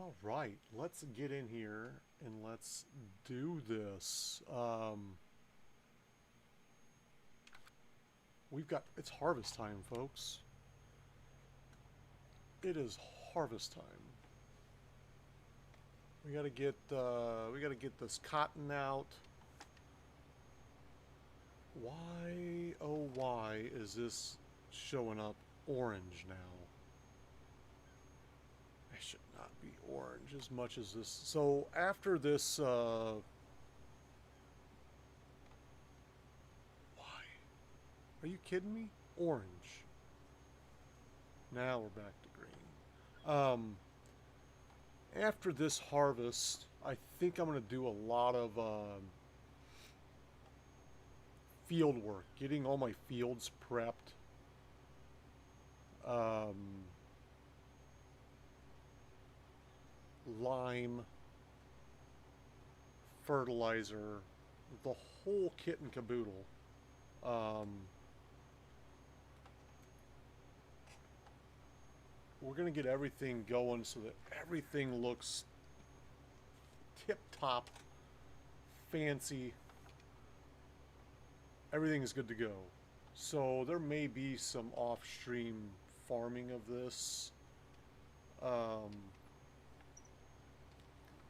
All right, let's get in here and let's do this. It's harvest time, folks. It is harvest time. We gotta get this cotton out. Why, oh why is this showing up orange now? It should not be orange as much as this. So after this, why? Are you kidding me? Orange. Now we're back to green. Um, After this harvest, I think I'm going to do a lot of field work, getting all my fields prepped. Um, Lime, fertilizer, the whole kit and caboodle. Um, we're going to get everything going so that everything looks tip top, fancy. Everything is good to go. So there may be some off-stream farming of this.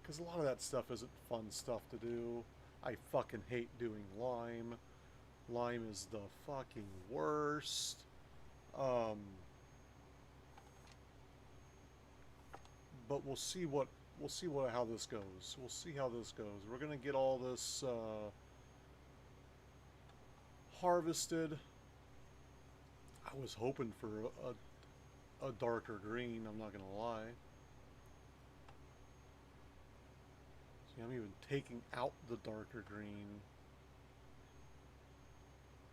Because a lot of that stuff isn't fun stuff to do. I fucking hate doing lime. Lime is the fucking worst. Um, but we'll see what how this goes. We'll see how this goes. We're gonna get all this harvested. I was hoping for a darker green. I'm not gonna lie. See, I'm even taking out the darker green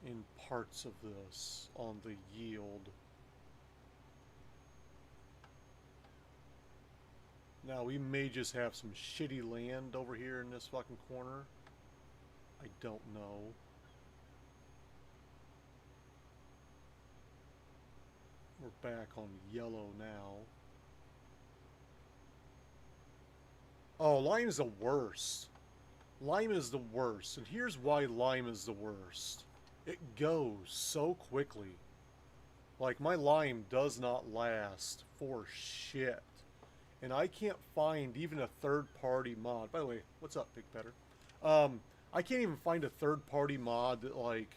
in parts of this on the yield. Now, we may just have some shitty land over here in this fucking corner. I don't know. We're back on yellow now. Oh, lime is the worst. Lime is the worst. And here's why lime is the worst. It goes so quickly. Like, my lime does not last for shit. And I can't find even a third-party mod. By the way, what's up, Big Better? I can't even find a third-party mod that, like,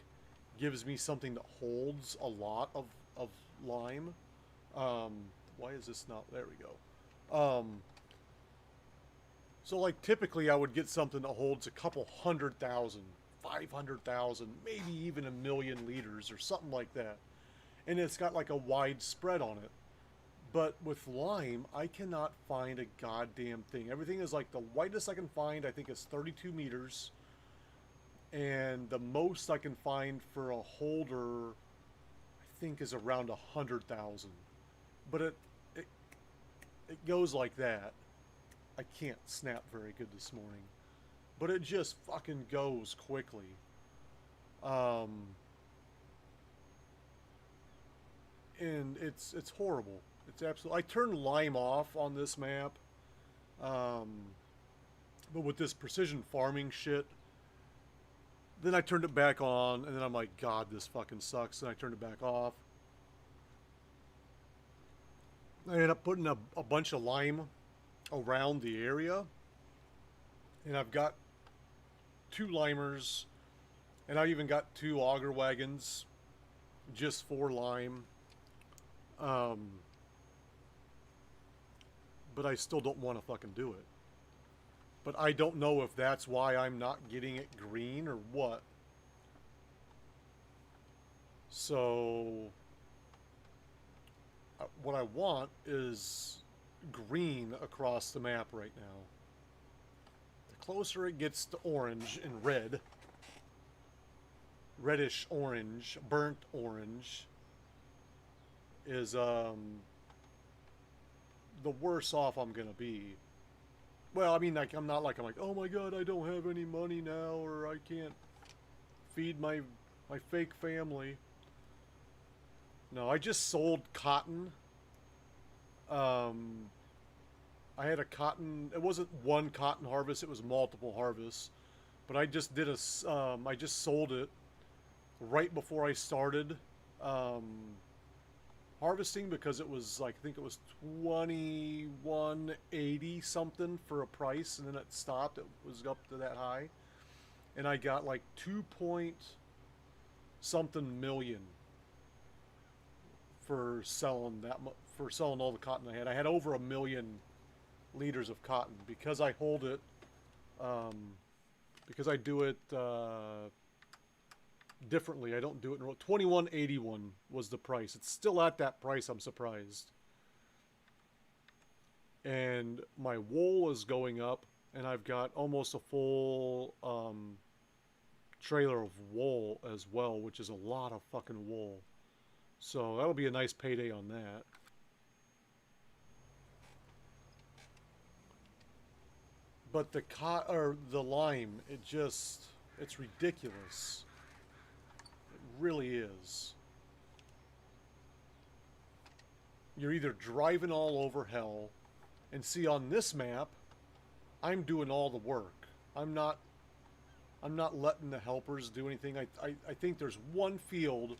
gives me something that holds a lot of lime. Why is this not... There we go. So, like, typically I would get something that holds a couple 100,000, 500,000, maybe even 1,000,000 liters or something like that. And it's got, like, a wide spread on it. But with lime, I cannot find a goddamn thing. Everything is like the widest I can find, I think, is 32 meters. And the most I can find for a holder, I think, is around 100,000. But it goes like that. I can't snap very good this morning. But it just fucking goes quickly. And it's horrible. It's absolutely. I turned lime off on this map, but with this precision farming shit, then I turned it back on, and then I'm like, God, this fucking sucks. And I turned it back off. I ended up putting a bunch of lime around the area, and I've got 2 limers, and I even got 2 auger wagons just for lime. But I still don't want to fucking do it. But I don't know if that's why I'm not getting it green or what. So, what I want is green across the map right now. The closer it gets to orange and red, reddish orange, burnt orange, is the worse off I'm gonna be. Well, I mean, like, I'm like, oh my god, I don't have any money now, or I can't feed my fake family. No, I just sold cotton. I I had a cotton. It wasn't one cotton harvest. It was multiple harvests. But I just did I just sold it right before I started um, harvesting because it was like, I think it was 21.80 something for a price, and then it stopped. It was up to that high, and I got like 2 point something million for selling for selling all the cotton I had. I had over 1 million liters of cotton because I hold it, um, because I do it differently. I don't do it in 21.81 was the price. It's still at that price. I'm surprised. And my wool is going up, and I've got almost a full trailer of wool as well, which is a lot of fucking wool. So that'll be a nice payday on that. But the lime, it's ridiculous. It really is. You're either driving all over hell, and see on this map, I'm doing all the work. I'm not letting the helpers do anything. I think there's one field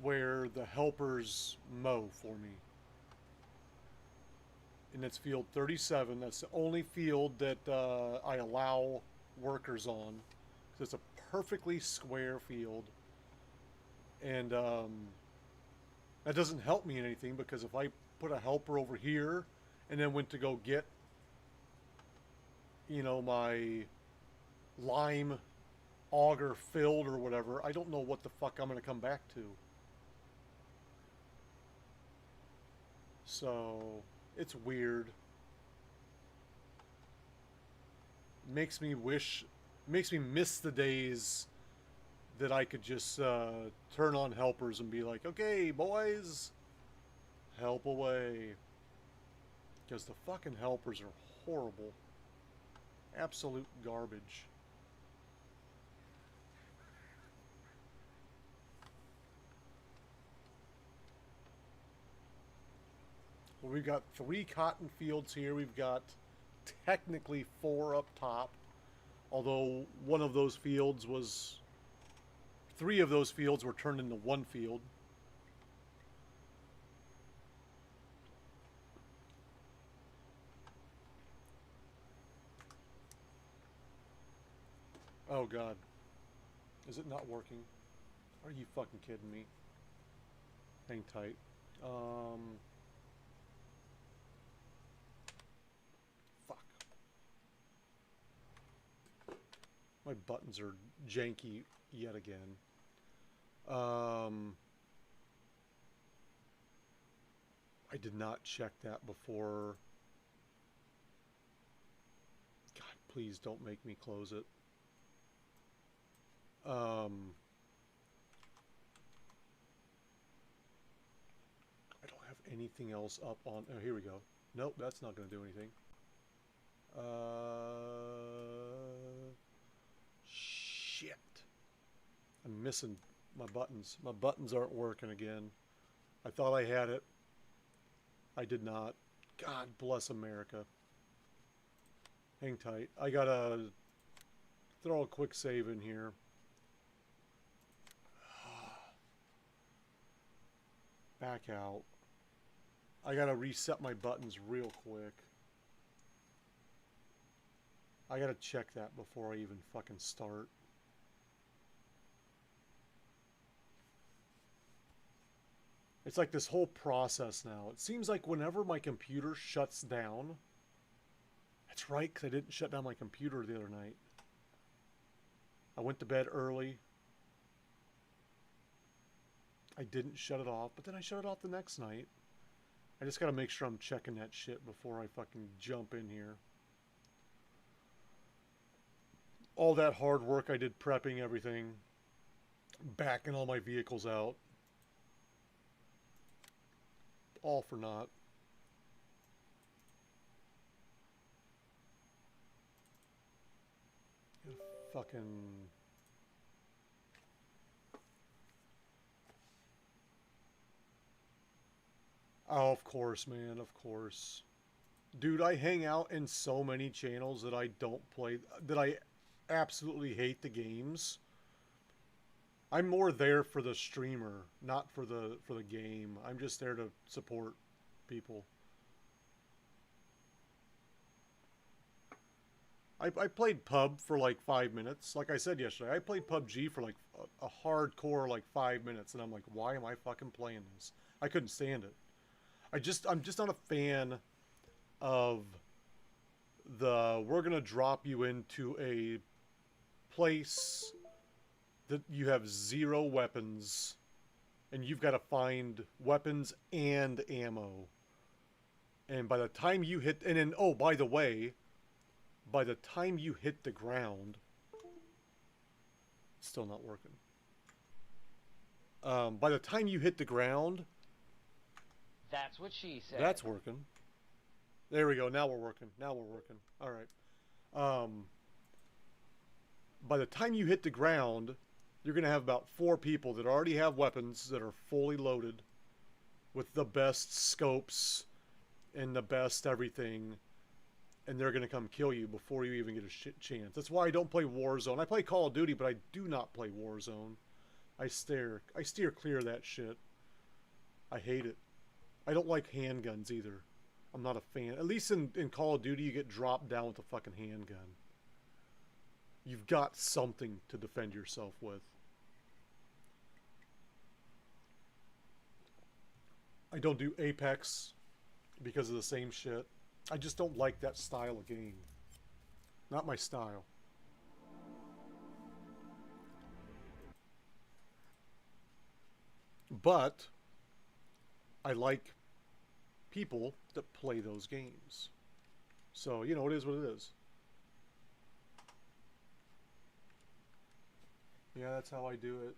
where the helpers mow for me. And it's field 37. That's the only field that I allow workers on. Because it's a perfectly square field. And that doesn't help me in anything, because if I put a helper over here and then went to go get, my lime auger filled or whatever, I don't know what the fuck I'm going to come back to. So it's weird. Makes me miss the days that I could just turn on helpers and be like, okay, boys, help away. Because the fucking helpers are horrible. Absolute garbage. Well, we've got 3 cotton fields here. We've got technically 4 up top. Although 3 of those fields were turned into 1 field. Oh God. Is it not working? Are you fucking kidding me? Hang tight. Fuck. My buttons are janky yet again. I did not check that before. God, please don't make me close it. I don't have anything else up on. Oh, here we go. Nope, that's not going to do anything. Shit. I'm missing my buttons. My buttons aren't working again. I thought I had it. I did not. God bless America. Hang tight. I gotta throw a quick save in here. Back out. I gotta reset my buttons real quick. I gotta check that before I even fucking start. It's like this whole process now. It seems like whenever my computer shuts down... That's right, because I didn't shut down my computer the other night. I went to bed early. I didn't shut it off, but then I shut it off the next night. I just gotta make sure I'm checking that shit before I fucking jump in here. All that hard work I did prepping everything, backing all my vehicles out, all for naught. Fucking... Oh, of course, man, of course. Dude, I hang out in so many channels that I don't play, that I absolutely hate the games. I'm more there for the streamer, not for the game. I'm just there to support people. I played pub for like 5 minutes. Like I said yesterday, I played PUBG for like a hardcore like 5 minutes, and I'm like, why am I fucking playing this? I couldn't stand it. I'm just not a fan of the we're gonna drop you into a place that you have zero weapons and you've got to find weapons and ammo. And by the time you hit, and then, oh, by the way, by the time you hit the ground, it's still not working. By the time you hit the ground, That's what she said. that's working. There we go. Now we're working. Now we're working. All right. By the time you hit the ground, you're going to have about 4 people that already have weapons that are fully loaded with the best scopes and the best everything, and they're going to come kill you before you even get a shit chance. That's why I don't play Warzone. I play Call of Duty, but I do not play Warzone. I steer clear of that shit. I hate it. I don't like handguns either. I'm not a fan. At least in Call of Duty, you get dropped down with a fucking handgun. You've got something to defend yourself with. I don't do Apex because of the same shit. I just don't like that style of game. Not my style. But I like people that play those games. So, you know, it is what it is. Yeah, that's how I do it.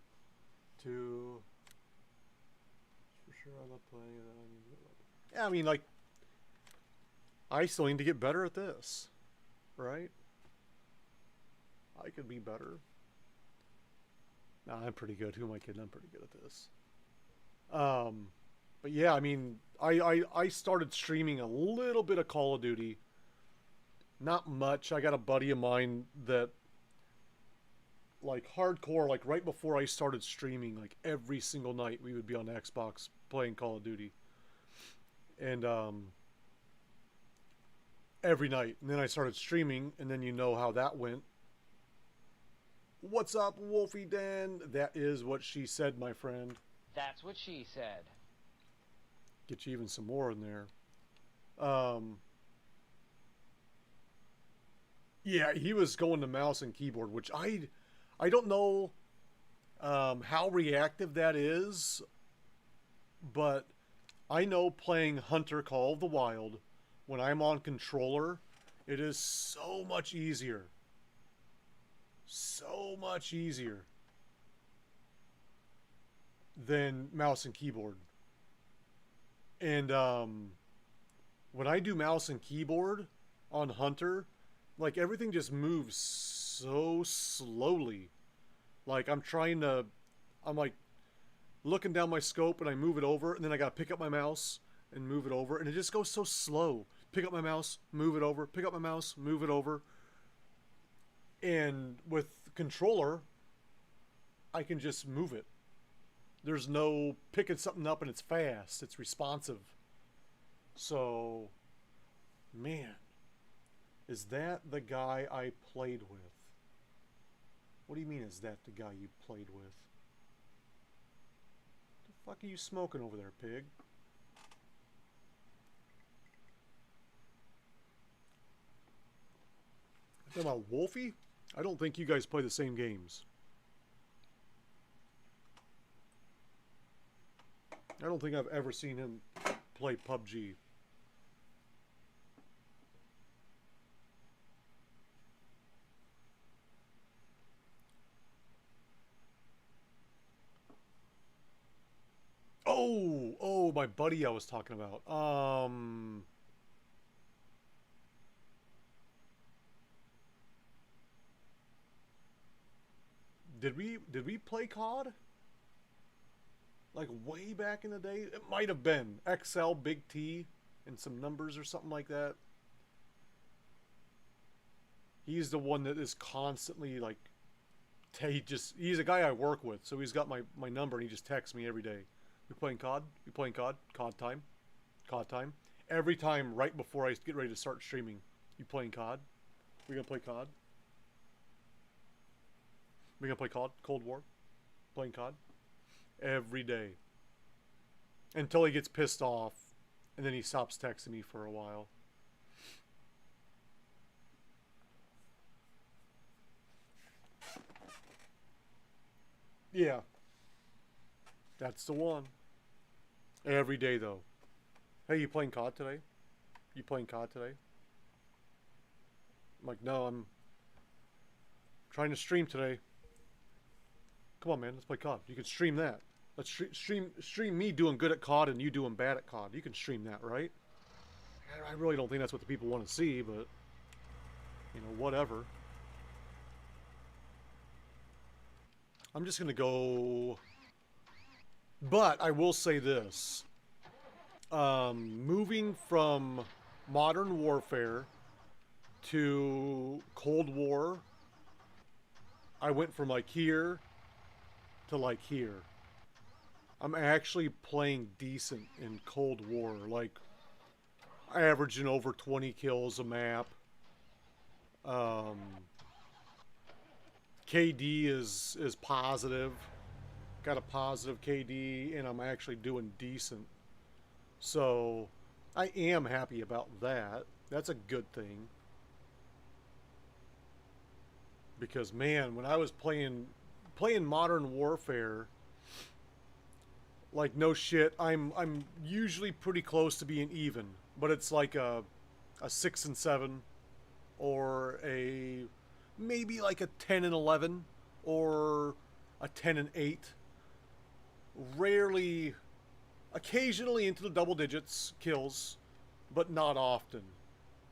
To... For sure, I love playing it. Yeah, I mean, like, I still need to get better at this, right? I could be better. Nah, I'm pretty good. Who am I kidding? I'm pretty good at this. But yeah, I mean, I started streaming a little bit of Call of Duty. Not much. I got a buddy of mine that, like, hardcore, like, right before I started streaming, like, every single night we would be on Xbox playing Call of Duty. And, every night. And then I started streaming, and then you know how that went. What's up, Wolfie Dan? That is what she said, my friend. That's what she said. Get you even some more in there. Yeah, he was going to mouse and keyboard, which I don't know how reactive that is, but I know playing Hunter Call of the Wild, when I'm on controller, it is so much easier. So much easier than mouse and keyboard. And when I do mouse and keyboard on Hunter, like, everything just moves so slowly. Like, I'm like looking down my scope and I move it over, and then I gotta pick up my mouse and move it over, and it just goes so slow. Pick up my mouse, move it over, pick up my mouse, move it over. And with controller, I can just move it. There's no picking something up and it's fast. It's responsive. So, man, is that the guy I played with? What do you mean, is that the guy you played with? What the fuck are you smoking over there, pig? You talking about Wolfie? I don't think you guys play the same games. I don't think I've ever seen him play PUBG. Oh, my buddy I was talking about. Did we play COD? Like way back in the day? It might have been XL Big T. and some numbers or something like that. He's the one that is constantly like, he's a guy I work with, so he's got my number and he just texts me every day. We playing COD? We playing COD? COD time? COD time? Every time right before I get ready to start streaming. You playing COD? We gonna play COD? We gonna play COD? Cold War? Playing COD? Every day. Until he gets pissed off, and then he stops texting me for a while. Yeah. That's the one. Every day, though. Hey, you playing COD today? You playing COD today? I'm like, no, I'm trying to stream today. Come on, man, let's play COD. You can stream that. Let's stream me doing good at COD and you doing bad at COD. You can stream that, right? I really don't think that's what the people want to see, but, you know, whatever. I'm just going to go... But I will say this. Moving from Modern Warfare to Cold War, I went from like here to like here. I'm actually playing decent in Cold War, like averaging over 20 kills a map. KD is positive. Got a positive KD, and I'm actually doing decent. So, I am happy about that. That's a good thing. Because, man, when I was playing Modern Warfare, like, no shit, I'm usually pretty close to being even. But it's like a 6 and 7, or maybe like a 10 and 11, or a 10 and 8. Rarely, occasionally into the double digits kills, but not often.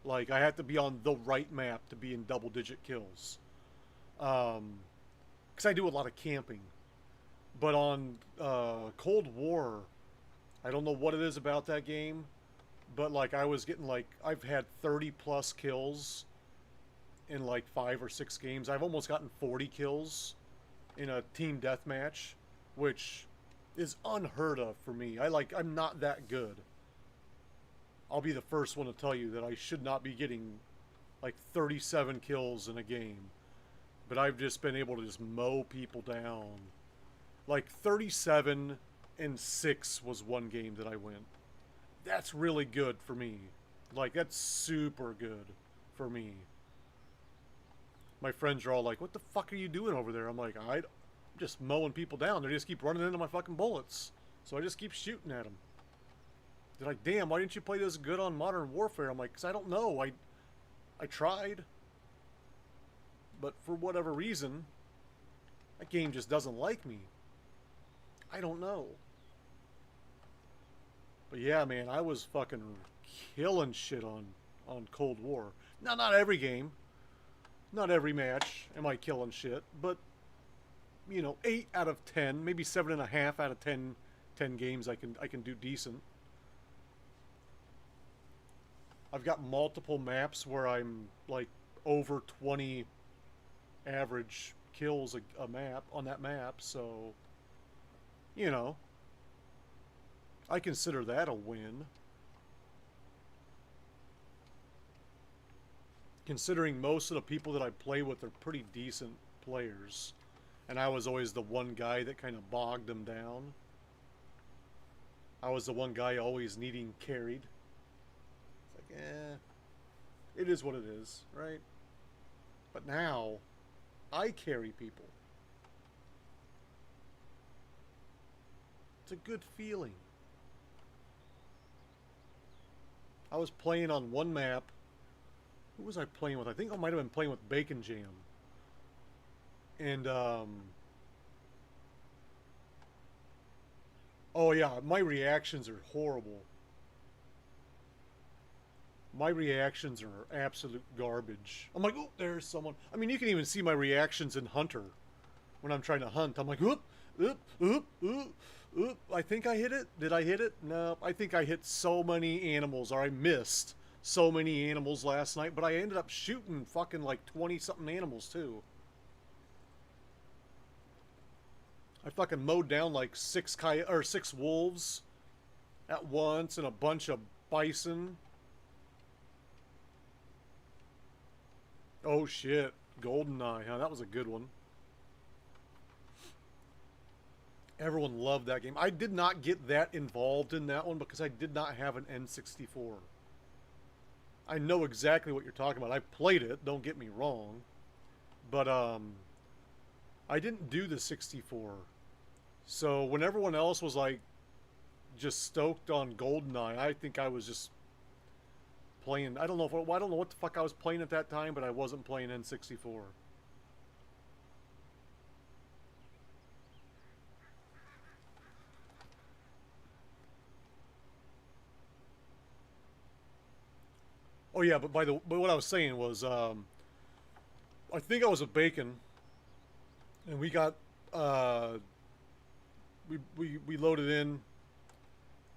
Like, I have to be on the right map to be in double digit kills. Because I do a lot of camping. But on Cold War, I don't know what it is about that game, but like I was getting like, I've had 30 plus kills in like 5 or 6 games. I've almost gotten 40 kills in a team deathmatch, which is unheard of for me. I'm not that good. I'll be the first one to tell you that I should not be getting like 37 kills in a game. But I've just been able to just mow people down. Like 37 and 6 was one game that I went. That's really good for me. Like, that's super good for me. My friends are all like, what the fuck are you doing over there? I'm like, I'm just mowing people down. They just keep running into my fucking bullets. So I just keep shooting at them. They're like, damn, why didn't you play this good on Modern Warfare? I'm like, because I don't know. I tried. But for whatever reason, that game just doesn't like me. I don't know. But yeah, man, I was fucking killing shit on Cold War. Now, not every game. Not every match am I killing shit. But, you know, 8 out of 10, maybe 7.5 out of 10 games I can do decent. I've got multiple maps where I'm like over 20 average kills a map on that map, so you know, I consider that a win. Considering most of the people that I play with are pretty decent players, and I was always the one guy that kind of bogged them down. I was the one guy always needing carried. It's like, it is what it is, right? But now, I carry people. It's a good feeling. I was playing on one map. Who was I playing with? I think I might have been playing with Bacon Jam. And, oh yeah, my reactions are horrible. My reactions are absolute garbage. I'm like, oh, there's someone. I mean, you can even see my reactions in Hunter. When I'm trying to hunt, I'm like, oop, oop, oop, oop. Oop, I think I hit it. Did I hit it? No, I think I hit so many animals, or I missed so many animals last night, but I ended up shooting fucking like 20 something animals too. I fucking mowed down like six wolves at once and a bunch of bison. Oh shit. GoldenEye, huh? That was a good one. Everyone loved that game. I did not get that involved in that one because I did not have an N64. I know exactly what you're talking about. I played it, don't get me wrong. But I didn't do the 64. So when everyone else was like just stoked on GoldenEye, I think I was just playing. I don't know what the fuck I was playing at that time, but I wasn't playing N64. Oh yeah, but what I was saying was, I think I was a bacon, and we got we loaded in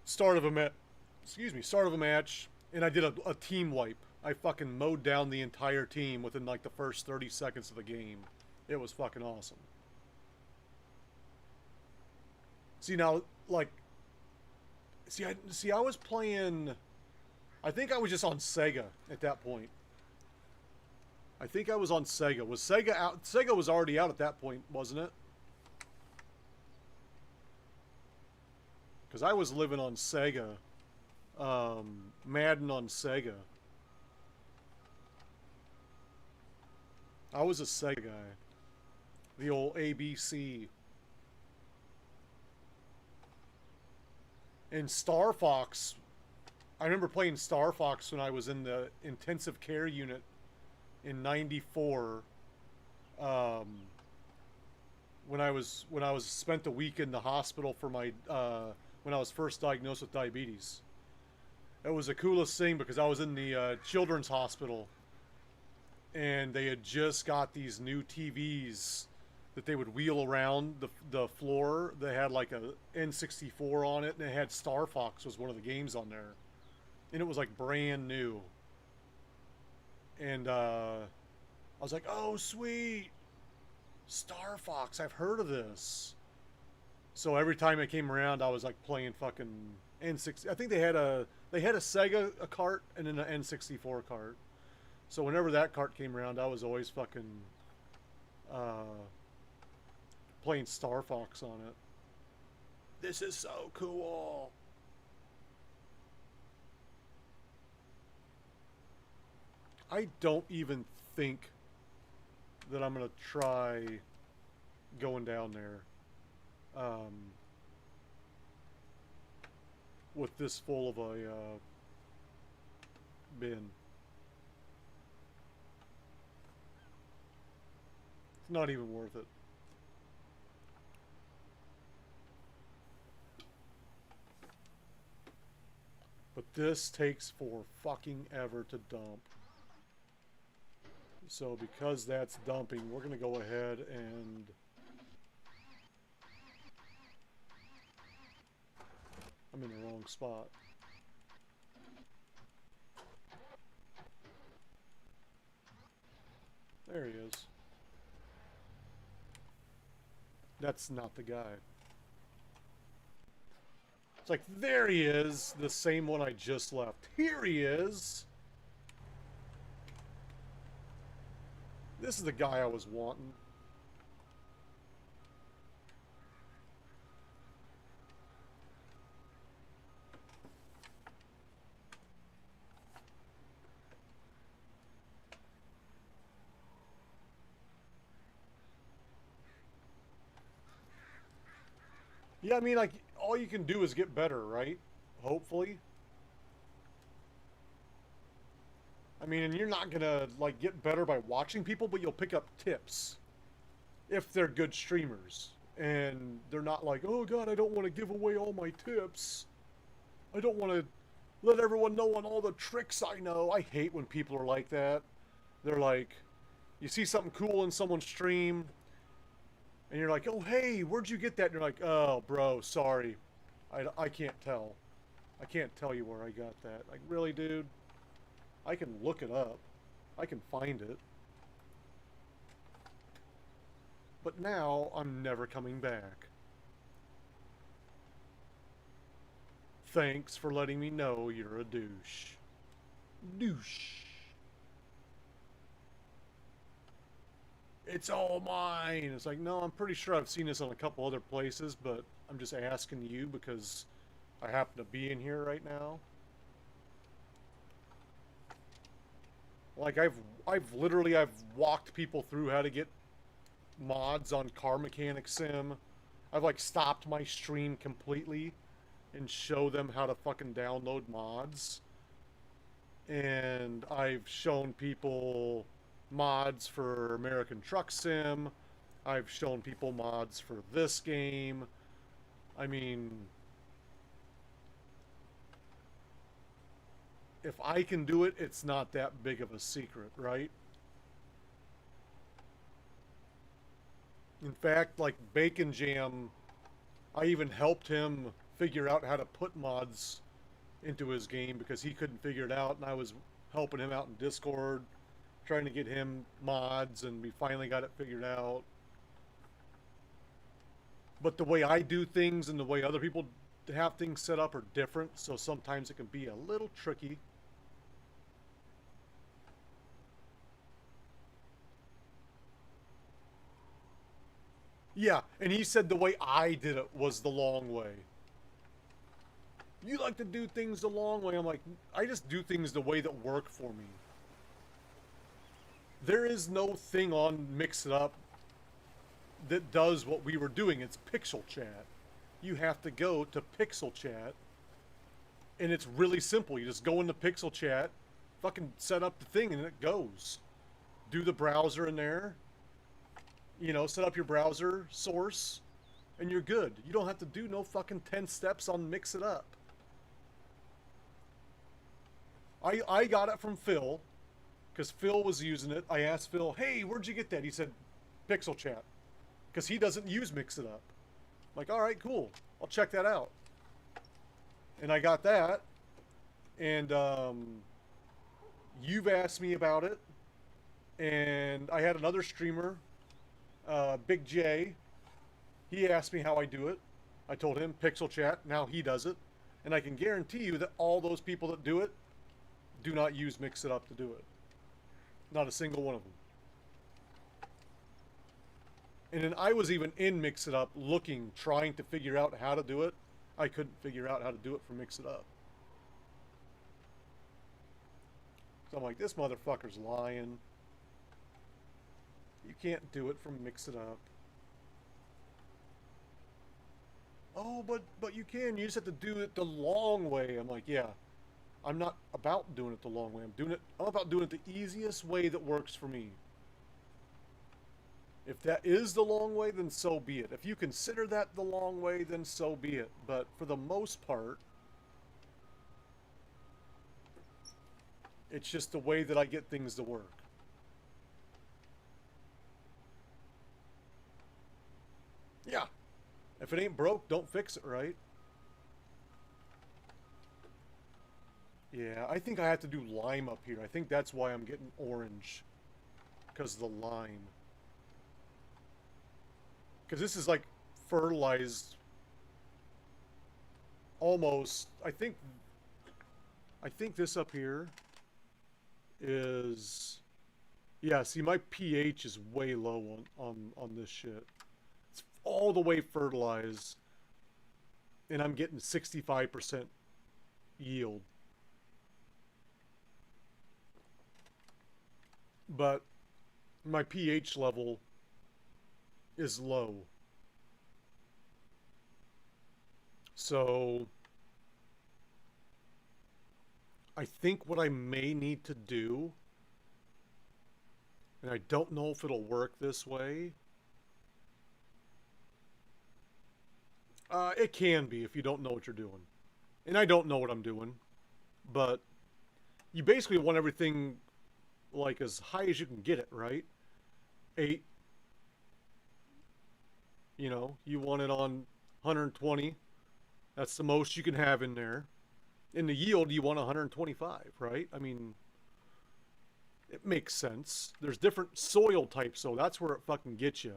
start of a match, and I did a team wipe. I fucking mowed down the entire team within like the first 30 seconds of the game. It was fucking awesome. See now, like, I was playing. I think I was just on Sega at that point. I think I was on Sega. Was Sega out? Sega was already out at that point, wasn't it? Because I was living on Sega. Madden on Sega. I was a Sega guy. The old ABC. And Star Fox. I remember playing Star Fox when I was in the intensive care unit in '94. When I was spent a week in the hospital for my when I was first diagnosed with diabetes. It was the coolest thing because I was in the children's hospital, and they had just got these new TVs that they would wheel around the floor. They had like a N64 on it, and it had Star Fox was one of the games on there, and it was like brand new. And I was like, "Oh, sweet, Star Fox! I've heard of this." So every time it came around, I was like playing fucking N6. I think they had a Sega cart and then an N64 cart. So whenever that cart came around, I was always fucking playing Star Fox on it. This is so cool. I don't even think that I'm gonna try going down there with this full of a bin. It's not even worth it. But this takes for fucking ever to dump. So because that's dumping, we're gonna go ahead and I'm in the wrong spot. There he is. That's not the guy. It's like, there he is, the same one I just left. Here he is. This is the guy I was wanting. Yeah, I mean, like, all you can do is get better, right? Hopefully. I mean, and you're not gonna, like, get better by watching people, but you'll pick up tips. If they're good streamers. And they're not like, oh god, I don't want to give away all my tips. I don't want to let everyone know on all the tricks I know. I hate when people are like that. They're like, you see something cool in someone's stream, And you're like, oh, hey, where'd you get that? And you're like, oh, bro, sorry. I can't tell. I can't tell you where I got that. Like, really, dude? I can look it up. I can find it. But now I'm never coming back. Thanks for letting me know you're a douche. Douche. It's all mine. It's like, no, I'm pretty sure I've seen this on a couple other places, but I'm just asking you because I happen to be in here right now. Like I've walked people through how to get mods on Car Mechanic Sim. I've like stopped my stream completely and show them how to fucking download mods. And I've shown people mods for American Truck Sim. I've shown people mods for this game. I mean, if I can do it, it's not that big of a secret, right? In fact, like Bacon Jam, I even helped him figure out how to put mods into his game because he couldn't figure it out, and I was helping him out in Discord, trying to get him mods, and we finally got it figured out. But the way I do things and the way other people have things set up are different, so sometimes it can be a little tricky. Yeah, and he said the way I did it was the long way. You like to do things the long way. I'm like, I just do things the way that work for me. There is no thing on Mix It Up that does what we were doing. It's Pixel Chat. You have to go to Pixel Chat, and it's really simple. You just go into Pixel Chat, fucking set up the thing, and it goes. Do the browser in there. You know, set up your browser source, and you're good. You don't have to do no fucking 10 steps on Mix It Up. I got it from Phil, because Phil was using it. I asked Phil, hey, where'd you get that? He said, Pixel Chat, because he doesn't use Mix It Up. I'm like, all right, cool. I'll check that out. And I got that, and you've asked me about it, and I had another streamer, Big J. He asked me how I do it. I told him Pixel Chat. Now he does it, and I can guarantee you that all those people that do it do not use Mix It Up to do it. Not a single one of them. And then I was even in Mix It Up looking, trying to figure out how to do it. I couldn't figure out how to do it for Mix It Up. So I'm like, this motherfucker's lying. You can't do it from Mix It Up. Oh, but you can. You just have to do it the long way. I'm like, yeah. I'm not about doing it the long way. I'm about doing it the easiest way that works for me. If that is the long way, then so be it. If you consider that the long way, then so be it. But for the most part, it's just the way that I get things to work. Yeah. If it ain't broke, don't fix it, right? Yeah, I think I have to do lime up here. I think that's why I'm getting orange. Because of the lime. Because this is like fertilized almost. I think this up here is, yeah, see, my pH is way low on this shit. It's all the way fertilized, and I'm getting 65% yield. But my pH level is low. So I think what I may need to do, and I don't know if it'll work this way. It can be if you don't know what you're doing. And I don't know what I'm doing. But you basically want everything like as high as you can get it, right? 8. You know, you want it on 120. That's the most you can have in there. In the yield, you want 125, right? I mean, it makes sense. There's different soil types, so that's where it fucking gets you.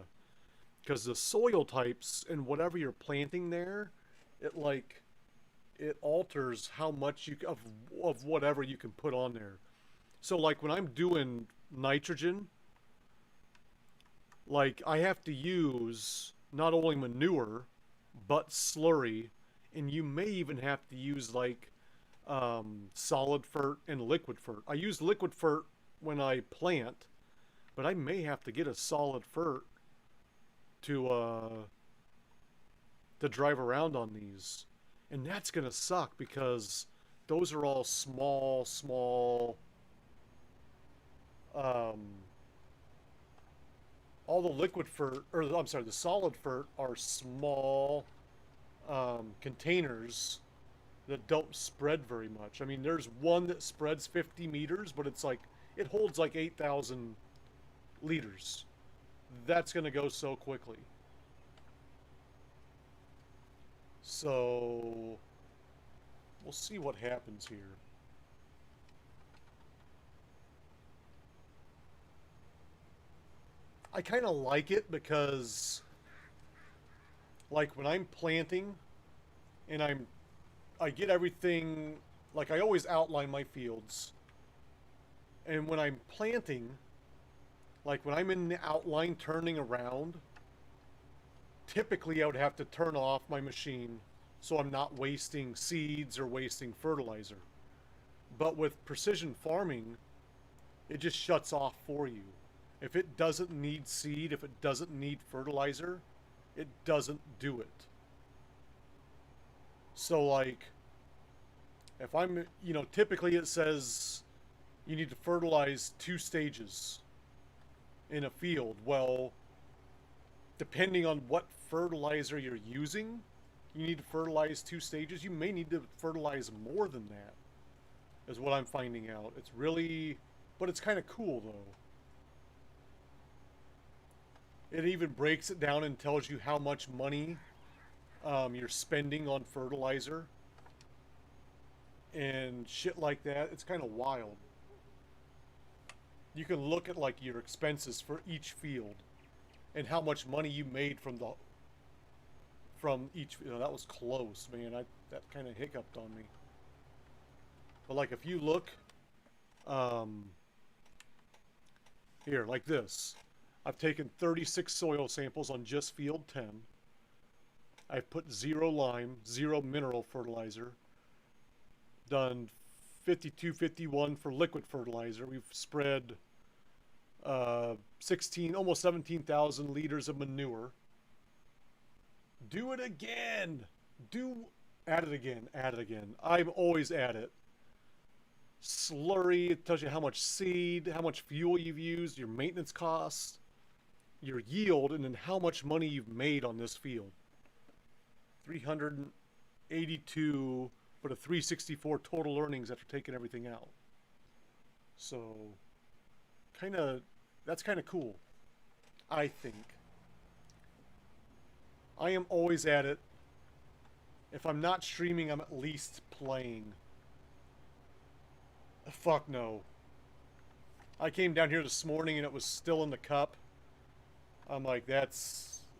Because the soil types and whatever you're planting there, it like it alters how much you of whatever you can put on there. So like when I'm doing nitrogen, like I have to use not only manure but slurry, and you may even have to use like solid fert and liquid fert. I use liquid fert when I plant, but I may have to get a solid fert to drive around on these, and that's gonna suck because those are all small. Um, all the liquid fert, or I'm sorry, the solid fert are small containers that don't spread very much. I mean, there's one that spreads 50 meters, but it's like it holds like 8,000 liters. That's gonna go so quickly. So we'll see what happens here. I kind of like it because, like, when I'm planting and I get everything, like, I always outline my fields. And when I'm planting, like, when I'm in the outline turning around, typically I would have to turn off my machine so I'm not wasting seeds or wasting fertilizer. But with precision farming, it just shuts off for you. If it doesn't need seed, if it doesn't need fertilizer, it doesn't do it. So like if I'm, you know, typically it says you need to fertilize 2 stages in a field. Well, depending on what fertilizer you're using, you need to fertilize 2 stages. You may need to fertilize more than that, is what I'm finding out. It's really, but it's kind of cool though. It even breaks it down and tells you how much money you're spending on fertilizer and shit like that. It's kind of wild. You can look at like your expenses for each field and how much money you made from each. You know, that was close, man. That kind of hiccuped on me. But like if you look here like this, I've taken 36 soil samples on just field 10. I've put 0 lime, 0 mineral fertilizer. Done 52-51 for liquid fertilizer. We've spread 16, almost 17,000 liters of manure. Do it again. Add it again. Add it again. I'm always at it. Slurry, it tells you how much seed, how much fuel you've used, your maintenance costs, your yield, and then how much money you've made on this field. 382 but a 364 total earnings after taking everything out. So that's kind of cool, I think. I am always at it. If I'm not streaming, I'm at least playing. Fuck no. I came down here this morning and it was still in the cup. I'm like,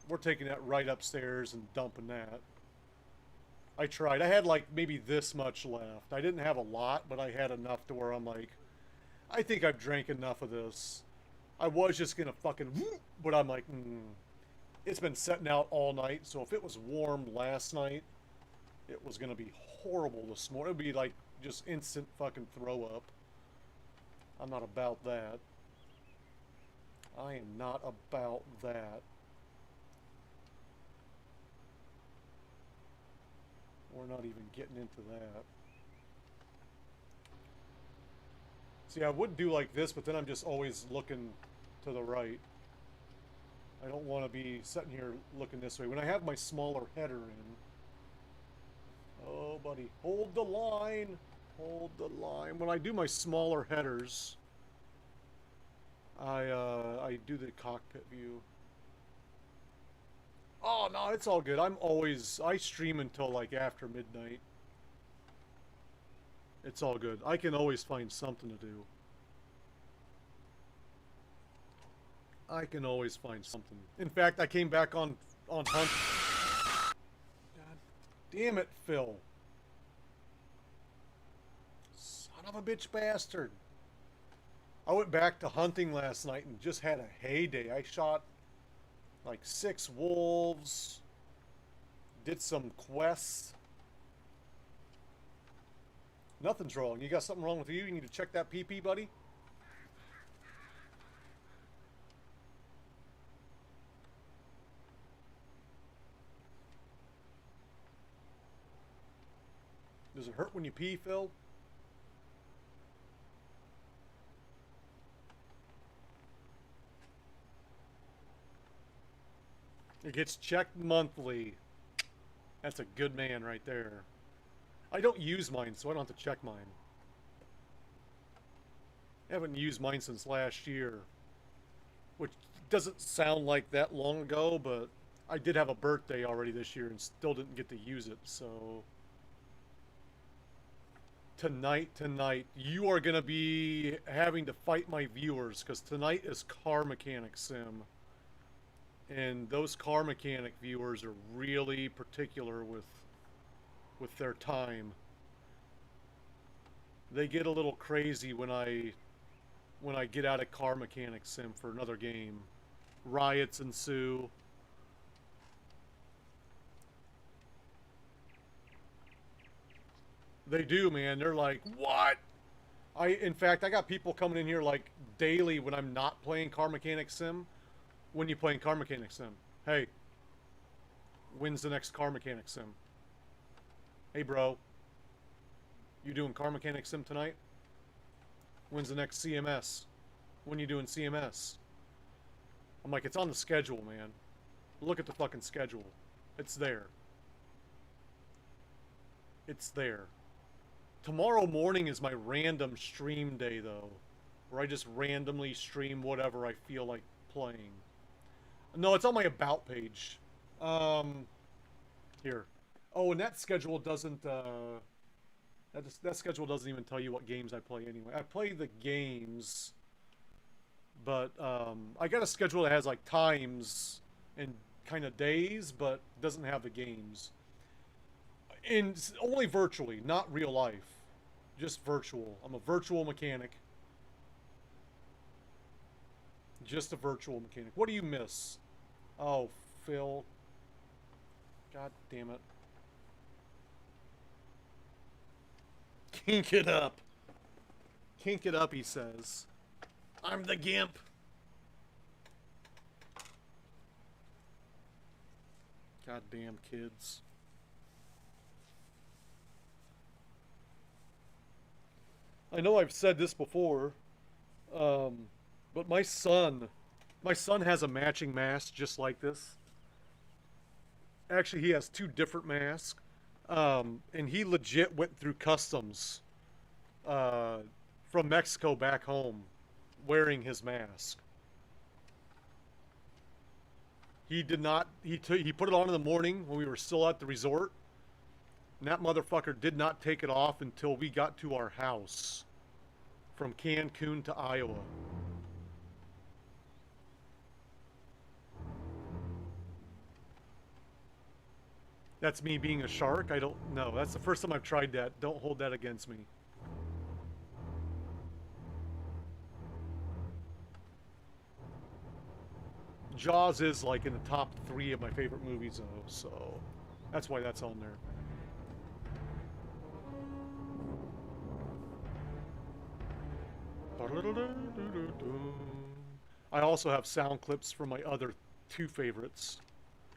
we're taking that right upstairs and dumping that. I tried. I had like maybe this much left. I didn't have a lot, but I had enough to where I'm like, I think I've drank enough of this. I was just gonna fucking, but I'm like, it's been setting out all night. So if it was warm last night, it was gonna be horrible this morning. It'd be like just instant fucking throw up. I'm not about that. I am not about that. We're not even getting into that. See, I would do like this, but then I'm just always looking to the right. I don't want to be sitting here looking this way. When I have my smaller header in... Oh, buddy. Hold the line. Hold the line. When I do my smaller headers, I do the cockpit view. Oh no, it's all good. I stream until like after midnight. It's all good. I can always find something to do. I can always find something. In fact, I came back on hunt. God damn it, Phil. Son of a bitch bastard. I went back to hunting last night and just had a heyday. I shot like 6 wolves, did some quests. Nothing's wrong. You got something wrong with you? You need to check that PP, buddy? Does it hurt when you pee, Phil? It gets checked monthly. That's a good man right there. I don't use mine, so I don't have to check mine. I haven't used mine since last year. Which doesn't sound like that long ago, but I did have a birthday already this year and still didn't get to use it, so... Tonight, you are going to be having to fight my viewers, because tonight is Car Mechanic Sim. And those car mechanic viewers are really particular with their time. They get a little crazy when I get out of Car Mechanic Sim for another game. Riots ensue. They do, man. They're like, what? In fact, I got people coming in here like daily when I'm not playing Car Mechanic Sim. When you playing Car Mechanic Sim? Hey, when's the next Car Mechanic Sim? Hey, bro, you doing Car Mechanic Sim tonight? When's the next CMS? When you doing CMS? I'm like, it's on the schedule, man. Look at the fucking schedule. It's there. It's there. Tomorrow morning is my random stream day, though, where I just randomly stream whatever I feel like playing. No, it's on my About page. Here. Oh, and that schedule doesn't, that schedule doesn't even tell you what games I play anyway. I play the games, but, I got a schedule that has, like, times and kind of days, but doesn't have the games. And only virtually, not real life. Just virtual. I'm a virtual mechanic. Just a virtual mechanic. What do you miss? Oh, Phil. God damn it. Kink it up. Kink it up, he says. I'm the gimp. Goddamn kids. I know I've said this before, but my son has a matching mask just like this. Actually, he has 2 different masks, and he legit went through customs from Mexico back home wearing his mask. He did not. He put it on in the morning when we were still at the resort. And that motherfucker did not take it off until we got to our house from Cancun to Iowa. That's me being a shark? I don't know. That's the first time I've tried that. Don't hold that against me. Jaws is like in the top 3 of my favorite movies though, so that's why that's on there. I also have sound clips for my other 2 favorites.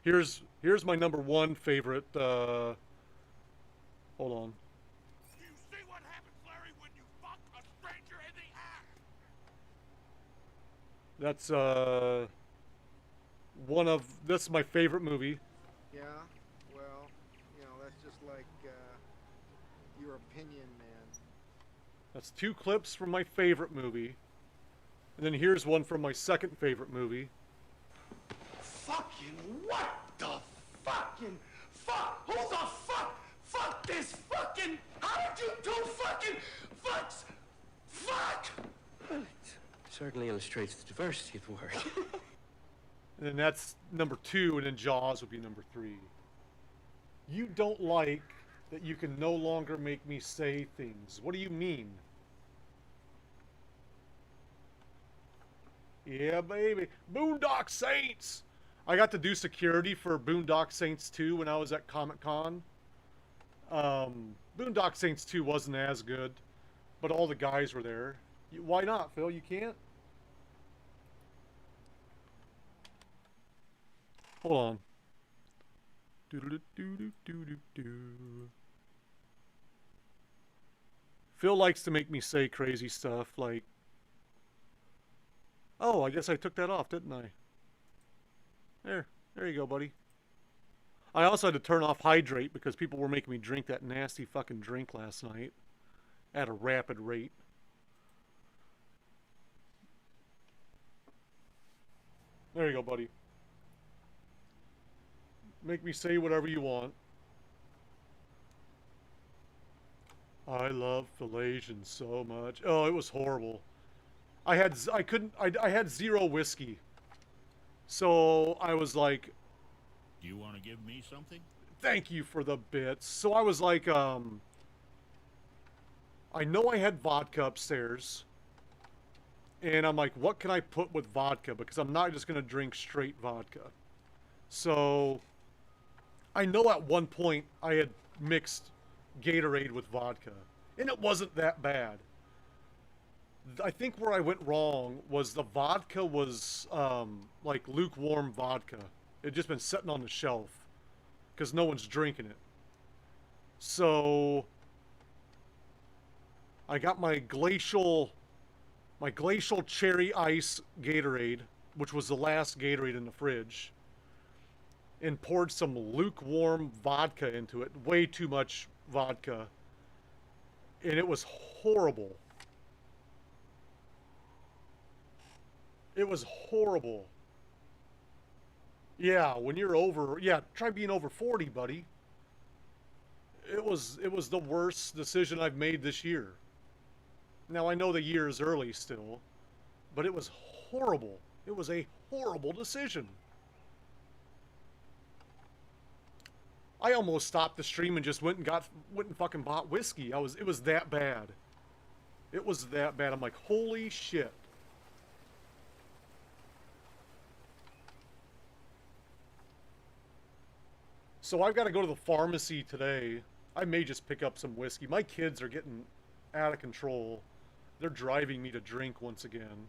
Here's my number 1 favorite. Hold on. You see what happens, Larry, when you fuck a stranger in the ass? That's that's my favorite movie. Yeah, well, you know, that's just like your opinion, man. That's 2 clips from my favorite movie. And then here's one from my second favorite movie. Fucking what the fucking fuck? Who the fuck? Fuck this fucking. How did you do fucking fucks? Fuck! Well, it certainly illustrates the diversity of the word. And then that's number 2, and then Jaws would be number 3. You don't like that you can no longer make me say things. What do you mean? Yeah, baby. Boondock Saints! I got to do security for Boondock Saints 2 when I was at Comic-Con. Boondock Saints 2 wasn't as good, but all the guys were there. Why not, Phil? You can't? Hold on. Doo-doo-doo-doo-doo-doo-doo. Phil likes to make me say crazy stuff like, oh, I guess I took that off, didn't I? There you go, buddy. I also had to turn off hydrate because people were making me drink that nasty fucking drink last night at a rapid rate. There you go, buddy. Make me say whatever you want. I love Philasian so much. Oh, it was horrible. I had 0 whiskey. So I was like, Do you want to give me something? thank you for the bits. So I was like, I know I had vodka upstairs. And I'm like, what can I put with vodka? Because I'm not just going to drink straight vodka. So I know at one point I had mixed Gatorade with vodka. And it wasn't that bad. I think where I went wrong was the vodka was like lukewarm vodka. It had just been sitting on the shelf because no one's drinking it. So I got my glacial cherry ice Gatorade, which was the last Gatorade in the fridge, and poured some lukewarm vodka into it. Way too much vodka. And it was horrible. It was horrible. Yeah, when you're over, yeah, try being over 40, buddy. It was the worst decision I've made this year. Now I know the year is early still, but it was horrible. It was a horrible decision. I almost stopped the stream and just went and fucking bought whiskey. It was that bad. It was that bad. I'm like, holy shit. So I've got to go to the pharmacy today. I may just pick up some whiskey. My kids are getting out of control. They're driving me to drink once again.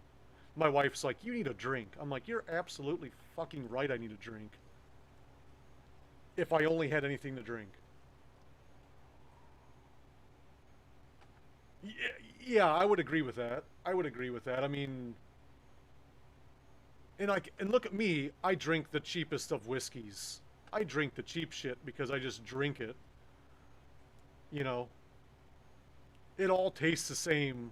My wife's like, you need a drink. I'm like, you're absolutely fucking right, I need a drink. If I only had anything to drink. Yeah, I would agree with that. I would agree with that. I mean, and look at me, I drink the cheapest of whiskeys. I drink the cheap shit because I just drink it. You know, it all tastes the same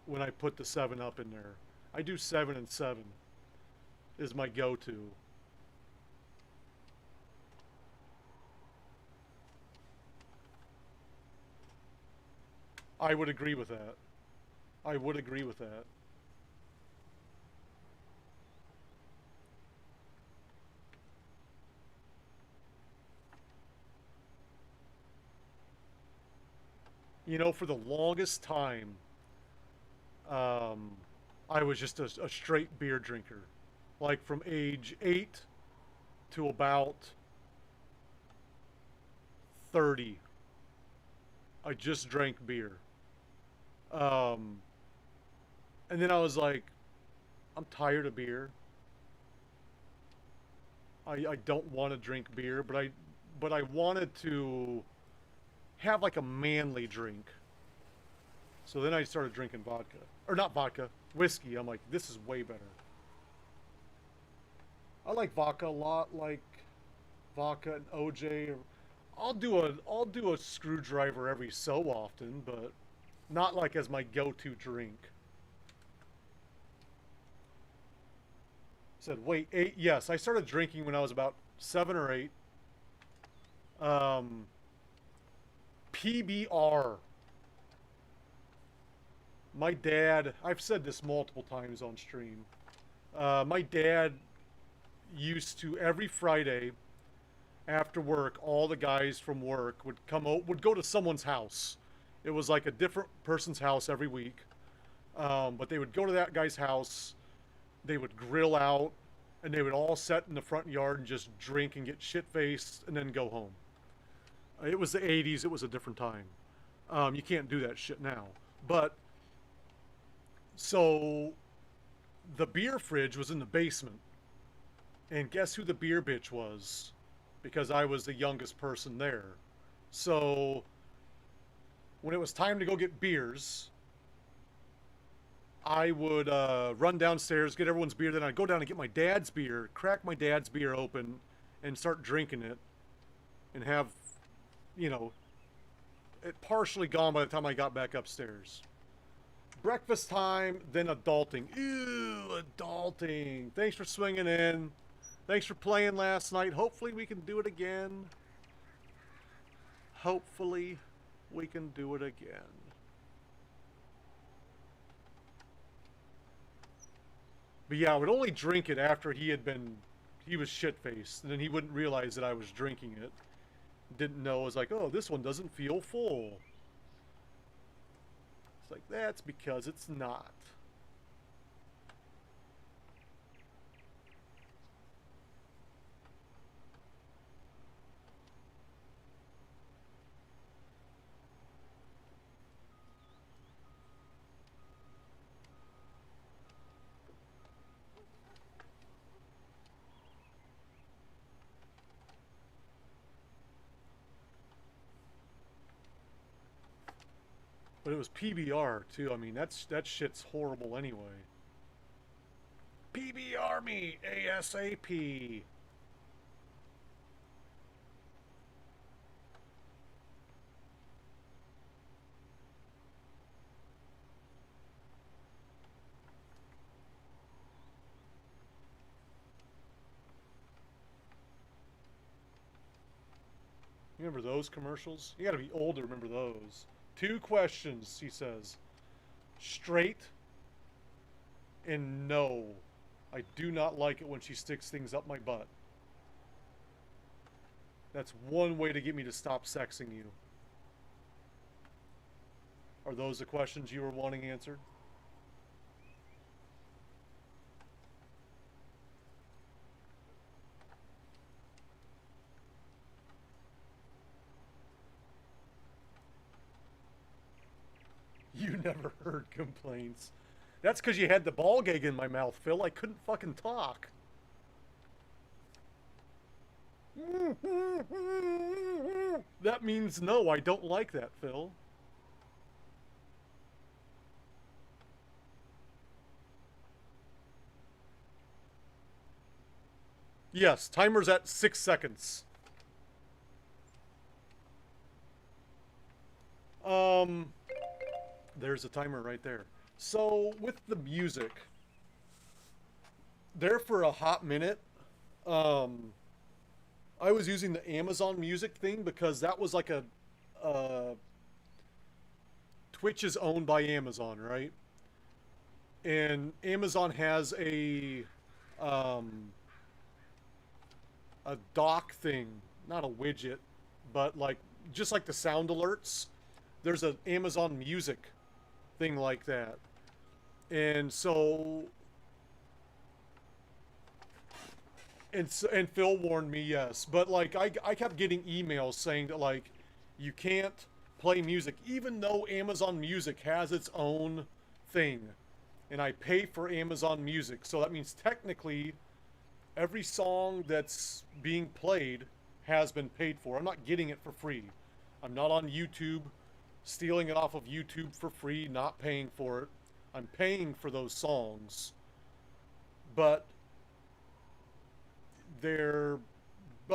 when I put the 7-Up in there. I do 7 and 7 is my go-to. I would agree with that. I would agree with that. You know, for the longest time, I was just a straight beer drinker. Like from age 8 to about 30. I just drank beer. And then I was like, I'm tired of beer. I don't want to drink beer, but I wanted to have like a manly drink. So then I started drinking vodka. Or not vodka, whiskey. I'm like, this is way better. I like vodka a lot, like vodka and OJ. I'll do a screwdriver every so often, but not like as my go-to drink. Said, wait, 8? Yes, I started drinking when I was about 7 or 8. PBR. My dad, I've said this multiple times on stream. My dad used to, every Friday after work, all the guys from work would go to someone's house. It was like a different person's house every week. But they would go to that guy's house, they would grill out, and they would all sit in the front yard and just drink and get shit-faced and then go home. It was the 80s, it was a different time. You can't do that shit now. But, so, the beer fridge was in the basement. And guess who the beer bitch was? Because I was the youngest person there. So, when it was time to go get beers, I would run downstairs, get everyone's beer, then I'd go down and get my dad's beer, crack my dad's beer open, and start drinking it. And have, you know, it partially gone by the time I got back upstairs. Breakfast time, then adulting. Ew, adulting. Thanks for swinging in. Thanks for playing last night. Hopefully we can do it again. Hopefully we can do it again. But yeah, I would only drink it after he was shit-faced. And then he wouldn't realize that I was drinking it. Didn't know. I was like, oh, this one doesn't feel full. It's like, that's because it's not. But it was PBR too. I mean, that shit's horrible anyway. PBR me ASAP. You remember those commercials? You gotta be old to remember those. 2 questions, he says. Straight and no. I do not like it when she sticks things up my butt. That's one way to get me to stop sexing you. Are those the questions you were wanting answered? You never heard complaints. That's because you had the ball gag in my mouth, Phil. I couldn't fucking talk. That means no, I don't like that, Phil. Yes, timer's at 6 seconds. There's a timer right there. So, with the music, there for a hot minute, I was using the Amazon Music thing because that was like Twitch is owned by Amazon, right? And Amazon has a dock thing, not a widget, but like, just like the sound alerts, there's an Amazon Music thing like that. And so, and Phil warned me, yes, but like I kept getting emails saying that like you can't play music even though Amazon Music has its own thing, and I pay for Amazon Music, so that means technically every song that's being played has been paid for. I'm not getting it for free. I'm not on YouTube stealing it off of YouTube for free, not paying for it. I'm paying for those songs. But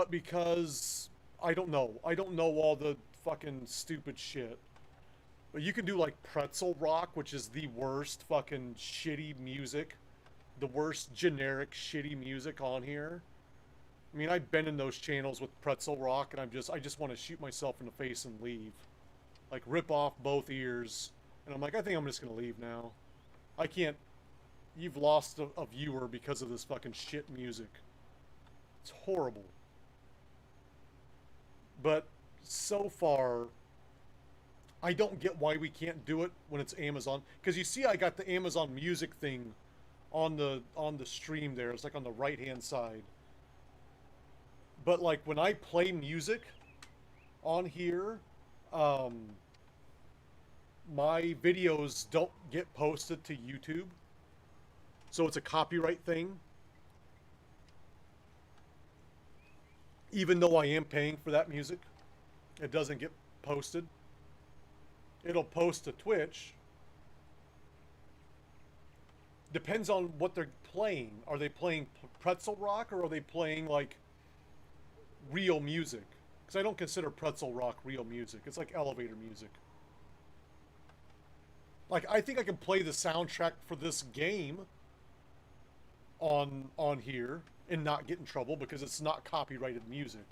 because I don't know all the fucking stupid shit. But you can do like pretzel rock, which is the worst fucking shitty music. The worst generic shitty music on here. I mean, I've been in those channels with Pretzel Rock, and I just want to shoot myself in the face and leave. Like, rip off both ears. And I'm like, I think I'm just going to leave now. I can't... You've lost a viewer because of this fucking shit music. It's horrible. But, so far... I don't get why we can't do it when it's Amazon. Because you see I got the Amazon Music thing on the stream there. It's like on the right-hand side. But like when I play music on here, my videos don't get posted to YouTube. So it's a copyright thing. Even though I am paying for that music, it doesn't get posted. It'll post to Twitch. Depends on what they're playing. Are they playing Pretzel Rock or are they playing like real music? Because I don't consider Pretzel Rock real music. It's like elevator music. Like, I think I can play the soundtrack for this game on here and not get in trouble because it's not copyrighted music.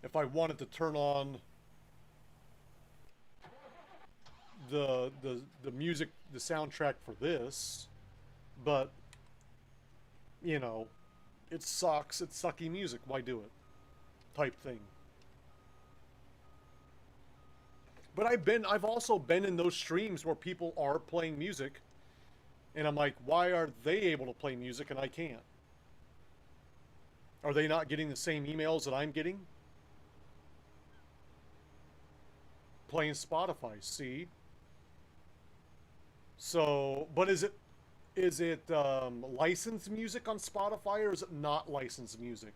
If I wanted to turn on the music, the soundtrack for this, but you know, it sucks, it's sucky music, why do it? Type thing. But I've also been in those streams where people are playing music and I'm like, why are they able to play music and I can't? Are they not getting the same emails that I'm getting? Playing Spotify, see? So, but is it licensed music on Spotify or is it not licensed music?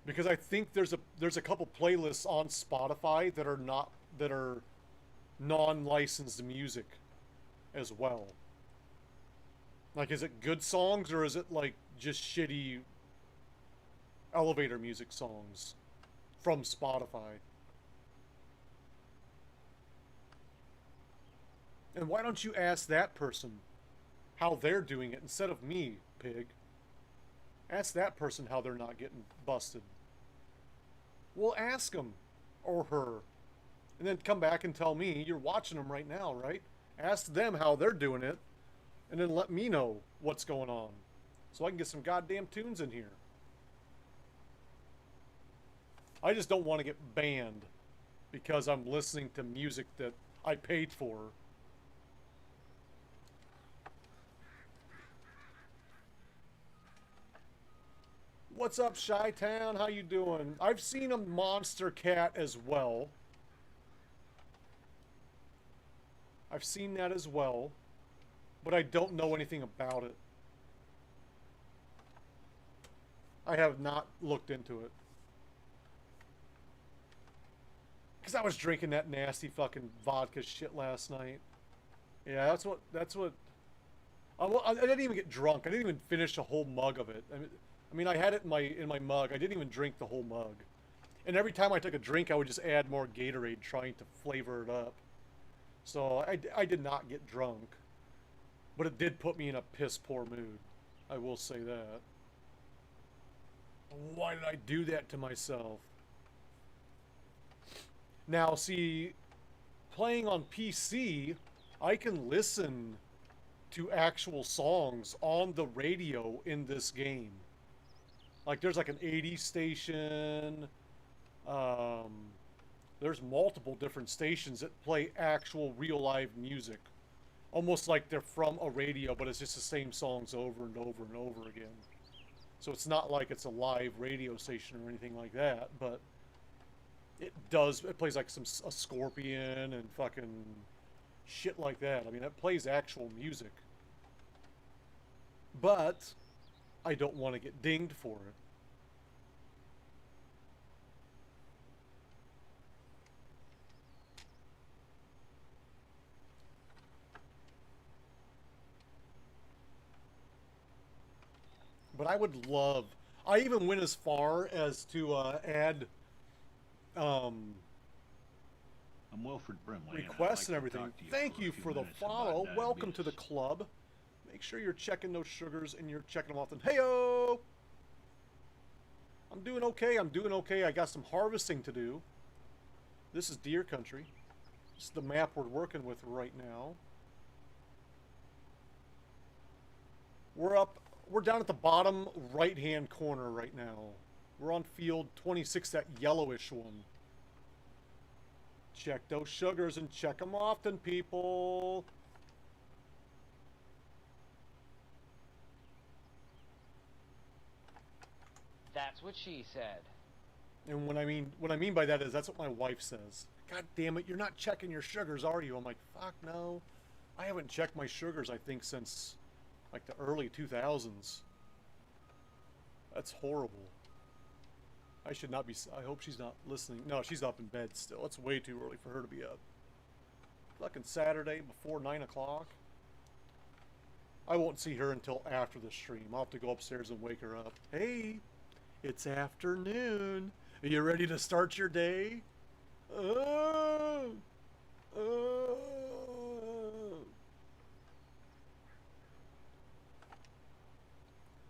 Because I think there's a couple playlists on Spotify that are non-licensed music as well. Like, is it good songs or is it like just shitty elevator music songs from Spotify? And why don't you ask that person how they're doing it instead of me, pig? Ask that person how they're not getting busted. Well, ask them or her. And then come back and tell me. You're watching them right now, right? Ask them how they're doing it. And then let me know what's going on. So I can get some goddamn tunes in here. I just don't want to get banned because I'm listening to music that I paid for. What's up, Chi-Town? How you doing? I've seen a monster cat as well. I've seen that as well. But I don't know anything about it. I have not looked into it. Because I was drinking that nasty fucking vodka shit last night. Yeah, that's what... I didn't even get drunk. I didn't even finish a whole mug of it. I mean, I had it in my mug. I didn't even drink the whole mug. And every time I took a drink, I would just add more Gatorade, trying to flavor it up. So I did not get drunk. But it did put me in a piss-poor mood. I will say that. Why did I do that to myself? Now, see, playing on PC, I can listen to actual songs on the radio in this game. Like, there's like an 80s station. There's multiple different stations that play actual real live music. Almost like they're from a radio, but it's just the same songs over and over and over again. So it's not like it's a live radio station or anything like that, but it plays like a Scorpion and fucking shit like that. I mean, it plays actual music. But I don't want to get dinged for it. But I would love... I even went as far as to add I'm Wilfred Brimley. requests and everything. Thank you for the follow. Welcome to the club. Make sure you're checking those sugars and you're checking them often. Hey-o! I'm doing okay. I'm doing okay. I got some harvesting to do. This is Deere Country. This is the map we're working with right now. We're down at the bottom right-hand corner right now. We're on field 26, that yellowish one. Check those sugars and check them often, people. That's what she said. And what I mean by that is that's what my wife says. God damn it, you're not checking your sugars, are you? I'm like, fuck no. I haven't checked my sugars, I think, since like the early 2000s. That's horrible. I should not be. I hope she's not listening. No, she's up in bed still. It's way too early for her to be up. Fucking Saturday before 9 o'clock. I won't see her until after the stream. I'll have to go upstairs and wake her up. Hey, it's afternoon. Are you ready to start your day? Oh.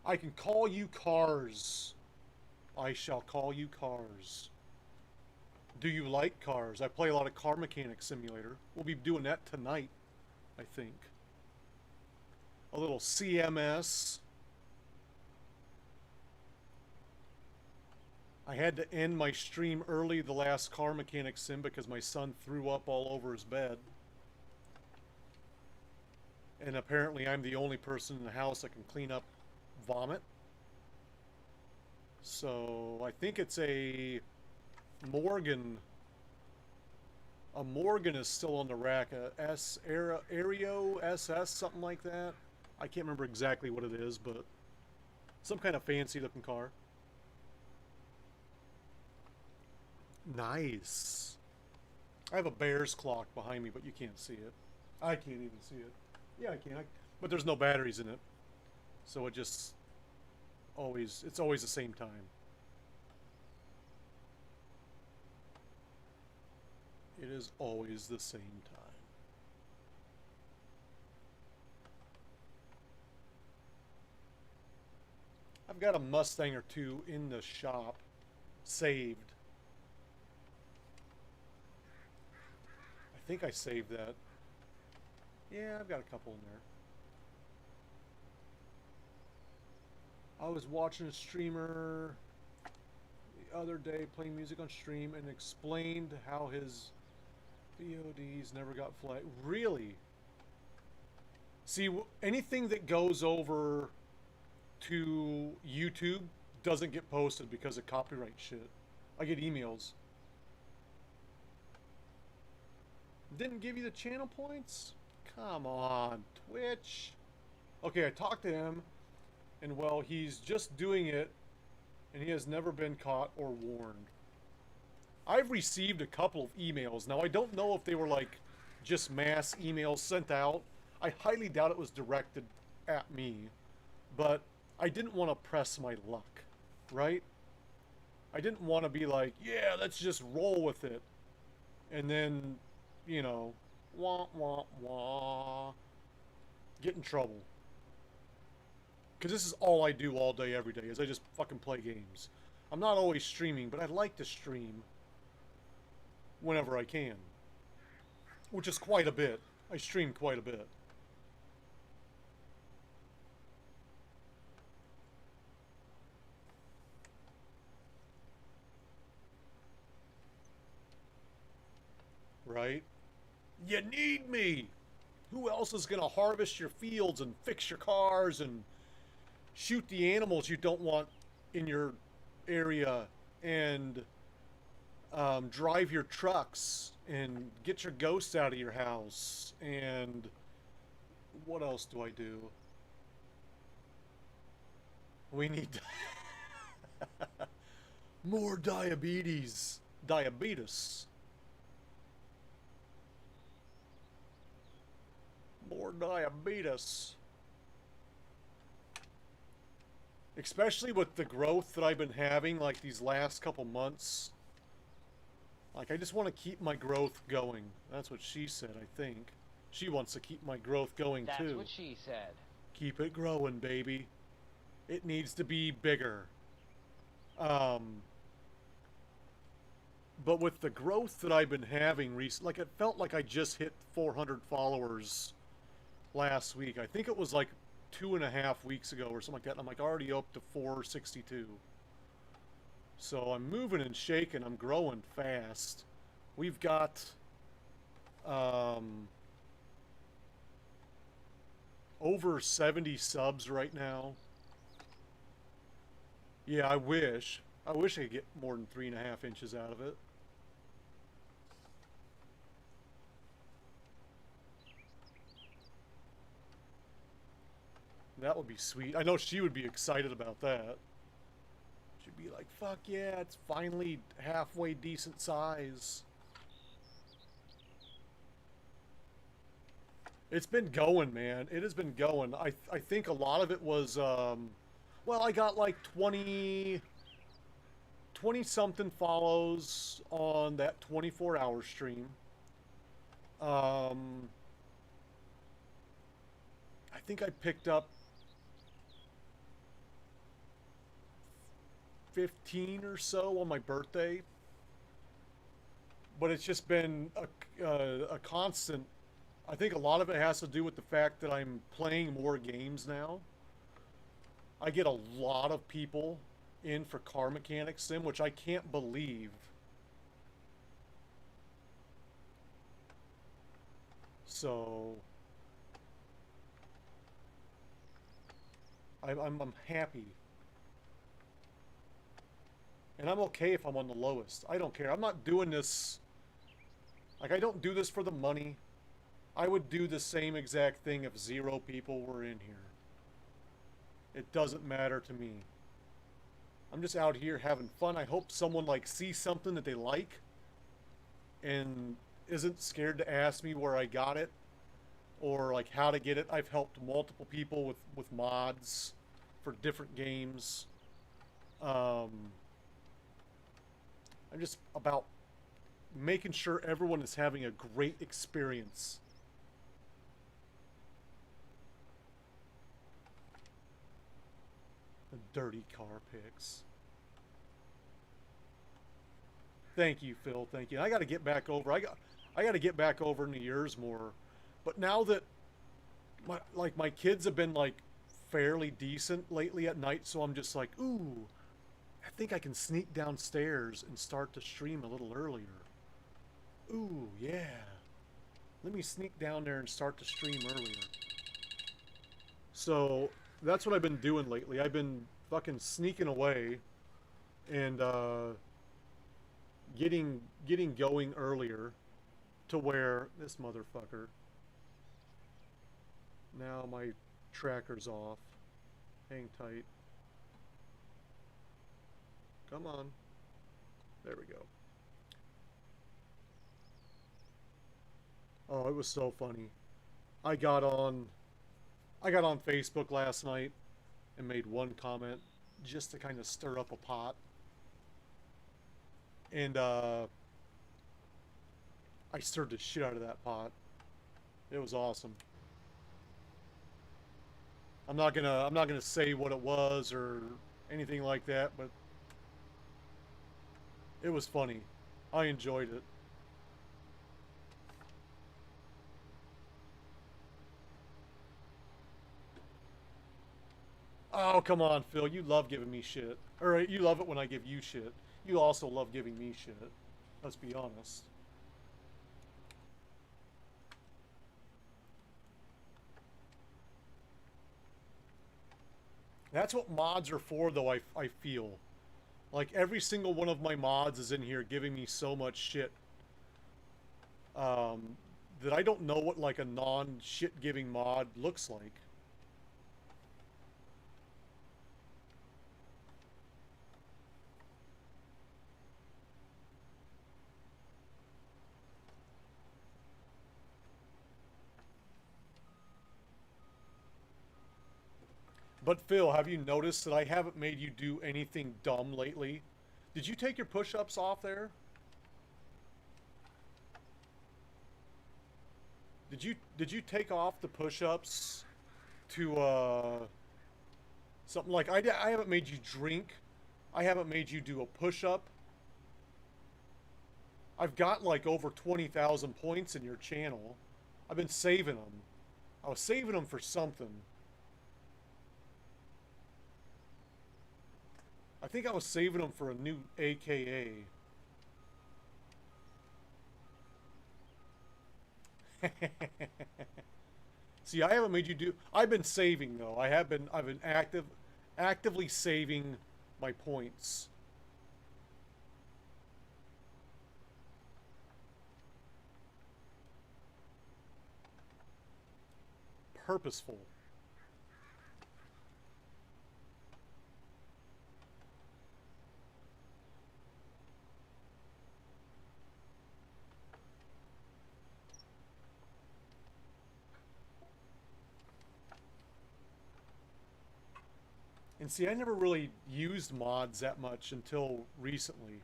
I can call you cars. I shall call you cars. Do you like cars? I play a lot of Car Mechanic Simulator. We'll be doing that tonight, I think. A little CMS. I had to end my stream early the last Car Mechanic Sim because my son threw up all over his bed. And apparently I'm the only person in the house that can clean up vomit. So I think it's a Morgan. A Morgan is still on the rack. A Aereo SS, something like that. I can't remember exactly what it is, but some kind of fancy looking car. Nice. I have a Bears clock behind me, but you can't see it. I can't even see it. Yeah, I can. But there's no batteries in it. So it just it's always the same time. It is always the same time. I've got a Mustang or two in the shop saved. I think I saved that. Yeah, I've got a couple in there. I was watching a streamer the other day playing music on stream and explained how his VODs never got flagged. Really? See, anything that goes over to YouTube doesn't get posted because of copyright shit. I get emails. Didn't give you the channel points? Come on, Twitch. Okay, I talked to him. And well, he's just doing it, and he has never been caught or warned. I've received a couple of emails. Now, I don't know if they were like just mass emails sent out. I highly doubt it was directed at me, but I didn't want to press my luck, right? I didn't want to be like, yeah, let's just roll with it. And then, you know, wah, wah, wah, get in trouble. Because this is all I do all day, every day, is I just fucking play games. I'm not always streaming, but I like to stream whenever I can. Which is quite a bit. I stream quite a bit. Right? You need me! Who else is gonna harvest your fields and fix your cars and shoot the animals you don't want in your area and drive your trucks and get your ghosts out of your house? And what else do I do? We need more diabetes. More diabetes. Especially with the growth that I've been having, like, these last couple months. Like, I just want to keep my growth going. That's what she said, I think. She wants to keep my growth going, too. That's what she said. keep it growing, baby. It needs to be bigger. But with the growth that I've been having recently, like it felt like I just hit 400 followers last week. I think it was like 2.5 weeks ago or something like that. And I'm like already up to 462. So I'm moving and shaking. I'm growing fast. We've got over 70 subs right now. Yeah, I wish. I wish I could get more than 3.5 inches out of it. That would be sweet. I know she would be excited about that. She'd be like, fuck yeah, it's finally halfway decent size. It's been going, man. It has been going. I think a lot of it was, well, I got like 20 something follows on that 24-hour stream. I think I picked up 15 or so on my birthday, but it's just been a constant. I think a lot of it has to do with the fact that I'm playing more games now. I get a lot of people in for car mechanics sim, which I can't believe. So I'm happy. And I'm okay if I'm on the lowest. I don't care. I'm not doing this. Like, I don't do this for the money. I would do the same exact thing if 0 people were in here. It doesn't matter to me. I'm just out here having fun. I hope someone like sees something that they like and isn't scared to ask me where I got it or like how to get it. I've helped multiple people with mods for different games. I'm just about making sure everyone is having a great experience. The dirty car pics. Thank you, Phil. Thank you. I got to get back over. I got to get back over into yours more. But now that my kids have been like fairly decent lately at night, so I'm just like, ooh, I think I can sneak downstairs and start to stream a little earlier. Ooh, yeah. Let me sneak down there and start to stream earlier. So that's what I've been doing lately. I've been fucking sneaking away and getting going earlier to where this motherfucker. Now my tracker's off. Hang tight. Come on. There we go. Oh, it was so funny. I got on Facebook last night and made one comment just to kind of stir up a pot. And I stirred the shit out of that pot. It was awesome. I'm not gonna say what it was or anything like that, but it was funny. I enjoyed it. Oh, come on, Phil. You love giving me shit. Or you love it when I give you shit. You also love giving me shit. Let's be honest. That's what mods are for, though, I feel. Like, every single one of my mods is in here giving me so much shit. That I don't know what, like, a non-shit-giving mod looks like. But Phil, have you noticed that I haven't made you do anything dumb lately? Did you take your push-ups off there? Did you take off the push-ups to something like I haven't made you drink. I haven't made you do a push-up. I've got like over 20,000 points in your channel. I've been saving them. I was saving them for something. I think I was saving them for a new AKA. See, I haven't made you do... I've been saving, though. I've been actively saving my points. Purposeful. And see, I never really used mods that much until recently.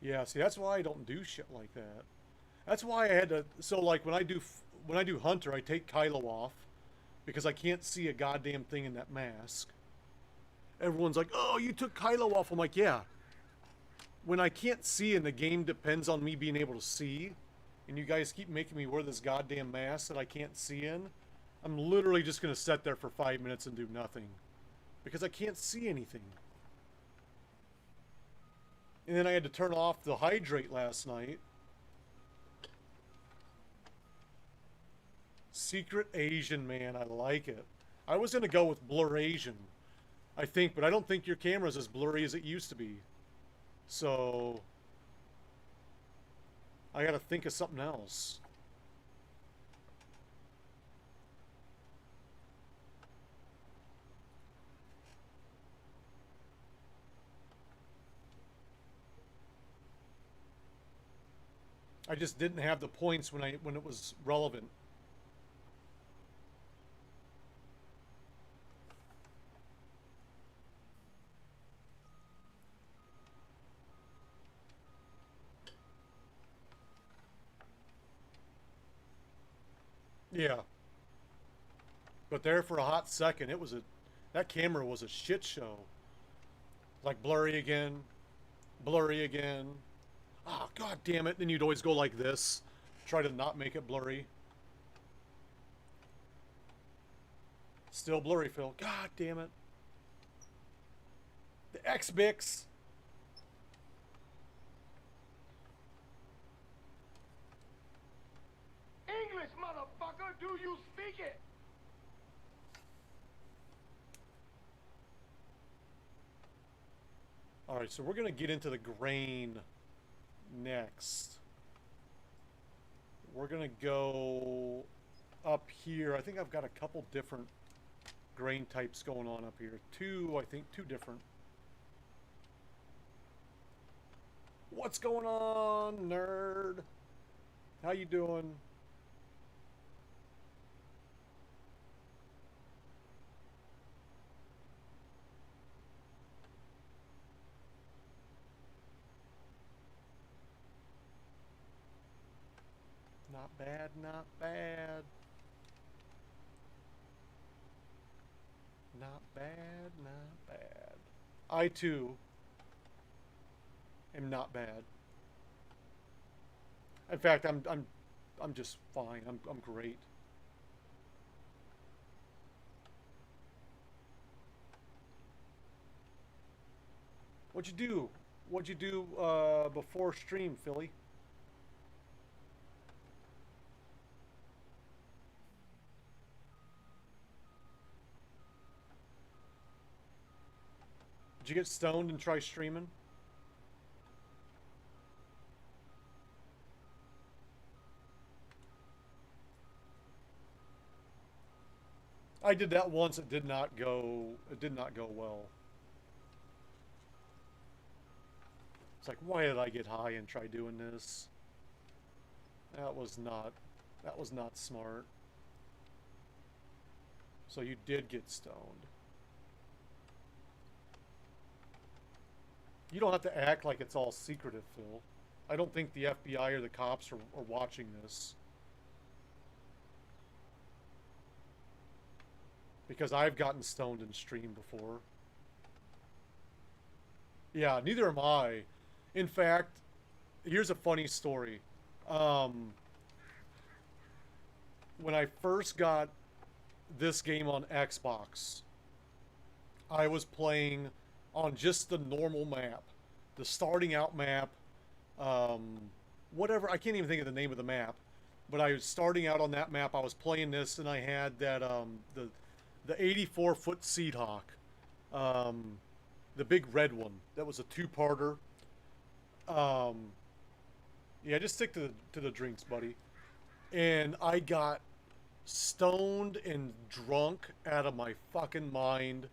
Yeah, see, that's why I don't do shit like that. That's why I had to... So, like, when I do Hunter, I take Kylo off because I can't see a goddamn thing in that mask. Everyone's like, oh, you took Kylo off. I'm like, yeah. When I can't see and the game depends on me being able to see, and you guys keep making me wear this goddamn mask that I can't see in, I'm literally just going to sit there for 5 minutes and do nothing. Because I can't see anything. And then I had to turn off the hydrate last night. Secret Asian, man. I like it. I was going to go with Blur Asian, I think, but I don't think your camera's as blurry as it used to be. So I got to think of something else. I just didn't have the points when it was relevant. Yeah. But there for a hot second, that camera was a shit show. Like blurry again, blurry again. Oh, god damn it. Then you'd always go like this. Try to not make it blurry. Still blurry, Phil. God damn it. The X-Bix. English, motherfucker, do you speak it? Alright, so we're going to get into the grain next. We're going to go up here. I think I've got a couple different grain types going on up here. I think two different. What's going on, nerd? How you doing? Not bad, not bad. Not bad, not bad. I too am not bad. In fact, I'm just fine. I'm great. What'd you do? What'd you do before stream, Philly? Did you get stoned and try streaming? I did that once. It did not go well. It's like, why did I get high and try doing this? That was not smart. So you did get stoned. You don't have to act like it's all secretive, Phil. I don't think the FBI or the cops are watching this. Because I've gotten stoned in stream before. Yeah, neither am I. In fact, here's a funny story. When I first got this game on Xbox, I was playing on just the normal map. The starting out map. Whatever, I can't even think of the name of the map. But I was starting out on that map, I was playing this, and I had that, the 84-foot Seed Hawk. The big red one. That was a two-parter. Yeah, just stick to the drinks, buddy. And I got stoned and drunk out of my fucking mind.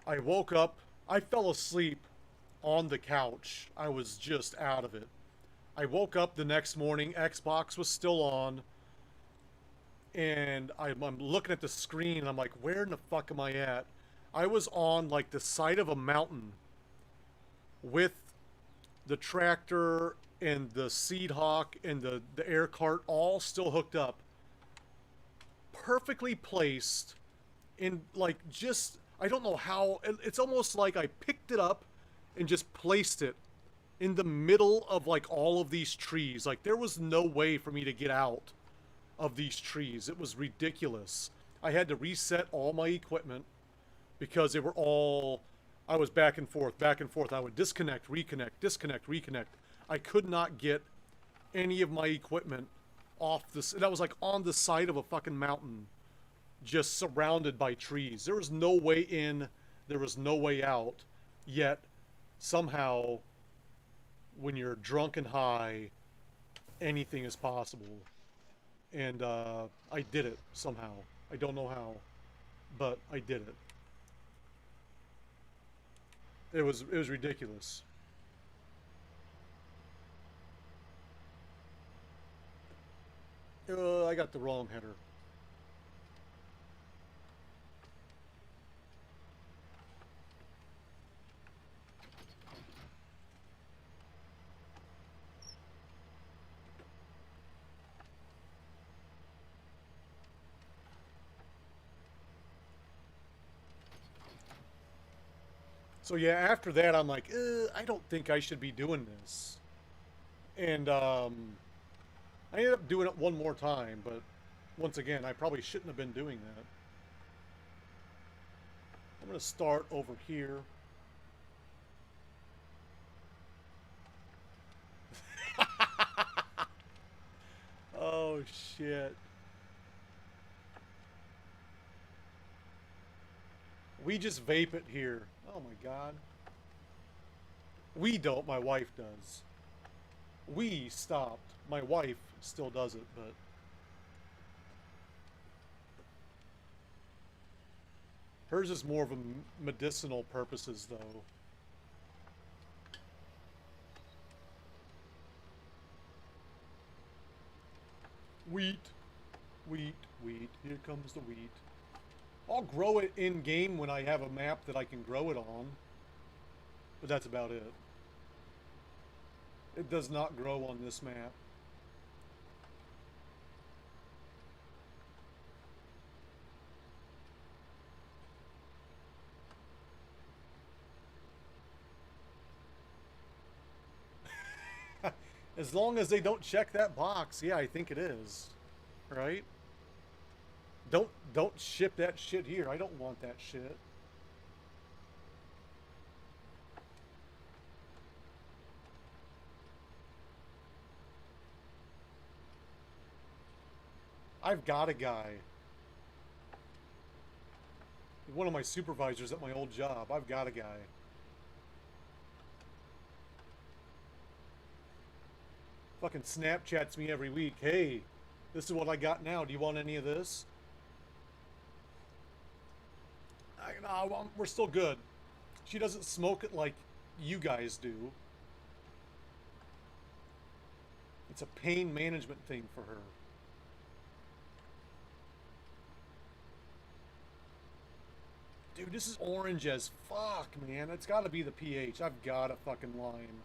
I woke up. I fell asleep on the couch. I was just out of it. I woke up the next morning. Xbox was still on. And I'm looking at the screen. And I'm like, where in the fuck am I at? I was on like the side of a mountain with the tractor and the Seed Hawk and the air cart all still hooked up. Perfectly placed in like just, I don't know how, it's almost like I picked it up and just placed it in the middle of like all of these trees. Like there was no way for me to get out of these trees. It was ridiculous. I had to reset all my equipment because they were all, I was back and forth, back and forth. I would disconnect, reconnect, disconnect, reconnect. I could not get any of my equipment off this. That was like on the side of a fucking mountain, just surrounded by trees. There was no way in, there was no way out. Yet, somehow, when you're drunk and high, anything is possible. And I did it somehow. I don't know how, but I did it. It was ridiculous. I got the wrong header. So yeah, after that, I'm like, I don't think I should be doing this. And I ended up doing it one more time, but once again, I probably shouldn't have been doing that. I'm going to start over here. Oh, shit. We just vape it here. Oh my god. We don't, my wife does. We stopped. My wife still does it, but... hers is more of a medicinal purposes, though. Wheat. Wheat, wheat. Here comes the wheat. I'll grow it in-game when I have a map that I can grow it on. But that's about it. It does not grow on this map. As long as they don't check that box, yeah, I think it is. Right? Don't ship that shit here. I don't want that shit. I've got a guy. One of my supervisors at my old job. I've got a guy. Fucking Snapchats me every week. Hey, this is what I got now. Do you want any of this? No, we're still good. She doesn't smoke it like you guys do. It's a pain management thing for her. Dude, this is orange as fuck, man. It's gotta be the pH. I've got a fucking lime.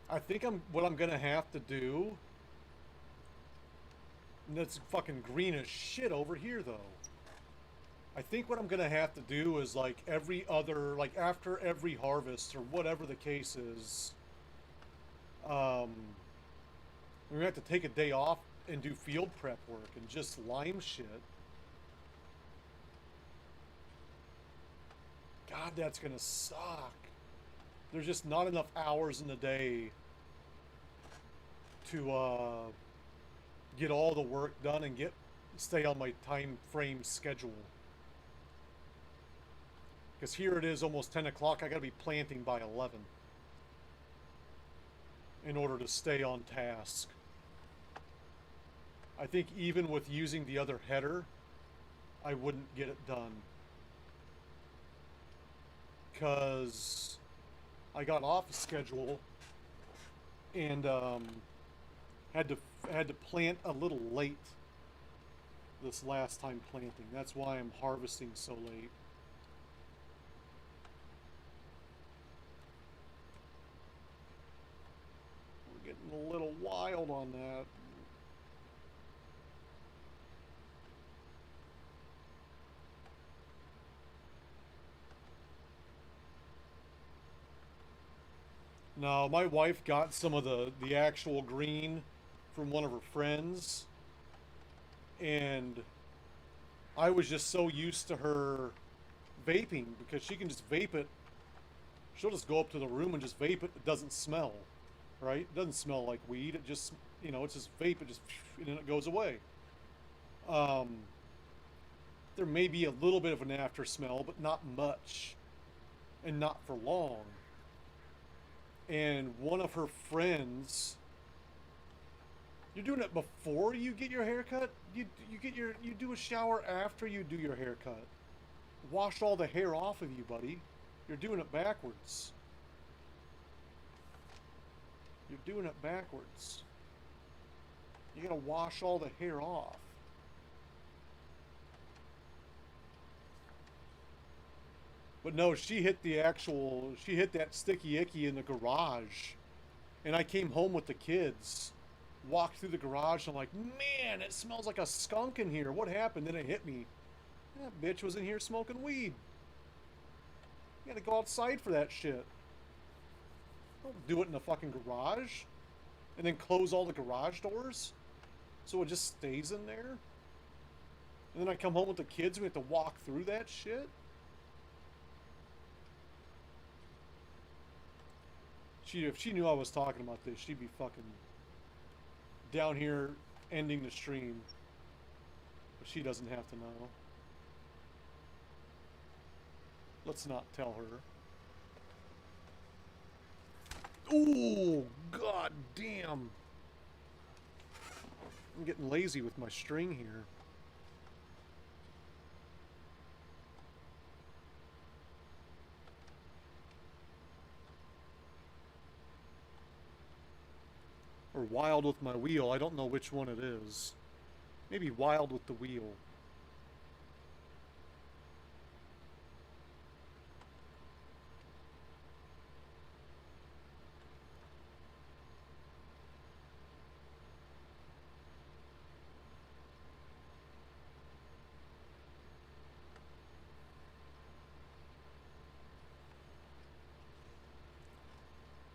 I think what I'm gonna have to do. And it's fucking green as shit over here, though. I think what I'm gonna have to do is like like after every harvest or whatever the case is, we're gonna have to take a day off and do field prep work and just lime shit. God, that's gonna suck. There's just not enough hours in the day to get all the work done and stay on my time frame schedule. Because here it is almost 10 o'clock. I gotta be planting by 11 in order to stay on task. I think even with using the other header, I wouldn't get it done. Because I got off schedule and had to plant a little late this last time planting. That's why I'm harvesting so late. We're getting a little wild on that. No, my wife got some of the actual green from one of her friends, and I was just so used to her vaping because she can just vape it. She'll just go up to the room and just vape it. It doesn't smell, right? It doesn't smell like weed. It just, it's just vape. It just, and then it goes away. There may be a little bit of an after smell, but not much, and not for long. And one of her friends, you're doing it before you get your haircut? You do a shower after you do your haircut. Wash all the hair off of you, buddy. You're doing it backwards. You're doing it backwards. You gotta wash all the hair off. But no, she hit that sticky icky in the garage. And I came home with the kids, walked through the garage, and I'm like, man, it smells like a skunk in here. What happened? Then it hit me. That bitch was in here smoking weed. You gotta go outside for that shit. Don't do it in the fucking garage. And then close all the garage doors so it just stays in there. And then I come home with the kids and we have to walk through that shit. If she knew I was talking about this, she'd be fucking down here ending the stream. But she doesn't have to know. Let's not tell her. Ooh, god damn. I'm getting lazy with my string here. Or wild with my wheel. I don't know which one it is. Maybe wild with the wheel.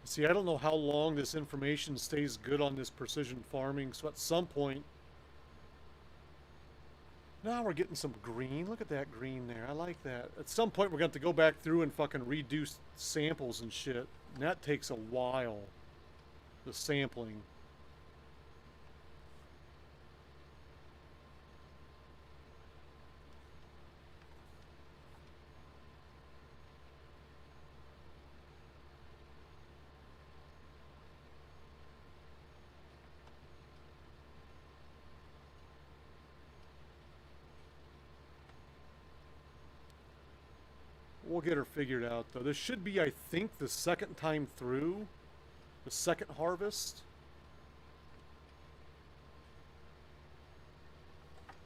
See, I don't know how long this information stays good on this precision farming, so at some point... Now we're getting some green. Look at that green there. I like that. At some point we're going to have to go back through and fucking redo samples and shit. And that takes a while. The sampling. We'll get her figured out, though. This should be, I think, the second time through. The second harvest.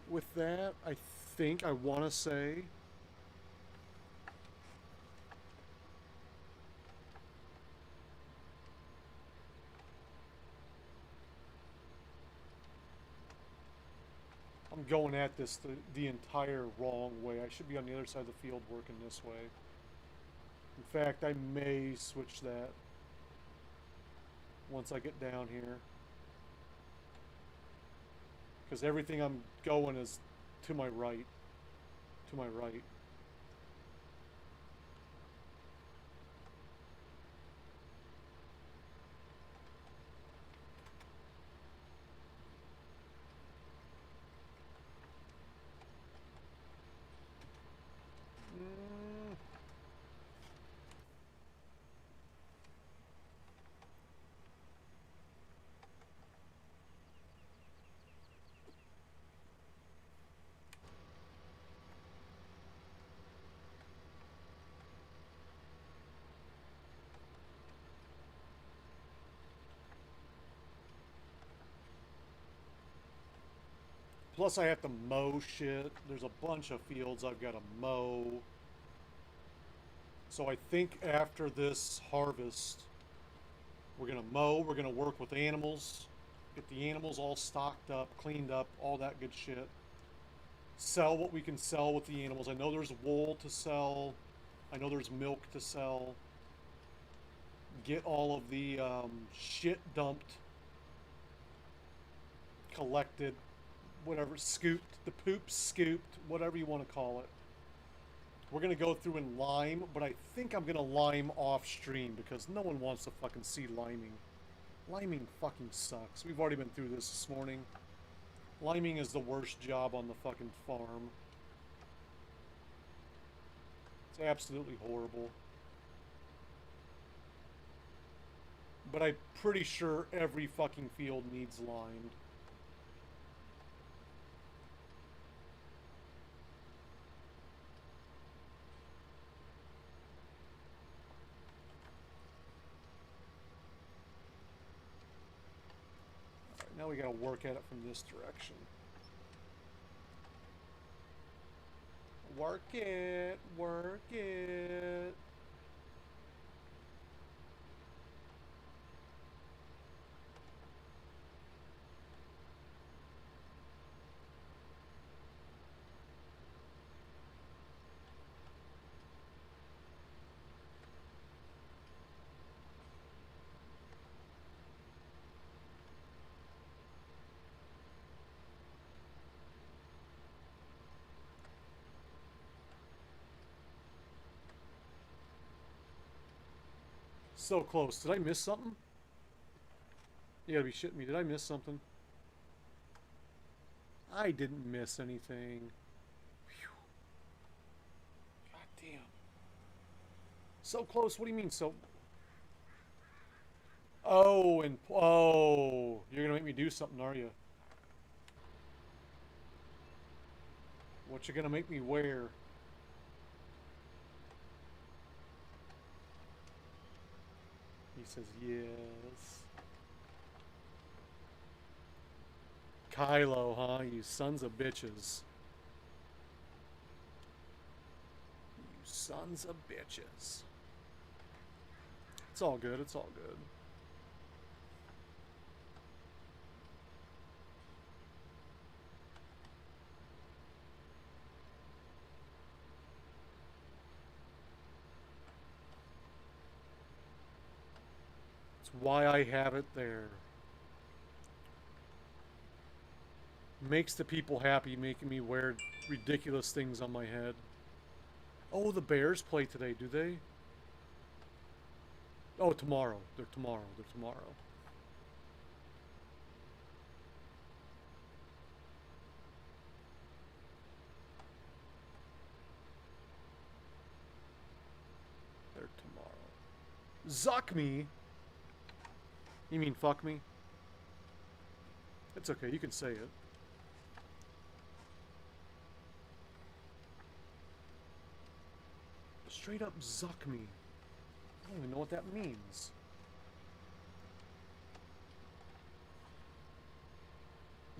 With that, I think, I want to say... going at this the entire wrong way. I should be on the other side of the field working this way. In fact, I may switch that once I get down here. Because everything I'm going is to my right. To my right. Plus I have to mow shit. There's a bunch of fields I've got to mow. So I think after this harvest, we're going to mow, we're going to work with animals, get the animals all stocked up, cleaned up, all that good shit. Sell what we can sell with the animals. I know there's wool to sell. I know there's milk to sell. Get all of the shit dumped, collected, whatever, scooped, the poop scooped, whatever you want to call it. We're going to go through and lime, but I think I'm going to lime off stream because no one wants to fucking see liming. Liming fucking sucks. We've already been through this morning. Liming is the worst job on the fucking farm. It's absolutely horrible. But I'm pretty sure every fucking field needs limed. Now we gotta work at it from this direction. Work it, work it. So close. Did I miss something? You gotta be shitting me. Did I miss something? I didn't miss anything. Whew. God damn. So close. What do you mean so? Oh, and oh, you're gonna make me do something, are you? What you gonna make me wear? He says yes. Kylo, huh? You sons of bitches. You sons of bitches. It's all good, it's all good. It's why I have it there. Makes the people happy, making me wear ridiculous things on my head. Oh, the Bears play today, do they? Oh, tomorrow. They're tomorrow. They're tomorrow. They're tomorrow. Zuck me? You mean fuck me? It's okay, you can say it. Straight up zuck me. I don't even know what that means.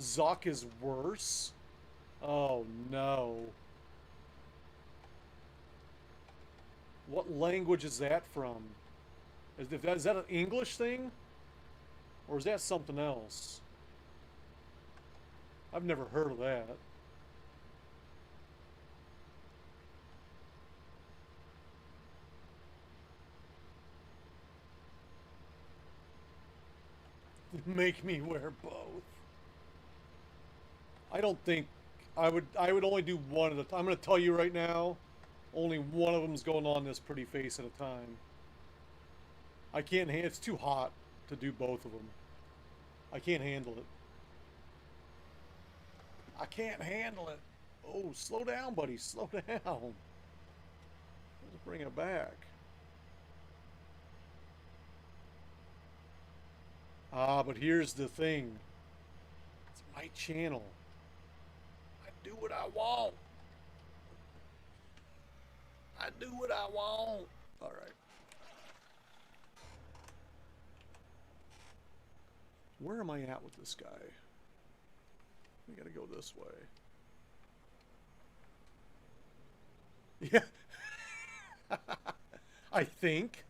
Zuck is worse? Oh no. What language is that from? Is that an English thing? Or is that something else? I've never heard of that. Make me wear both. I don't think I would only do one at a time. I'm going to tell you right now, only one of them's going on this pretty face at a time. I can't handle, it's too hot to do both of them. I can't handle it. I can't handle it. Oh, slow down, buddy. Slow down. Let's bring it back. Ah, but here's the thing. It's my channel. I do what I want. I do what I want. All right. Where am I at with this guy? We gotta go this way. Yeah. I think.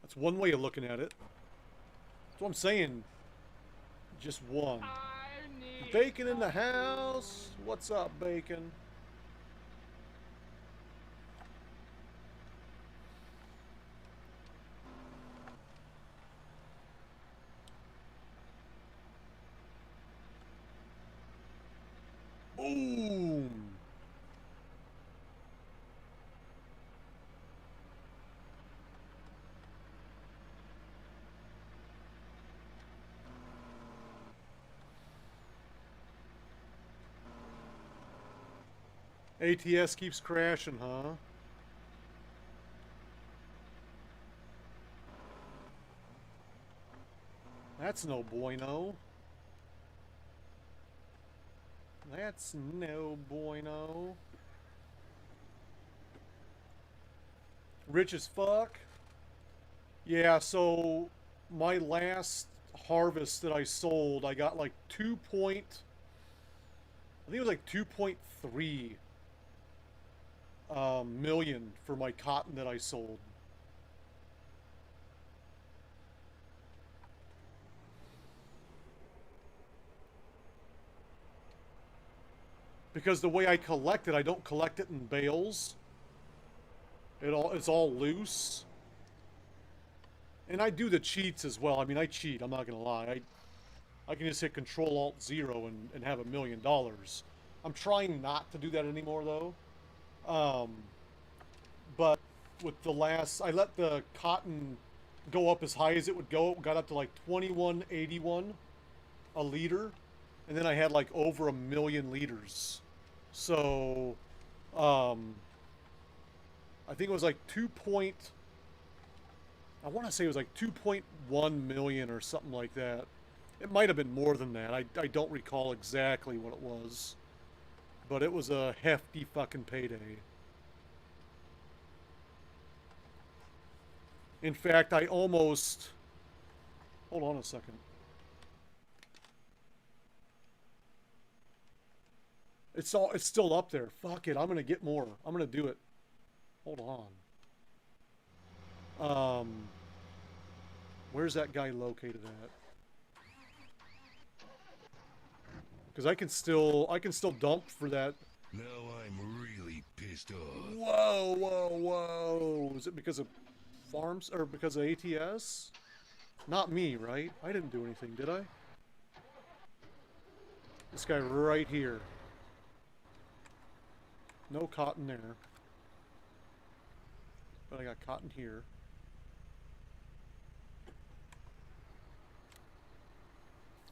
That's one way of looking at it. That's what I'm saying. Just one. Bacon in the house. What's up, Bacon? Boom. ATS keeps crashing, huh? That's no bueno. That's no bueno. Rich as fuck. Yeah, so my last harvest that I sold, I got like I think it was like 2.3 million for my cotton that I sold. Because the way I collect it, I don't collect it in bales. It's all loose. And I do the cheats as well. I mean, I cheat, I'm not gonna lie. I can just hit Control-Alt-0 and have $1 million. I'm trying not to do that anymore though. But with the last, I let the cotton go up as high as it would go. It got up to like 21.81 a liter, and then I had like over 1 million liters. So, I think it was like I want to say it was like 2.1 million or something like that. It might have been more than that. I don't recall exactly what it was. But it was a hefty fucking payday. In fact, I almost... Hold on a second. It's still up there. Fuck it, I'm gonna get more. I'm gonna do it. Hold on. Where's that guy located at? Because I can still dump for that. Now I'm really pissed off. Whoa, whoa, whoa! Is it because of farms or because of ATS? Not me, right? I didn't do anything, did I? This guy right here. No cotton there. But I got cotton here.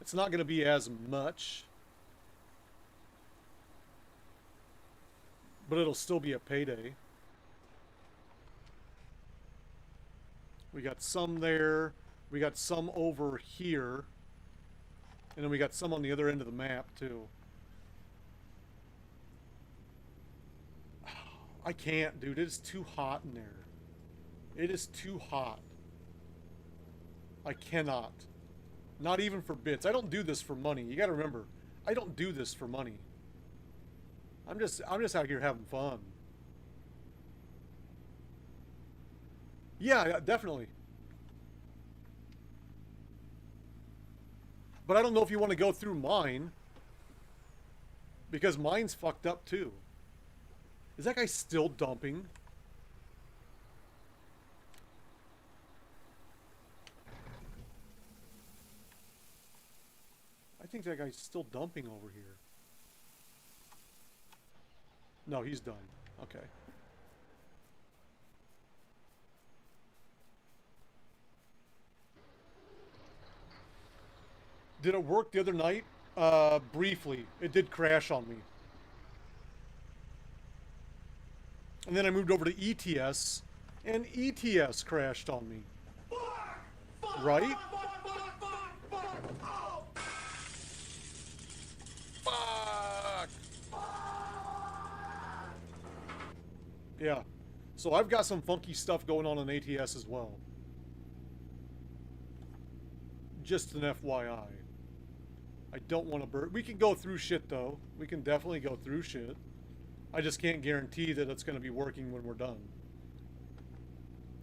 It's not going to be as much. But it'll still be a payday. We got some there. We got some over here. And then we got some on the other end of the map, too. I can't, dude. It is too hot in there. It is too hot. I cannot. Not even for bits. I don't do this for money. You gotta remember, I don't do this for money. I'm just out here having fun. Yeah, definitely. But I don't know if you want to go through mine. Because mine's fucked up too. Is that guy still dumping? I think that guy's still dumping over here. No, he's done. Okay. Did it work the other night? Briefly. It did crash on me. And then I moved over to ETS, and ETS crashed on me. Right? Fuck! Yeah. So I've got some funky stuff going on in ATS as well. Just an FYI. I don't want to burn. We can go through shit though. We can definitely go through shit. I just can't guarantee that it's going to be working when we're done.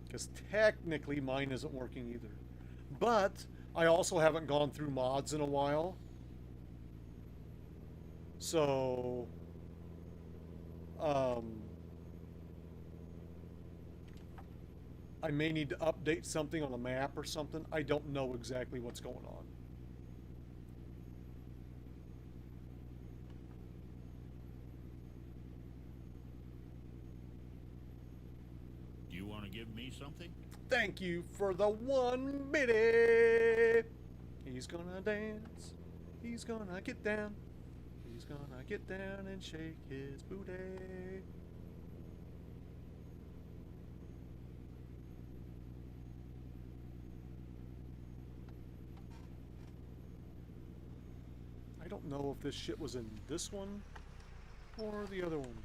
Because technically mine isn't working either. But I also haven't gone through mods in a while. So I may need to update something on a map or something. I don't know exactly what's going on. Do you want to give me something? Thank you for the 1 minute. He's gonna dance. He's gonna get down. He's gonna get down and shake his booty. I don't know if this shit was in this one or the other one.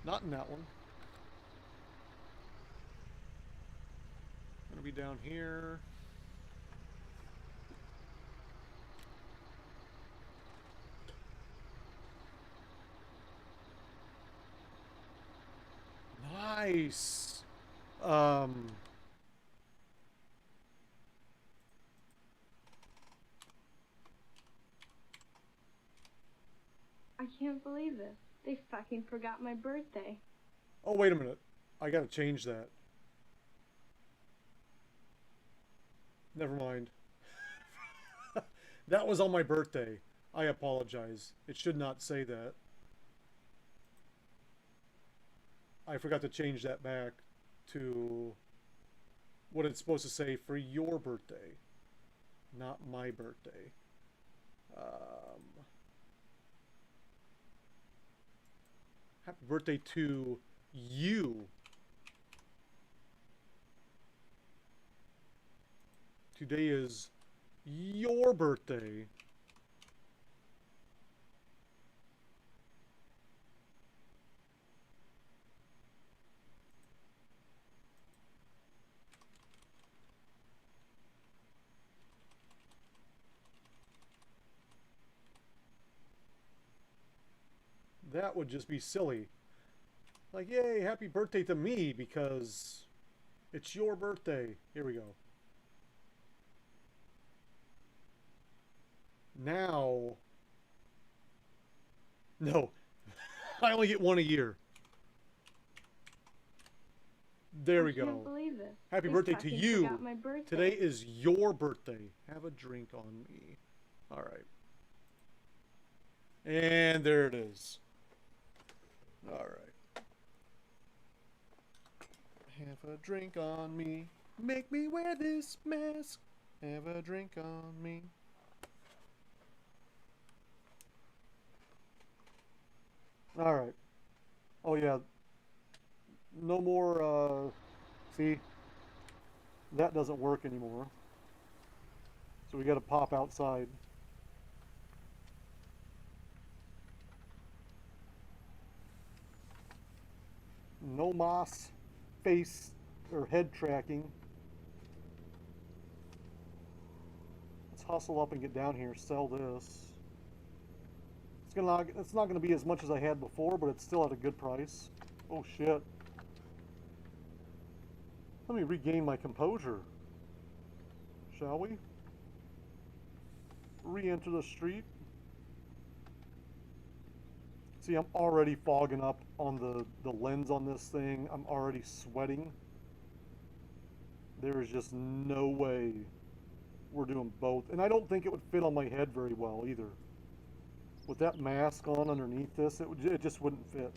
Not in that one. Gonna be down here. Nice. I can't believe this. They fucking forgot my birthday. Oh, wait a minute. I gotta change that. Never mind. That was on my birthday. I apologize. It should not say that. I forgot to change that back to what it's supposed to say for your birthday, not my birthday. Happy birthday to you. Today is your birthday. That would just be silly. Like, yay, happy birthday to me because it's your birthday. Here we go. Now, no, I only get one a year. There we I can't go. believe this. Happy They birthday to fucking you. forgot my birthday. Today is your birthday. Have a drink on me. All right. And there it is. All right. Have a drink on me. Make me wear this mask. Have a drink on me. All right. Oh yeah. No more. See, that doesn't work anymore. So we got to pop outside. No moss, face or head tracking. Let's hustle up and get down here. Sell this. It's not gonna be as much as I had before, but it's still at a good price. Oh shit. Let me regain my composure. Shall we? Re-enter the street. See, I'm already fogging up on the lens on this thing. I'm already sweating. There is just no way we're doing both. And I don't think it would fit on my head very well either. With that mask on underneath this, it just wouldn't fit.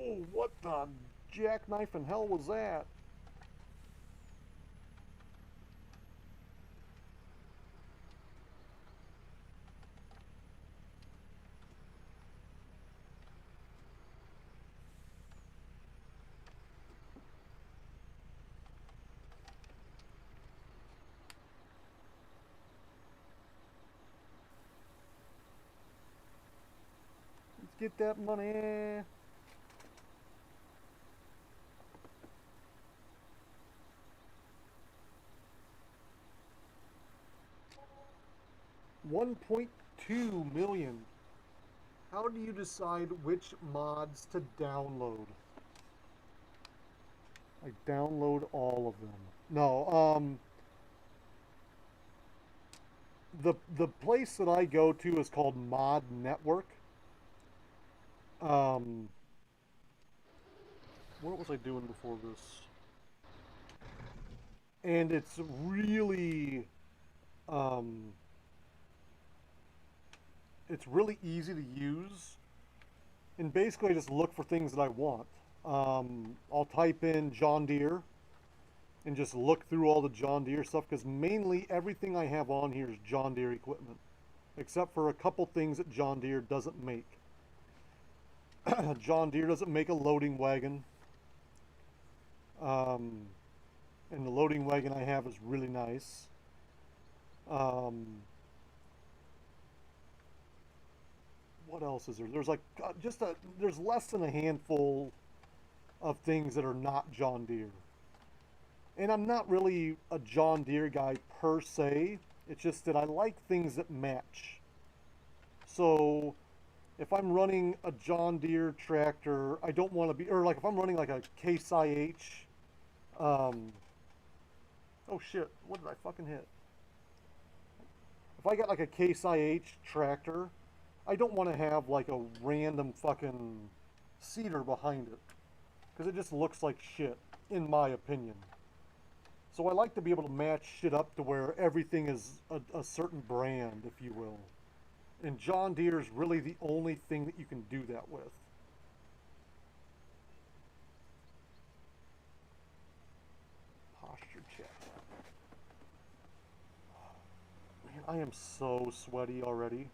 Oh, what the jackknife in hell was that? Let's get that money. $1.2 million. How do you decide which mods to download? I download all of them. No, the place that I go to is called Mod Network. What was I doing before this? And it's really, it's really easy to use. And basically I just look for things that I want. I'll type in John Deere and just look through all the John Deere stuff, because mainly everything I have on here is John Deere equipment, except for a couple things that John Deere doesn't make. John Deere doesn't make a loading wagon. And the loading wagon I have is really nice. What else is there? There's like there's less than a handful of things that are not John Deere. And I'm not really a John Deere guy per se. It's just that I like things that match. So if I'm running a John Deere tractor, I don't want to be, or like if I'm running like a Case IH, oh shit, what did I fucking hit? If I got like a Case IH tractor, I don't want to have like a random fucking cedar behind it, because it just looks like shit, in my opinion. So I like to be able to match shit up to where everything is a certain brand, if you will. And John Deere is really the only thing that you can do that with. Posture check. Man, I am so sweaty already.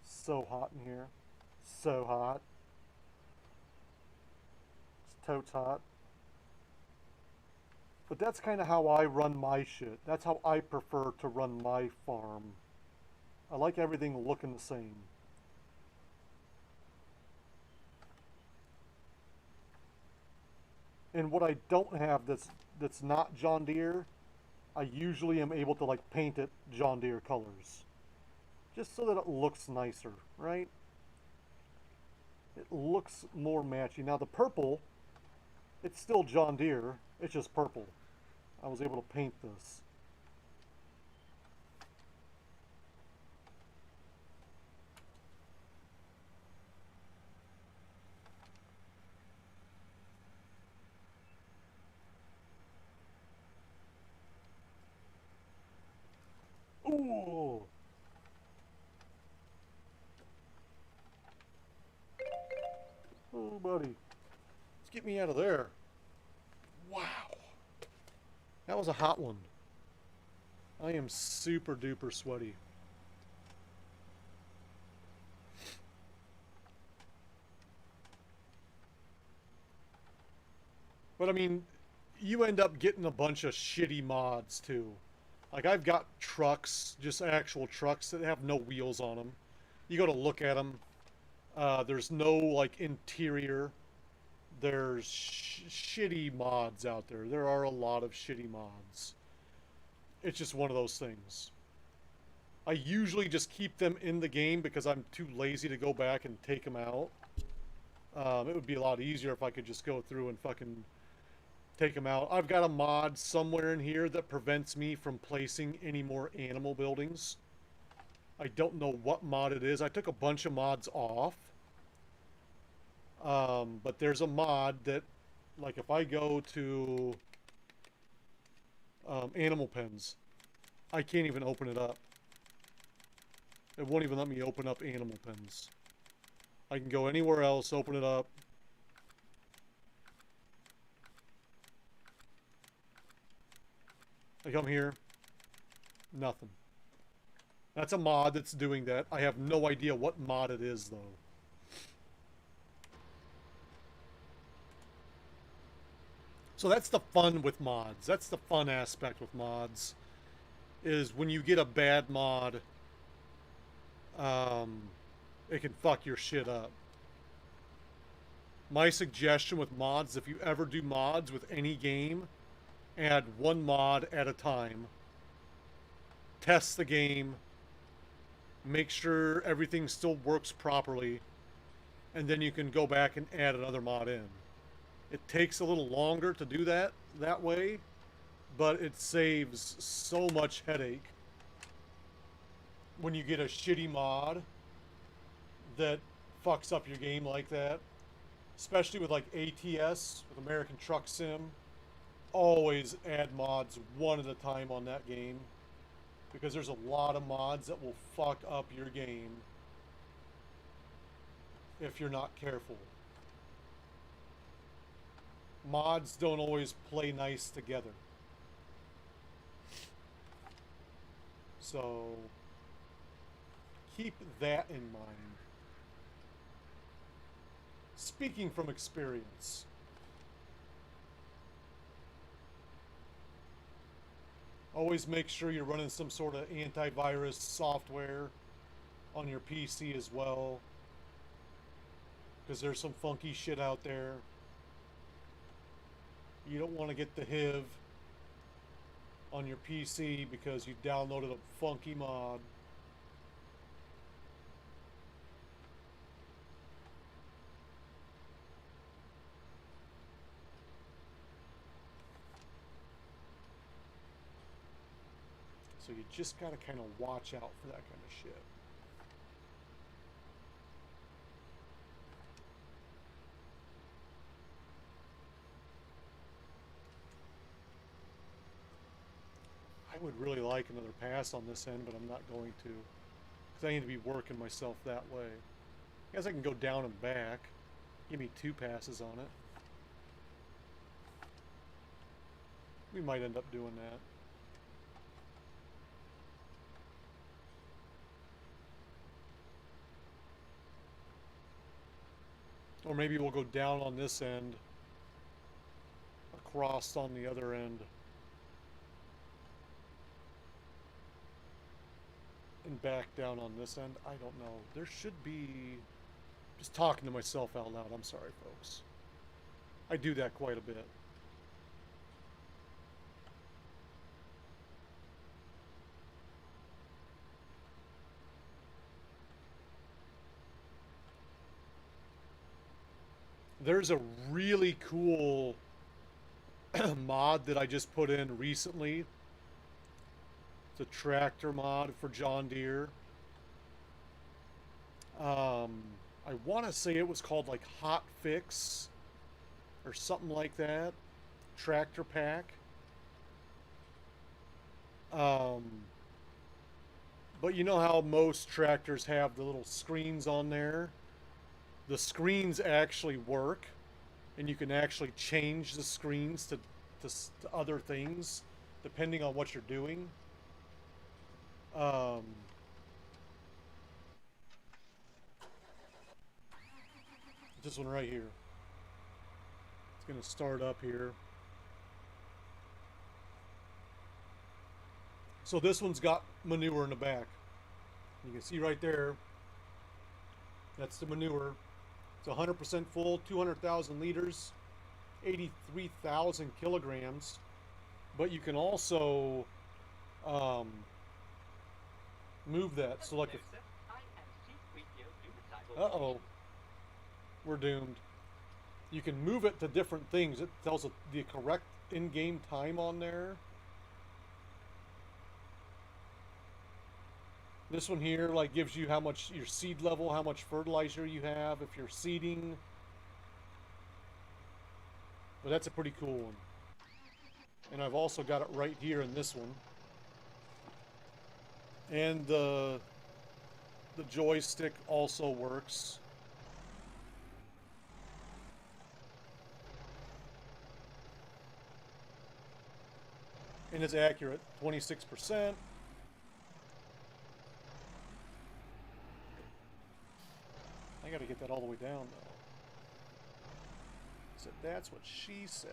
So hot in here. So hot. It's totes hot. But that's kind of how I run my shit. That's how I prefer to run my farm. I like everything looking the same. And what I don't have that's not John Deere, I usually am able to like paint it John Deere colors, just so that it looks nicer, right? It looks more matchy. Now the purple, it's still John Deere, it's just purple. I was able to paint this. Ooh. Oh, buddy. Let's get me out of there. Wow. That was a hot one. I am super duper sweaty. But I mean, you end up getting a bunch of shitty mods too. Like I've got trucks, just actual trucks that have no wheels on them. You go to look at them. There's no like interior. There's shitty mods out there. There are a lot of shitty mods. It's just one of those things. I usually just keep them in the game because I'm too lazy to go back and take them out. It would be a lot easier if I could just go through and fucking take them out. I've got a mod somewhere in here that prevents me from placing any more animal buildings. I don't know what mod it is. I took a bunch of mods off. But there's a mod that, like, if I go to animal pens, I can't even open it up. It won't even let me open up animal pens. I can go anywhere else, open it up. I come here, nothing. That's a mod that's doing that. I have no idea what mod it is, though. So that's the fun with mods. That's the fun aspect with mods. Is when you get a bad mod, it can fuck your shit up. My suggestion with mods, if you ever do mods with any game, add one mod at a time. Test the game. Make sure everything still works properly. And then you can go back and add another mod in. It takes a little longer to do that way, but it saves so much headache when you get a shitty mod that fucks up your game like that. Especially with like ATS, with American Truck Sim. Always add mods one at a time on that game, because there's a lot of mods that will fuck up your game if you're not careful. Mods don't always play nice together. So keep that in mind. Speaking from experience, always make sure you're running some sort of antivirus software on your PC as well, because there's some funky shit out there. You don't want to get the HIV on your PC because you downloaded a funky mod. So you just gotta kind of watch out for that kind of shit. I would really like another pass on this end, but I'm not going to, because I need to be working myself that way. I guess I can go down and back. Give me 2 passes on it. We might end up doing that. Or maybe we'll go down on this end, across on the other end, and back down on this end. I don't know. There should be... Just talking to myself out loud. I'm sorry, folks. I do that quite a bit. There's a really cool mod that I just put in recently. It's a tractor mod for John Deere. I want to say it was called like Hot Fix or something like that. Tractor Pack. But you know how most tractors have the little screens on there? The screens actually work, and you can actually change the screens to other things depending on what you're doing. This one right here. It's going to start up here. So this one's got manure in the back. You can see right there, that's the manure. It's 100% full, 200,000 liters, 83,000 kilograms. But you can also move that. So like if... Uh-oh. we're doomed. You can move it to different things. It tells it the correct in-game time on there. This one here like gives you how much your seed level, how much fertilizer you have, if you're seeding. But that's a pretty cool one. And I've also got it right here in this one. And the joystick also works. And it's accurate, 26%. I gotta get that all the way down though. So that's what she said.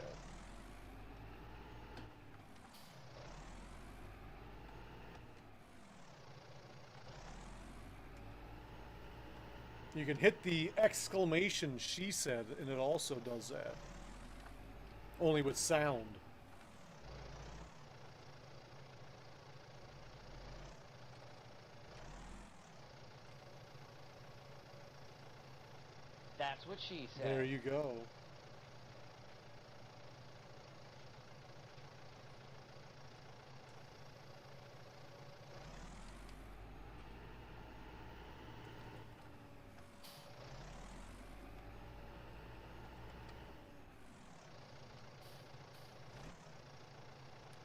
You can hit the exclamation she said, and it also does that. Only with sound. That's what she said. There you go.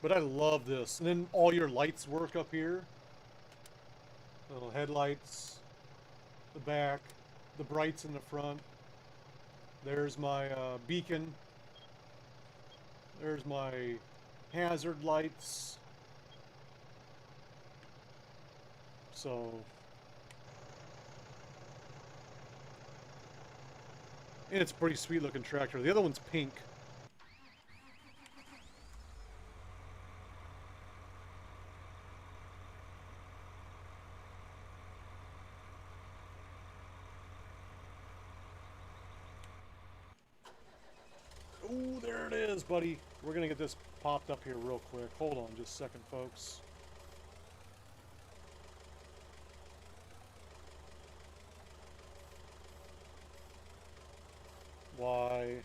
But I love this. And then all your lights work up here. Little headlights, the back, the brights in the front. There's my beacon. There's my hazard lights. So, and it's a pretty sweet looking tractor. The other one's pink. Ooh, there it is, buddy. We're gonna get this popped up here real quick. Hold on just a second, folks. Why?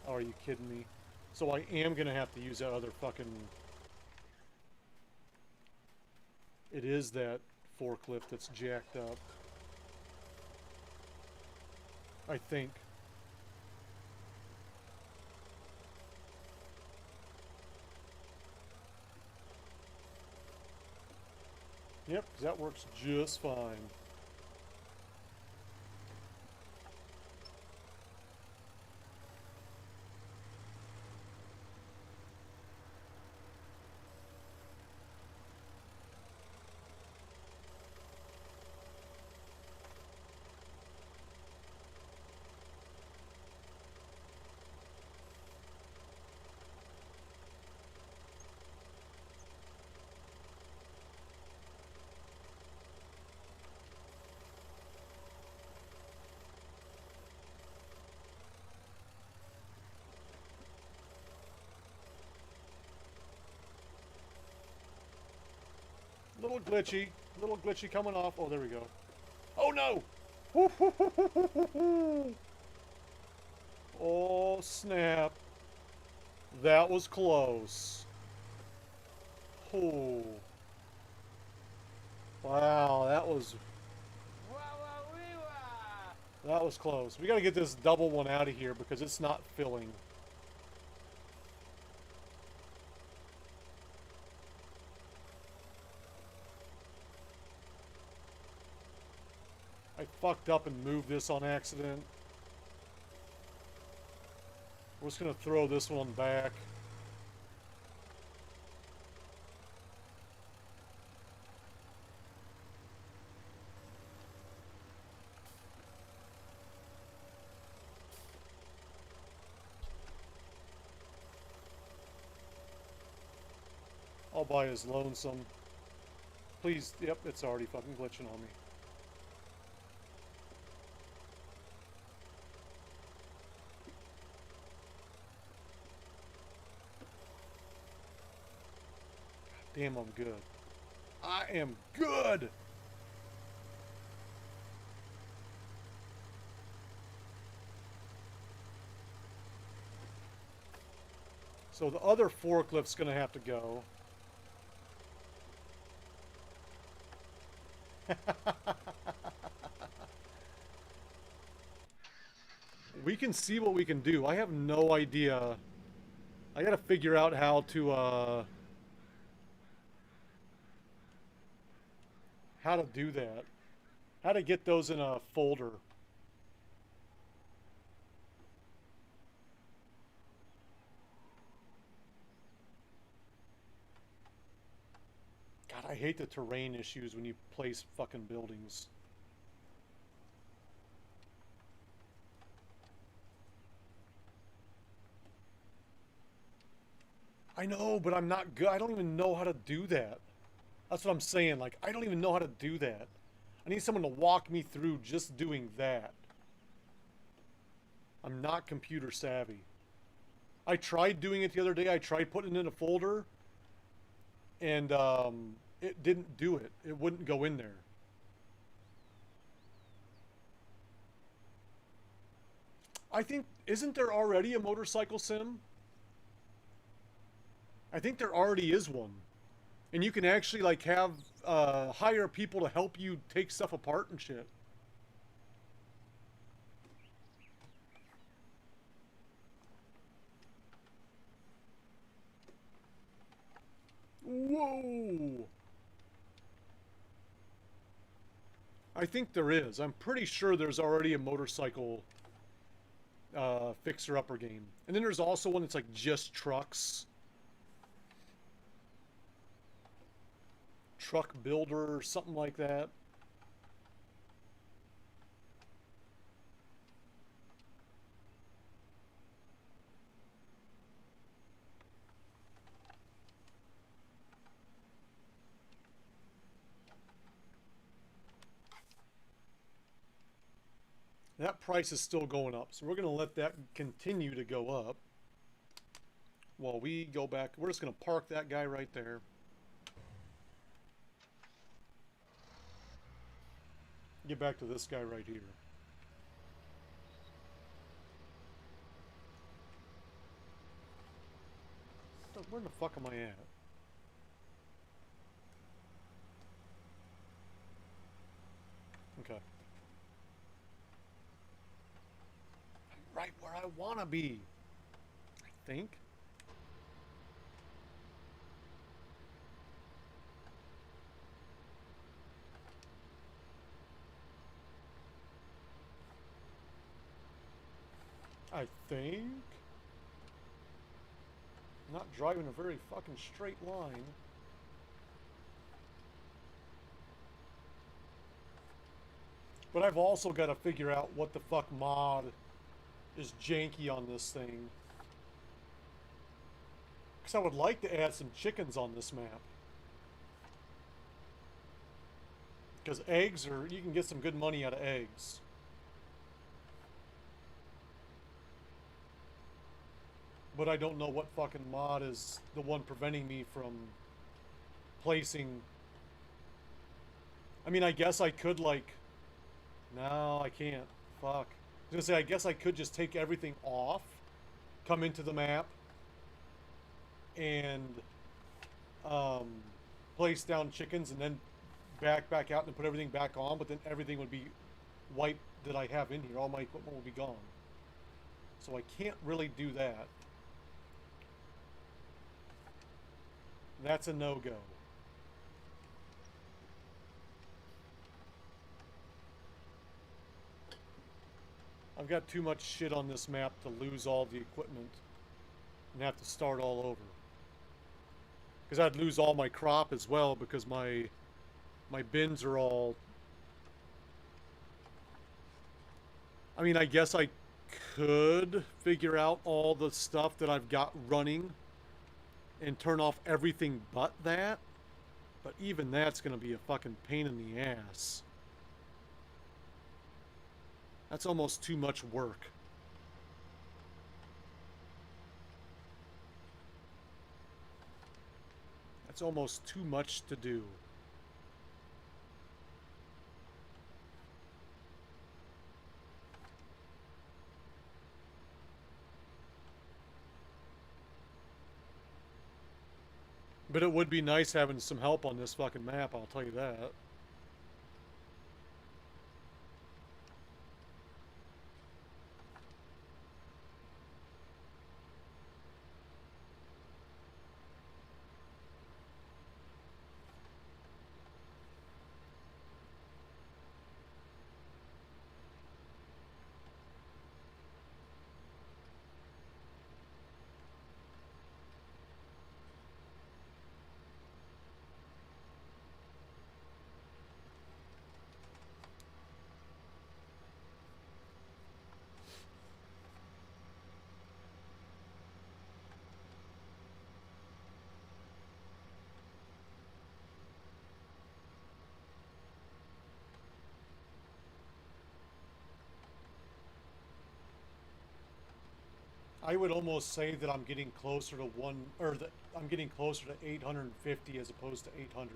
Oh, are you kidding me? So I am gonna have to use that other fucking... It is that forklift that's jacked up. I think. Yep, 'cause that works just fine. Little glitchy coming off. Oh, there we go. Oh no! Oh snap! That was close. Oh. Wow, that was close. We gotta get this double one out of here because it's not filling. I fucked up and moved this on accident. We're just gonna throw this one back. All by his lonesome. Please, yep, it's already fucking glitching on me. Damn, I'm good. I am good! So the other forklift's going to have to go. We can see what we can do. I have no idea. I got to figure out how to do that. How to get those in a folder. God, I hate the terrain issues when you place fucking buildings. I know, but I'm not good. I don't even know how to do that. That's what I'm saying. Like, I don't even know how to do that. I need someone to walk me through just doing that. I'm not computer savvy. I tried doing it the other day. I tried putting it in a folder. And it didn't do it. It wouldn't go in there. I think, isn't there already a motorcycle sim? I think there already is one. And you can actually like have hire people to help you take stuff apart and shit. Whoa! I think there is. I'm pretty sure there's already a motorcycle fixer-upper game. And then there's also one that's like just trucks. Truck builder or something like that. That price is still going up, so we're going to let that continue to go up while we go back. We're just going to park that guy right there. Get back to this guy right here. Where the fuck am I at? Okay. I'm right where I want to be, I think. I think. Not driving a very fucking straight line. But I've also got to figure out what the fuck mod is janky on this thing. Because I would like to add some chickens on this map. Because eggs are, you can get some good money out of eggs. But I don't know what fucking mod is the one preventing me from placing. I mean, I guess I could like, no, I can't. Fuck. I was gonna say, I guess I could just take everything off, come into the map, and place down chickens, and then back out and put everything back on. But then everything would be wiped that I have in here. All my equipment will be gone. So I can't really do that. That's a no-go. I've got too much shit on this map to lose all the equipment and have to start all over. Because I'd lose all my crop as well, because my bins are all... I mean, I guess I could figure out all the stuff that I've got running and turn off everything but that, but even that's gonna be a fucking pain in the ass. That's almost too much work. That's almost too much to do. But it would be nice having some help on this fucking map, I'll tell you that. I would almost say that I'm getting closer to that I'm getting closer to 850 as opposed to 800.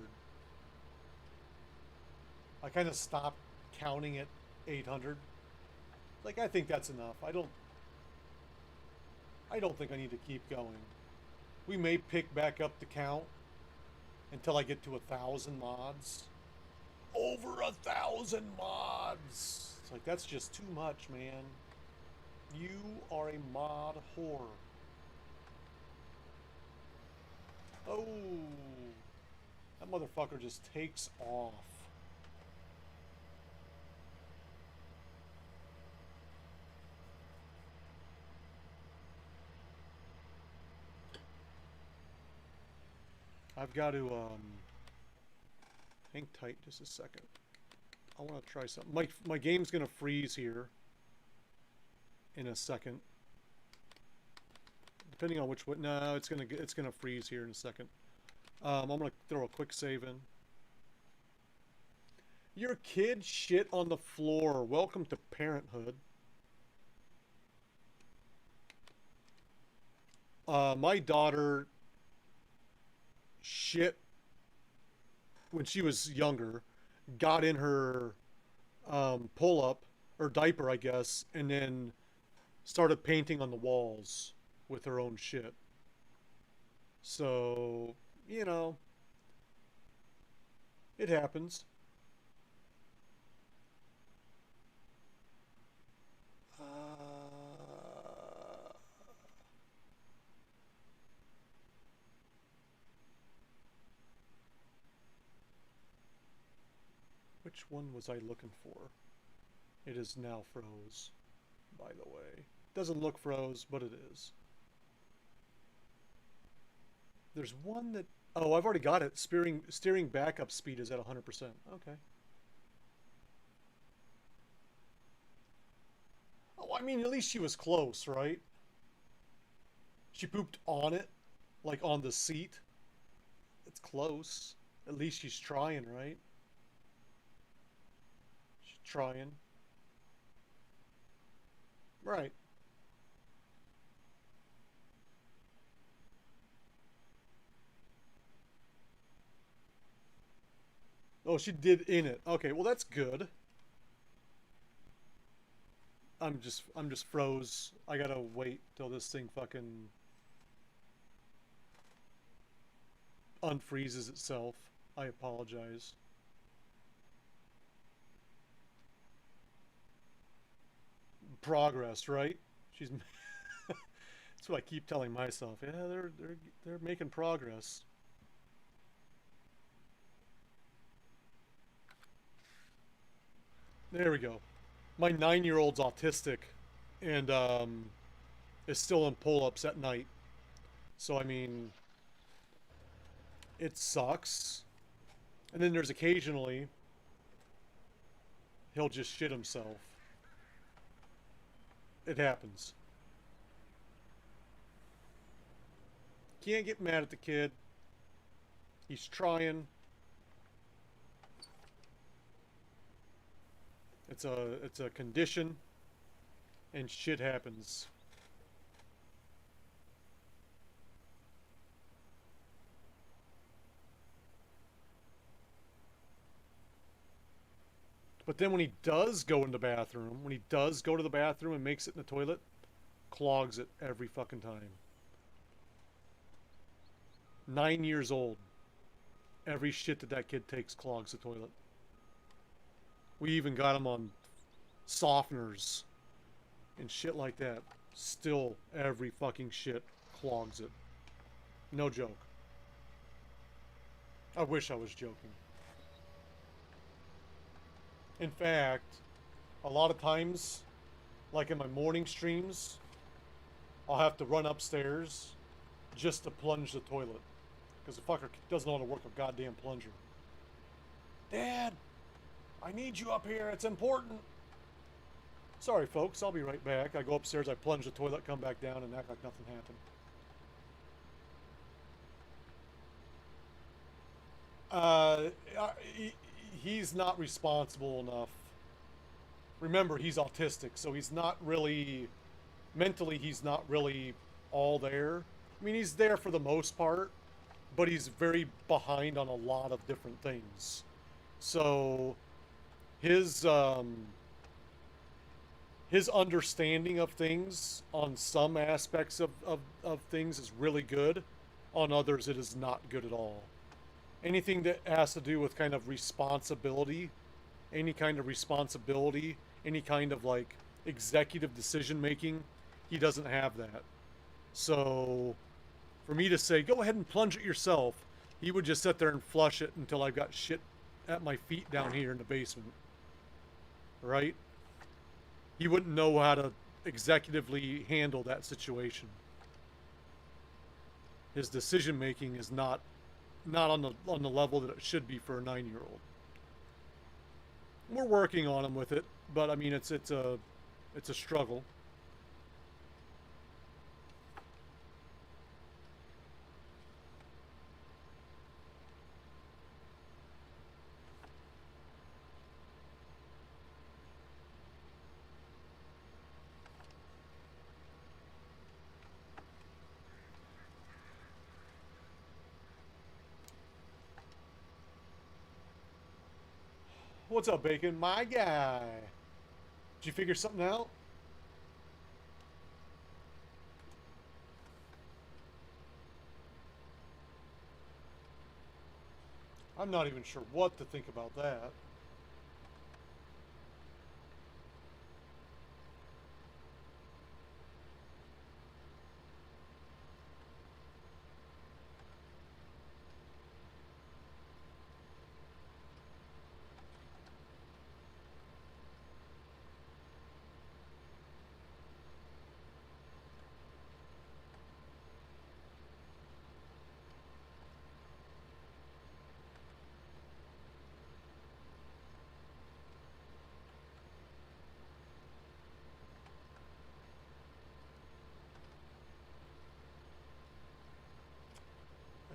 I kind of stopped counting at 800. Like, I think that's enough. I don't think I need to keep going. We may pick back up the count until I get to 1,000 mods. Over 1,000 mods. It's like, that's just too much, man. You are a mod whore. Oh, that motherfucker just takes off. I've got to hang tight just a second. I want to try something. My game's gonna freeze here in a second, depending on which way. No, it's gonna freeze here in a second. I'm gonna throw a quick save in. Your kid shit on the floor. Welcome to parenthood. My daughter shit when she was younger, got in her pull-up or diaper, I guess, and then started painting on the walls with her own shit. So, you know, it happens. Which one was I looking for? It is now froze, by the way. Doesn't look froze, but it is. There's one that... Oh, I've already got it. Steering backup speed is at 100%. Okay. Oh, I mean, at least she was close, right? She pooped on it, like on the seat. It's close. At least she's trying, right? She's trying. Right. Oh, she did in it. Okay, well that's good. I'm just froze. I gotta wait till this thing fucking unfreezes itself. I apologize. Progress, right? She's that's what I keep telling myself. Yeah, they're making progress. There we go. My 9-year-old's autistic and is still in pull-ups at night. So I mean, it sucks. And then there's occasionally he'll just shit himself. It happens. Can't get mad at the kid. He's trying. It's a condition, and shit happens. But then when he does go in the bathroom, when he does go to the bathroom and makes it in the toilet, clogs it every fucking time. 9 years old. Every shit that that kid takes clogs the toilet. We even got him on softeners and shit like that. Still, every fucking shit clogs it. No joke. I wish I was joking. In fact, a lot of times, like in my morning streams, I'll have to run upstairs just to plunge the toilet. Because the fucker doesn't know how to work a goddamn plunger. Dad, I need you up here. It's important. Sorry, folks. I'll be right back. I go upstairs, I plunge the toilet, come back down, and act like nothing happened. He's not responsible enough. Remember, he's autistic, so he's not really... Mentally, he's not really all there. I mean, he's there for the most part, but he's very behind on a lot of different things. So his understanding of things on some aspects of things is really good. On others, it is not good at all. Anything that has to do with kind of responsibility, any kind of like executive decision making, he doesn't have that. So for me to say, go ahead and plunge it yourself, he would just sit there and flush it until I've got shit at my feet down here in the basement. Right? He wouldn't know how to executively handle that situation. His decision making is not on the level that it should be for a 9-year-old. We're working on him with it, but I mean it's a struggle. What's up, Bacon? My guy. Did you figure something out? I'm not even sure what to think about that.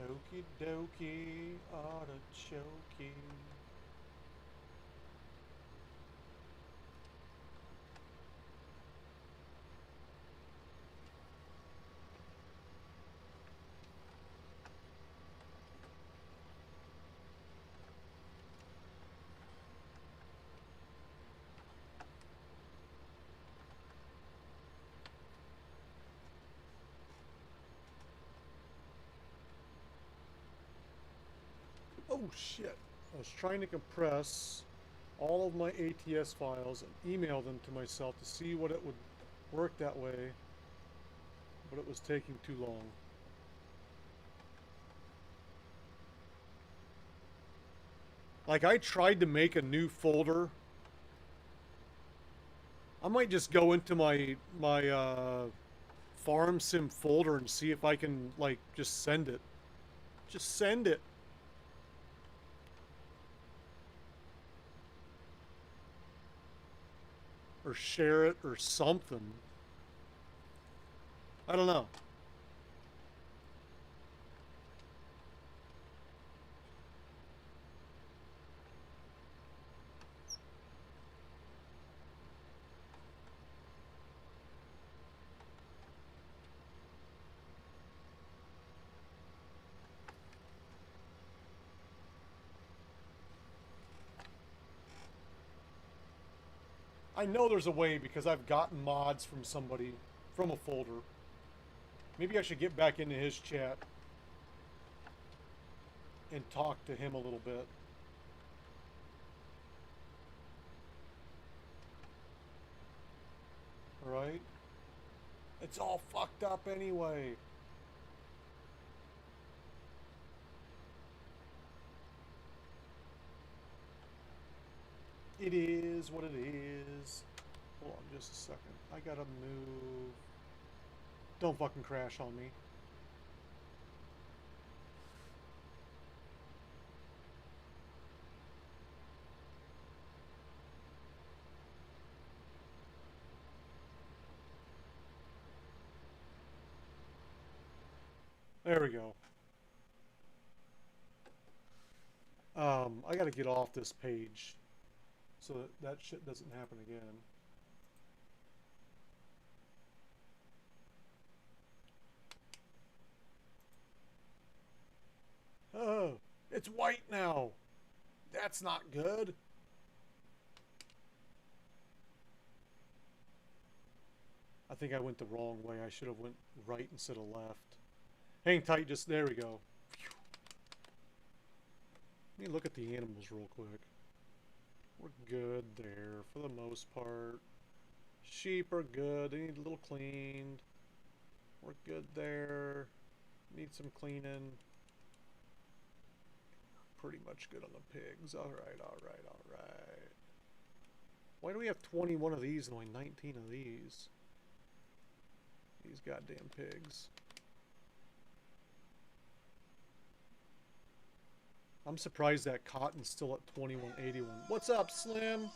Okie dokie, artichoke. Oh shit, I was trying to compress all of my ATS files and email them to myself to see what it would work that way, but it was taking too long. Like, I tried to make a new folder. I might just go into my farm sim folder and see if I can, like, just send it. Just send it. Or share it or something. I don't know. I know there's a way because I've gotten mods from somebody, from a folder. Maybe I should get back into his chat. and talk to him a little bit. Right? It's all fucked up anyway. It is what it is. Hold on just a second. I gotta move. Don't fucking crash on me. There we go. I gotta get off this page so that that shit doesn't happen again. Oh, it's white now. That's not good. I think I went the wrong way. I should have went right instead of left. Hang tight, just there we go. Let me look at the animals real quick. We're good there for the most part. Sheep are good. They need a little cleaned. We're good there. Need some cleaning. Pretty much good on the pigs. Alright, alright, alright. Why do we have 21 of these and only 19 of these? These goddamn pigs. I'm surprised that cotton's still at 21.81. What's up, Slim?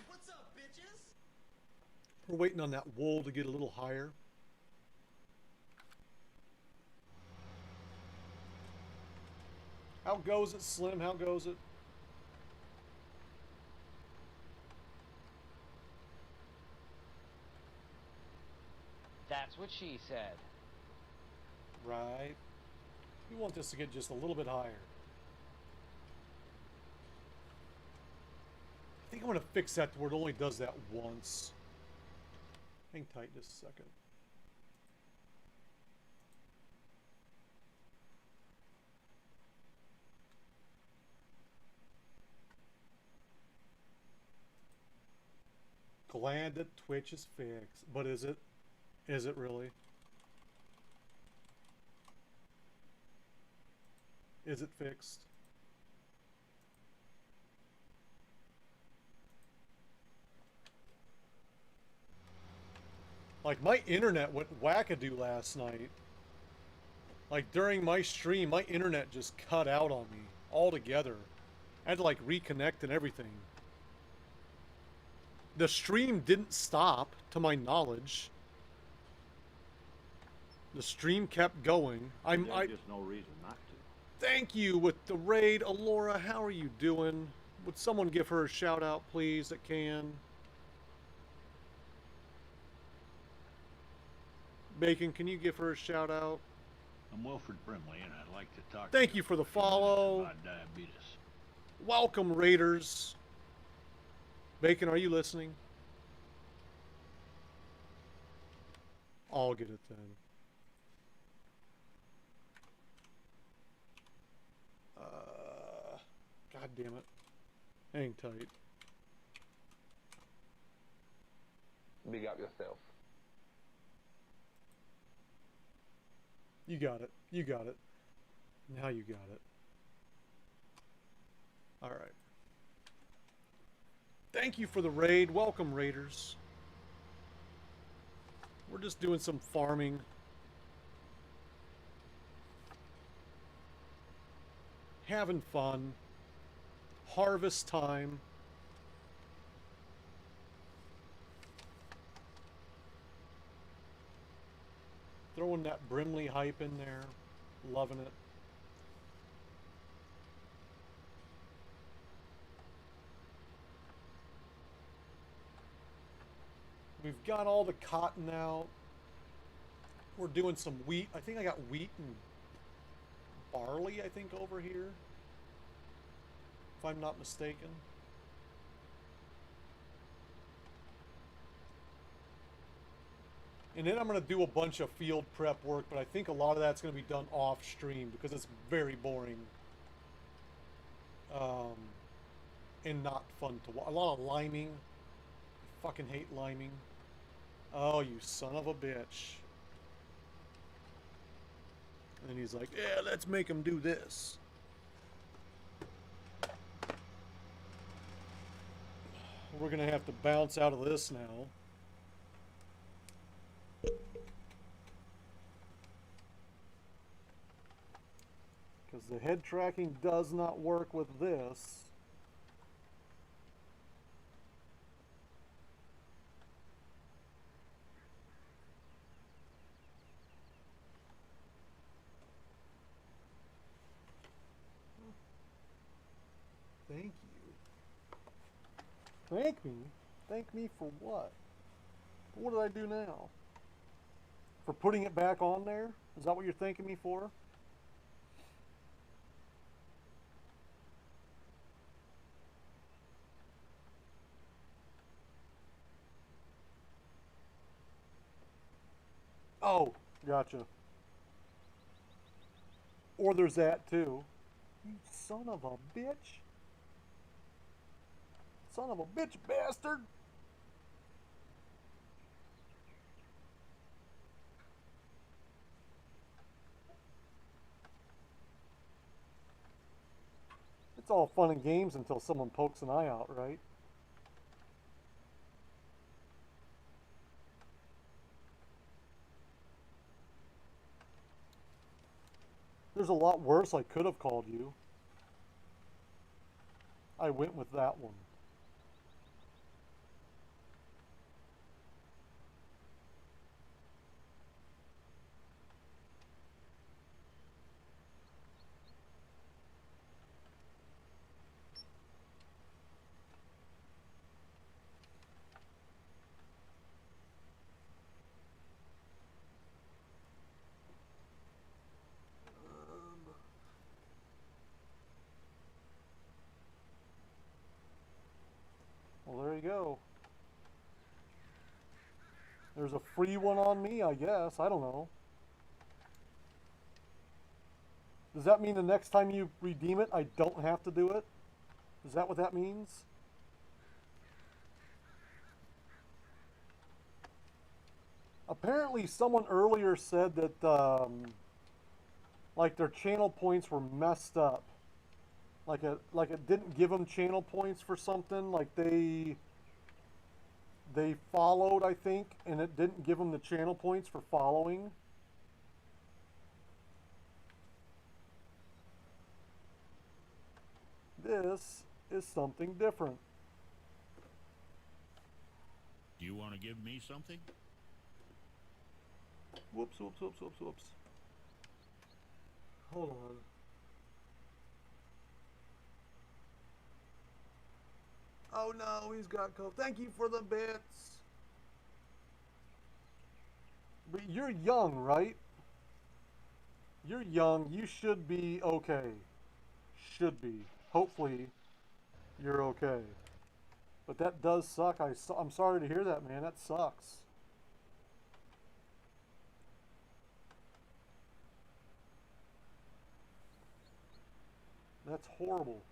What's up, bitches? We're waiting on that wool to get a little higher. How goes it, Slim? How goes it? That's what she said. Right. We want this to get just a little bit higher. I think I'm going to fix that to where it only does that once. Hang tight just a second. Glad that Twitch is fixed. But is it? Is it really? Is it fixed? Like, my internet went wackadoo last night. Like, during my stream, my internet just cut out on me altogether. I had to, like, reconnect and everything. The stream didn't stop, to my knowledge. The stream kept going. There's just no reason not to. Thank you with the raid, Alora. How are you doing? Would someone give her a shout out, please, that can? Bacon, can you give her a shout out? I'm Wilfred Brimley, and I'd like to talk Thank to you for the for a few minutes follow. about diabetes. Welcome, raiders. Bacon, are you listening? I'll get it then. God damn it. Hang tight. Big up yourself. You got it. You got it. Now you got it. Alright. Thank you for the raid. Welcome, raiders. We're just doing some farming. Having fun. Harvest time. Throwing that Brimley hype in there. Loving it. We've got all the cotton out. We're doing some wheat. I think I got wheat and barley, I think, over here. If I'm not mistaken. And then I'm going to do a bunch of field prep work, but I think a lot of that's going to be done off stream because it's very boring. And not fun to watch. A lot of liming. I fucking hate liming. Oh, you son of a bitch. And he's like, yeah, let's make him do this. We're going to have to bounce out of this now. Because the head tracking does not work with this. Thank you. Thank me? Thank me for what? What did I do now? For putting it back on there? Is that what you're thanking me for? Oh, gotcha. Or there's that too. You son of a bitch. Son of a bitch bastard. It's all fun and games until someone pokes an eye out, right? There's a lot worse I could have called you. I went with that one. Well, there you go. There's a free one on me, I guess. I don't know. Does that mean the next time you redeem it, I don't have to do it? Is that what that means? Apparently someone earlier said that like their channel points were messed up. Like it didn't give them channel points for something. Like they followed, I think, and it didn't give them the channel points for following. This is something different. Do you want to give me something? Whoops, whoops, whoops, whoops, whoops. Hold on. Oh no, he's got coke. Thank you for the bits. But you're young, right? You're young. You should be okay. Should be. Hopefully, you're okay. But that does suck. I'm sorry to hear that, man. That sucks. That's horrible.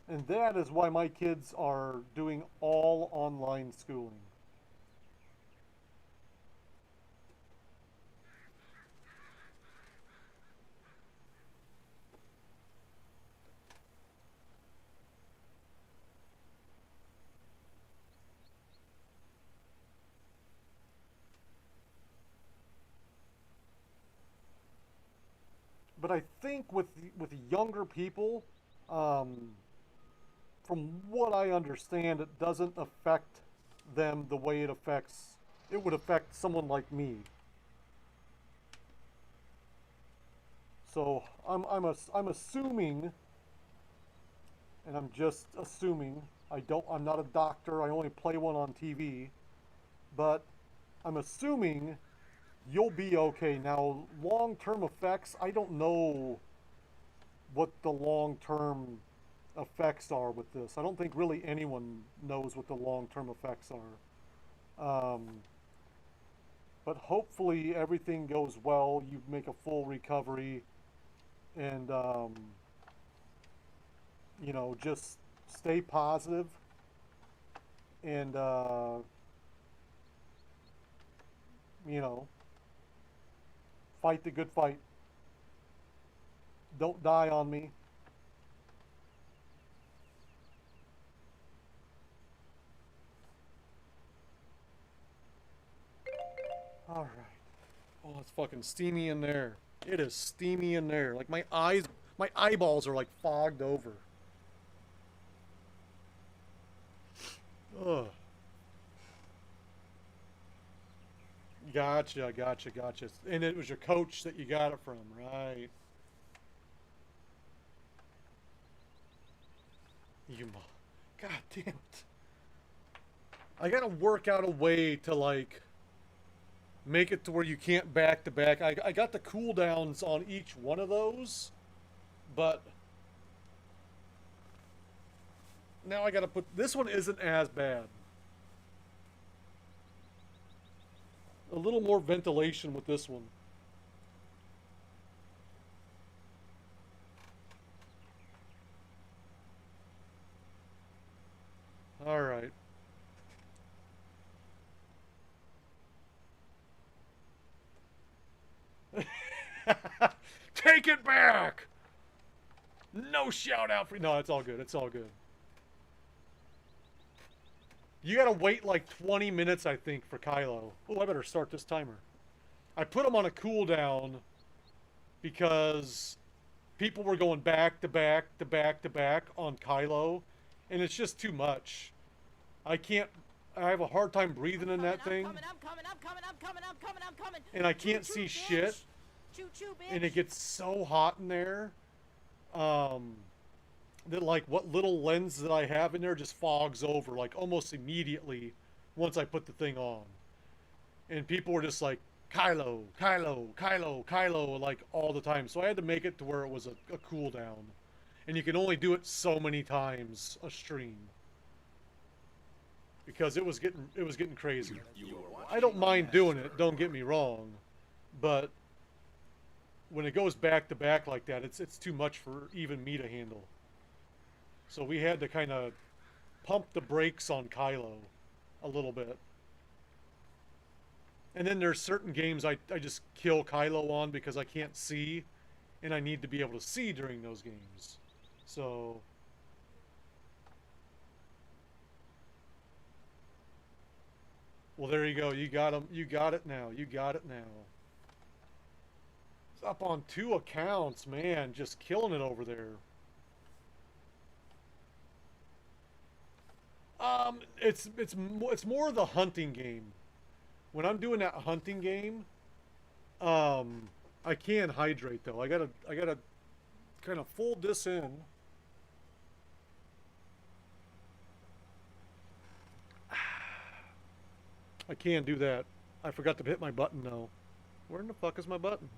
And that is why my kids are doing all online schooling. But I think with younger people, from what I understand, it doesn't affect them the way it would affect someone like me. So I'm assuming, and I'm just assuming. I'm not a doctor. I only play one on TV, but I'm assuming you'll be okay. Now, long-term effects, I don't know what the long-term effects are with this. I don't think really anyone knows what the long-term effects are. But hopefully everything goes well. You make a full recovery, and you know, just stay positive and you know, fight the good fight. Don't die on me. All right. Oh, it's fucking steamy in there. It is steamy in there. Like my eyeballs are like fogged over. Ugh. Gotcha. And it was your coach that you got it from, right? God damn it. I gotta work out a way to like make it to where you can't back to back. I got the cooldowns on each one of those, but now I gotta put this one isn't as bad. A little more ventilation with this one. All right. Take it back. No shout out for no. It's all good. It's all good. You gotta wait like 20 minutes, I think, for Kylo. Oh, I better start this timer. I put him on a cooldown because people were going back to back to back to back on Kylo, and it's just too much. I can't. I have a hard time breathing in that thing. I'm coming. And I can't see shit. And it gets so hot in there. That like what little lens that I have in there just fogs over like almost immediately once I put the thing on. And people were just like, Kylo, like all the time. So I had to make it to where it was a cooldown. And you can only do it so many times a stream. Because it was getting crazy. I don't mind doing it, don't get me wrong. But when it goes back to back like that, it's too much for even me to handle. So we had to kind of pump the brakes on Kylo a little bit. And then there's certain games I just kill Kylo on because I can't see, and I need to be able to see during those games. So well, there you go. You got him. You got it now. You got it now. It's up on 2 accounts, man. Just killing it over there. It's more the hunting game. When I'm doing that hunting game, I can hydrate though. I gotta kind of fold this in. I can do that. I forgot to hit my button though. Where in the fuck is my button?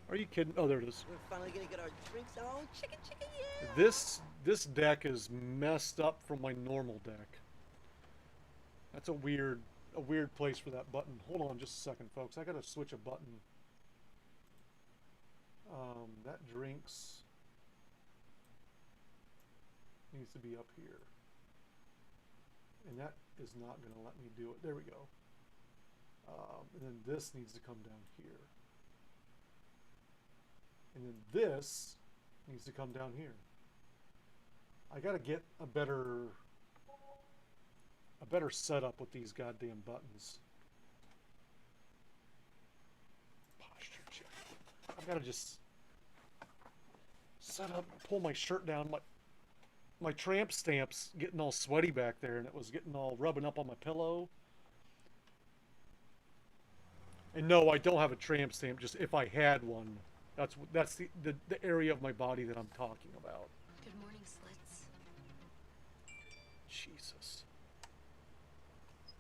Are you kidding? Oh, there it is. We're finally gonna get our drinks on. Chicken, yeah. This deck is messed up from my normal deck. That's a weird place for that button. Hold on just a second, folks. I gotta switch a button. That drinks needs to be up here. And that is not gonna let me do it. There we go. And then this needs to come down here. And then this needs to come down here. I gotta get a better setup with these goddamn buttons. Posture check. I gotta just set up, pull my shirt down. My tramp stamp's getting all sweaty back there, and it was getting all rubbing up on my pillow. And no, I don't have a tramp stamp. Just if I had one. That's the area of my body that I'm talking about. Good morning, Slits. Jesus.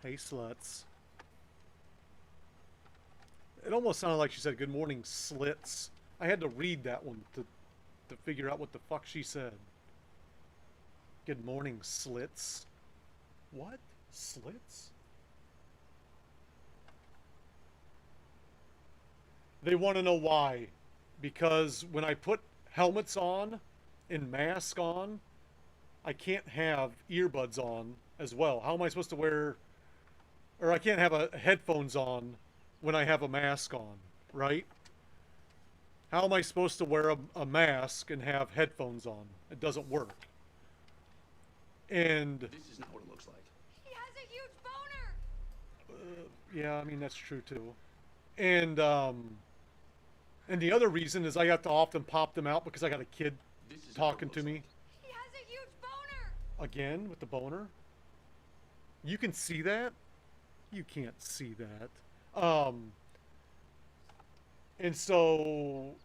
Hey, sluts. It almost sounded like she said, good morning, slits. I had to read that one to figure out what the fuck she said. Good morning, slits. What? Slits? They want to know why. Because when I put helmets on and mask on, I can't have earbuds on as well. How am I supposed to wear... Or I can't have headphones on when I have a mask on, right? How am I supposed to wear a mask and have headphones on? It doesn't work. And... This is not what it looks like. He has a huge boner! yeah, I mean, that's true too. And the other reason is I have to often pop them out because I got a kid talking to me. He has a huge boner! Again, with the boner. You can see that? You can't see that. And so...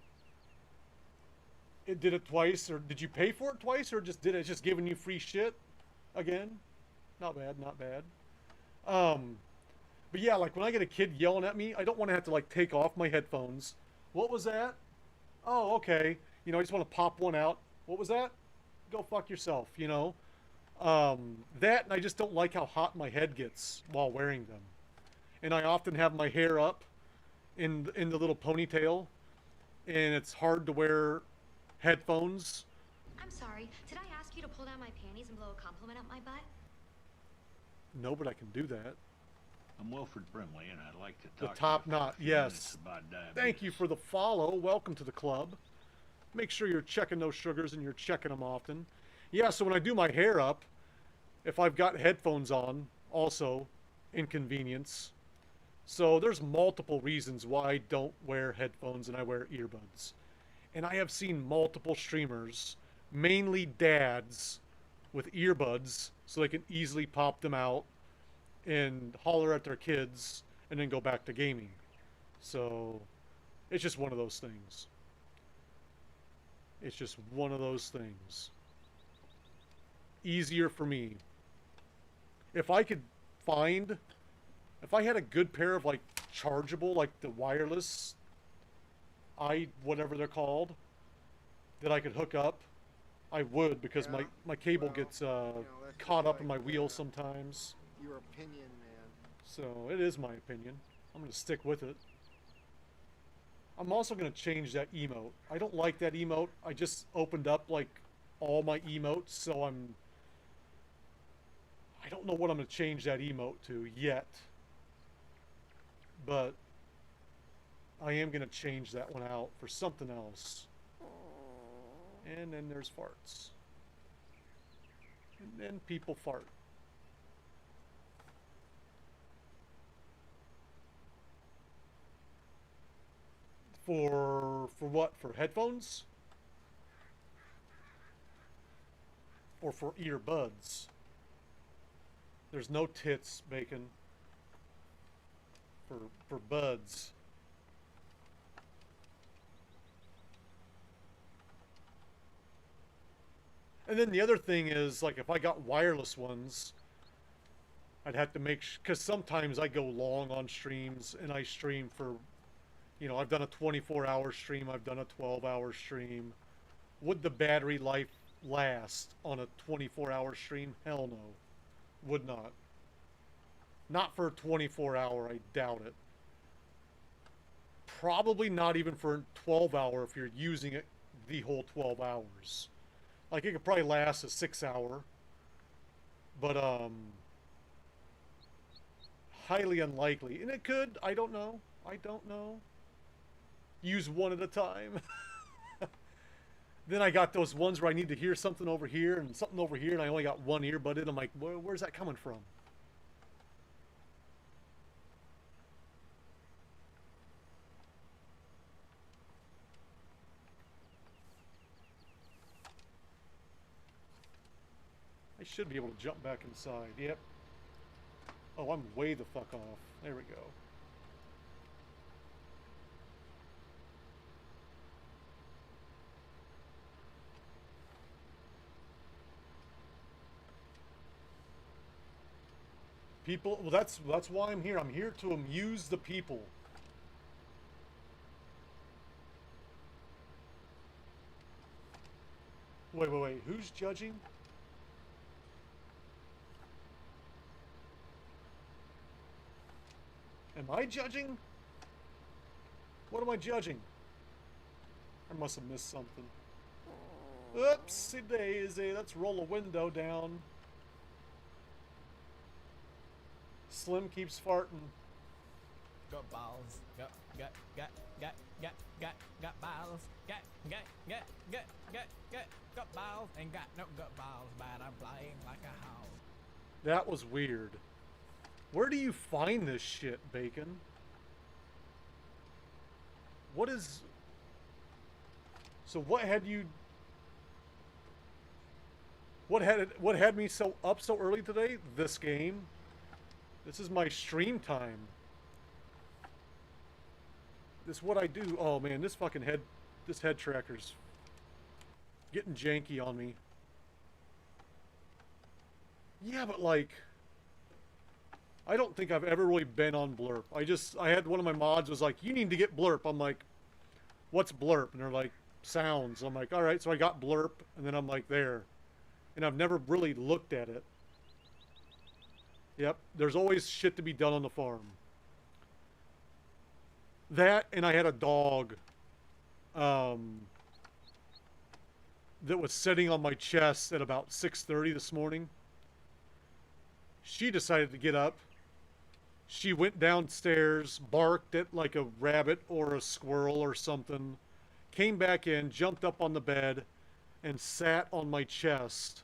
It did it twice, or did you pay for it twice, or just did it just giving you free shit? Again? Not bad, not bad. But yeah, like when I get a kid yelling at me, I don't want to have to like take off my headphones. What was that? Oh, okay. You know, I just want to pop one out. What was that? Go fuck yourself, you know? That, and I just don't like how hot my head gets while wearing them. And I often have my hair up in the little ponytail, and it's hard to wear headphones. I'm sorry, did I ask you to pull down my panties and blow a compliment up my butt? No, but I can do that. I'm Wilfred Brimley, and I'd like to The talk top to you for a knot, few yes. minutes about diabetes. Thank you for the follow. Welcome to the club. Make sure you're checking those sugars and you're checking them often. Yeah, so when I do my hair up, if I've got headphones on, also inconvenience. So there's multiple reasons why I don't wear headphones and I wear earbuds. And I have seen multiple streamers, mainly dads, with earbuds so they can easily pop them out and holler at their kids and then go back to gaming. So it's just one of those things. It's just one of those things. Easier for me. If I could find, if I had a good pair of like chargeable, like the wireless, whatever they're called, that I could hook up, I would, because Yeah, my cable well, gets you know, that's caught just up in my like, wheel sometimes. Your opinion, man. So it is my opinion. I'm going to stick with it. I'm also going to change that emote. I don't like that emote. I just opened up like all my emotes, so I don't know what I'm going to change that emote to yet. But I am going to change that one out for something else. And then there's farts. And then people fart. For what? For headphones? Or for earbuds? There's no tits, Bacon. For buds. And then the other thing is, like, if I got wireless ones, I'd have to make because sometimes I go long on streams, and I stream for, you know, I've done a 24-hour stream, I've done a 12-hour stream. Would the battery life last on a 24-hour stream? Hell no. Would not. Not for a 24-hour, I doubt it. Probably not even for a 12-hour if you're using it the whole 12 hours. Like, it could probably last a 6-hour. But, highly unlikely. And it could, I don't know. I don't know. Use one at a time. Then I got those ones where I need to hear something over here and something over here, and I only got one earbud in. I'm like, where's that coming from? I should be able to jump back inside. Yep. Oh, I'm way the fuck off. There we go. People, well, that's why I'm here. I'm here to amuse the people. Wait. Who's judging? Am I judging? What am I judging? I must have missed something. Oopsie daisy. Let's roll a window down. Slim keeps farting. Got balls. Got balls. Got balls. Ain't got no gut balls, but I'm flying like a hound. That was weird. Where do you find this shit, Bacon? What is... So what had you... What had me so up so early today? This game. This is my stream time. This is what I do. Oh man, this fucking head tracker's getting janky on me. Yeah, but like, I don't think I've ever really been on Blurp. I had one of my mods was like, you need to get Blurp. I'm like, what's Blurp? And they're like, sounds. I'm like, all right. So I got Blurp, and then I'm like, there. And I've never really looked at it. Yep, there's always shit to be done on the farm. That, and I had a dog that was sitting on my chest at about 6:30 this morning. She decided to get up. She went downstairs, barked at like a rabbit or a squirrel or something, came back in, jumped up on the bed, and sat on my chest.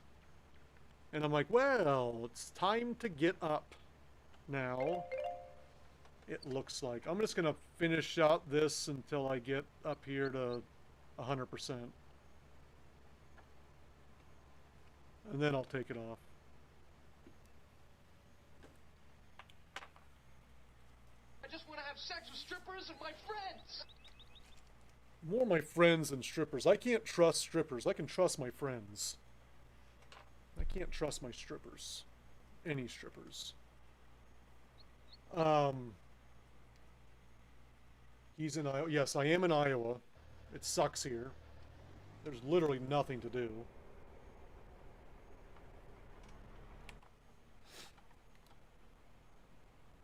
And I'm like, well, it's time to get up now. It looks like. I'm just going to finish out this until I get up here to 100%. And then I'll take it off. I just want to have sex with strippers and my friends. More my friends than strippers. I can't trust strippers. I can trust my friends. I can't trust my strippers. Any strippers. He's in Iowa. Yes, I am in Iowa. It sucks here. There's literally nothing to do.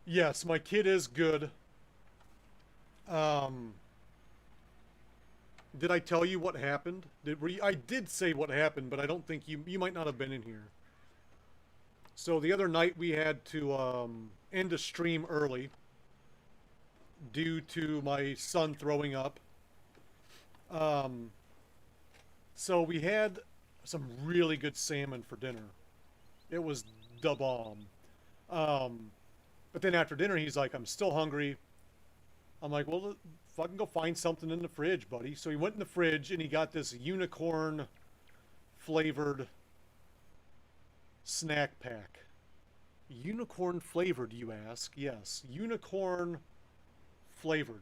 Yes, my kid is good. Did I tell you what happened? I did say what happened, but I don't think you might not have been in here. So the other night we had to end a stream early due to my son throwing up. So we had some really good salmon for dinner. It was da bomb. But then after dinner, he's like, I'm still hungry. I'm like, well, fucking go find something in the fridge, buddy. So he went in the fridge and he got this unicorn flavored snack pack. Unicorn flavored, you ask? Yes, unicorn flavored.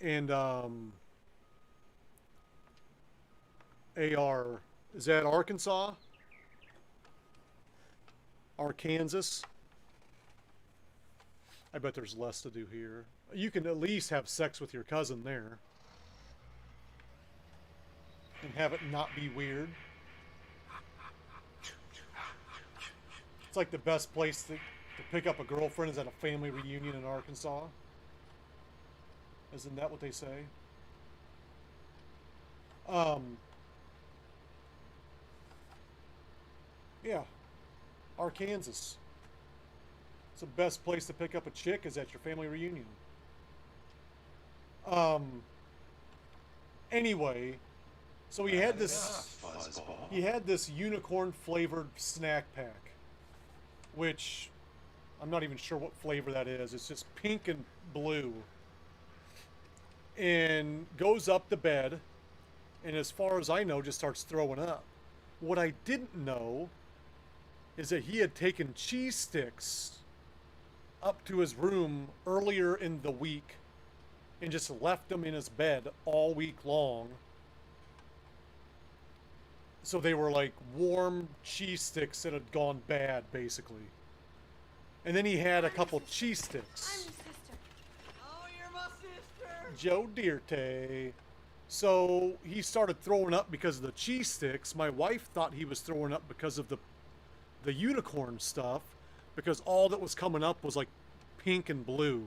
And AR, is that Arkansas? Arkansas? I bet there's less to do here. You can at least have sex with your cousin there. And have it not be weird. It's like the best place to pick up a girlfriend is at a family reunion in Arkansas. Isn't that what they say? Yeah. Arkansas. It's the best place to pick up a chick is at your family reunion. Anyway, so he had this unicorn flavored snack pack, which I'm not even sure what flavor that is. It's just pink and blue. And goes up to bed, and as far as I know, just starts throwing up. What I didn't know is that he had taken cheese sticks up to his room earlier in the week and just left them in his bed all week long. So they were like warm cheese sticks that had gone bad, basically. And then he had a couple cheese sticks. Oh, you're my sister. Joe Dirte. So he started throwing up because of the cheese sticks. My wife thought he was throwing up because of the unicorn stuff. because all that was coming up was like pink and blue.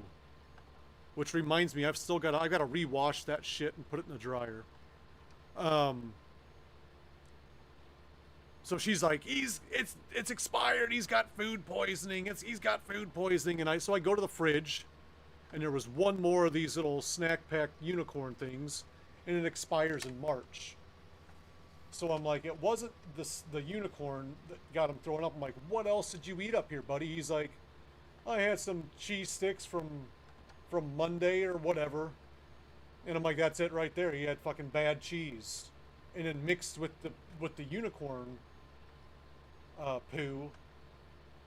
Which reminds me, I gotta rewash that shit and put it in the dryer. So she's like, it's expired. He's got food poisoning. He's got food poisoning. And so I go to the fridge, and there was one more of these little snack pack unicorn things, and it expires in March. So I'm like, it wasn't the unicorn that got him throwing up. I'm like, what else did you eat up here, buddy? He's like, I had some cheese sticks from Monday or whatever. And I'm like, that's it right there. He had fucking bad cheese. And then mixed with the unicorn poo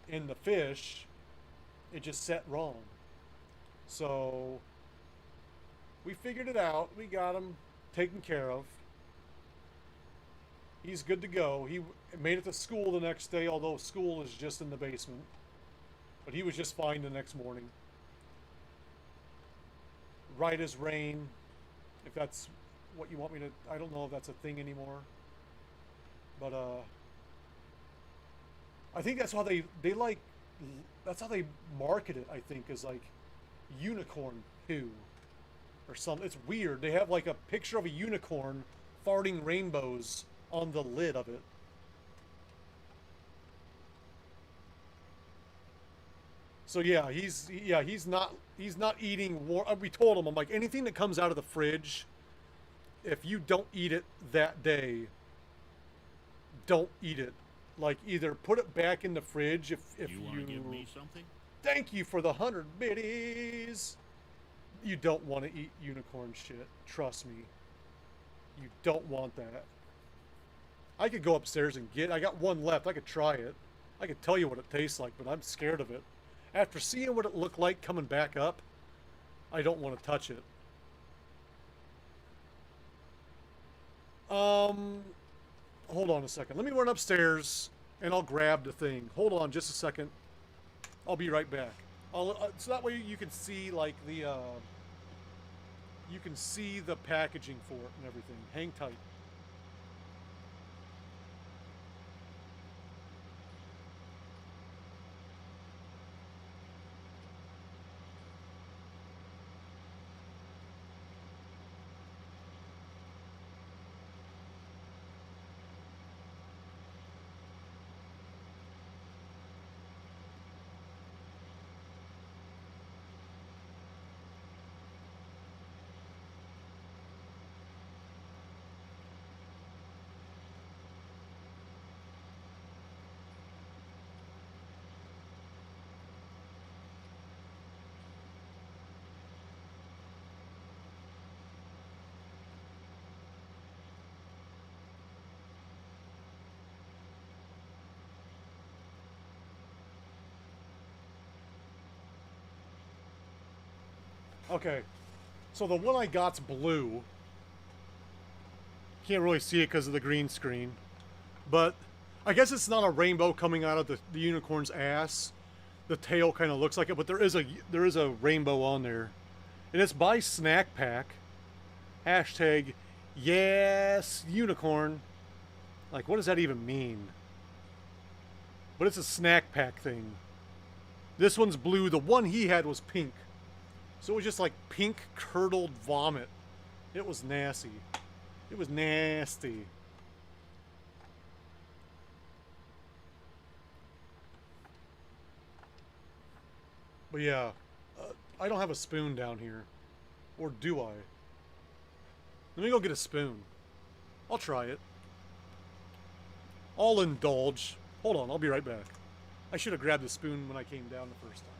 in the fish, it just set wrong. So we figured it out. We got him taken care of. He's good to go. He made it to school the next day, although school is just in the basement. But he was just fine the next morning. Right as rain, if that's what you want me to... I don't know if that's a thing anymore. But, I think that's how they like... That's how they market it, I think, is like unicorn poo. Or something. It's weird. They have like a picture of a unicorn farting rainbows on the lid of it. So yeah, he's not eating warm. We told him, I'm like, anything that comes out of the fridge, if you don't eat it that day, don't eat it. Like, either put it back in the fridge if you want to give me something? Thank you for the 100 biddies. You don't want to eat unicorn shit. Trust me. You don't want that. I could go upstairs and I got one left. I could try it. I could tell you what it tastes like, but I'm scared of it. After seeing what it looked like coming back up, I don't want to touch it. Hold on a second. Let me run upstairs and I'll grab the thing. Hold on just a second. I'll be right back. So that way you can see like the you can see the packaging for it and everything. Hang tight. Okay, so the one I got's blue. Can't really see it because of the green screen. But I guess it's not a rainbow coming out of the unicorn's ass. The tail kind of looks like it, but there is a rainbow on there. And it's by Snack Pack. Hashtag, yes, unicorn. Like, what does that even mean? But it's a Snack Pack thing. This one's blue. The one he had was pink. So it was just like pink curdled vomit. It was nasty. It was nasty. But yeah, I don't have a spoon down here. Or do I? Let me go get a spoon. I'll try it. I'll indulge. Hold on, I'll be right back. I should have grabbed the spoon when I came down the first time.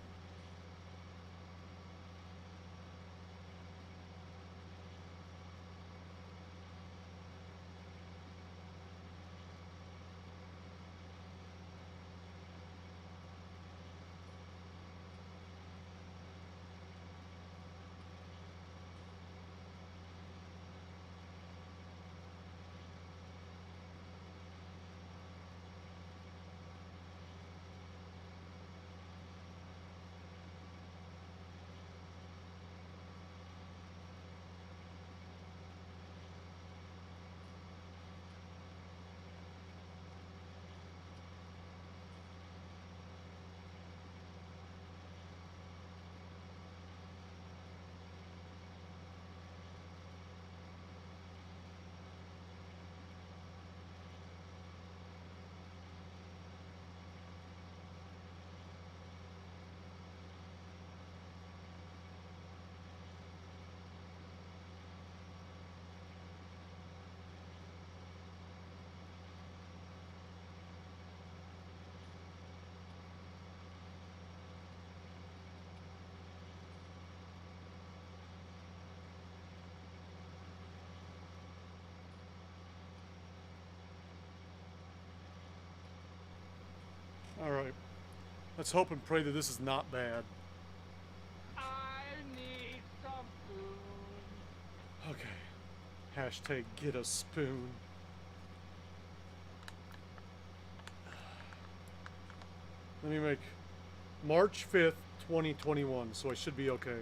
Alright. Let's hope and pray that this is not bad. I need some food. Okay. Hashtag get a spoon. Let me make March 5th, 2021, so I should be okay.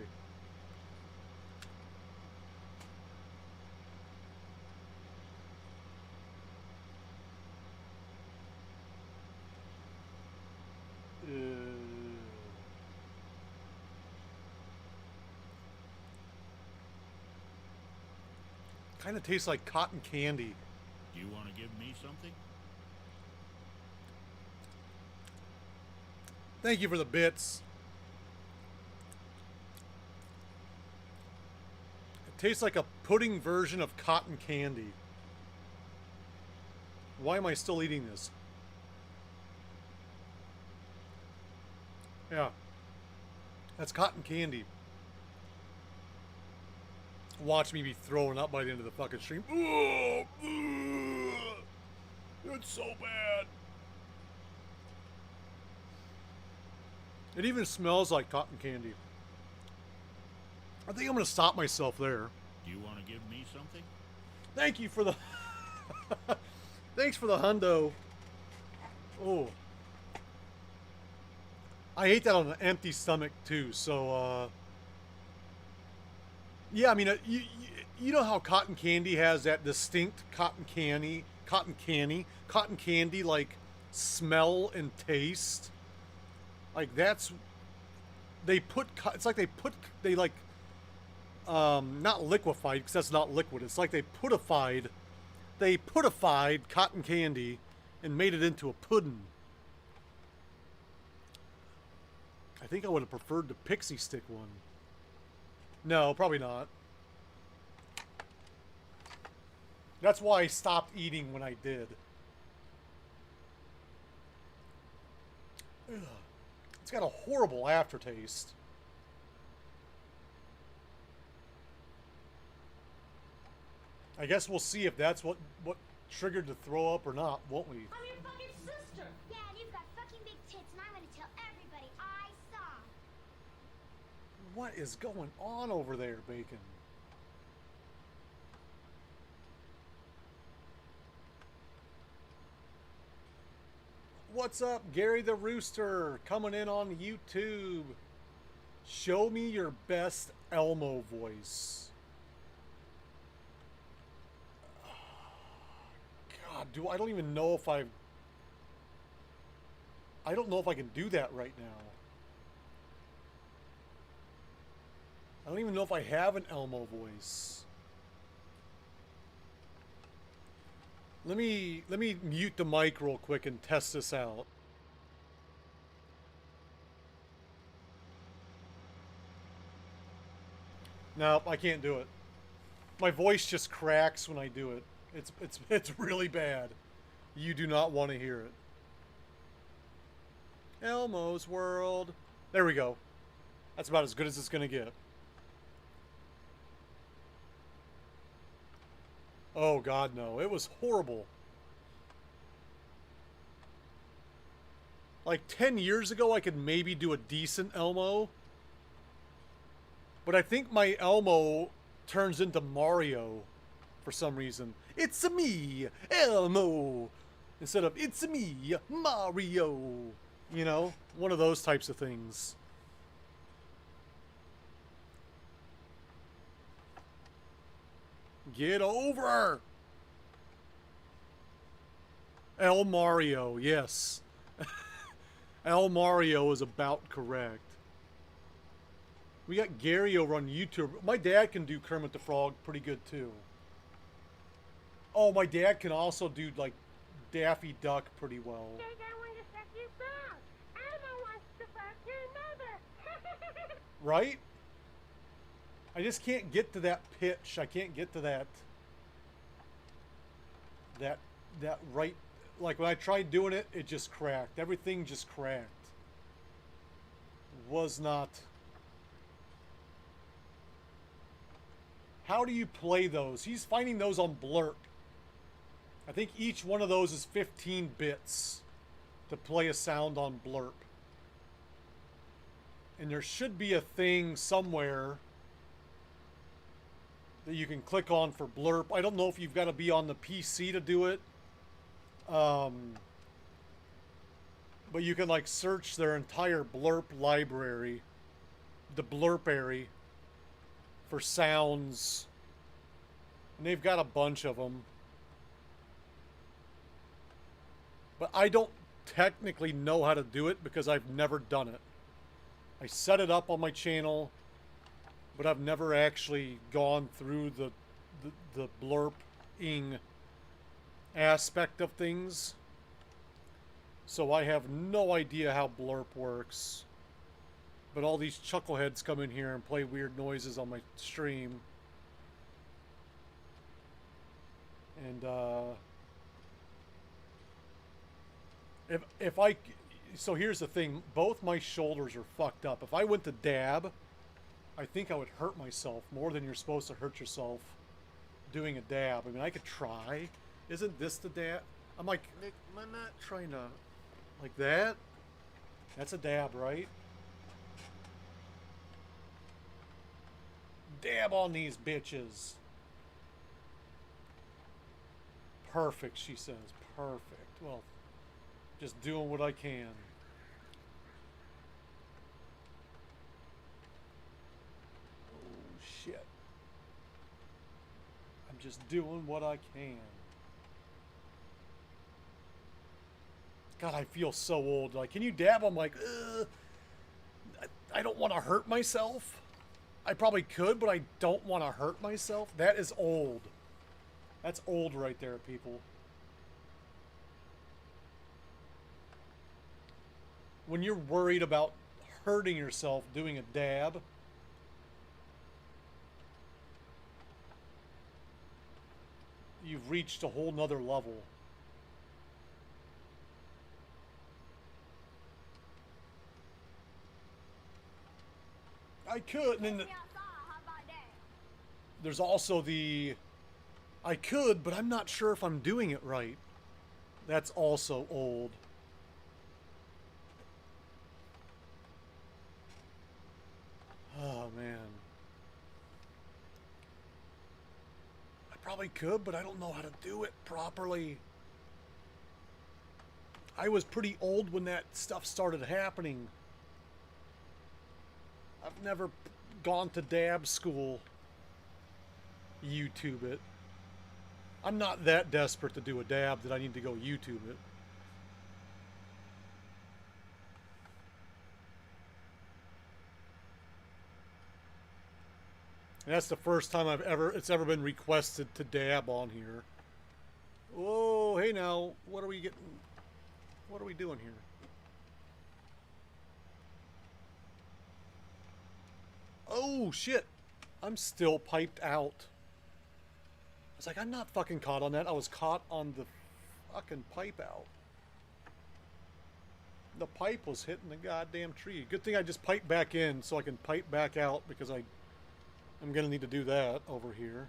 Kind of tastes like cotton candy. Do you want to give me something? Thank you for the bits. It tastes like a pudding version of cotton candy. Why am I still eating this? Yeah. That's cotton candy. Watch me be thrown up by the end of the fucking stream. Ugh, ugh, it's so bad. It even smells like cotton candy. I think I'm going to stop myself there. Do you want to give me something? Thank you for the... Thanks for the hundo. Oh. I ate that on an empty stomach, too, so, yeah, I mean, you know how cotton candy has that distinct cotton candy, like, smell and taste? Like, that's... It's like they like... not liquefied, because that's not liquid. It's like they putified cotton candy and made it into a pudding. I think I would have preferred the pixie stick one. No, probably not. That's why I stopped eating when I did. Ugh. It's got a horrible aftertaste. I guess we'll see if that's what triggered the throw up or not, won't we? I'm your fucking sister. Yeah, and you've got fucking big tits, and I'm gonna tell everybody I saw. What is going on over there, Bacon? What's up, Gary the Rooster? Coming in on YouTube. Show me your best Elmo voice. God, I don't even know if I don't know if I can do that right now. I don't even know if I have an Elmo voice. Let me mute the mic real quick and test this out. No, I can't do it. My voice just cracks when I do it. It's really bad. You do not want to hear it. Elmo's World. There we go. That's about as good as it's gonna get. Oh God, no. It was horrible. Like 10 years ago, I could maybe do a decent Elmo. But I think my Elmo turns into Mario for some reason. It's me, Elmo. Instead of, it's me, Mario. You know? One of those types of things. Get over! El Mario, yes. El Mario is about correct. We got Gary over on YouTube. My dad can do Kermit the Frog pretty good too. Oh, my dad can also do like Daffy Duck pretty well. Right? I just can't get to that pitch. I can't get to that right. Like when I tried doing it, it just cracked. Everything just cracked. Was not. How do you play those? He's finding those on Blurk. I think each one of those is 15 bits. to play a sound on Blurp. And there should be a thing somewhere that you can click on for Blurp. I don't know if you've got to be on the PC to do it. But you can like search their entire Blurp library, the Blurpary, for sounds. And they've got a bunch of them. But I don't technically know how to do it because I've never done it. I set it up on my channel, but I've never actually gone through the blurping aspect of things. So I have no idea how Blurp works. But all these chuckleheads come in here and play weird noises on my stream. And so here's the thing, both my shoulders are fucked up. If I went to dab, I think I would hurt myself more than you're supposed to hurt yourself doing a dab. I mean, I could try. Isn't this the dab? I'm like, Nick, am I not trying to, like that? That's a dab, right? Dab on these bitches. Perfect, she says. Perfect. Well, just doing what I can. Oh, shit. I'm just doing what I can. God, I feel so old. Like, can you dab? I'm like, ugh. I don't want to hurt myself. I probably could, but I don't want to hurt myself. That is old. That's old right there, people. When you're worried about hurting yourself doing a dab, you've reached a whole nother level. I could, and then there's also the I could, but I'm not sure if I'm doing it right. That's also old. Oh, man. I probably could, but I don't know how to do it properly. I was pretty old when that stuff started happening. I've never gone to dab school. YouTube it. I'm not that desperate to do a dab that I need to go YouTube it. And that's the first time it's ever been requested to dab on here. Oh, hey now, what are we doing here? Oh, shit. I'm still piped out. I was like, I'm not fucking caught on that. I was caught on the fucking pipe out. The pipe was hitting the goddamn tree. Good thing I just piped back in so I can pipe back out because I'm going to need to do that over here.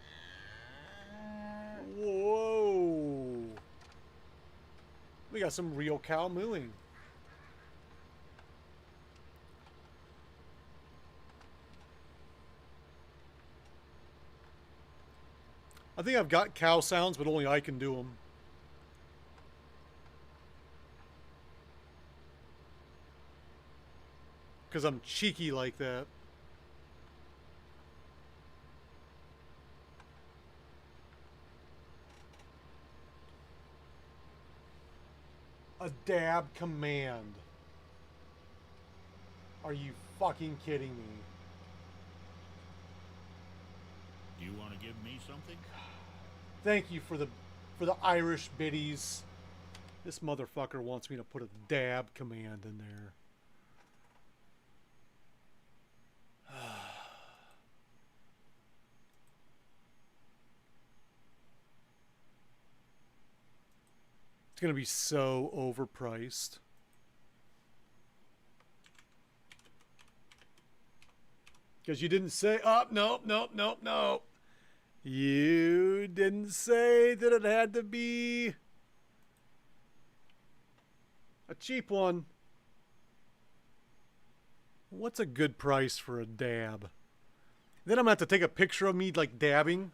Whoa. We got some real cow mooing. I think I've got cow sounds, but only I can do them. Because I'm cheeky like that. A dab command. Are you fucking kidding me? Do you want to give me something? Thank you for the Irish biddies. This motherfucker wants me to put a dab command in there. It's going to be so overpriced. Because you didn't say, oh, nope, nope, nope, nope. You didn't say that it had to be A cheap one. What's a good price for a dab? Then I'm gonna have to take a picture of me like dabbing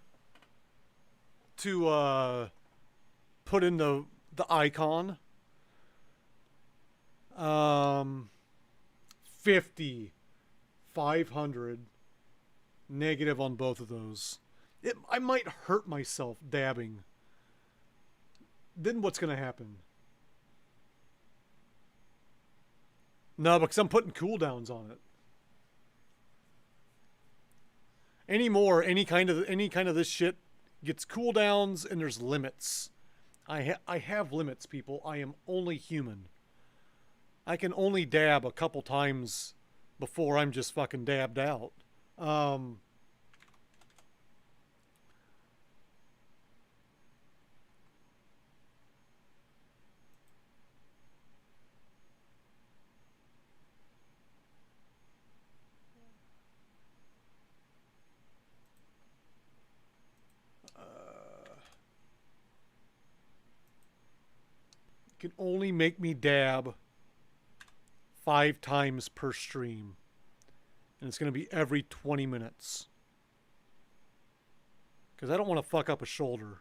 to put in the icon. 50, 500, negative on both of those. I might hurt myself dabbing. Then what's gonna happen? No, because I'm putting cooldowns on it. Any kind of this shit gets cooldowns, and there's limits. I have limits, people. I am only human. I can only dab a couple times before I'm just fucking dabbed out. Can only make me dab 5 times per stream. And it's going to be every 20 minutes. Because I don't want to fuck up a shoulder.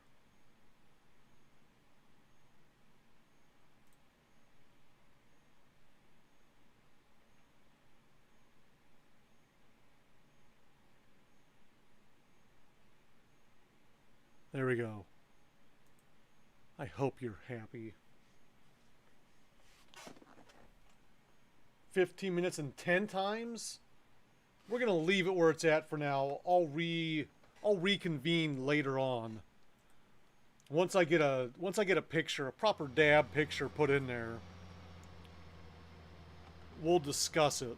There we go. I hope you're happy. 15 minutes and 10 times? We're gonna leave it where it's at for now. I'll reconvene later on. Once I get a picture, a proper dab picture put in there, we'll discuss it.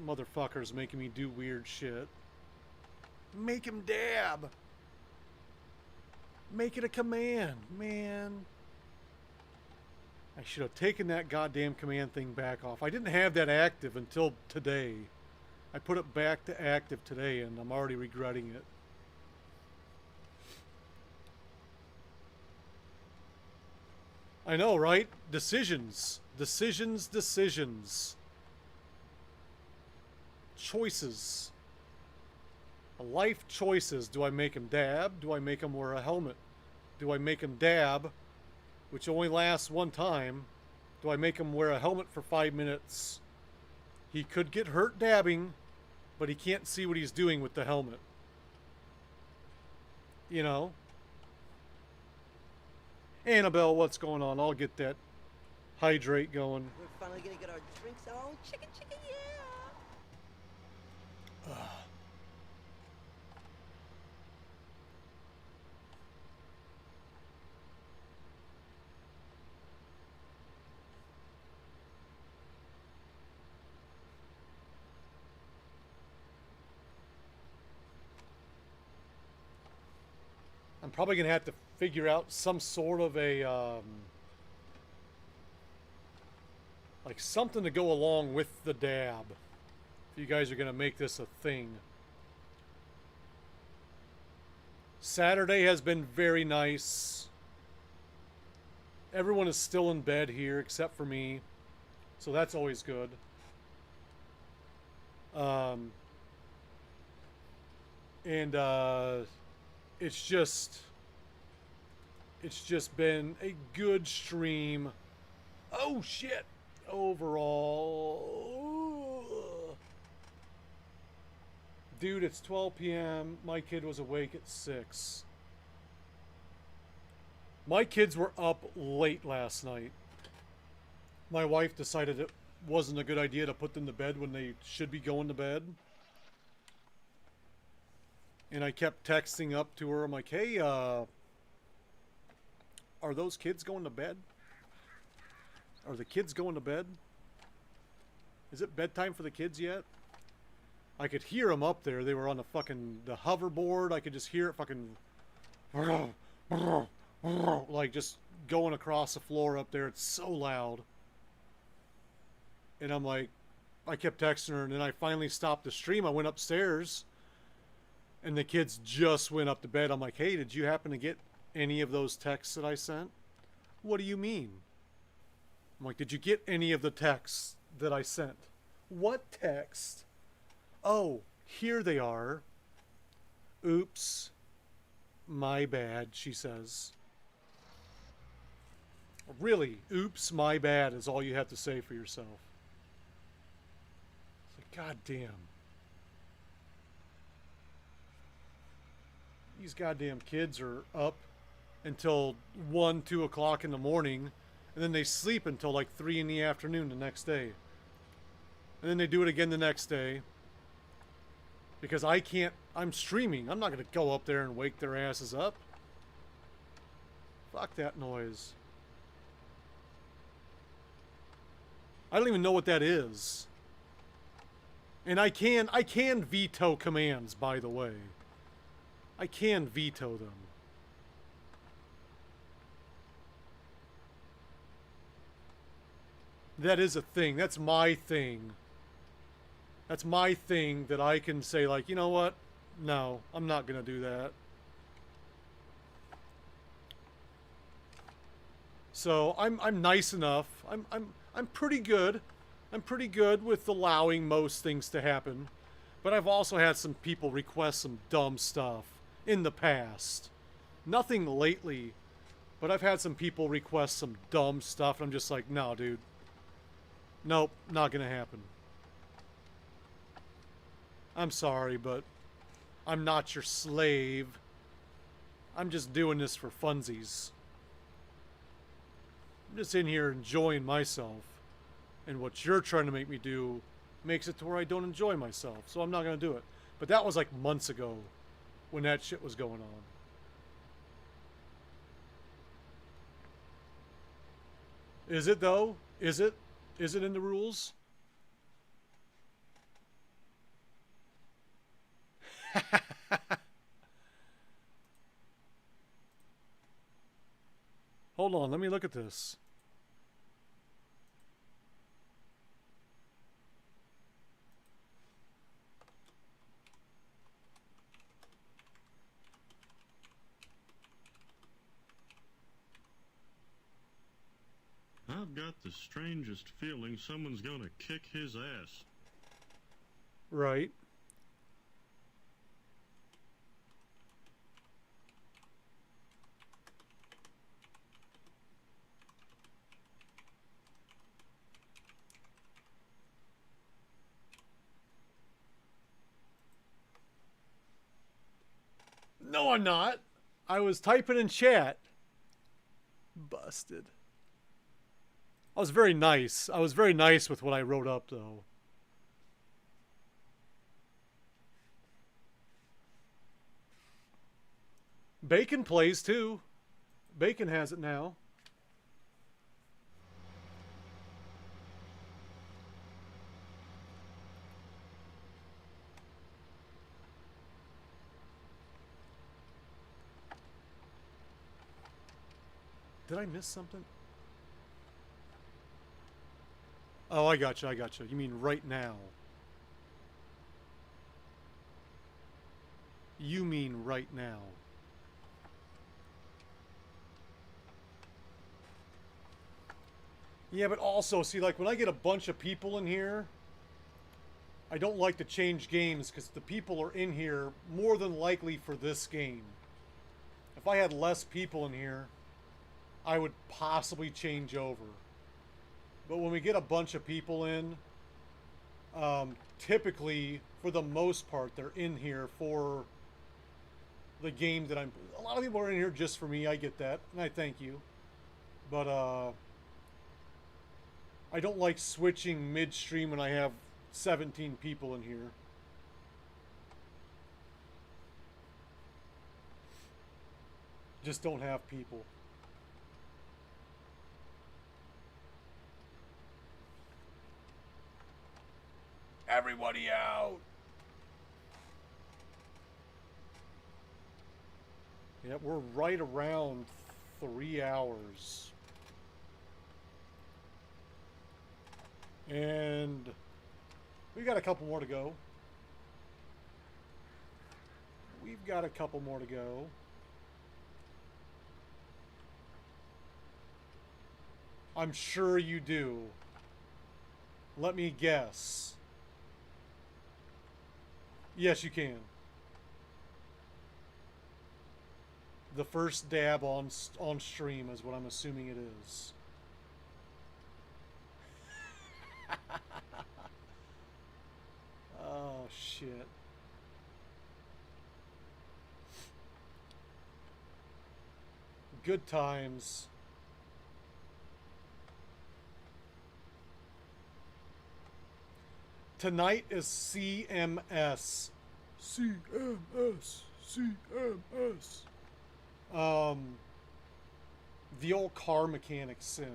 Motherfuckers making me do weird shit. Make him dab. Make it a command, man. I should have taken that goddamn command thing back off. I didn't have that active until today. I put it back to active today, and I'm already regretting it. I know, right? Decisions. Decisions, decisions. Choices. Life choices. Do I make him dab? Do I make him wear a helmet? Do I make him dab, which only lasts one time? Do I make him wear a helmet for 5 minutes? He could get hurt dabbing, but he can't see what he's doing with the helmet. You know? Annabelle, what's going on? I'll get that hydrate going. We're finally gonna get our drinks on. Chicken, chicken, yeah! I'm probably going to have to figure out some sort of a, like something to go along with the dab. If you guys are going to make this a thing. Saturday has been very nice. Everyone is still in bed here except for me. So that's always good. It's just been a good stream. Oh shit. Overall. Dude, it's 12 p.m. My kid was awake at 6. My kids were up late last night. My wife decided it wasn't a good idea to put them to bed when they should be going to bed. And I kept texting up to her. I'm like, hey, are those kids going to bed? Are the kids going to bed? Is it bedtime for the kids yet? I could hear them up there. They were on the hoverboard. I could just hear it fucking like just going across the floor up there. It's so loud. And I'm like, I kept texting her, and then I finally stopped the stream. I went upstairs. And the kids just went up to bed. I'm like, hey, did you happen to get any of those texts that I sent? What do you mean? I'm like, did you get any of the texts that I sent? What text? Oh, here they are. Oops. My bad, she says. Really, oops, my bad is all you have to say for yourself. It's like, God damn. These goddamn kids are up until 1, 2 o'clock in the morning, and then they sleep until like 3 in the afternoon the next day. And then they do it again the next day. Because I can't, I'm streaming. I'm not going to go up there and wake their asses up. Fuck that noise. I don't even know what that is. And I can veto commands, by the way. I can veto them. That is a thing. That's my thing. That's my thing that I can say, like, you know what? No, I'm not gonna do that. So I'm nice enough. I'm pretty good. I'm pretty good with allowing most things to happen. But I've also had some people request some dumb stuff in the past. Nothing lately, but I've had some people request some dumb stuff, and I'm just like, no, dude. Nope, not gonna happen. I'm sorry, but I'm not your slave. I'm just doing this for funsies. I'm just in here enjoying myself. And what you're trying to make me do makes it to where I don't enjoy myself. So I'm not going to do it. But that was like months ago when that shit was going on. Is it though? Is it? Is it in the rules? Hold on, let me look at this. I've got the strangest feeling someone's gonna kick his ass. Right. No, I'm not. I was typing in chat. Busted. I was very nice. I was very nice with what I wrote up, though. Bacon plays, too. Bacon has it now. Did I miss something? Oh, I gotcha, I gotcha. You mean right now. You mean right now. Yeah, but also, see, like, when I get a bunch of people in here, I don't like to change games because the people are in here more than likely for this game. If I had less people in here, I would possibly change over. But when we get a bunch of people in, typically, for the most part, they're in here for the game that I'm... A lot of people are in here just for me, I get that, and I thank you. But, I don't like switching midstream when I have 17 people in here. Just don't have people. Everybody out! Yeah, we're right around 3 hours. And we got a couple more to go. We've got a couple more to go. I'm sure you do. Let me guess. Yes, you can. The first dab on stream is what I'm assuming it is. Oh, shit. Good times. Tonight is CMS. CMS. CMS. The old car mechanic sim.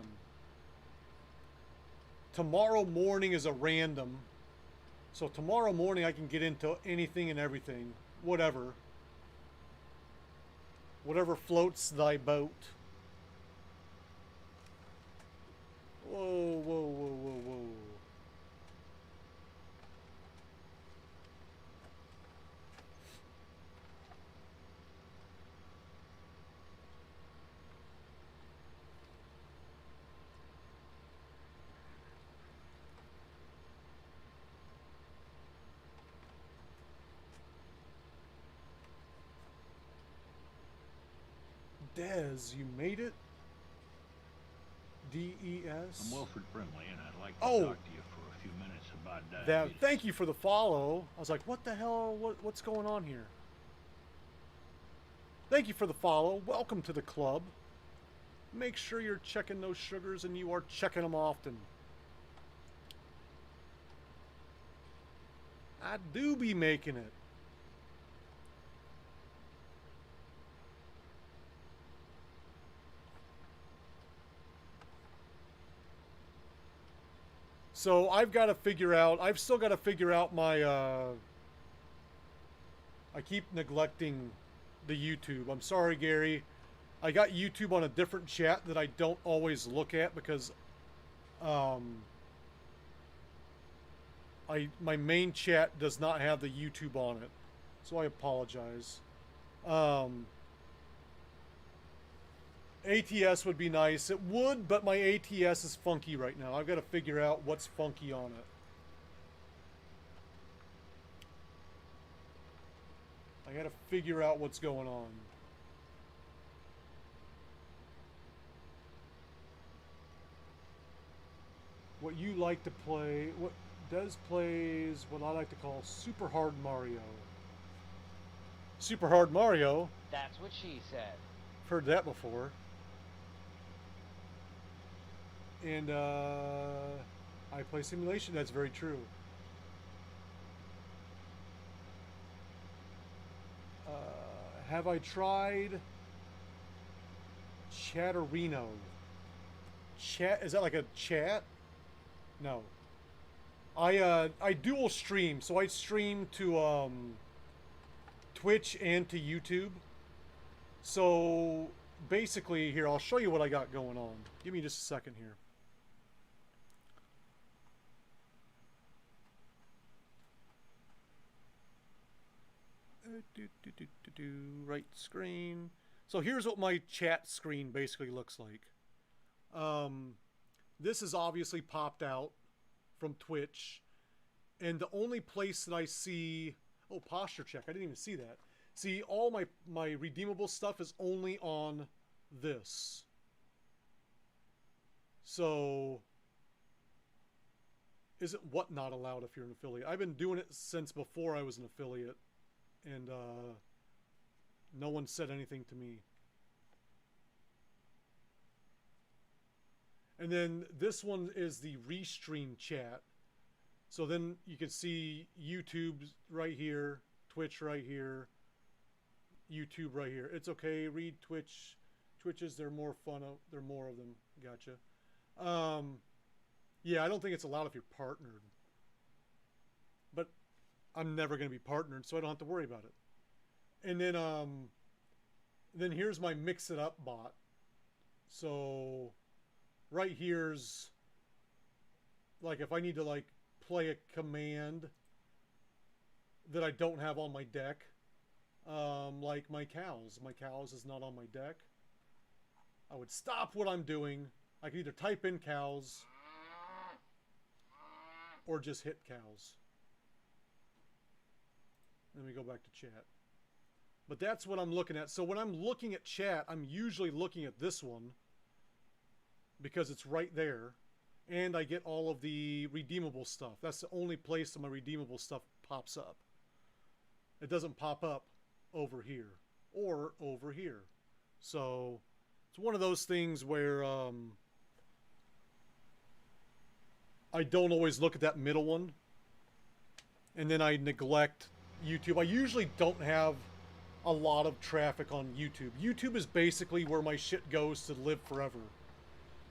Tomorrow morning is a random. So tomorrow morning I can get into anything and everything. Whatever. Whatever floats thy boat. Whoa, whoa, whoa, whoa, whoa. Dez, you made it? D-E-S? I'm Wilfred Brimley, and I'd like to talk to you for a few minutes about diabetes. Thank you for the follow. I was like, what the hell? What's going on here? Thank you for the follow. Welcome to the club. Make sure you're checking those sugars, and you are checking them often. I do be making it. So I've got to figure out, I've still got to figure out my, I keep neglecting the YouTube. I'm sorry, Gary. I got YouTube on a different chat that I don't always look at because, my main chat does not have the YouTube on it. So I apologize. ATS would be nice. It would, but my ATS is funky right now. I've got to figure out what's funky on it. I got to figure out what's going on. What you like to play, what Des plays what I like to call Super Hard Mario. Super Hard Mario? That's what she said. Heard that before. And I play simulation. That's very true. Have I tried Chatterino? Chat, is that like a chat? No. I dual stream, so I stream to Twitch and to YouTube. So basically here, I'll show you what I got going on. Give me just a second here. Right screen. So here's what my chat screen basically looks like. This is obviously popped out from Twitch, and the only place that I see, oh, posture check, I didn't even see that. See, all my redeemable stuff is only on this. So isn't what not allowed if you're an affiliate? I've been doing it since before I was an affiliate, and no one said anything to me. And then this one is the restream chat. So then you can see YouTube right here, Twitch right here, YouTube right here. It's okay, read Twitch. Twitches, they're more fun. There are more of them. Gotcha. Yeah, I don't think it's allowed if you're partnered. But I'm never going to be partnered, so I don't have to worry about it. And then here's my Mix It Up bot. So right here's, like, if I need to, like, play a command that I don't have on my deck, like my cows. My cows is not on my deck. I would stop what I'm doing, I can either type in cows or just hit cows. Let me go back to chat. But that's what I'm looking at. So when I'm looking at chat, I'm usually looking at this one because it's right there. And I get all of the redeemable stuff. That's the only place that my redeemable stuff pops up. It doesn't pop up over here or over here. So it's one of those things where I don't always look at that middle one. And then I neglect YouTube. I usually don't have a lot of traffic on YouTube. YouTube is basically where my shit goes to live forever.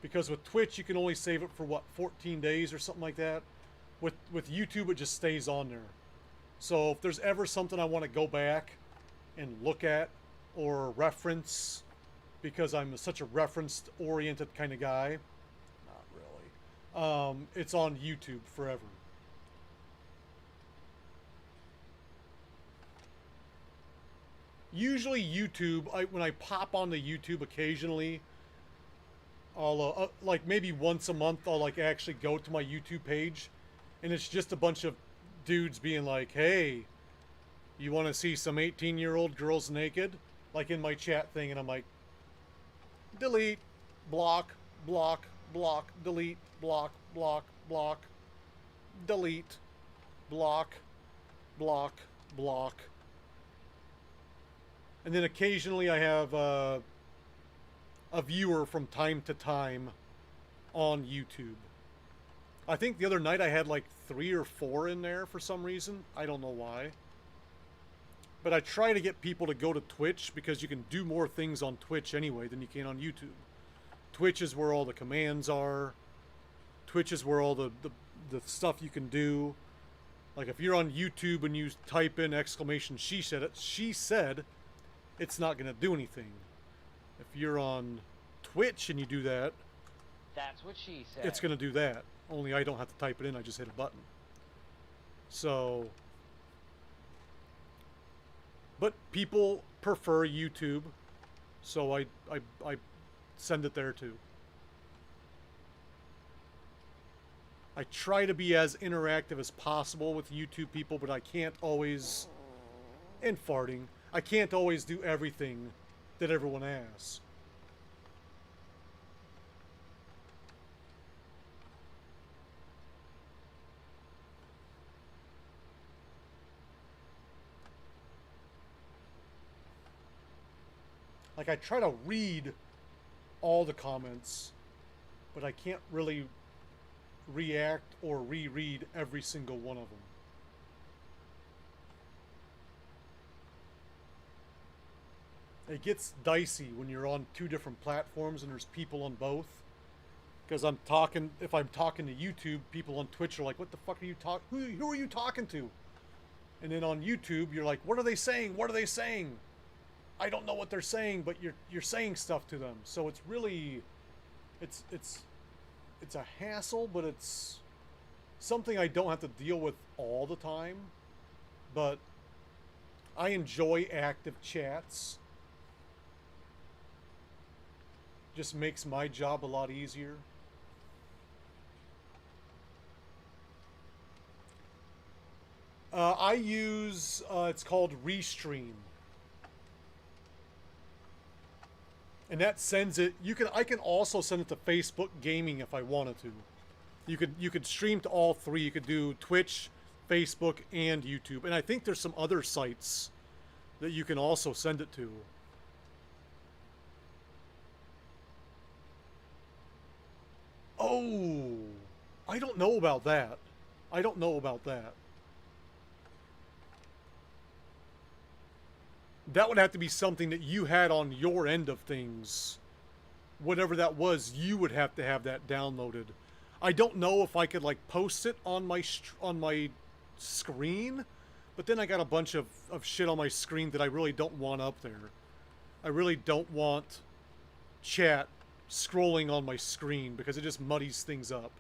Because with Twitch, you can only save it for, what, 14 days or something like that? With YouTube, it just stays on there. So if there's ever something I want to go back and look at or reference, because I'm such a reference-oriented kind of guy, not really, it's on YouTube forever. Usually YouTube, when I pop onto YouTube occasionally, I'll, like maybe once a month, I'll like actually go to my YouTube page, and it's just a bunch of dudes being like, hey, you want to see some 18-year-old girls naked? Like in my chat thing, and I'm like, delete, block, block, block, delete, block, block, block, delete, block, block, block. And then occasionally I have a viewer from time to time on YouTube. I think the other night I had like 3 or 4 in there for some reason. I don't know why. But I try to get people to go to Twitch because you can do more things on Twitch anyway than you can on YouTube. Twitch is where all the commands are. Twitch is where all the stuff you can do. Like if you're on YouTube and you type in exclamation she said, it's not going to do anything. If you're on Twitch and you do that, that's what she said. It's going to do that. Only I don't have to type it in, I just hit a button. So, but people prefer YouTube, so I send it there too. I try to be as interactive as possible with YouTube people, but I can't always, and farting, I can't always do everything that everyone asks. Like, I try to read all the comments, but I can't really react or reread every single one of them. It gets dicey when you're on 2 different platforms and there's people on both. Because if I'm talking to YouTube, people on Twitch are like, what the fuck are you talking, who are you talking to? And then on YouTube, you're like, what are they saying? What are they saying? I don't know what they're saying, but you're saying stuff to them. So it's really, it's a hassle, but it's something I don't have to deal with all the time. But I enjoy active chats. Just makes my job a lot easier. I use, it's called Restream. And that sends it, I can also send it to Facebook Gaming if I wanted to. You could stream to all 3. You could do Twitch, Facebook, and YouTube. And I think there's some other sites that you can also send it to. Oh, I don't know about that. I don't know about that. That would have to be something that you had on your end of things. Whatever that was, you would have to have that downloaded. I don't know if I could like post it on my screen, but then I got a bunch of shit on my screen that I really don't want up there. I really don't want chat scrolling on my screen because it just muddies things up.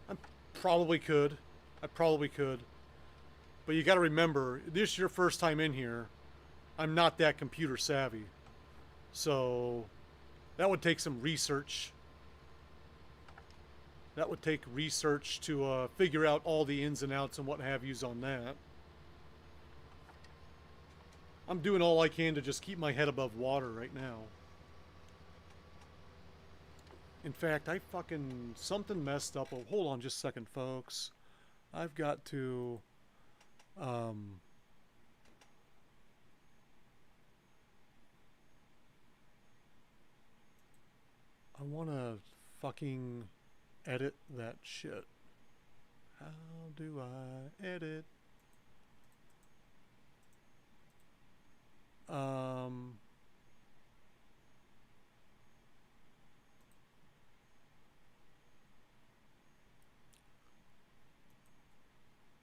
I probably could. But you got to remember, this is your first time in here. I'm not that computer savvy. So That would take some research. That would take research to figure out all the ins and outs and what have yous on that. I'm doing all I can to just keep my head above water right now. In fact, I fucking... something messed up. Oh, hold on just a second, folks. I've got to... I want to fucking edit that shit. How do I edit?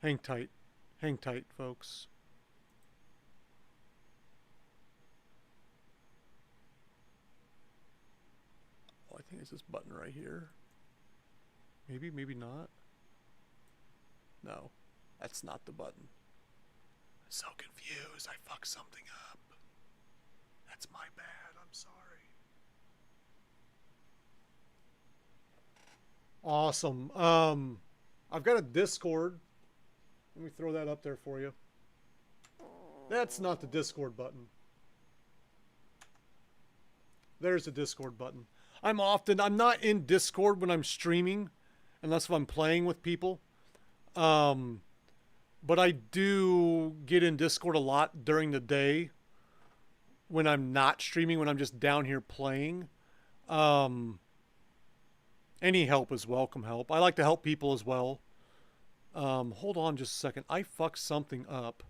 Hang tight. Hang tight, folks. Oh, I think it's this button right here. Maybe, maybe not. No, that's not the button. I'm so confused. I fucked something up. That's my bad. I'm sorry. Awesome. I've got a Discord. Let me throw that up there for you. That's not the Discord button. There's the Discord button. I'm not in Discord when I'm streaming, unless if I'm playing with people. But I do get in Discord a lot during the day when I'm not streaming, when I'm just down here playing. Any help is welcome help. I like to help people as well. Hold on just a second. I fucked something up.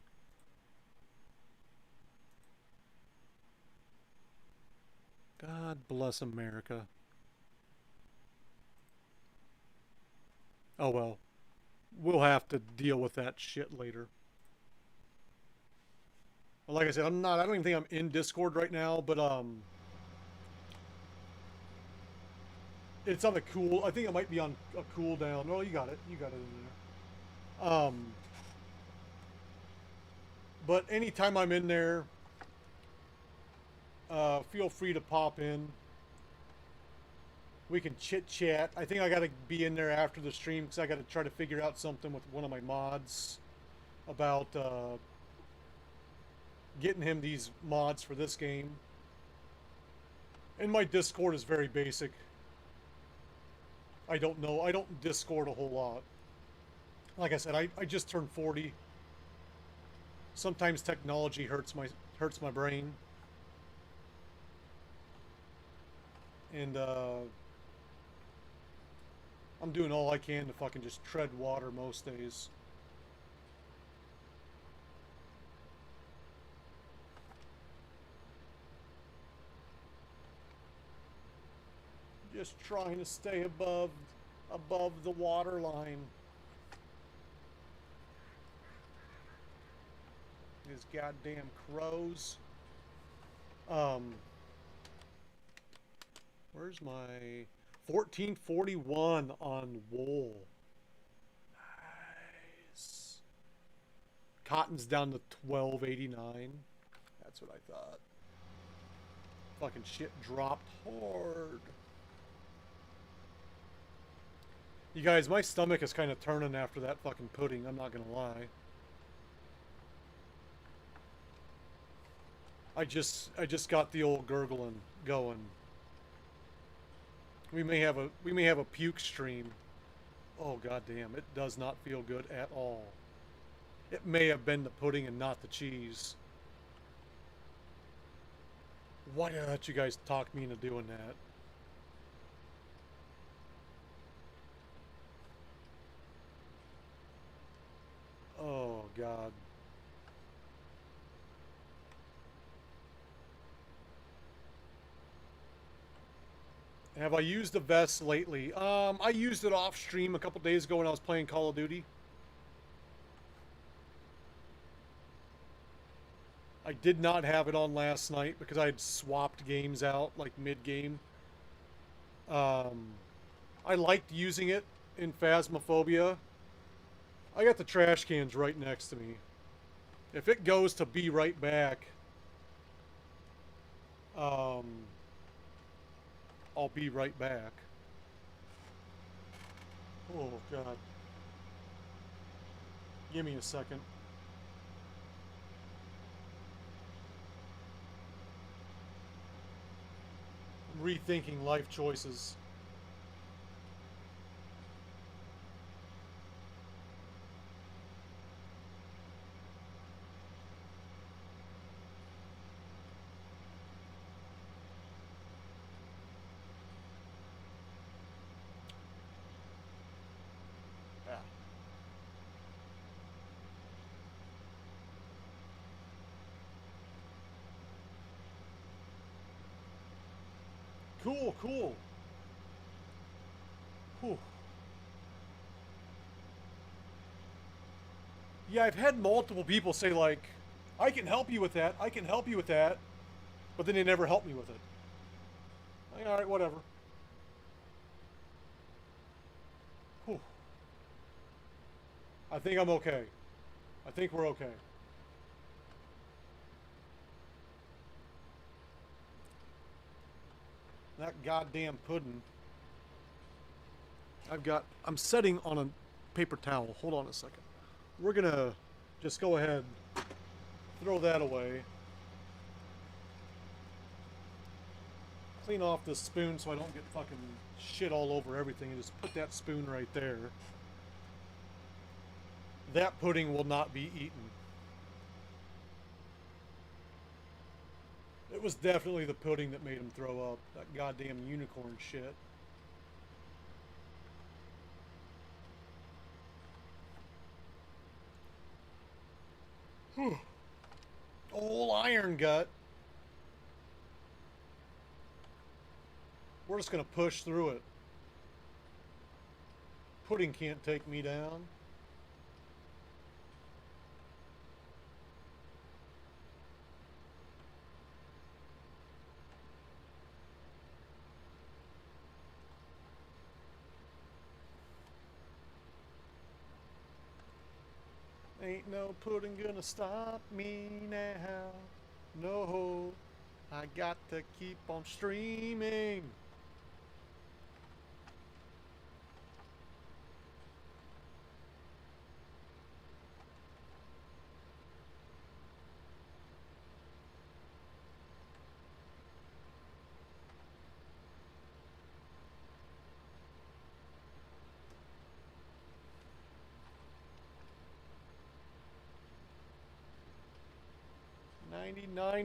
God bless America. Oh well. We'll have to deal with that shit later. Like I said, I don't even think I'm in Discord right now, but it's on the cool. I think it might be on a cooldown. Oh, you got it. You got it in there. But anytime I'm in there, feel free to pop in. We can chit chat. I think I got to be in there after the stream because I got to try to figure out something with one of my mods about getting him these mods for this game. And my Discord is very basic. I don't know. I don't Discord a whole lot. Like I said, I just turned 40. Sometimes technology hurts my brain. And I'm doing all I can to fucking just tread water most days. Just trying to stay above the water line. These goddamn crows. Where's my 1441 on wool? Nice. Cotton's down to 1289. That's what I thought. Fucking shit dropped hard. You guys, my stomach is kind of turning after that fucking pudding, I'm not gonna lie. I just got the old gurgling going. We may have a puke stream. Oh goddamn, it does not feel good at all. It may have been the pudding and not the cheese. Why did I let you guys talk me into doing that? Oh God. Have I used the vest lately? I used it off stream a couple days ago when I was playing Call of Duty. I did not have it on last night because I had swapped games out like mid-game. I liked using it in Phasmophobia. I got the trash cans right next to me. If it goes to be right back, I'll be right back. Oh, God. Give me a second. I'm rethinking life choices. Yeah. Cool, cool. Whew. Yeah, I've had multiple people say, like, I can help you with that, I can help you with that, but then they never help me with it. Like, alright, whatever. Whew. I think I'm okay. I think we're okay. That goddamn pudding. I'm setting on a paper towel. Hold on a second. We're gonna just go ahead, throw that away. Clean off this spoon so I don't get fucking shit all over everything, and just put that spoon right there. That pudding will not be eaten. It was definitely the pudding that made him throw up. That goddamn unicorn shit. Whew. Old iron gut. We're just gonna push through it. Pudding can't take me down. Ain't no pudding gonna stop me now. No, I got to keep on streaming.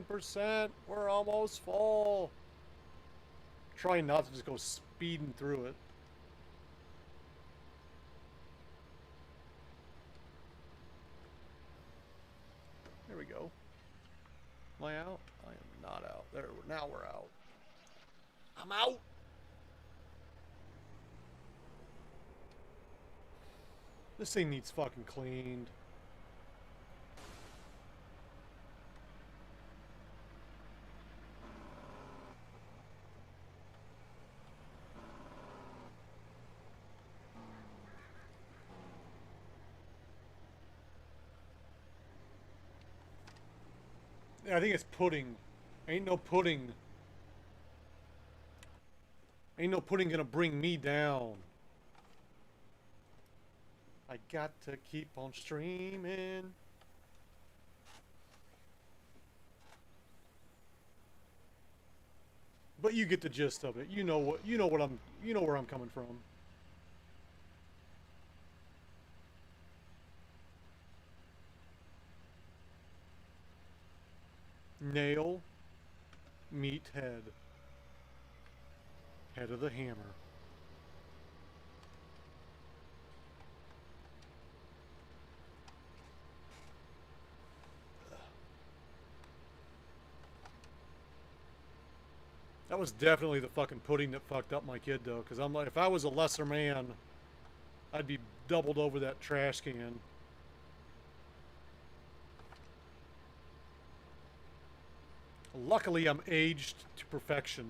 %. We're almost full. Trying not to just go speeding through it. There we go. Am I out? I am not out. There. Now we're out. I'm out. This thing needs fucking cleaned. Yeah, I think it's pudding. Ain't no pudding. Ain't no pudding gonna bring me down. I got to keep on streaming. But you get the gist of it. You know where I'm coming from. Nail, meat, head. Head of the hammer. That was definitely the fucking pudding that fucked up my kid, though, because I'm like, if I was a lesser man, I'd be doubled over that trash can. Luckily, I'm aged to perfection.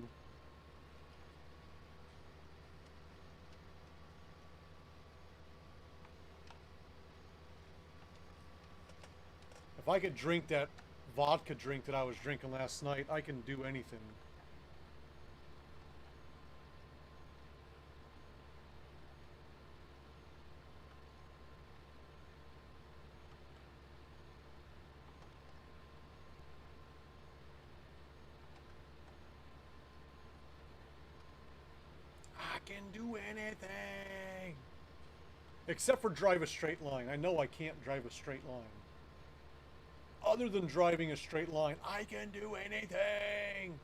If I could drink that vodka drink that I was drinking last night, I can do anything. can do anything. Except for drive a straight line. I know I can't drive a straight line. Other than driving a straight line, I can do anything.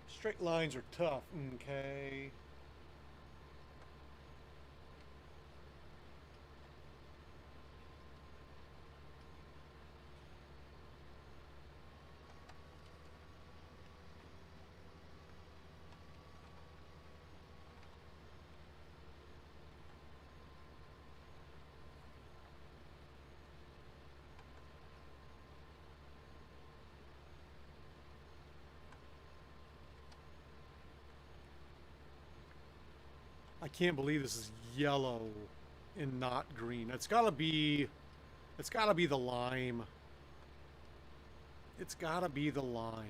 Straight lines are tough, okay. I can't believe this is yellow and not green. It's gotta be the lime. It's gotta be the lime.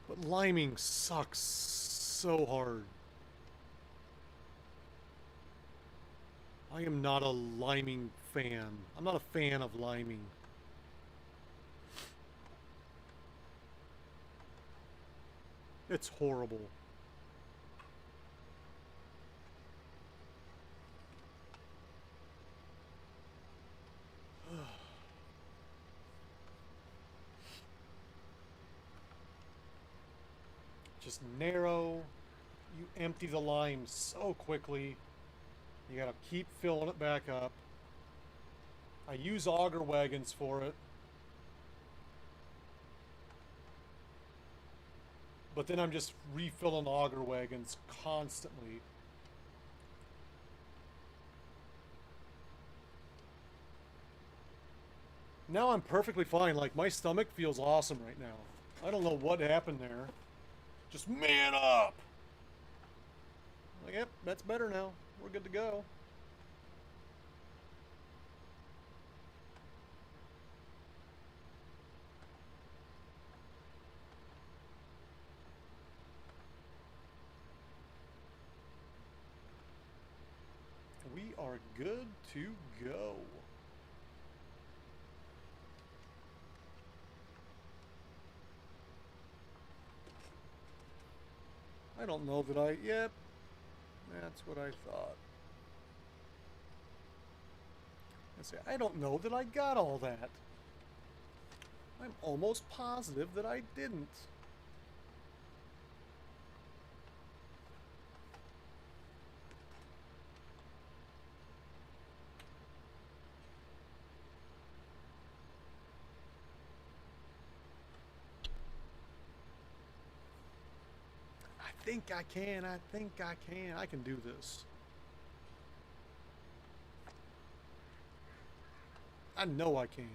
But liming sucks so hard. I am not a liming fan. I'm not a fan of liming. It's horrible. Just narrow. You empty the lime so quickly. You gotta keep filling it back up. I use auger wagons for it. But then I'm just refilling auger wagons constantly. Now I'm perfectly fine. Like, my stomach feels awesome right now. I don't know what happened there. Just man up! Like, yep, that's better now. We're good to go. We are good to go. I don't know that I... Yep. That's what I thought. I don't know that I got all that. I'm almost positive that I didn't. I think I can. I think I can. I can do this. I know I can.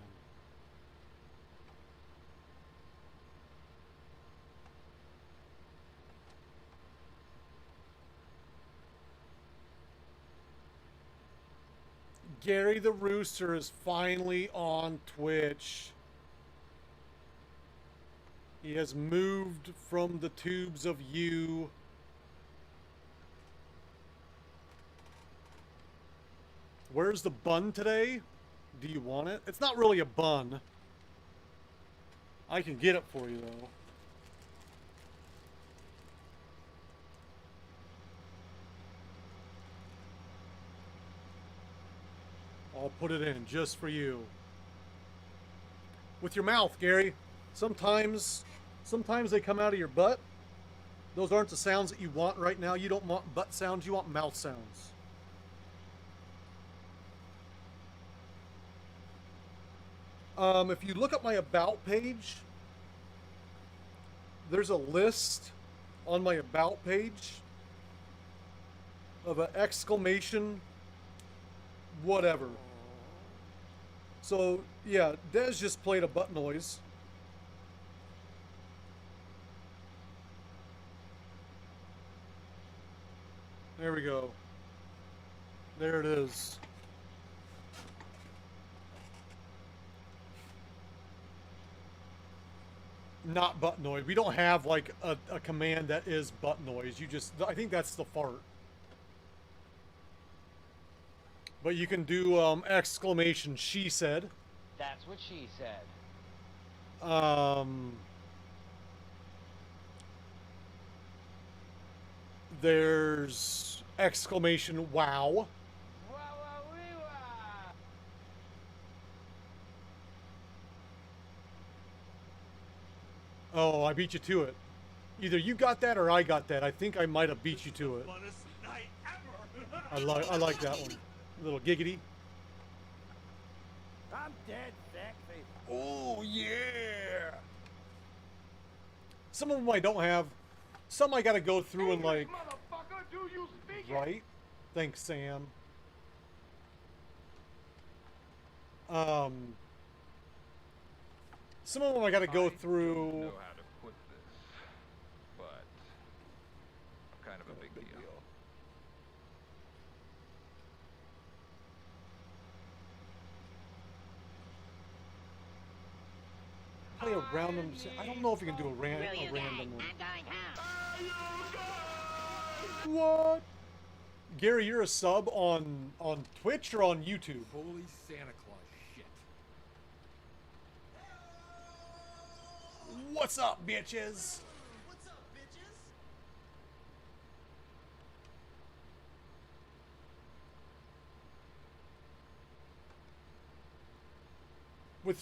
Gary the Rooster is finally on Twitch. He has moved from the tubes of you. Where's the bun today? Do you want it? It's not really a bun. I can get it for you, though. I'll put it in just for you. With your mouth, Gary. Sometimes they come out of your butt. Those aren't the sounds that you want right now. You don't want butt sounds, you want mouth sounds. If you look at my About page, there's a list on my About page of an exclamation whatever. So, yeah, Des just played a butt noise. There we go. There it is. not butt noise. We don't have like a command that is butt noise. You just, I think that's the fart. But you can do exclamation, she said. That's what she said. There's exclamation, wow. Oh, I beat you to it. Either you got that or I got that. I think I might have beat you to it. I like that one. A little giggity. I'm dead sexy. Oh yeah. Some of them I don't have. Some I gotta go through and like. Motherfucker, do you speak Right. Thanks, Sam. Some of them I gotta go through. I don't know how to put this, but I'm kind of a big deal. Play a random. I don't know if you can do a random one. What? Gary, you're a sub on Twitch or on YouTube? Holy Santa Claus shit. What's up, bitches? What's up,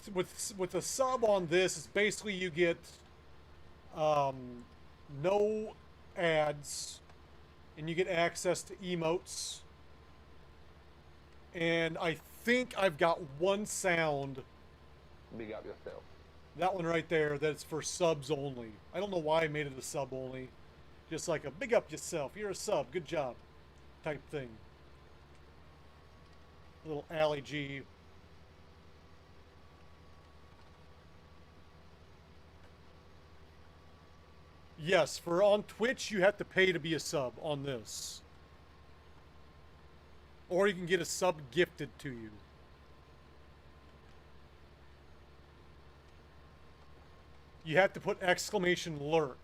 bitches? With a sub on this, it's basically you get no ads, and you get access to emotes. And I think I've got one sound. Big up yourself. That one right there, that's for subs only. I don't know why I made it a sub only. Just like a big up yourself. You're a sub. Good job. Type thing. A little Ali G. Yes, for on Twitch, you have to pay to be a sub on this. Or you can get a sub gifted to you. You have to put exclamation lurk.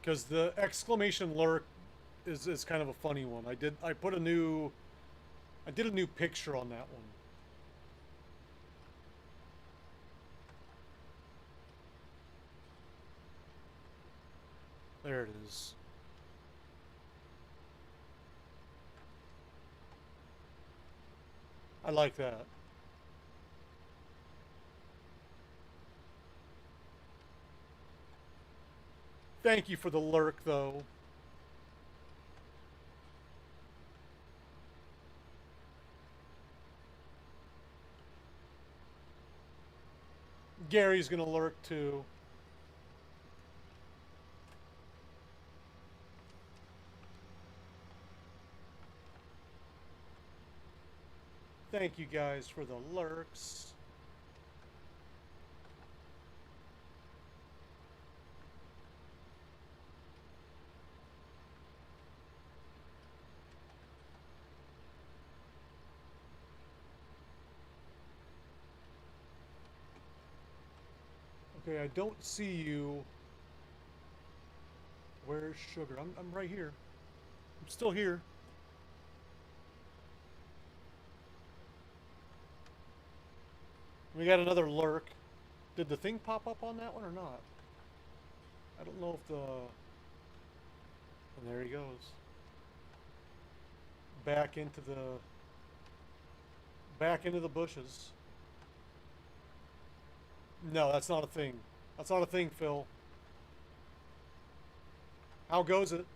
Because the exclamation lurk is kind of a funny one. I did a new picture on that one. There it is. I like that. Thank you for the lurk, though. Gary's gonna lurk, too. Thank you guys for the lurks. Okay, I don't see you. Where's Sugar? I'm right here. I'm still here. We got another lurk. Did the thing pop up on that one or not? I don't know if the... And there he goes. Back into the bushes. No, that's not a thing. That's not a thing, Phil. How goes it?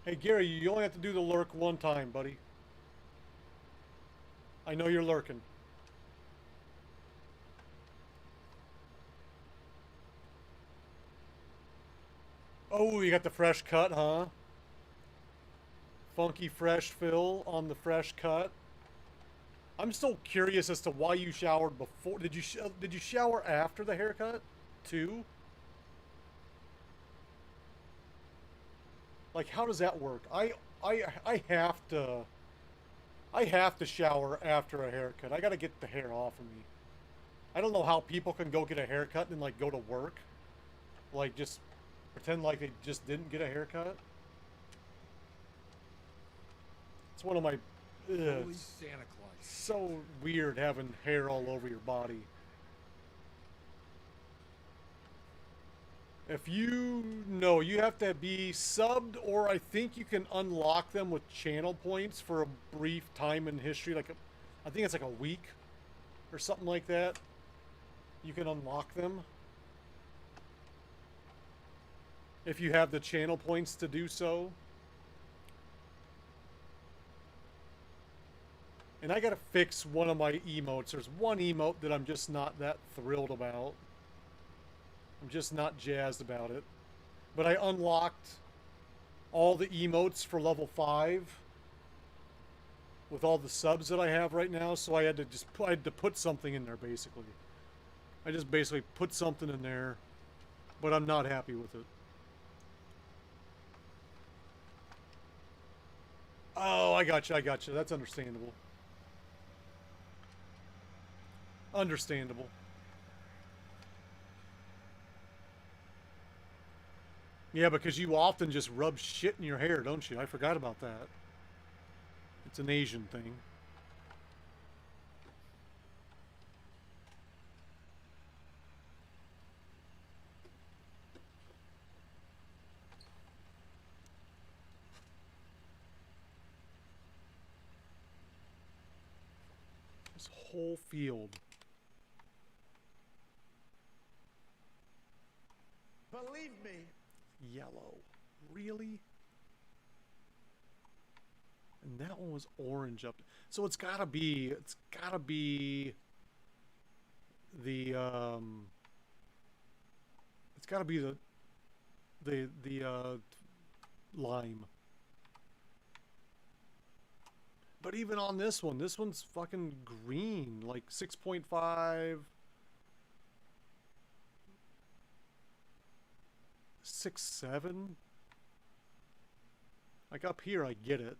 Hey, Gary, you only have to do the lurk one time, buddy. I know you're lurking. Oh, you got the fresh cut, huh? Funky fresh fill on the fresh cut. I'm still curious as to why you showered before. Did you shower after the haircut too? Like, how does that work? I have to shower after a haircut. I gotta get the hair off of me. I don't know how people can go get a haircut and like go to work, like just pretend like they just didn't get a haircut. It's one of my. Holy Santa Claus. So weird having hair all over your body. If you know, you have to be subbed, or I think you can unlock them with channel points for a brief time in history. Like, I think it's like a week or something like that. You can unlock them if you have the channel points to do so. And I gotta fix one of my emotes. There's one emote that I'm just not that thrilled about. I'm just not jazzed about it. But I unlocked all the emotes for level 5 with all the subs that I have right now, so I had to put something in there basically. I just basically put something in there, but I'm not happy with it. Oh, I got you. That's understandable. Understandable. Yeah, because you often just rub shit in your hair, don't you? I forgot about that. It's an Asian thing. This whole field. Believe me. Yellow. Really? And that one was orange up. So it's gotta be the it's gotta be the lime. But even on this one's fucking green, like 6.5, 6, 7. Like up here, I get it.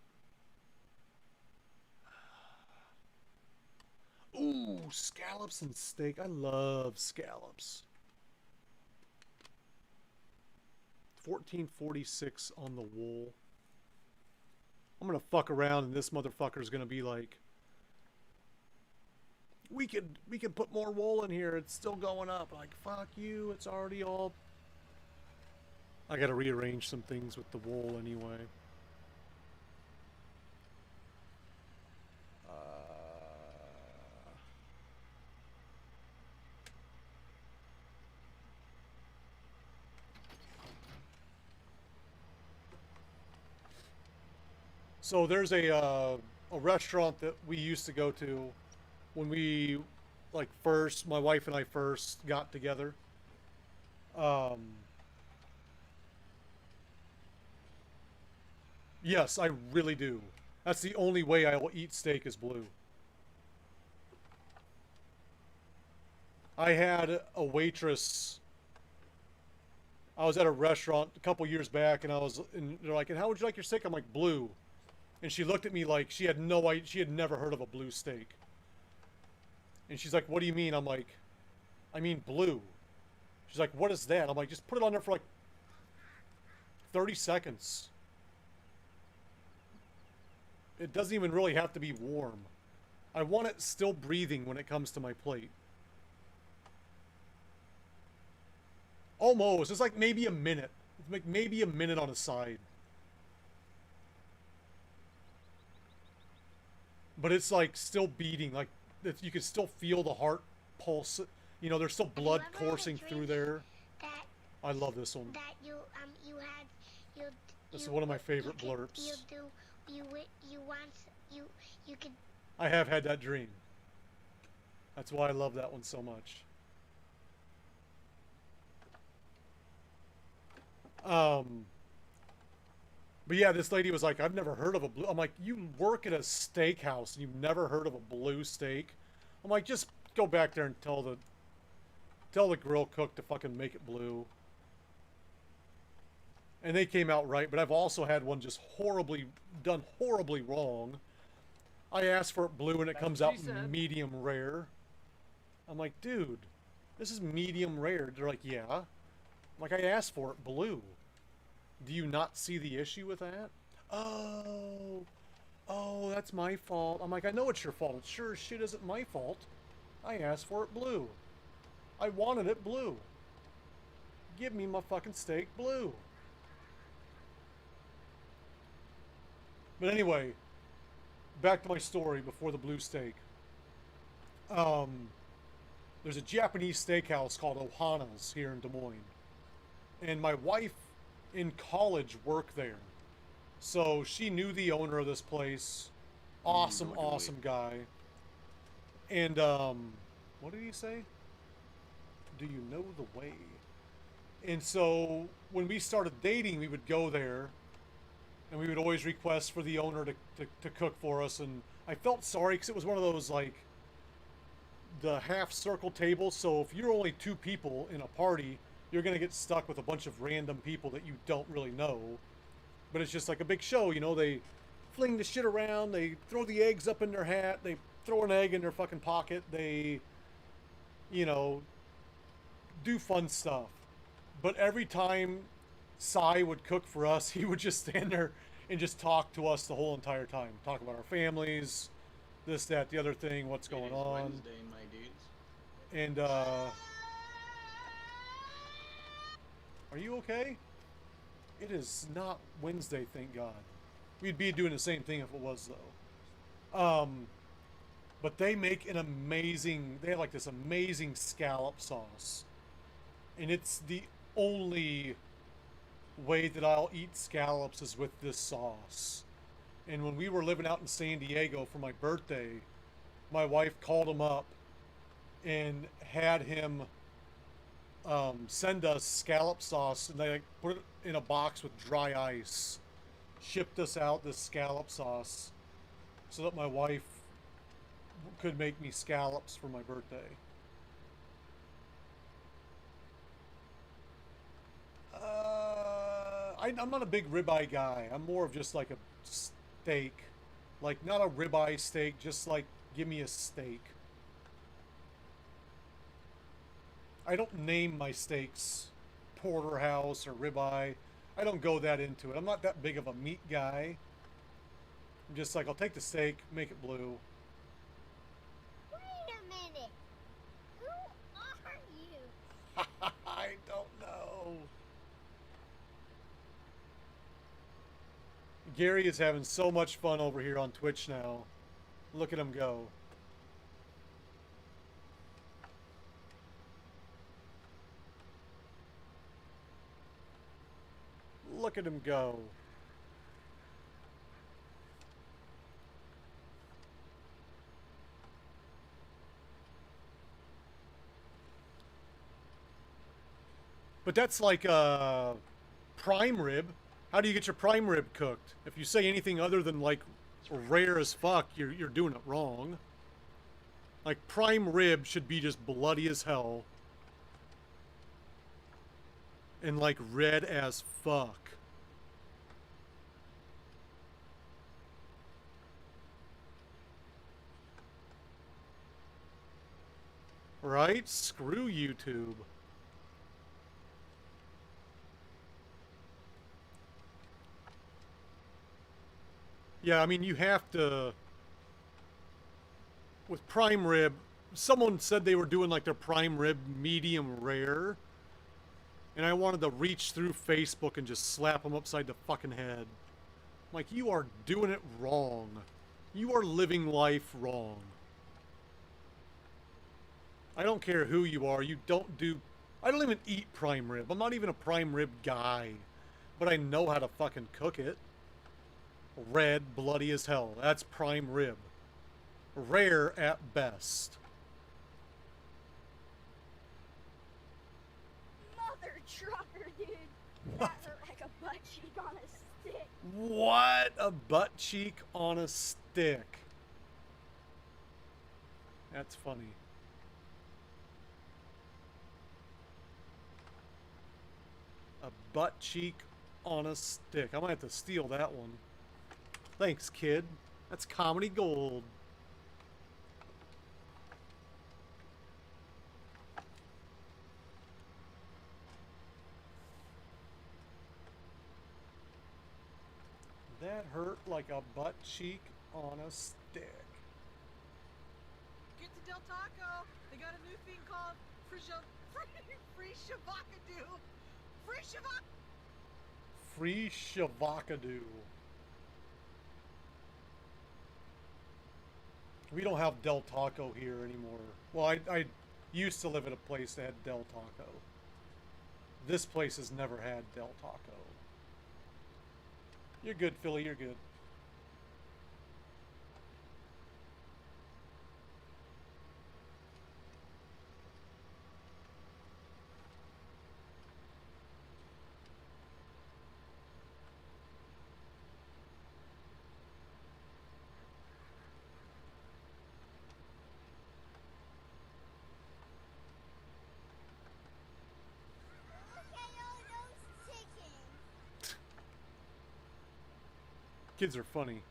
Ooh, scallops and steak. I love scallops. 1446 on the wool. I'm gonna fuck around and this motherfucker's gonna be like, we could put more wool in here, it's still going up. Like, fuck you, it's already all. I gotta rearrange some things with the wool anyway. So there's a restaurant that we used to go to when we, like, my wife and I first got together. Yes, I really do. That's the only way I will eat steak is blue. I had a waitress. I was at a restaurant a couple years back, and they're like, "And how would you like your steak?" I'm like, "Blue." And she looked at me like she had no idea. She had never heard of a blue steak. And she's like, "What do you mean?" I'm like, "I mean blue." She's like, "What is that?" I'm like, "Just put it on there for like 30 seconds. It doesn't even really have to be warm. I want it still breathing when it comes to my plate." Almost. It's like maybe a minute. It's like maybe a minute on a side. But it's like still beating. Like you can still feel the heart pulse. You know, there's still blood coursing through there. I love this one. This is one of my favorite blurps. I have had that dream. That's why I love that one so much. But yeah, this lady was like, I've never heard of a blue. I'm like, you work at a steakhouse and you've never heard of a blue steak? I'm like, just go back there and tell the grill cook to fucking make it blue. And they came out right, but I've also had one just done horribly wrong. I asked for it blue and it comes out medium rare. I'm like, dude, this is medium rare. They're like, yeah. I'm like, I asked for it blue. Do you not see the issue with that? Oh, that's my fault. I'm like, I know it's your fault. It sure as shit isn't my fault. I asked for it blue. I wanted it blue. Give me my fucking steak blue. But anyway, back to my story before the blue steak. There's a Japanese steakhouse called Ohana's here in Des Moines. And my wife in college worked there. So she knew the owner of this place. Awesome guy. And, what did he say? Do you know the way? And so when we started dating, we would go there. And we would always request for the owner to cook for us. And I felt sorry because it was one of those, like, the half circle tables. So if you're only 2 people in a party, you're going to get stuck with a bunch of random people that you don't really know. But it's just like a big show, you know. They fling the shit around. They throw the eggs up in their hat. They throw an egg in their fucking pocket. They, you know, do fun stuff. But every time Cy would cook for us, he would just stand there and just talk to us the whole entire time. Talk about our families, this, that, the other thing, what's going on. Wednesday, my dudes. And, are you okay? It is not Wednesday, thank God. We'd be doing the same thing if it was, though. But they make an amazing, they have like this amazing scallop sauce. And it's the only way that I'll eat scallops is with this sauce. And when we were living out in San Diego for my birthday, my wife called him up and had him send us scallop sauce, and they like, put it in a box with dry ice, shipped us out this scallop sauce so that my wife could make me scallops for my birthday. I'm not a big ribeye guy. I'm more of just like a steak. Like, not a ribeye steak, just like, give me a steak. I don't name my steaks porterhouse or ribeye. I don't go that into it. I'm not that big of a meat guy. I'm just like, I'll take the steak, make it blue. Wait a minute. Who are you? I don't know. Gary is having so much fun over here on Twitch now. Look at him go. Look at him go. But that's like prime rib. How do you get your prime rib cooked? If you say anything other than like rare as fuck, you're doing it wrong. Like, prime rib should be just bloody as hell. And like red as fuck. Right? Screw YouTube. Yeah, I mean, you have to... With prime rib, someone said they were doing like their prime rib medium rare. And I wanted to reach through Facebook and just slap them upside the fucking head. I'm like, you are doing it wrong. You are living life wrong. I don't care who you are. You don't do... I don't even eat prime rib. I'm not even a prime rib guy. But I know how to fucking cook it. Red, bloody as hell. That's prime rib. Rare at best. Mother trucker, dude. That hurt like a butt cheek on a stick. What? A butt cheek on a stick. That's funny. A butt cheek on a stick. I might have to steal that one. Thanks, kid. That's comedy gold. That hurt like a butt cheek on a stick. Get to Del Taco. They got a new thing called free shavacadoo. Free shavacadoo. Free shavacadoo. We don't have Del Taco here anymore. Well, I used to live at a place that had Del Taco. This place has never had Del Taco. You're good, Philly, you're good. Kids are funny.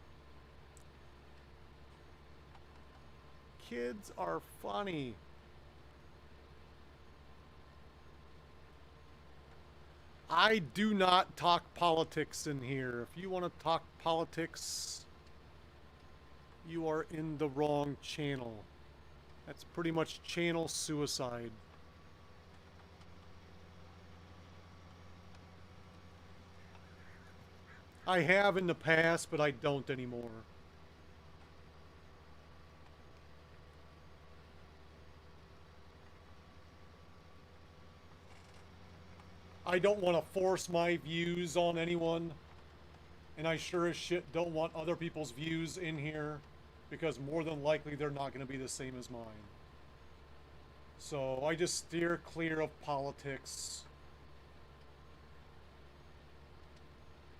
Kids are funny. I do not talk politics in here. If you want to talk politics, you are in the wrong channel. That's pretty much channel suicide. I have in the past, but I don't anymore. I don't want to force my views on anyone, and I sure as shit don't want other people's views in here, because more than likely they're not going to be the same as mine. So I just steer clear of politics.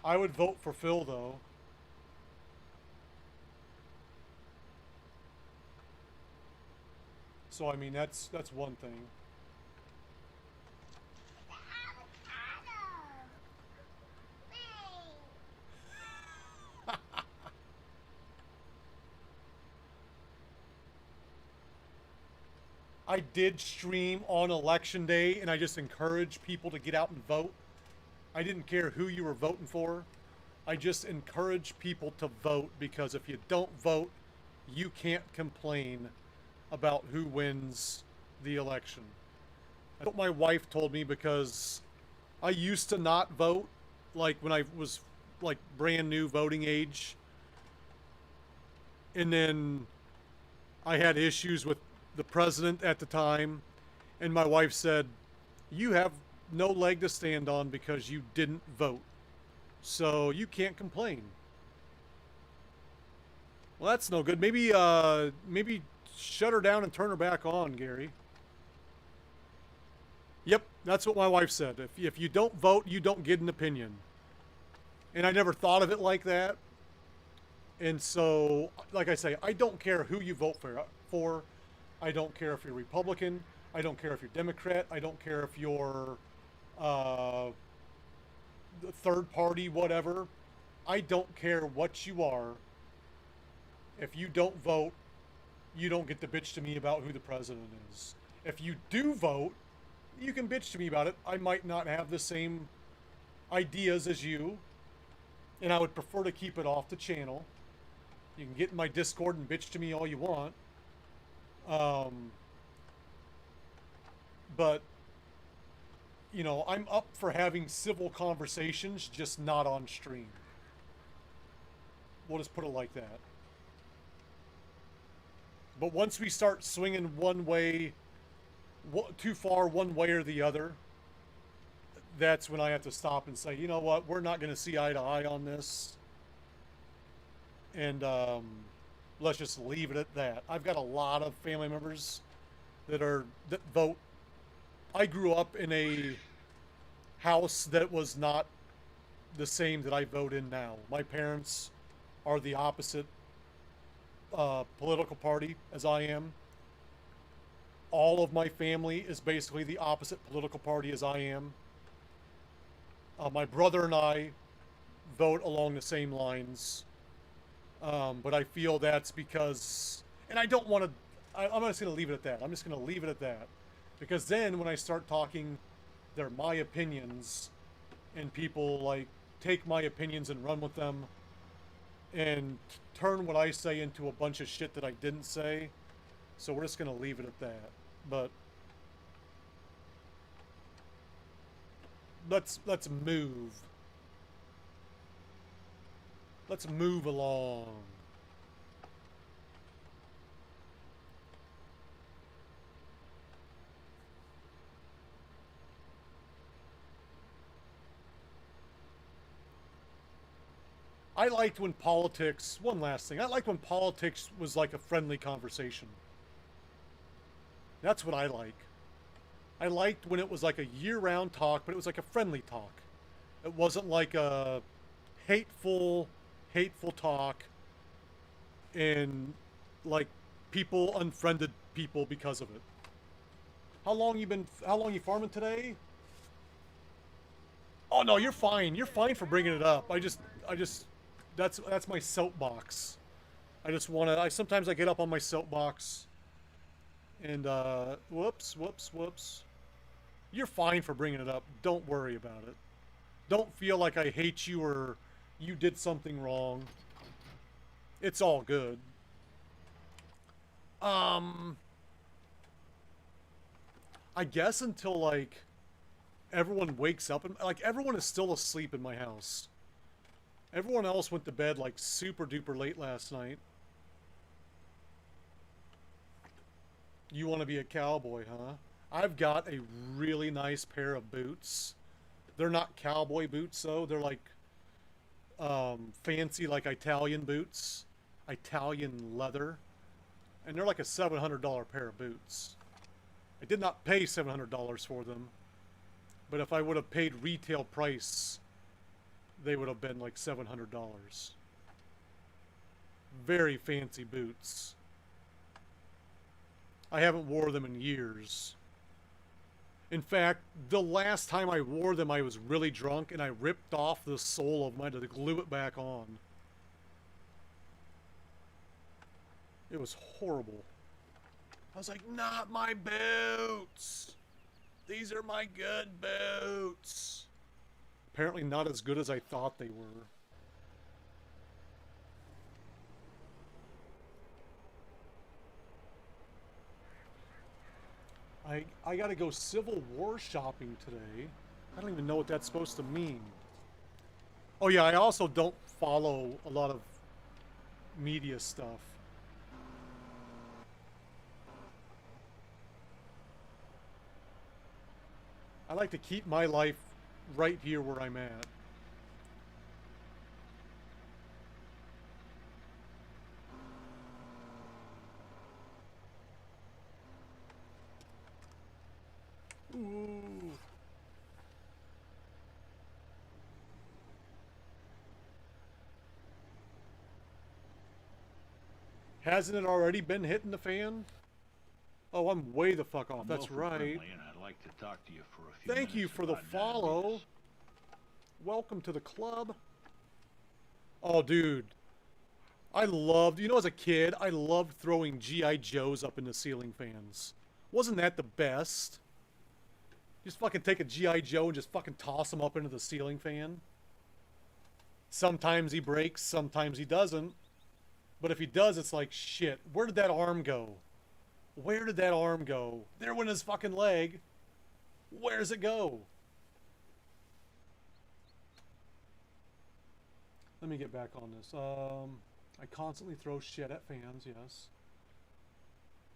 I would vote for Phil, though. So I mean, that's one thing. I did stream on election day, and I just encouraged people to get out and vote. I didn't care who you were voting for. I just encourage people to vote, because if you don't vote, you can't complain about who wins the election. That's what my wife told me, because I used to not vote, like when I was like brand new voting age. And then I had issues with the president at the time, and my wife said, "You have no leg to stand on because you didn't vote. So you can't complain." Well, that's no good. Maybe maybe shut her down and turn her back on, Gary. Yep, that's what my wife said. If you don't vote, you don't get an opinion. And I never thought of it like that. And so, like I say, I don't care who you vote for. I don't care if you're Republican. I don't care if you're Democrat. I don't care if you're the third party, whatever. I don't care what you are. If you don't vote, you don't get to bitch to me about who the president is. If you do vote, you can bitch to me about it. I might not have the same ideas as you, and I would prefer to keep it off the channel. You can get in my Discord and bitch to me all you want. But, you know, I'm up for having civil conversations, just not on stream. We'll just put it like that. But once we start swinging one way, too far one way or the other, that's when I have to stop and say, you know what, we're not going to see eye to eye on this. And let's just leave it at that. I've got a lot of family members that vote. I grew up in a house that was not the same that I vote in now. My parents are the opposite political party as I am. All of my family is basically the opposite political party as I am. My brother and I vote along the same lines. But I feel that's because, and I don't want to, I'm just going to leave it at that. I'm just going to leave it at that. Because then when I start talking, they're my opinions, and people like take my opinions and run with them and turn what I say into a bunch of shit that I didn't say. So we're just going to leave it at that. But let's move. Let's move along. I liked when politics, one last thing, I liked when politics was like a friendly conversation. That's what I like. I liked when it was like a year-round talk, but it was like a friendly talk. It wasn't like a hateful talk and like people unfriended people because of it. How long you farming today? Oh no, you're fine. You're fine for bringing it up. I just that's my soapbox. Sometimes I get up on my soapbox and whoops. You're fine for bringing it up. Don't worry about it. Don't feel like I hate you or you did something wrong. It's all good. I guess until like everyone wakes up and like everyone is still asleep in my house. Everyone else went to bed like super duper late last night. You want to be a cowboy, huh? I've got a really nice pair of boots. They're not cowboy boots though. They're like fancy like Italian boots. Italian leather. And they're like a $700 pair of boots. I did not pay $700 for them. But if I would have paid retail price, they would have been like $700. Very fancy boots. I haven't wore them in years. In fact, the last time I wore them, I was really drunk and I ripped off the sole of mine to glue it back on. It was horrible. I was like, not my boots. These are my good boots. Apparently not as good as I thought they were. I gotta go Civil War shopping today. I don't even know what that's supposed to mean. Oh yeah, I also don't follow a lot of media stuff. I like to keep my life right here where I'm at. Ooh. Hasn't it already been hitting the fan? Oh, I'm way the fuck off. That's right. And I'd like to talk to you for a few Thank you minutes for the about follow. diabetes. Welcome to the club. Oh, dude. I loved, you know, as a kid, I loved throwing G.I. Joes up into ceiling fans. Wasn't that the best? Just fucking take a G.I. Joe and just fucking toss him up into the ceiling fan. Sometimes he breaks, sometimes he doesn't. But if he does, it's like, shit, where did that arm go? Where did that arm go? There went his fucking leg. Where does it go? Let me get back on this. I constantly throw shit at fans, yes.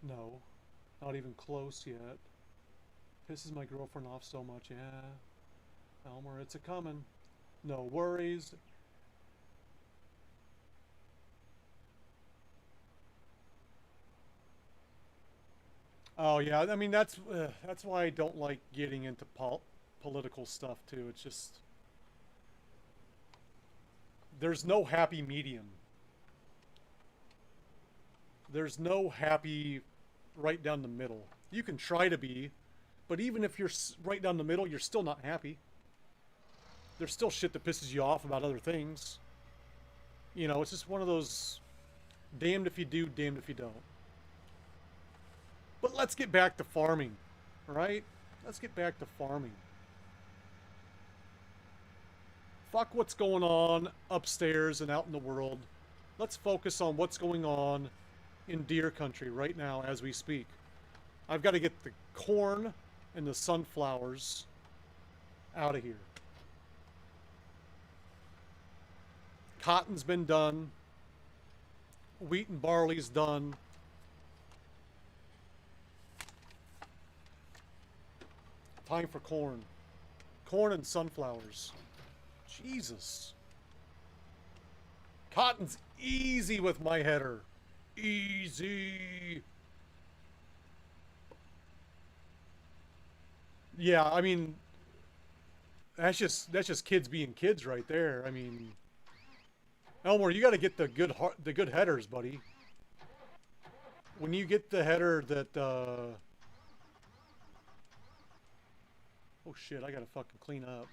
No. Not even close yet. Pisses my girlfriend off so much, yeah. Elmer, it's a-coming. No worries. Oh yeah, I mean that's why I don't like getting into political stuff too. It's just there's no happy medium. There's no happy right down the middle. You can try to be, but even if you're right down the middle, you're still not happy. There's still shit that pisses you off about other things. You know, it's just one of those damned if you do, damned if you don't. But let's get back to farming, right? Let's get back to farming. Fuck what's going on upstairs and out in the world. Let's focus on what's going on in Deere Country right now as we speak. I've got to get the corn and the sunflowers out of here. Cotton's been done. Wheat and barley's done. Time for corn. Corn and sunflowers. Jesus. Cotton's easy with my header. Easy. Yeah, I mean, that's just kids being kids right there. I mean, Elmore, you got to get the good headers, buddy. When you get the header that oh shit, I gotta fucking clean up.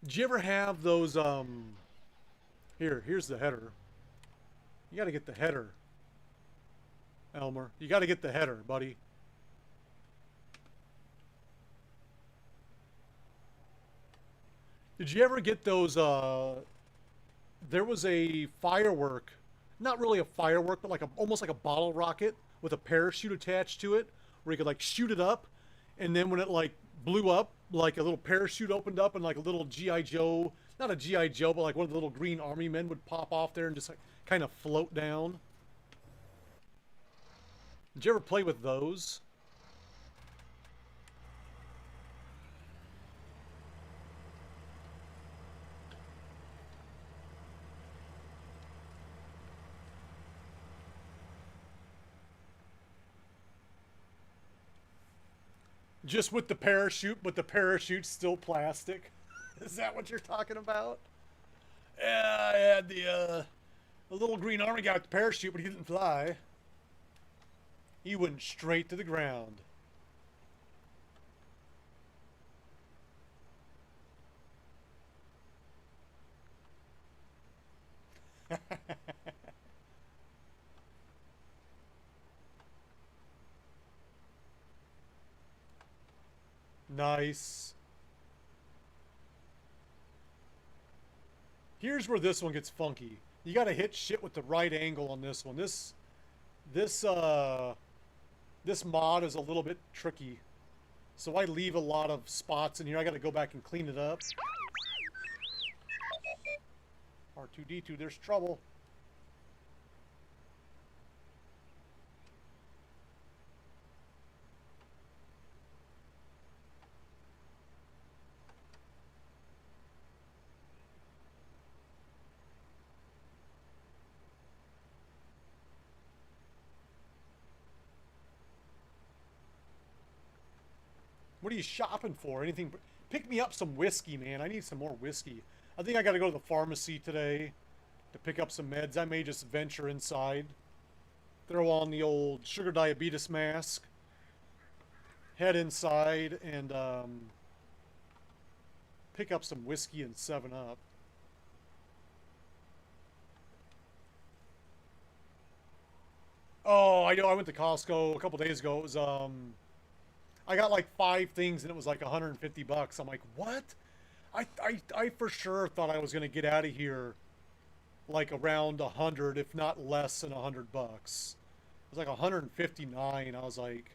Did you ever have those here's the header. You gotta get the header, Elmer. You gotta get the header, buddy. Did you ever get those there was a firework, not really a firework, but like almost like a bottle rocket with a parachute attached to it, where you could like shoot it up, and then when it like blew up, like a little parachute opened up and like a little G.I. Joe, not a G.I. Joe, but like one of the little green army men would pop off there and just like kind of float down. Did you ever play with those? Just with the parachute, but the parachute's still plastic. Is that what you're talking about? Yeah, I had the little green army guy with the parachute, but he didn't fly. He went straight to the ground. Nice. Here's where this one gets funky. You gotta hit shit with the right angle on this one. This mod is a little bit tricky. So I leave a lot of spots in here. I gotta go back and clean it up. R2-D2, there's trouble. What are you shopping for? Anything? Pick me up some whiskey, man. I need some more whiskey. I think I got to go to the pharmacy today to pick up some meds. I may just venture inside, throw on the old sugar diabetes mask, head inside, and pick up some whiskey and 7-Up. Oh, I know. I went to Costco a couple days ago. It was I got like 5 things and it was like $150. I'm like, what? I for sure thought I was gonna get out of here like around 100, if not less than $100. It was like 159. I was like,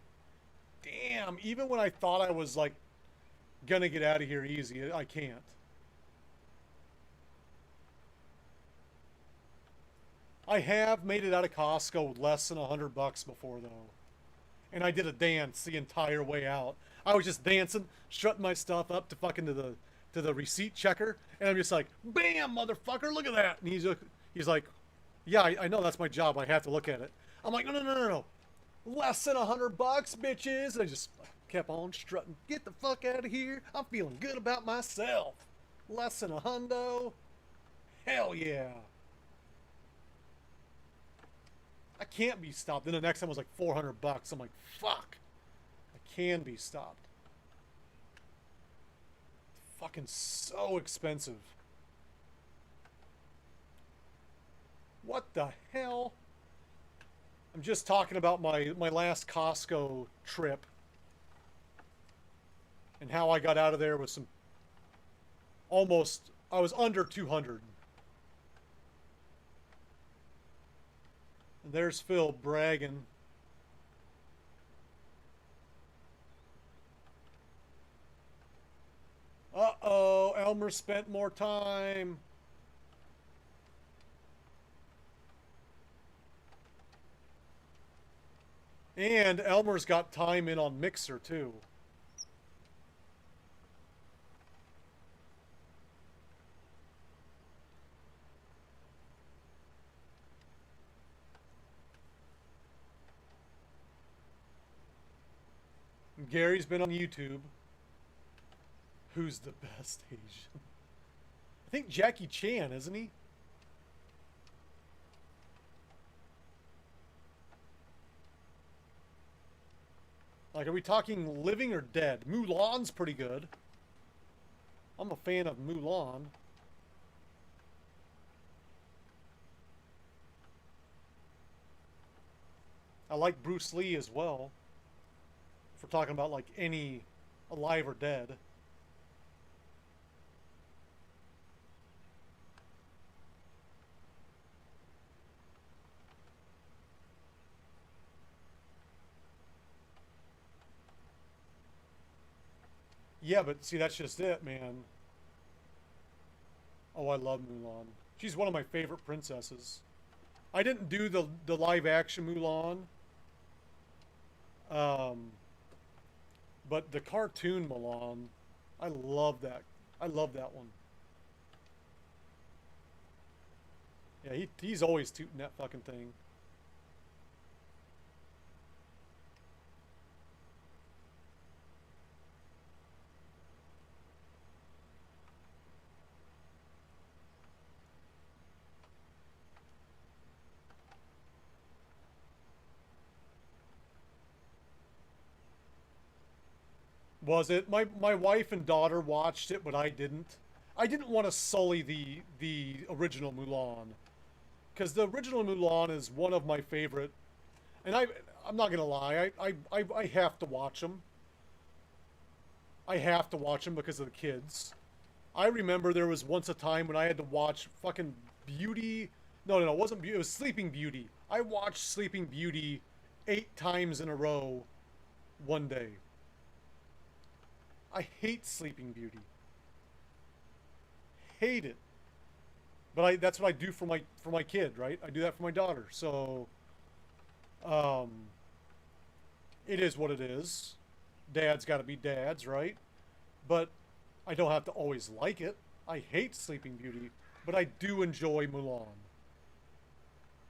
damn. Even when I thought I was like gonna get out of here easy, I can't. I have made it out of Costco with less than $100 before though. And I did a dance the entire way out. I was just dancing, strutting my stuff up to fucking to the receipt checker, and I'm just like, bam, motherfucker, look at that. And he's like, yeah, I know that's my job. I have to look at it. I'm like, no. Less than $100, bitches. I just kept on strutting. Get the fuck out of here. I'm feeling good about myself. Less than $100. Hell yeah. I can't be stopped. Then the next time was like $400. I'm like, fuck. I can be stopped. It's fucking so expensive. What the hell? I'm just talking about my last Costco trip and how I got out of there with some almost, I was under 200. And there's Phil bragging. Uh-oh, Elmer spent more time. And Elmer's got time in on Mixer, too. And Gary's been on YouTube. Who's the best Asian? I think Jackie Chan, isn't he? Like, are we talking living or dead? Mulan's pretty good. I'm a fan of Mulan. I like Bruce Lee as well. If we're talking about, like, any alive or dead. Yeah, but see, that's just it, man. Oh, I love Mulan. She's one of my favorite princesses. I didn't do the live action Mulan. But the cartoon Mulan, I love that. I love that one. Yeah, he's always tooting that fucking thing. Was it? My wife and daughter watched it, but I didn't. I didn't want to sully the original Mulan, because the original Mulan is one of my favorite. And I'm not gonna lie, I have to watch them. I have to watch them because of the kids. I remember there was once a time when I had to watch fucking Beauty. No, it wasn't Beauty. It was Sleeping Beauty. I watched Sleeping Beauty 8 times in a row one day. I hate Sleeping Beauty. Hate it. But that's what I do for my kid, right? I do that for my daughter. So it is what it is. Dad's got to be dads, right? But I don't have to always like it. I hate Sleeping Beauty, but I do enjoy Mulan.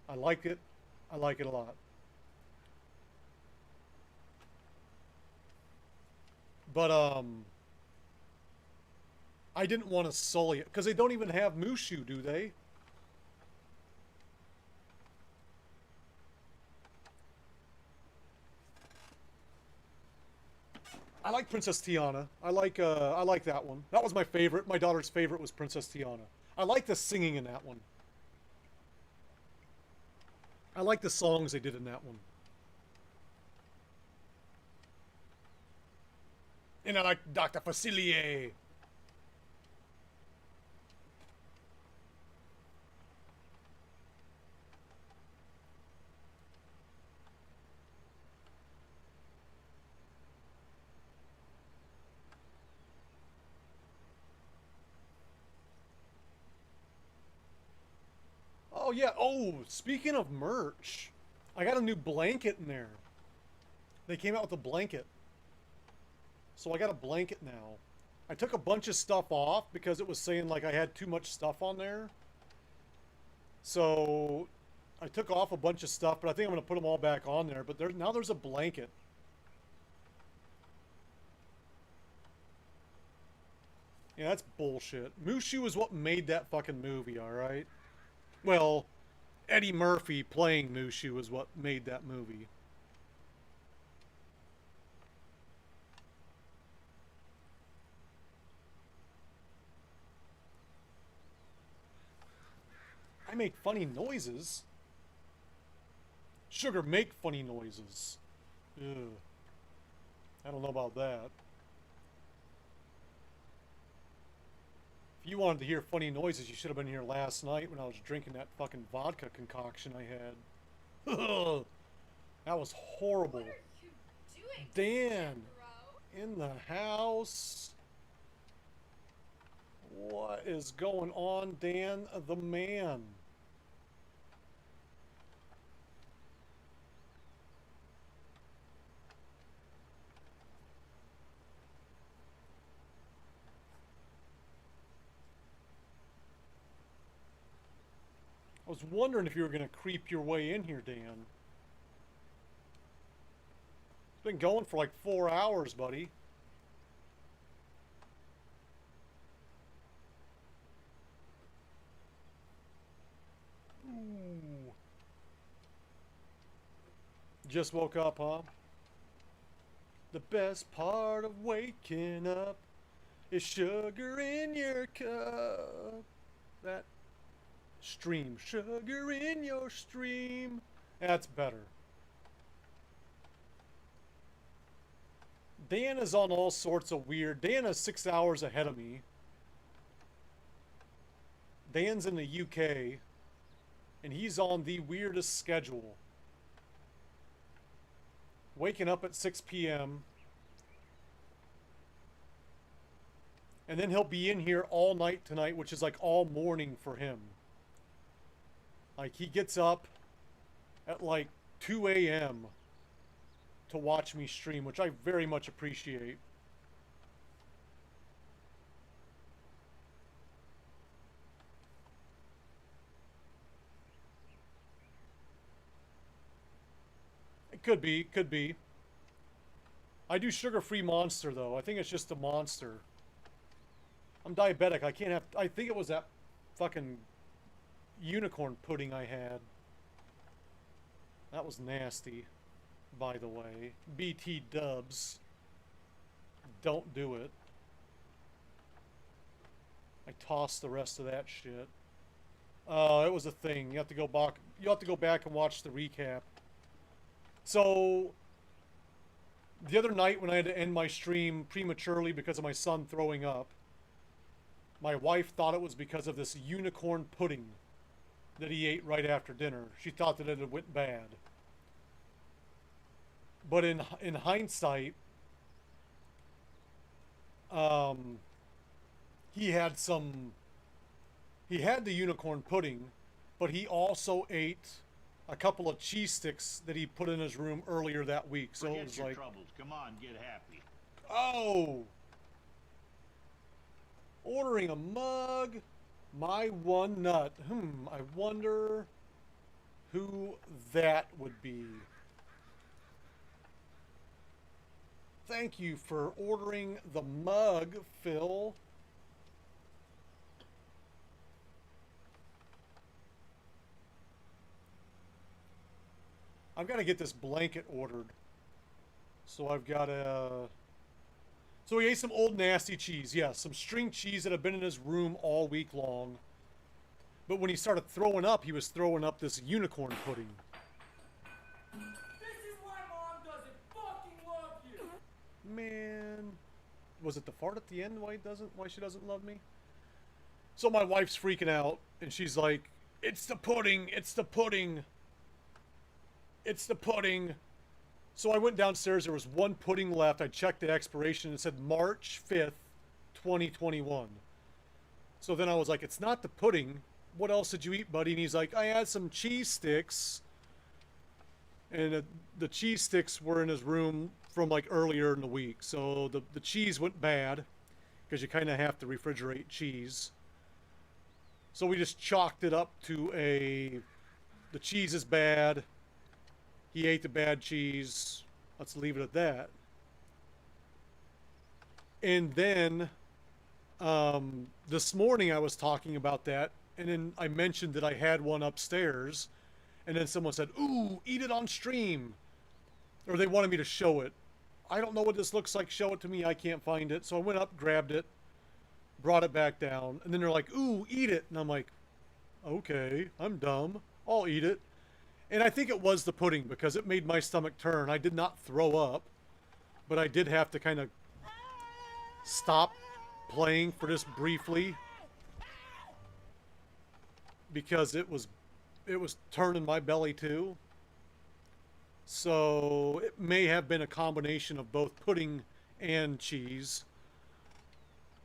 I like it. I like it a lot. But I didn't want to sully it because they don't even have Mushu, do they? I like Princess Tiana. I like that one. That was my favorite. My daughter's favorite was Princess Tiana. I like the singing in that one. I like the songs they did in that one. And I like Dr. Facilier. Oh, yeah. Oh, speaking of merch, I got a new blanket in there. They came out with a blanket. So I got a blanket now. I took a bunch of stuff off because it was saying like I had too much stuff on there. So I took off a bunch of stuff, but I think I'm going to put them all back on there. But now there's a blanket. Yeah, that's bullshit. Mushu is what made that fucking movie, alright? Well, Eddie Murphy playing Mushu is what made that movie. I make funny noises. Sugar make funny noises. Ugh. I don't know about that. If you wanted to hear funny noises, you should have been here last night when I was drinking that fucking vodka concoction I had. That was horrible. What are you doing? Dan, in the house. What is going on, Dan the man? I was wondering if you were going to creep your way in here, Dan. It's been going for like 4 hours, buddy. Ooh. Just woke up, huh? The best part of waking up is sugar in your cup. That stream. Sugar in your stream. That's better. Dan is on all sorts of weird. Dan is 6 hours ahead of me. Dan's in the UK. And he's on the weirdest schedule. Waking up at 6 p.m. And then he'll be in here all night tonight, which is like all morning for him. Like, he gets up at like 2 a.m. to watch me stream, which I very much appreciate. It could be, could be. I do sugar-free Monster, though. I think it's just a Monster. I'm diabetic. I can't have... I think it was that fucking unicorn pudding I had. That was nasty, by the way. BT dubs. Don't do it. I tossed the rest of that shit. It was a thing. You have to go back. You have to go back and watch the recap. So, the other night when I had to end my stream prematurely because of my son throwing up, my wife thought it was because of this unicorn pudding that he ate right after dinner. She thought that it had went bad. But in hindsight, he had the unicorn pudding, but he also ate a couple of cheese sticks that he put in his room earlier that week. So Forget it was your like, troubles. Come on, get happy. oh, ordering a mug, my one nut. I wonder who that would be. Thank you for ordering the mug, Phil. I've got to get this blanket ordered. So I've got a... So he ate some old nasty cheese. Yes, some string cheese that had been in his room all week long. But when he started throwing up, he was throwing up this unicorn pudding. This is why Mom doesn't fucking love you. Man, was it the fart at the end? Why she doesn't love me? So my wife's freaking out, and she's like, "It's the pudding! It's the pudding! It's the pudding!" So I went downstairs. There was one pudding left. I checked the expiration and it said March 5th, 2021. So then I was like, "It's not the pudding. What else did you eat, buddy?" And he's like, "I had some cheese sticks." And the cheese sticks were in his room from like earlier in the week. So the cheese went bad because you kind of have to refrigerate cheese. So we just chalked it up to a the cheese is bad. He ate the bad cheese. Let's leave it at that. And then this morning I was talking about that, and then I mentioned that I had one upstairs, and then someone said, "Ooh, eat it on stream," or they wanted me to show it. I don't know what this looks like. Show it to me. I can't find it. So I went up, grabbed it, brought it back down, and then they're like, "Ooh, eat it," and I'm like, "Okay, I'm dumb. I'll eat it." And I think it was the pudding because it made my stomach turn. I did not throw up, but I did have to kind of stop playing for just briefly because it was turning my belly too. So it may have been a combination of both pudding and cheese.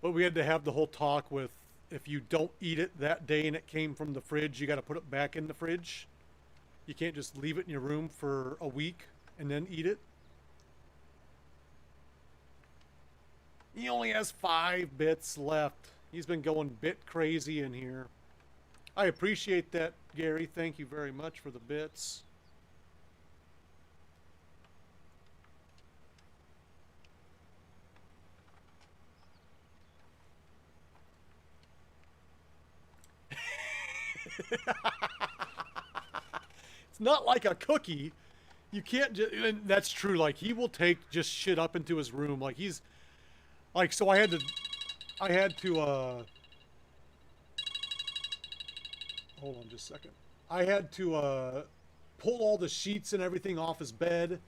But we had to have the whole talk with, if you don't eat it that day and it came from the fridge, you got to put it back in the fridge. You can't just leave it in your room for a week and then eat it. He only has 5 bits left. He's been going bit crazy in here. I appreciate that, Gary. Thank you very much for the bits. It's not like a cookie. You can't just, and that's true. Like, he will take just shit up into his room. Like, he's like, so I had to hold on just a second. I had to pull all the sheets and everything off his bed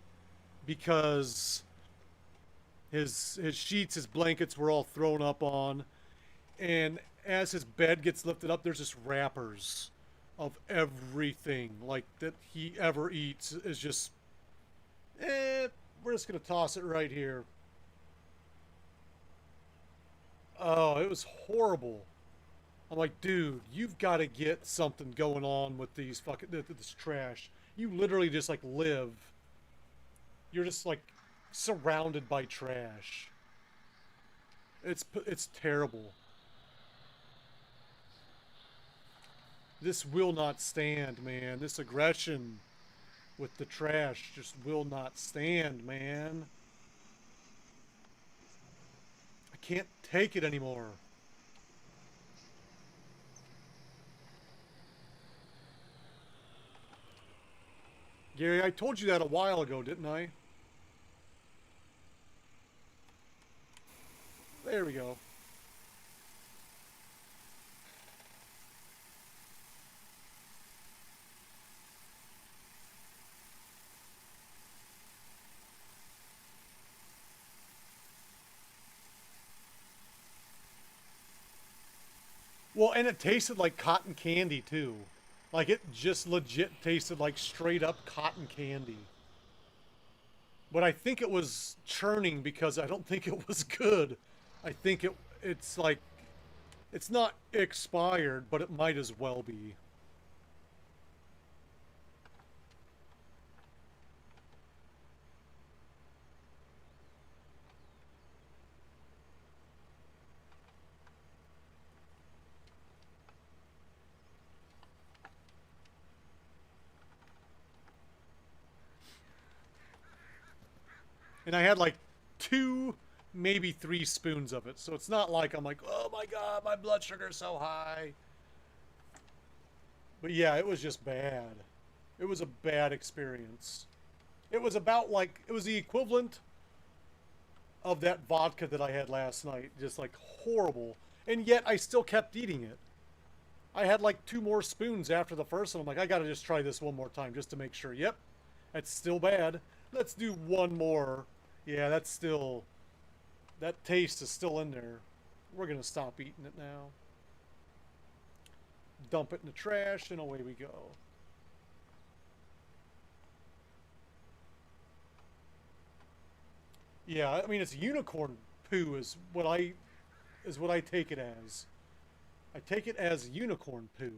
because his sheets, his blankets were all thrown up on, and as his bed gets lifted up, there's just wrappers of everything like that he ever eats is just, we're just gonna toss it right here. Oh, it was horrible. I'm like, dude, you've got to get something going on with these fucking this trash. You literally just like live. You're just like surrounded by trash. It's terrible. This will not stand, man. This aggression with the trash just will not stand, man. I can't take it anymore. Gary, I told you that a while ago, didn't I? There we go. Well, and it tasted like cotton candy, too. Like, it just legit tasted like straight up cotton candy. But I think it was churning because I don't think it was good. I think it's like, it's not expired, but it might as well be. And I had like 2, maybe 3 spoons of it. So it's not like I'm like, oh my God, my blood sugar's so high. But yeah, it was just bad. It was a bad experience. It was about like, it was the equivalent of that vodka that I had last night. Just like horrible. And yet I still kept eating it. I had like 2 more spoons after the first one. I'm like, I gotta just try this one more time just to make sure. Yep, that's still bad. Let's do one more. Yeah, that's still, that taste is still in there. We're gonna stop eating it now. Dump it in the trash and away we go. Yeah, I mean, it's unicorn poo is what I take it as. I take it as unicorn poo.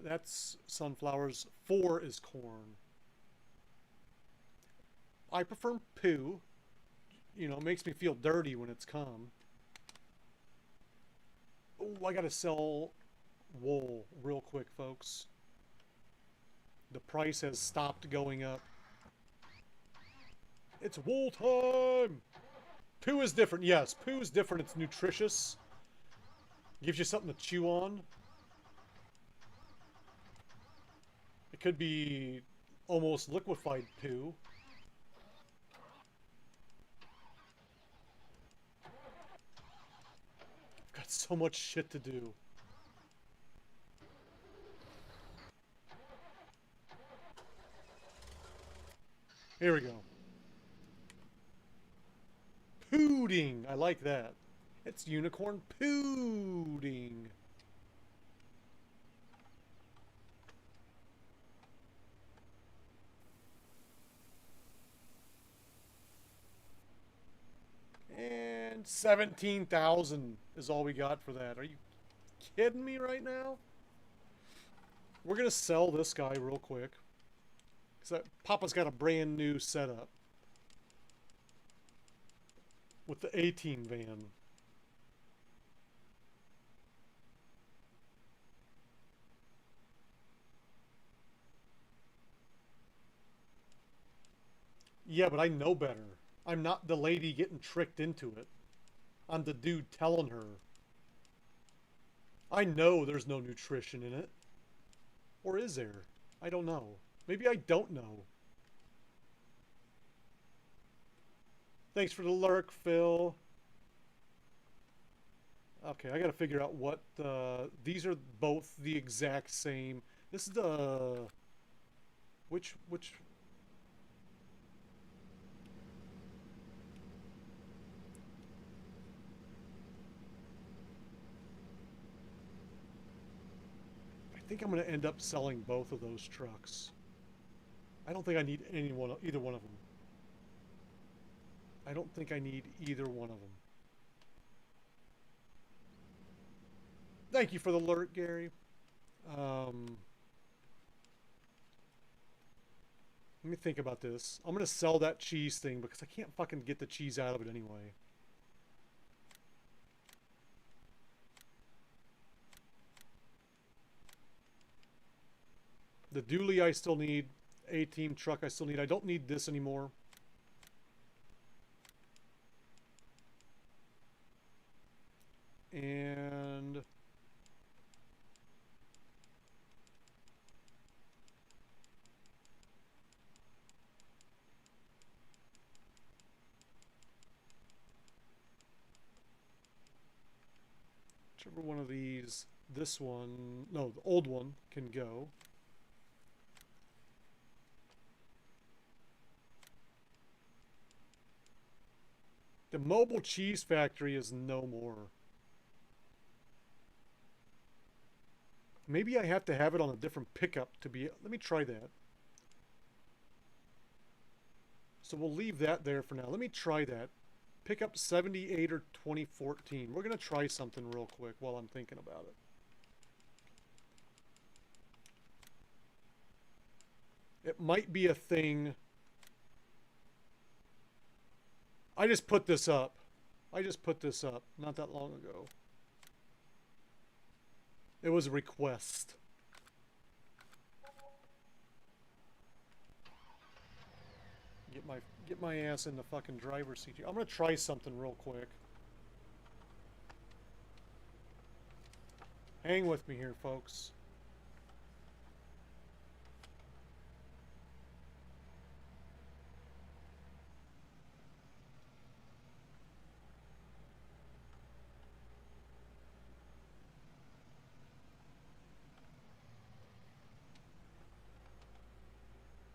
That's sunflowers. 4 is corn. I prefer poo. You know, it makes me feel dirty when it's come. Oh, I gotta sell wool real quick, folks. The price has stopped going up. It's wool time! Poo is different. Yes, poo is different. It's nutritious. Gives you something to chew on. It could be almost liquefied poo. I've got so much shit to do. Here we go. Pudding. I like that. It's unicorn pudding. And 17,000 is all we got for that. Are you kidding me right now? We're going to sell this guy real quick. Because Papa's got a brand new setup. With the A-Team van. Yeah, but I know better. I'm not the lady getting tricked into it. I'm the dude telling her. I know there's no nutrition in it. Or is there? I don't know. Maybe I don't know. Thanks for the lurk, Phil. Okay, I gotta figure out what... these are both the exact same. This is the... Which... I think I'm going to end up selling both of those trucks. I don't think I need either one of them. I don't think I need either one of them. Thank you for the alert, Gary. Let me think about this. I'm going to sell that cheese thing because I can't fucking get the cheese out of it anyway. The dually I still need. A-Team truck I still need. I don't need this anymore. And... whichever one of these, this one, no, the old one can go. The mobile cheese factory is no more. Maybe I have to have it on a different pickup to be... Let me try that. So we'll leave that there for now. Let me try that. Pickup 78 or 2014. We're going to try something real quick while I'm thinking about it. It might be a thing... I just put this up. I just put this up not that long ago. It was a request. Get my ass in the fucking driver's seat here. I'm gonna try something real quick. Hang with me here, folks.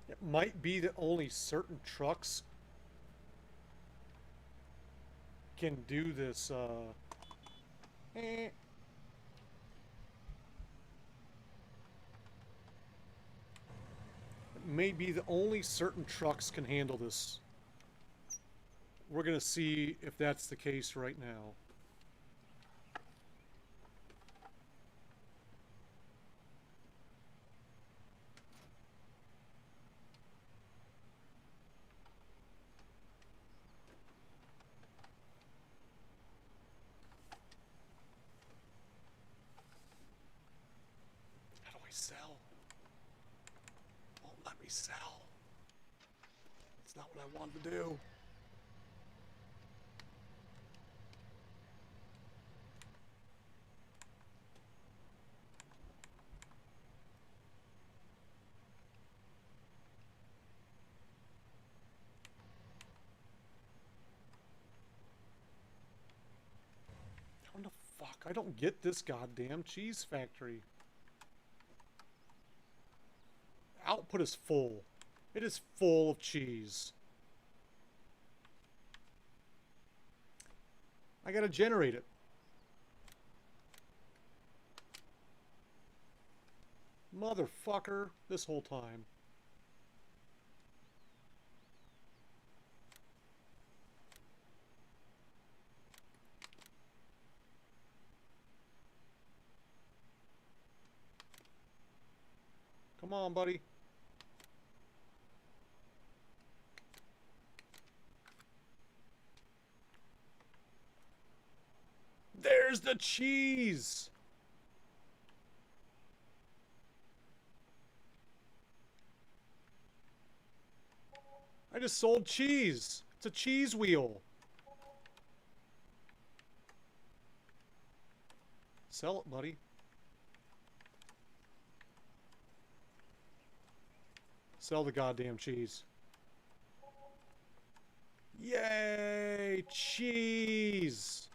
It might be that only certain trucks can do this, It may be that only certain trucks can handle this. We're gonna see if that's the case right now. sell. That's not what I wanted to do. How the fuck? I don't get this goddamn cheese factory. Output is full. It is full of cheese. I gotta generate it. Motherfucker, this whole time. Come on, buddy. There's the cheese! I just sold cheese. It's a cheese wheel. Sell it, buddy. Sell the goddamn cheese. Yay! Cheese!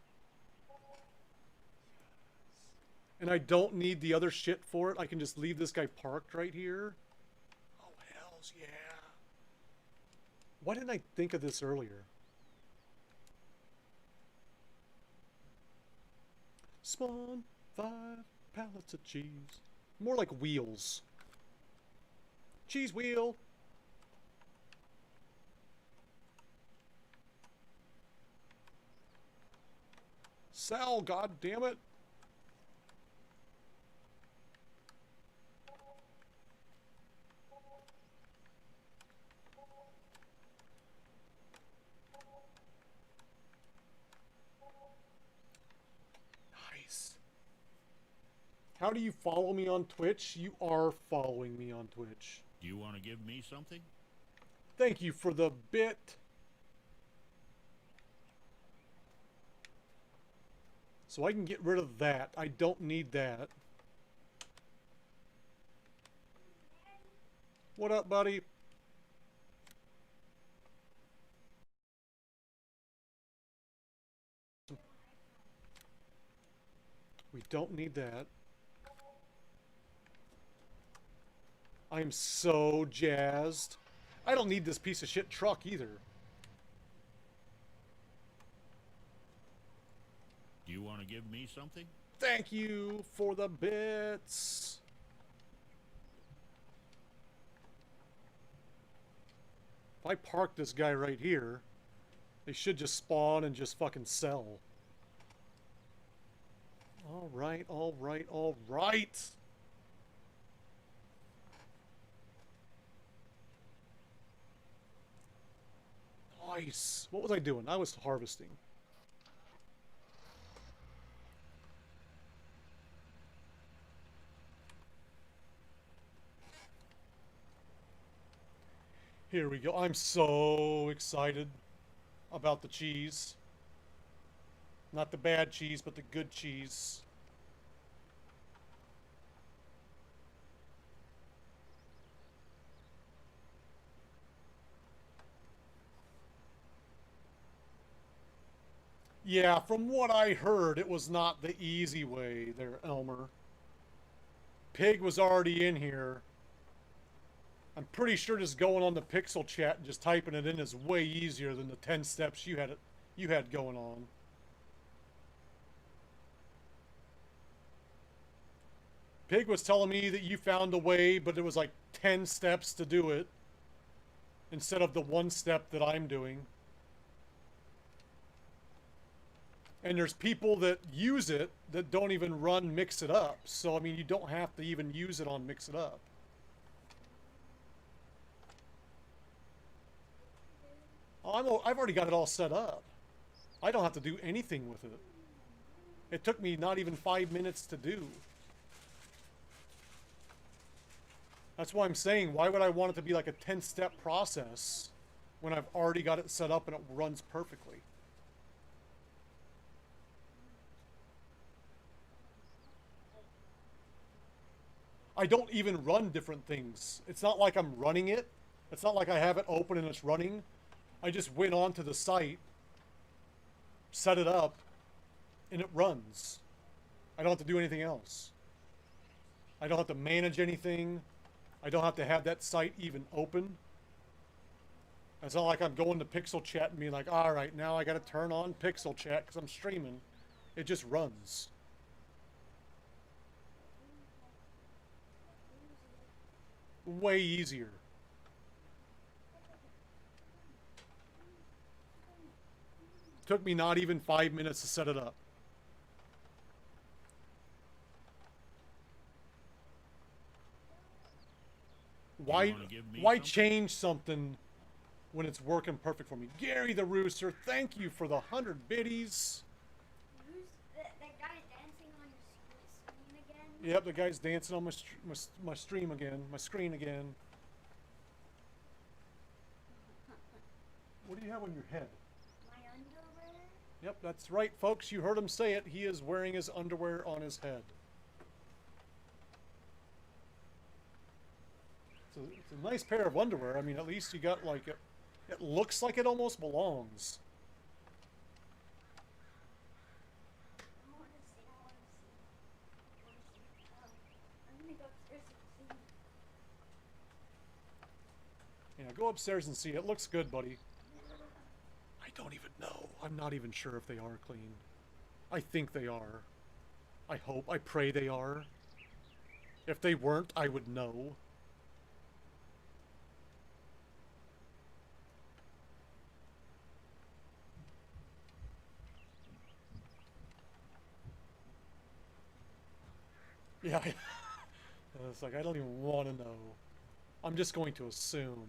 And I don't need the other shit for it. I can just leave this guy parked right here. Oh, hells yeah. Why didn't I think of this earlier? Spawn 5 pallets of cheese. More like wheels. Cheese wheel. Sell, god damn it. Nice. How do you follow me on Twitch? You are following me on Twitch. Do you want to give me something? Thank you for the bit. So I can get rid of that. I don't need that. What up, buddy? We don't need that. I'm so jazzed. I don't need this piece of shit truck either. Do you want to give me something? Thank you for the bits. If I park this guy right here, they should just spawn and just fucking sell. All right, all right, all right. Nice. What was I doing? I was harvesting. Here we go. I'm so excited about the cheese. Not the bad cheese, but the good cheese. Yeah, from what I heard, it was not the easy way there, Elmer. Pig was already in here. I'm pretty sure just going on the Pixel chat and just typing it in is way easier than the 10 steps you had going on. Pig was telling me that you found a way, but it was like 10 steps to do it instead of the one step that I'm doing. And there's people that use it that don't even run Mix It Up. So, I mean, you don't have to even use it on Mix It Up. I've already got it all set up. I don't have to do anything with it. It took me not even 5 minutes to do. That's why I'm saying, why would I want it to be like a 10-step process when I've already got it set up and it runs perfectly? I don't even run different things. It's not like I'm running it. It's not like I have it open and it's running. I just went onto the site, set it up, and it runs. I don't have to do anything else. I don't have to manage anything. I don't have to have that site even open. It's not like I'm going to Pixel Chat and being like, all right, now I got to turn on Pixel Chat because I'm streaming. It just runs. Way easier. Took me not even 5 minutes to set it up. Why change something when it's working perfect for me? Gary the Rooster, thank you for the 100 biddies. That guy dancing on your screen again? Yep, the guy's dancing on my stream again, my screen again. What do you have on your head? My underwear? Yep, that's right, folks. You heard him say it. He is wearing his underwear on his head. It's a nice pair of underwear. I mean, at least you got like it. It looks like it almost belongs. Yeah, go upstairs and see. It looks good, buddy. I don't even know. I'm not even sure if they are clean. I think they are. I hope. I pray they are. If they weren't, I would know. Yeah, it's like, I don't even want to know. I'm just going to assume.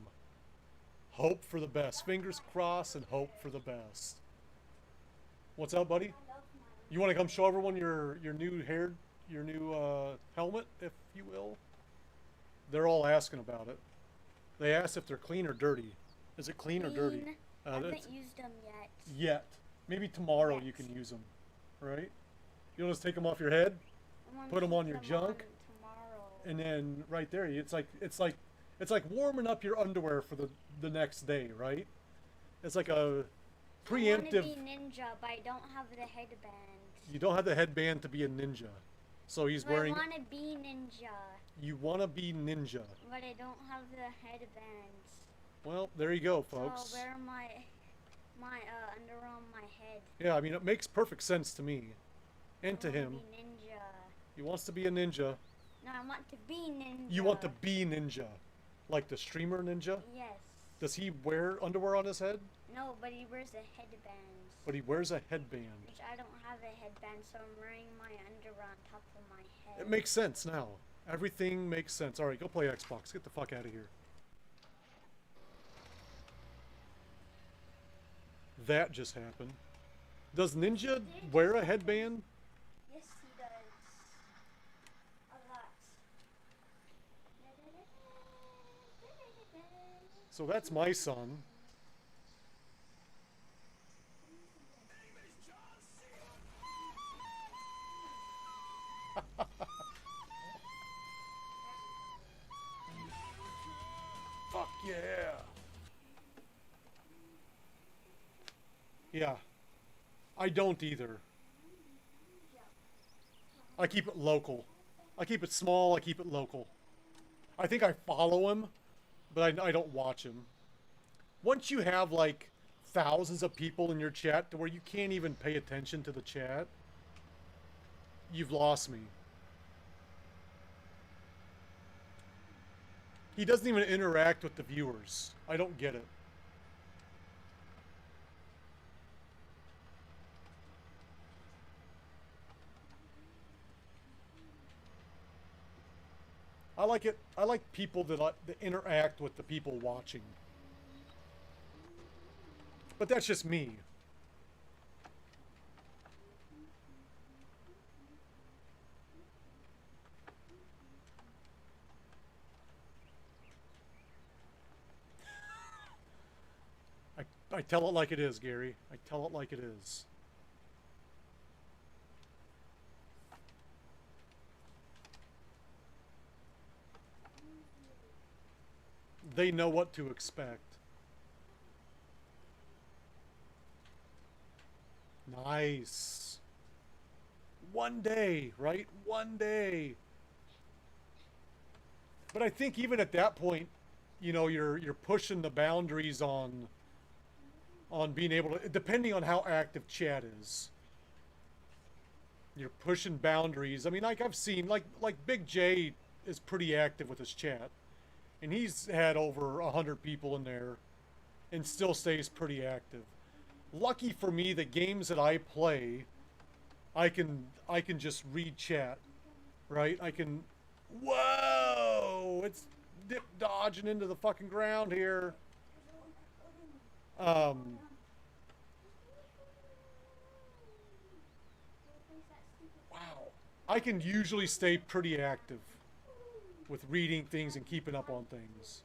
Hope for the best. Fingers crossed and hope for the best. What's up, buddy? You want to come show everyone your new helmet, if you will? They're all asking about it. They asked if they're clean or dirty. Is it clean or dirty? I haven't used them yet. Yet. Maybe tomorrow you can use them, right? You'll just take them off your head, put them on your junk, and then right there, it's like warming up your underwear for the next day, right? It's like a preemptive. I want to be ninja, but I don't have the headband. You don't have the headband to be a ninja, so he's wearing. I want to be ninja. You want to be ninja. But I don't have the headband. Well, there you go, folks. So I'll wear my underwear on my head. Yeah, I mean it makes perfect sense to me, and to him. Be ninja. He wants to be a ninja. No, I want to be ninja. You want to be ninja, like the streamer ninja? Yes. Does he wear underwear on his head? No, but he wears a headband. But he wears a headband. Which I don't have a headband, so I'm wearing my underwear on top of my head. It makes sense now. Everything makes sense. Alright, go play Xbox. Get the fuck out of here. That just happened. Does Ninja wear a headband? Yes, he does. A lot. So that's my son. Fuck yeah. Yeah. I don't either. I keep it local. I keep it small, I keep it local. I think I follow him, but I don't watch him. Once you have like thousands of people in your chat to where you can't even pay attention to the chat, you've lost me. He doesn't even interact with the viewers. I don't get it. I like it. I like people that interact with the people watching. But that's just me. I tell it like it is, Gary. I tell it like it is. They know what to expect. Nice. One day, right? One day. But I think even at that point, you know, you're pushing the boundaries on being able to, depending on how active chat is. You're pushing boundaries. I mean, like I've seen, like Big J is pretty active with his chat, and he's had over 100 people in there, and still stays pretty active. Lucky for me, the games that I play, I can just read chat, right? I can. Whoa! It's dip dodging into the fucking ground here. Wow. I can usually stay pretty active with reading things and keeping up on things.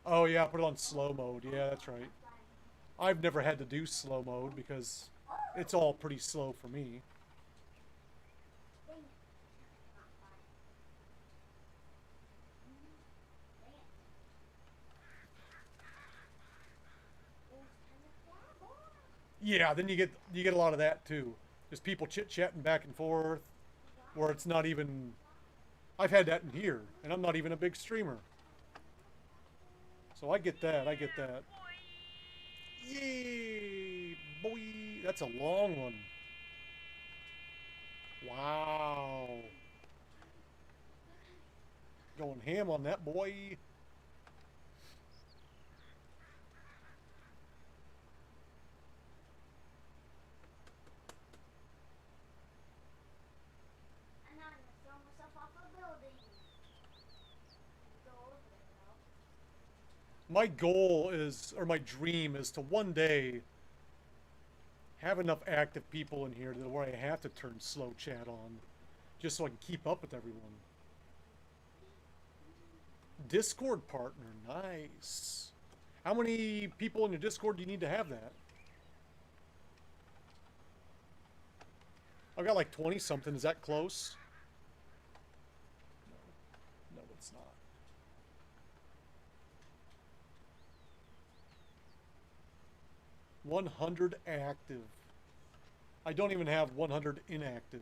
Oh yeah, put it on slow mode. Yeah, that's right. I've never had to do slow mode because it's all pretty slow for me. Yeah, then you get a lot of that too. Just people chit-chatting back and forth, where it's not even. I've had that in here, and I'm not even a big streamer. So I get that. I get that. Yay, boy! That's a long one. Wow. Going ham on that boy. My goal is, or my dream is to one day have enough active people in here that where I have to turn slow chat on, just so I can keep up with everyone. Discord partner, nice. How many people in your Discord do you need to have that? I've got like 20 something. Is that close? No, it's not. $100 active. I don't even have 100 inactive.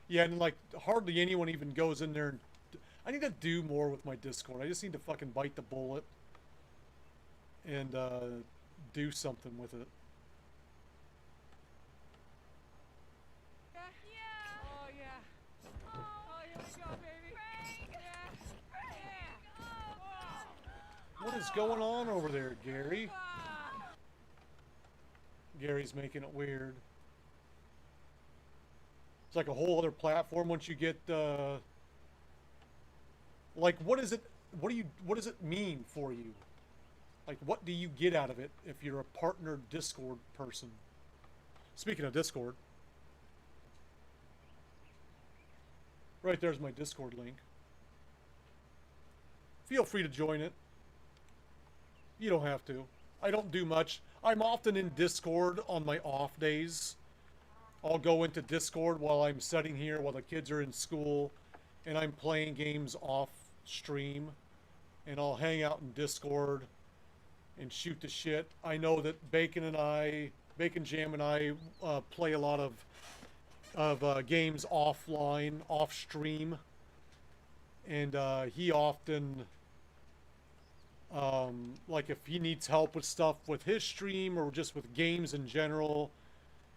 Yeah, and like hardly anyone even goes in there. And I need to do more with my Discord. I just need to fucking bite the bullet and do something with it. Oh yeah. Oh, here we go, baby. What is going on over there, Gary? Gary's making it weird. It's like a whole other platform once you get like what is it what does it mean for you? Like what do you get out of it if you're a partnered Discord person? Speaking of Discord, right there's my Discord link. Feel free to join it. You don't have to. I don't do much. I'm often in Discord on my off days. I'll go into Discord while I'm sitting here while the kids are in school and I'm playing games off stream, and I'll hang out in Discord and shoot the shit. I know that Bacon Jam and I play a lot of games offline, off stream, and he often like if he needs help with stuff with his stream or just with games in general,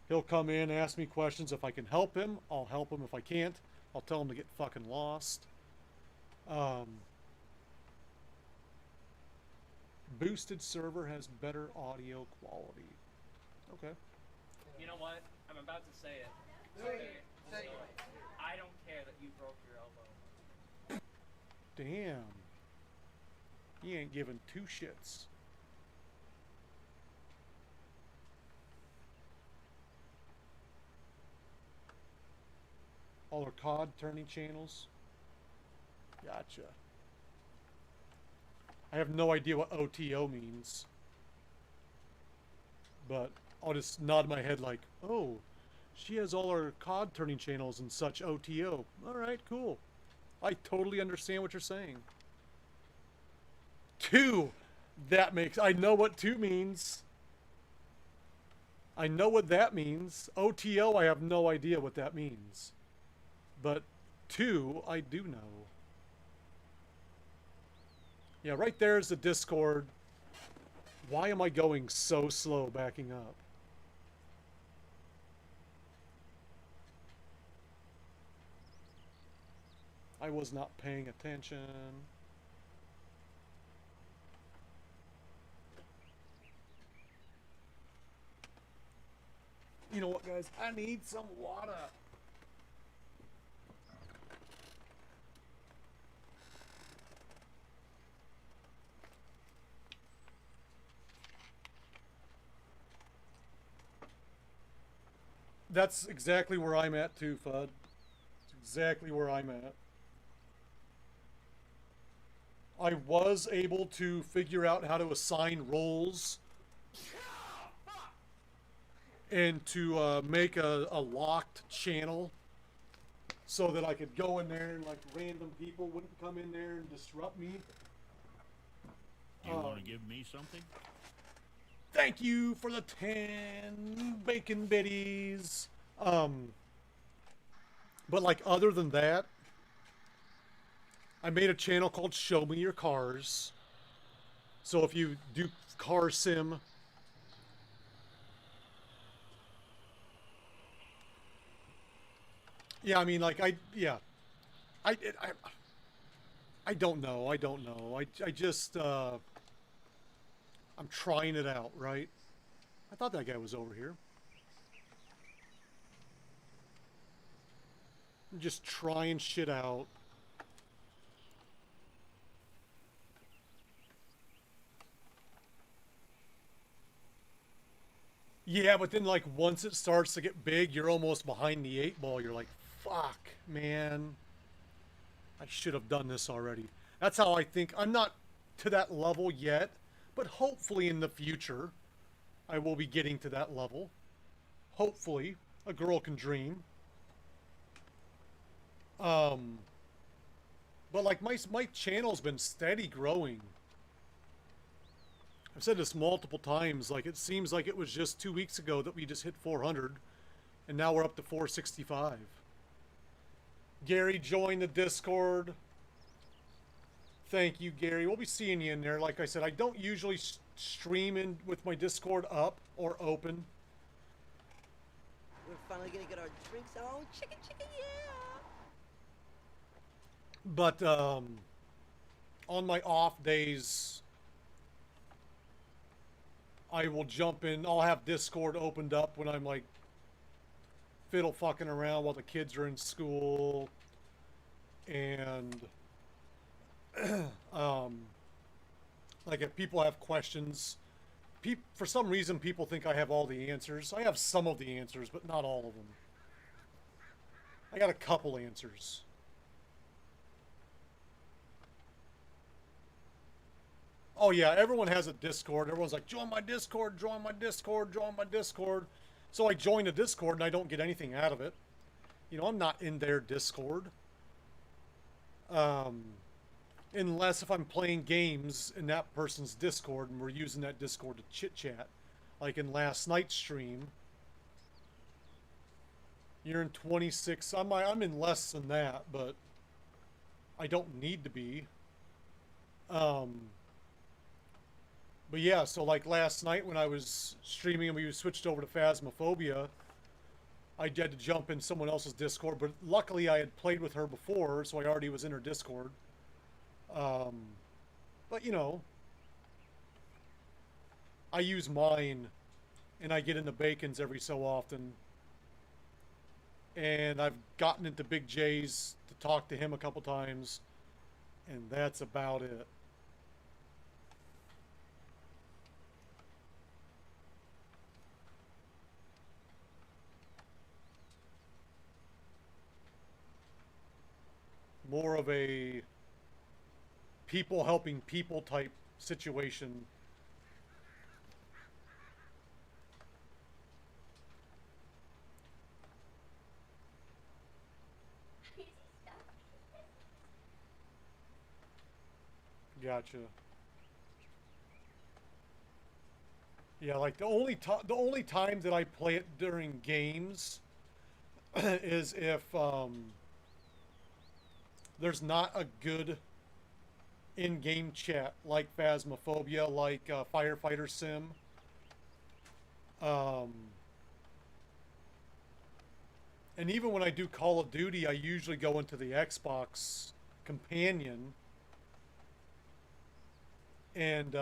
he'll come in, ask me questions. If I can help him, I'll help him. If I can't, I'll tell him to get fucking lost. Boosted server has better audio quality. Okay. You know what? I'm about to say it. Say it. I don't care that you broke your elbow. Damn. He ain't giving two shits. All our cod turning channels. Gotcha. I have no idea what OTO means. But I'll just nod my head like, oh, she has all her cod turning channels and such OTO. Alright, cool. I totally understand what you're saying. 2! That makes... I know what 2 means. I know what that means. OTO, I have no idea what that means. But 2, I do know. Yeah, right there's the Discord. Why am I going so slow backing up? I was not paying attention. You know what, guys? I need some water. That's exactly where I'm at too, Fudd. That's exactly where I'm at. I was able to figure out how to assign roles and to make a locked channel so that I could go in there and like random people wouldn't come in there and disrupt me. You want to give me something? Thank you for the 10 bacon biddies. But like other than that, I made a channel called Show Me Your Cars. So if you do car sim, yeah, I mean, like, I don't know. I don't know. I just, I'm trying it out, right? I thought that guy was over here. I'm just trying shit out. Yeah, but then, like, once it starts to get big, you're almost behind the 8 ball. You're like, fuck, man. I should have done this already. That's how I think. I'm not to that level yet, but hopefully in the future, I will be getting to that level. Hopefully. A girl can dream. But, like, my channel's been steady growing. I've said this multiple times, like it seems like it was just 2 weeks ago that we just hit 400, and now we're up to 465. Gary, join the Discord. Thank you, Gary. We'll be seeing you in there. Like I said, I don't usually stream in with my Discord up or open. We're finally gonna get our drinks on. Chicken, chicken, yeah! But, on my off days, I will jump in. I'll have Discord opened up when I'm like fiddle fucking around while the kids are in school, and like if people have questions, for some reason people think I have all the answers. I have some of the answers, but not all of them. I got a couple answers. Oh yeah, everyone has a Discord. Everyone's like, join my Discord, join my Discord, join my Discord. So I join a Discord and I don't get anything out of it. You know, I'm not in their Discord. Unless if I'm playing games in that person's Discord and we're using that Discord to chit-chat. Like in last night's stream. You're in 26. I'm in less than that, but I don't need to be. But yeah, so like last night when I was streaming and we switched over to Phasmophobia, I had to jump in someone else's Discord, but luckily I had played with her before, so I already was in her Discord. But you know, I use mine, and I get into Bacon's every so often. And I've gotten into Big J's to talk to him a couple times, and that's about it. more of a people helping people type situation. Gotcha. Yeah, like the only time that I play it during games is if there's not a good in-game chat, like Phasmophobia, like Firefighter Sim. And even when I do Call of Duty, I usually go into the Xbox companion and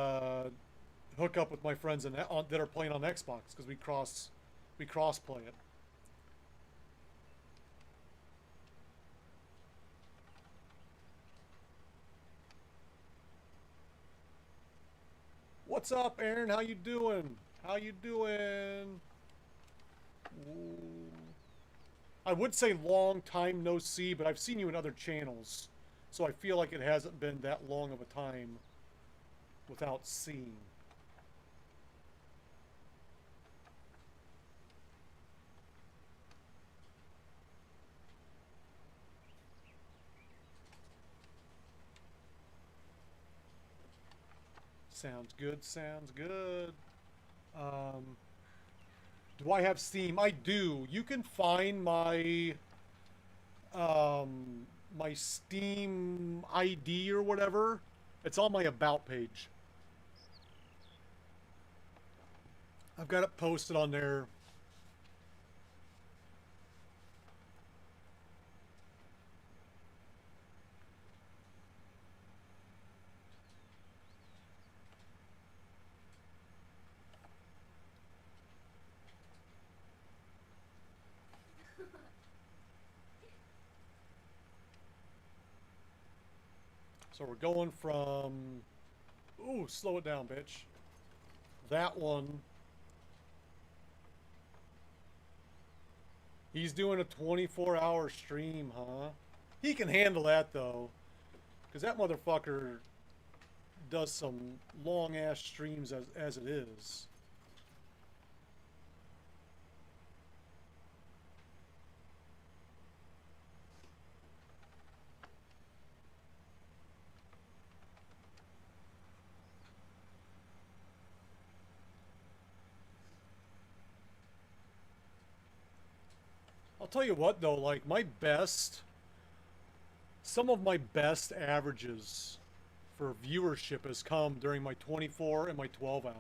hook up with my friends that are playing on Xbox, because we cross play it. What's up, Aaron? How you doing? How you doing? Ooh. I would say long time no see, but I've seen you in other channels, so I feel like it hasn't been that long of a time without seeing. Sounds good, sounds good. Do I have Steam? I do. You can find my my Steam ID or whatever. It's on my About page. I've got it posted on there. So we're going from, ooh, slow it down, bitch. That one. He's doing a 24-hour stream, huh? He can handle that, though. Because that motherfucker does some long-ass streams as it is. I'll tell you what, though, like, some of my best averages for viewership has come during my 24 and my 12 hour.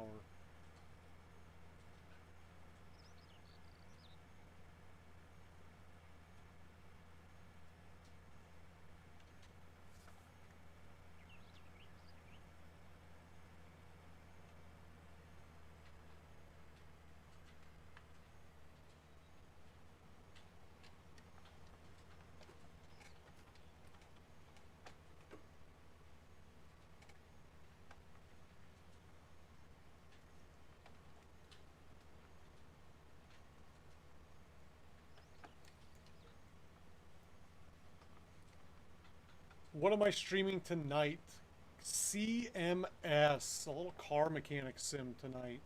What am I streaming tonight? CMS, a little car mechanic sim tonight.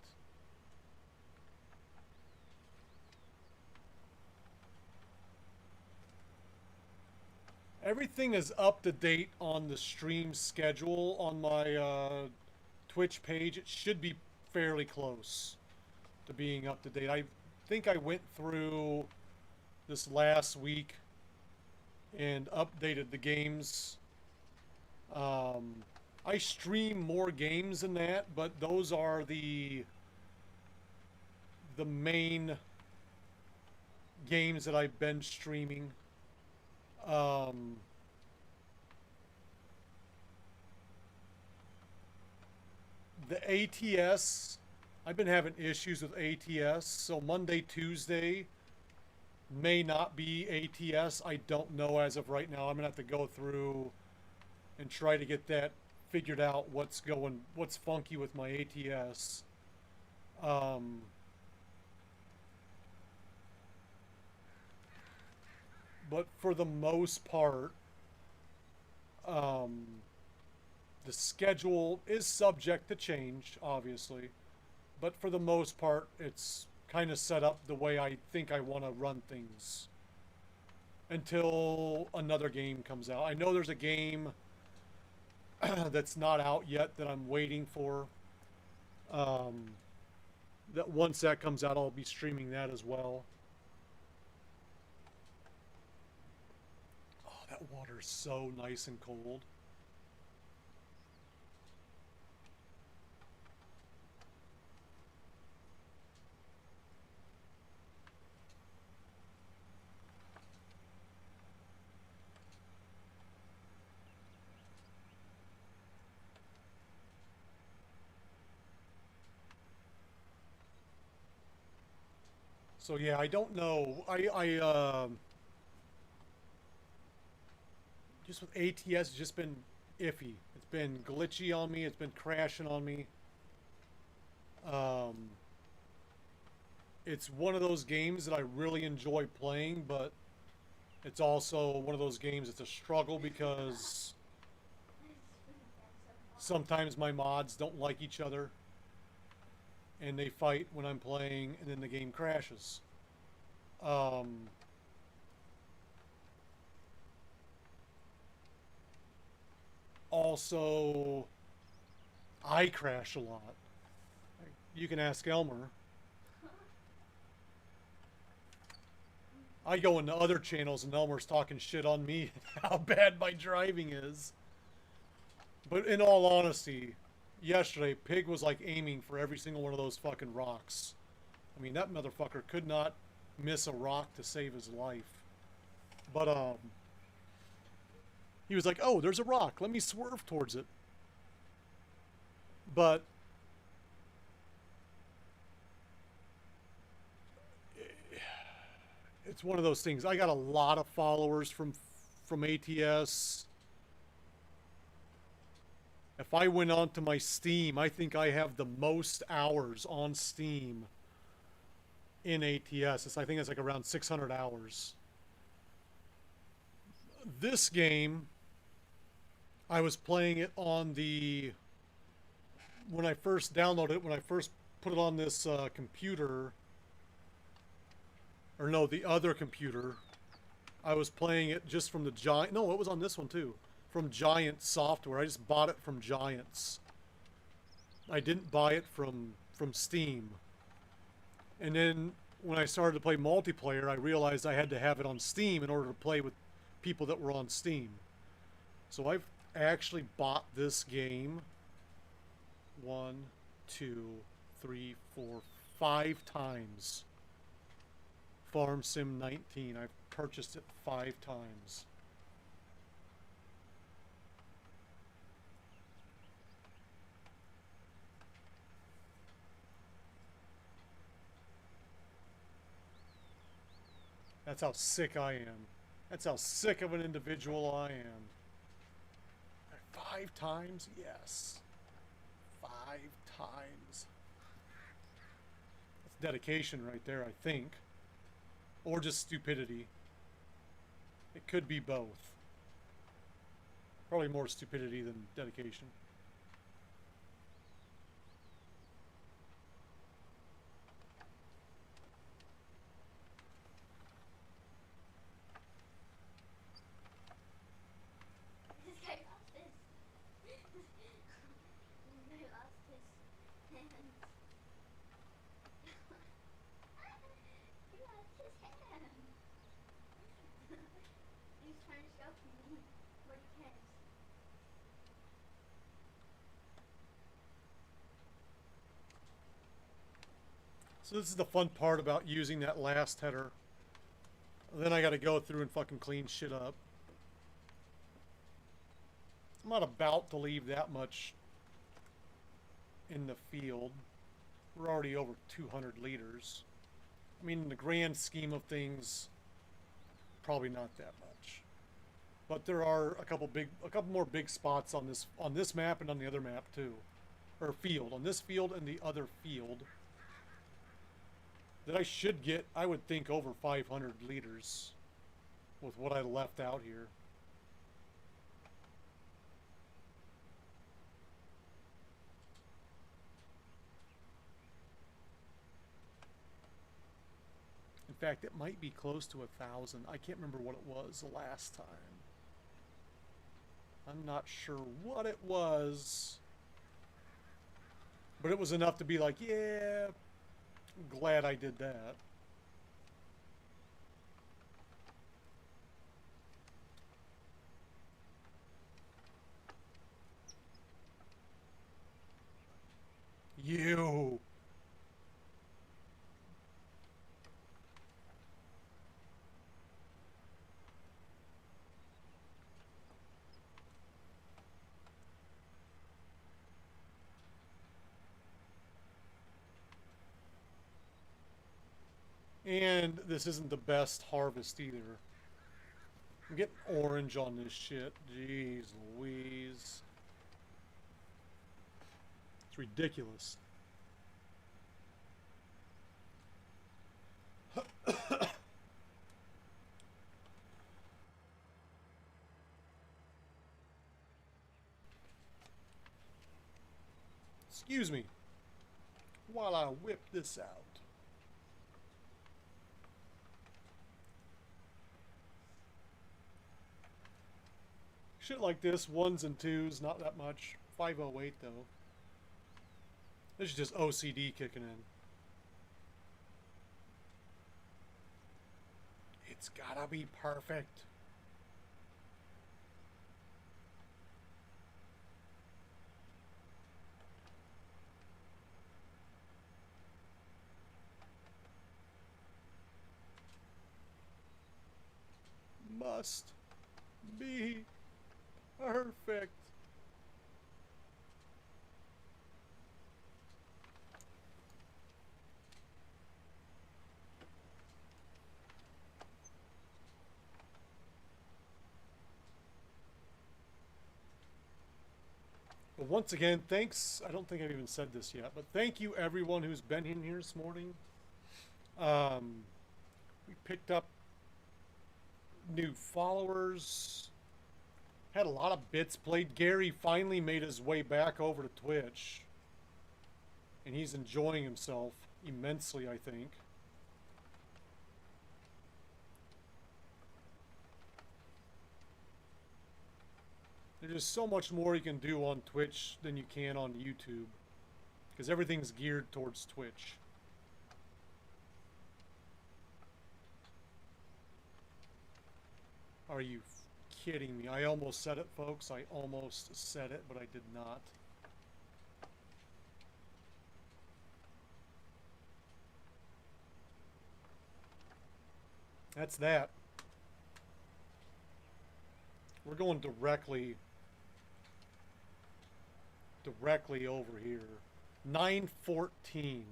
Everything is up to date on the stream schedule on my Twitch page. It should be fairly close to being up to date. I think I went through this last week and updated the games. I stream more games than that, but those are the main games that I've been streaming. The ATS, I've been having issues with ATS, so Monday, Tuesday may not be ATS. I don't know as of right now. I'm gonna have to go through and try to get that figured out, what's funky with my ATS. But for the most part, The schedule is subject to change, obviously, but for the most part, it's kind of set up the way I think I want to run things until another game comes out. I know there's a game that's not out yet that I'm waiting for. That once that comes out, I'll be streaming that as well. Oh, that water's so nice and cold. So yeah, I don't know. Just with ATS, it's just been iffy. It's been glitchy on me. It's been crashing on me. It's one of those games that I really enjoy playing, but it's also one of those games that's a struggle because sometimes my mods don't like each other. And they fight when I'm playing, and then the game crashes. Also, I crash a lot. You can ask Elmer. I go into other channels and Elmer's talking shit on me how bad my driving is. But in all honesty, yesterday, Pig was like aiming for every single one of those fucking rocks. I mean, that motherfucker could not miss a rock to save his life. But, he was like, oh, there's a rock. Let me swerve towards it. But it's one of those things. I got a lot of followers from ATS. If I went onto my Steam, I think I have the most hours on Steam in ATS. I think it's like around 600 hours. This game, I was playing it on the... When I first downloaded it, when I first put it on this computer... Or no, the other computer. I was playing it just from the Giant... No, it was on this one too. From Giant Software. I just bought it from Giants. I didn't buy it from Steam. And then when I started to play multiplayer, I realized I had to have it on Steam in order to play with people that were on Steam. So I've actually bought this game 1, 2, 3, 4, 5 times. Farm Sim 19. I've purchased it 5 times. That's how sick I am. That's how sick of an individual I am. 5 times? Yes. 5 times. That's dedication right there, I think. Or just stupidity. It could be both. Probably more stupidity than dedication. So this is the fun part about using that last header. Then I gotta go through and fucking clean shit up. I'm not about to leave that much in the field. We're already over 200 liters. I mean, in the grand scheme of things, probably not that much. But there are a couple more big spots on this map and on the other map too. Or field. On this field and the other field. That I should get, I would think, over 500 liters with what I left out here. fact, it might be close to 1,000. I can't remember what it was the last time. I'm not sure what it was. But it was enough to be like, yeah, I'm glad I did that. You. And this isn't the best harvest either. I'm getting orange on this shit. Jeez Louise. It's ridiculous. Excuse me while I whip this out. Shit like this, 1s and 2s, not that much. 508 though. This is just OCD kicking in. It's gotta be perfect. Must be perfect. But once again, thanks. I don't think I've even said this yet, but thank you everyone who's been in here this morning. We picked up new followers. Had a lot of bits played. Gary finally made his way back over to Twitch. And he's enjoying himself immensely, I think. There's just so much more you can do on Twitch than you can on YouTube. Because everything's geared towards Twitch. Are you kidding me? I almost said it, folks. I almost said it, but I did not. That's that. We're going directly over here. 914.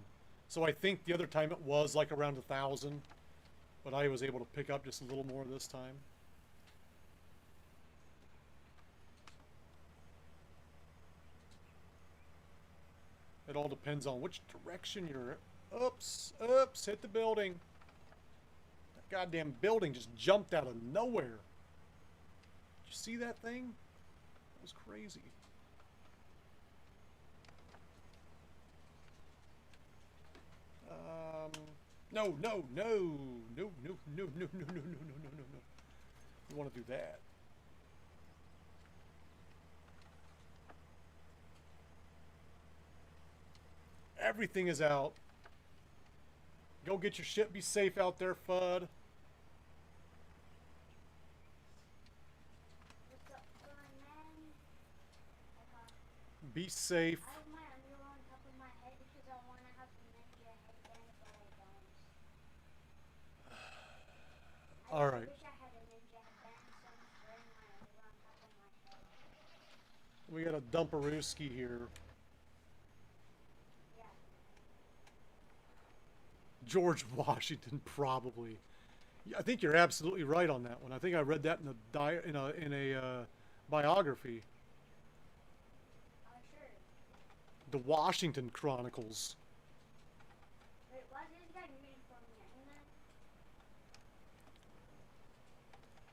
So I think the other time it was like around 1,000, but I was able to pick up just a little more this time. It all depends on which direction you're... Oops, oops, hit the building. That goddamn building just jumped out of nowhere. Did you see that thing? That was crazy. No, no, no, no, no, no, no, no, no, no, no, no, no, no. You want to do that. Everything is out. Go get your shit. Be safe out there, Fudd. Be safe. I have my underwear on top of my head because I want to have the ninja headband, but I don't. All right. I wish I had a ninja headband, so I'm wearing my underwear on top of my head. We got a dumperooski here. Yeah. George Washington, probably. I think you're absolutely right on that one. I think I read that in a biography. Sure. The Washington Chronicles. Wait, why is this guy reading from the internet?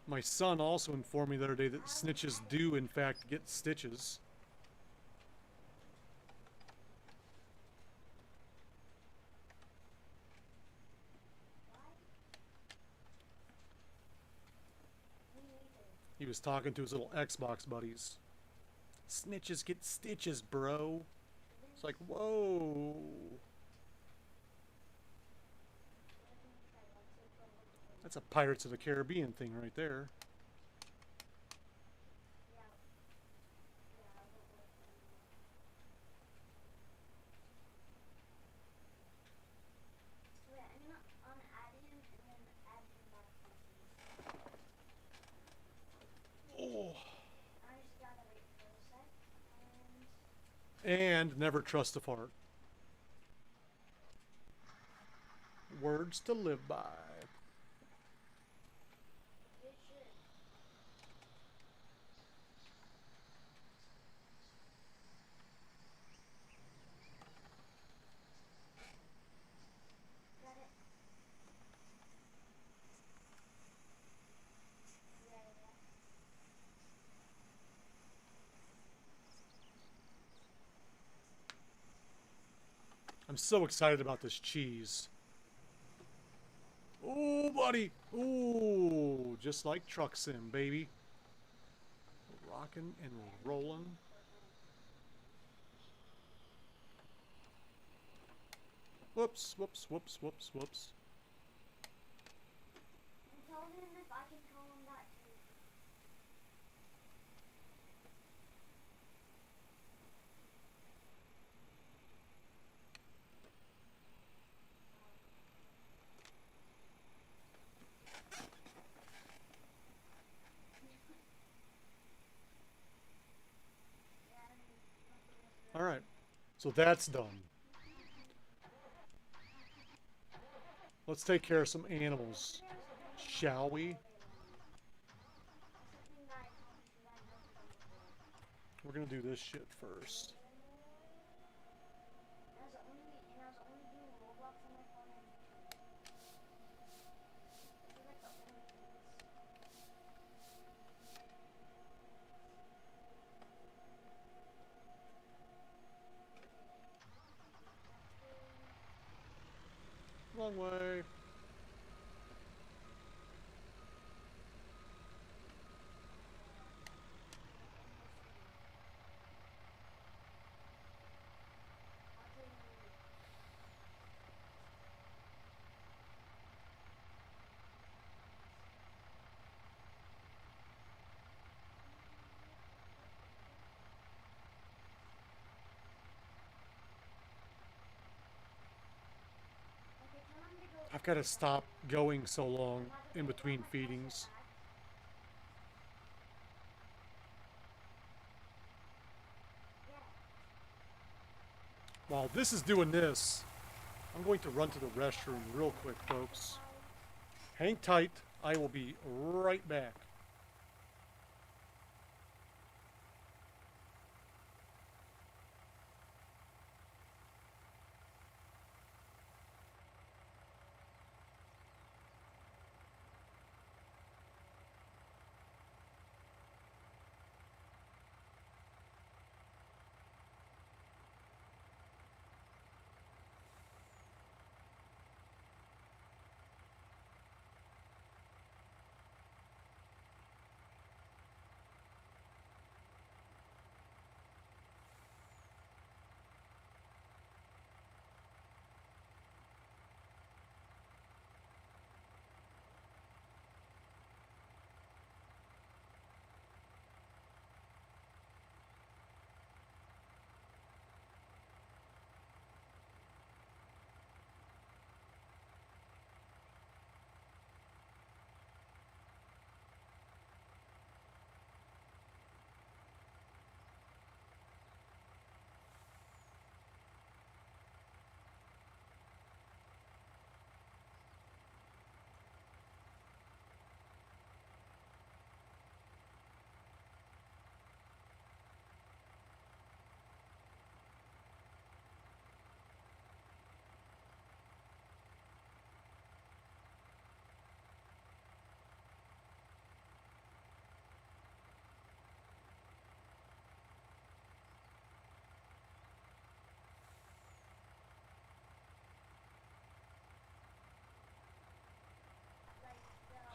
My son also informed me the other day that snitches do, in fact, get stitches. He was talking to his little Xbox buddies. Snitches get stitches, bro. It's like, whoa. That's a Pirates of the Caribbean thing right there. Oh. And never trust a fart. Words to live by. I'm so excited about this cheese. Ooh, buddy. Ooh, just like Truck Sim, baby. Rocking and rolling. Whoops, whoops, whoops, whoops, whoops. Tell him if I can tell him that too. All right, so that's done. Let's take care of some animals, shall we? We're gonna do this shit first. Wrong way. I've got to stop going so long in between feedings. While this is doing this, I'm going to run to the restroom real quick, folks. Hang tight. I will be right back.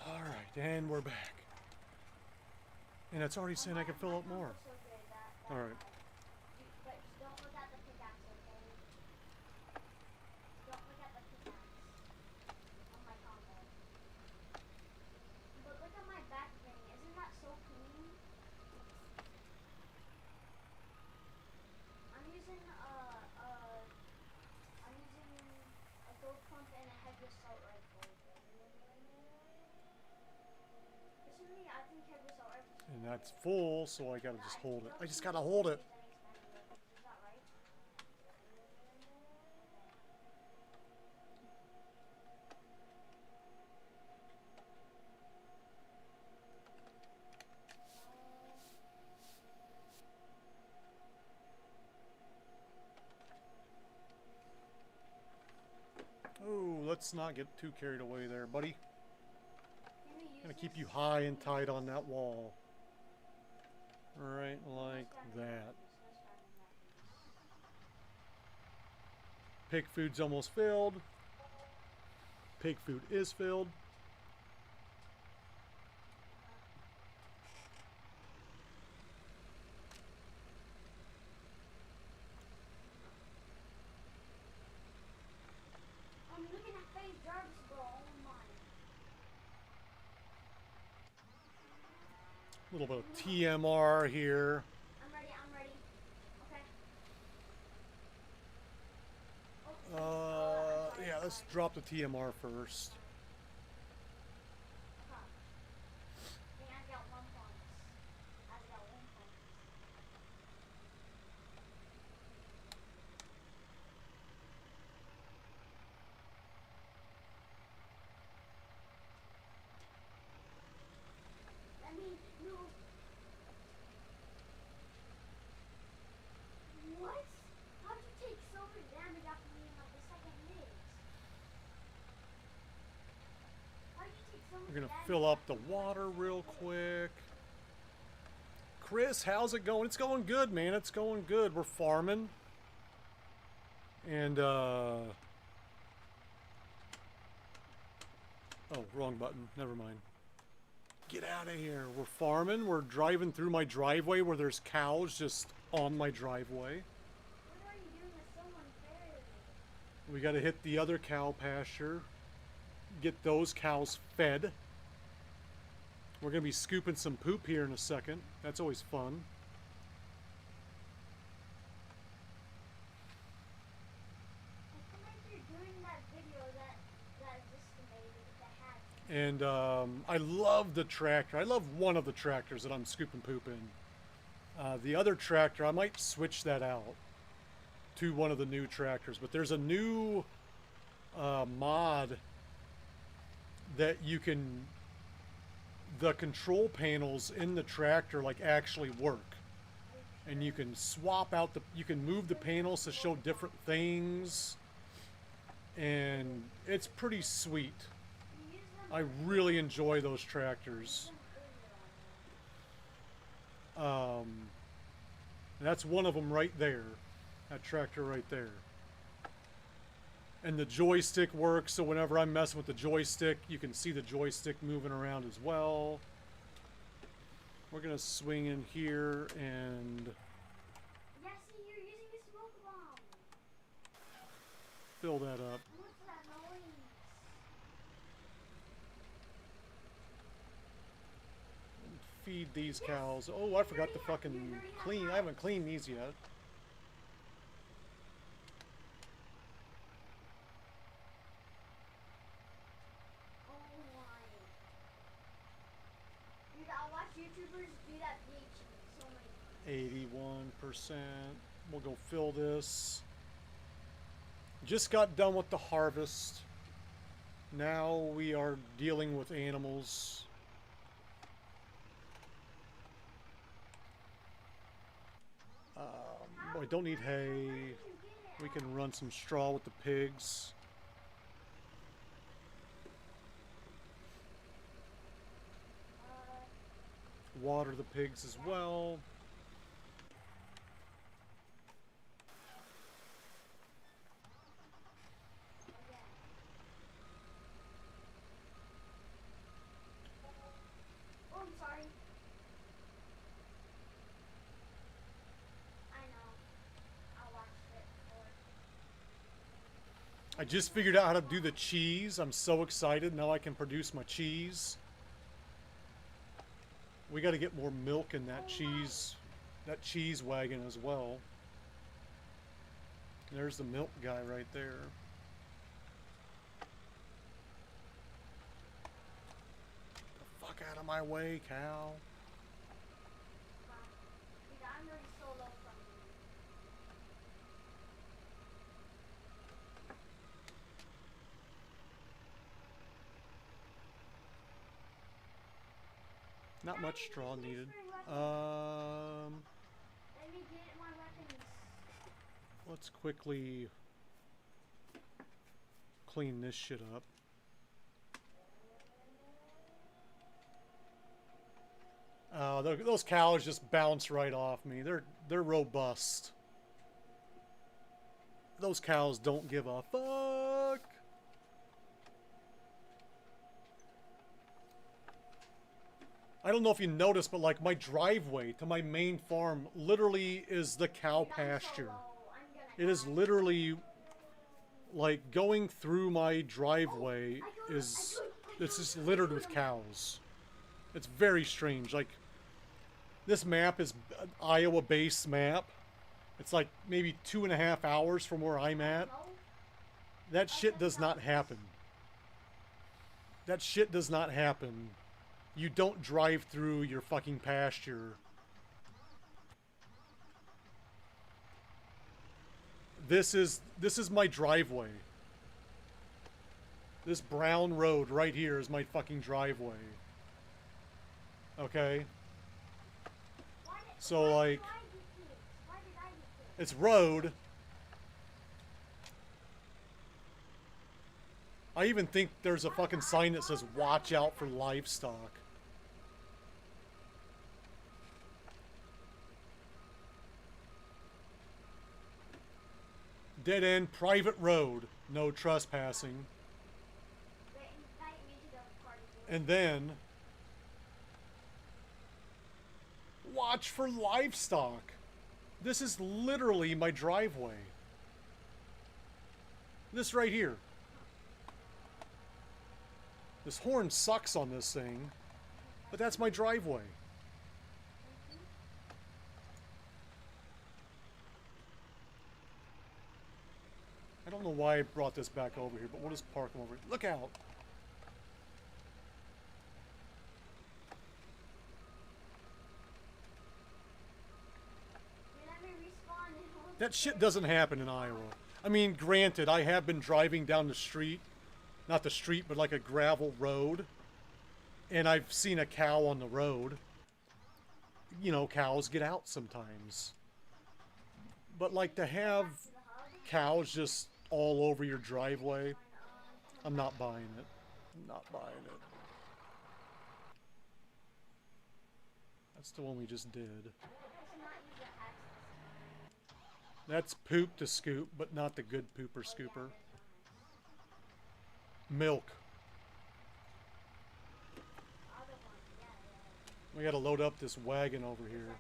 All right, and we're back. And it's already saying I can fill up more. Alright. But just don't look at the pickaxe, okay? Don't look at the pickaxe on my combo. But look at my back thing. Isn't that so clean? I'm using a gold pump and a heavy assault rifle. Personally, I think heavy assault rifle. And that's full, so I gotta just hold it. I just gotta hold it. Is that right? Oh, let's not get too carried away there, buddy. Gonna keep you high and tight on that wall. Right like that. Pig food's almost filled. Pig food is filled. I'm looking at Faith Jarvis, bro. Oh my. A little bit of TMR here. I'm ready. Okay. Yeah, let's drop the TMR first. What? How'd you take so much damage after being like the second hit? How'd you take so much We're gonna damage fill up the after water real quick. Chris, how's it going? It's going good, man. It's going good. We're farming. And, oh, wrong button. Never mind. Get out of here. We're farming. We're driving through my driveway where there's cows just on my driveway. What are you doing that's so unfair? We got to hit the other cow pasture. Get those cows fed. We're going to be scooping some poop here in a second. That's always fun. And I love the tractor. I love one of the tractors that I'm scooping poop in. The other tractor, I might switch that out to one of the new tractors. But there's a new mod that you can... The control panels in the tractor like actually work. And you can swap out the... You can move the panels to show different things. And it's pretty sweet. I really enjoy those tractors. That's one of them right there. That tractor right there. And the joystick works, so whenever I'm messing with the joystick, you can see the joystick moving around as well. We're gonna swing in here and Yeah, see, you're using a smoke bomb. fill that up. What's that noise? Feed these cows. Oh, I forgot to fucking clean. I haven't cleaned these yet. Oh my. Dude, I watch YouTubers do that beach so many times. 81%. We'll go fill this. Just got done with the harvest. Now we are dealing with animals. I don't need hay. We can run some straw with the pigs. Water the pigs as well. Oh, I'm sorry. I just figured out how to do the cheese. I'm so excited. Now I can produce my cheese. We got to get more milk in that cheese wagon as well. There's the milk guy right there. The fuck out of my way, cow. Not much straw needed. Let's quickly clean this shit up. Those cows just bounce right off me. They're robust. Those cows don't give a fuck. I don't know if you noticed, but like my driveway to my main farm literally is the cow pasture. It is literally like going through my driveway it's just littered with cows. It's very strange. Like this map is an Iowa-based map. It's like maybe 2.5 hours from where I'm at. That shit does not happen. That shit does not happen. You don't drive through your fucking pasture. This is my driveway. This brown road right here is my fucking driveway. Okay? So like it's road. I even think there's a fucking sign that says watch out for livestock. Dead end, private road, no trespassing. And then, watch for livestock. This is literally my driveway. This right here. This horn sucks on this thing, but that's my driveway. I don't know why I brought this back over here, but we'll just park them over here. Look out! That shit doesn't happen in Iowa. I mean, granted, I have been driving down the street, not the street, but like a gravel road, and I've seen a cow on the road. You know, cows get out sometimes. But like to have cows just all over your driveway, I'm not buying it. I'm not buying it. That's the one we just did. That's poop to scoop, but not the good pooper scooper. Milk. We gotta load up this wagon over here.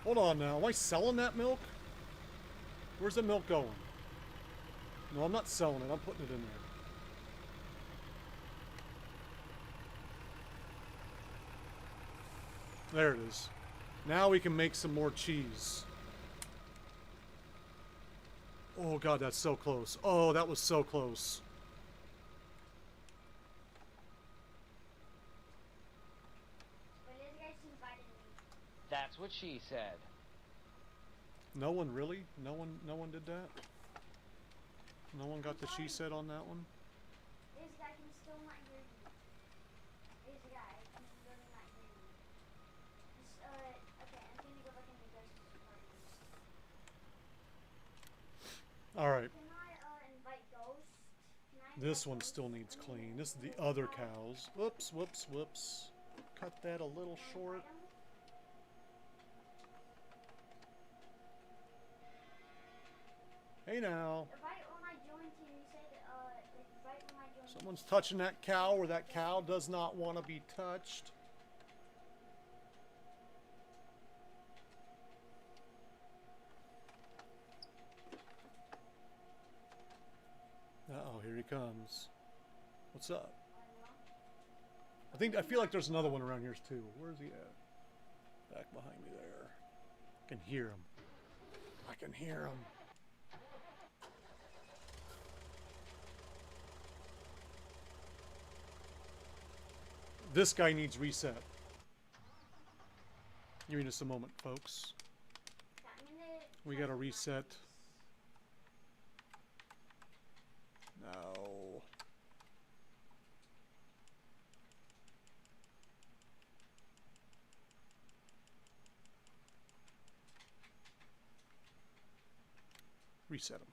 Hold on now, am I selling that milk? Where's the milk going? No, I'm not selling it, I'm putting it in there. There it is. Now we can make some more cheese. Oh god, that's so close. Oh, that was so close. That's what she said. No one really? No one did that? No one got the she said on that one? This guy can still not hear you. This guy can really not hear you. Okay, I'm gonna go back in the ghost party. Alright. Can I invite ghosts? This one still needs clean. This is the other cows. Whoops, whoops, whoops. cut that a little short. Hey now. Someone's touching that cow where that cow does not want to be touched. Uh-oh, here he comes. What's up? I feel like there's another one around here too. Where's he at? Back behind me there. I can hear him. I can hear him. This guy needs reset. Give me just a moment, folks. We gotta reset. No. Reset him.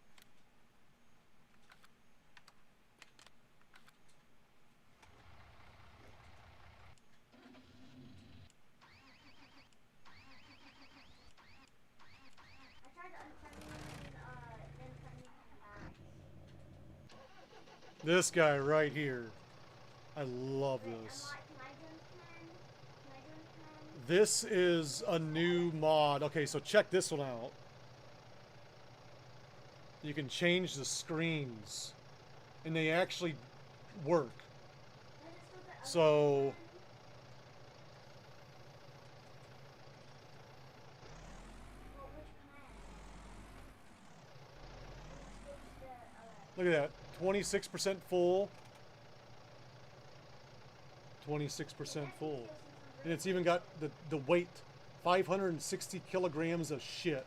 This guy right here. I love this. This is a new mod. Okay, so check this one out. You can change the screens, and they actually work. So look at that. 26% full. 26% full. And it's even got the weight. 560 kilograms of shit.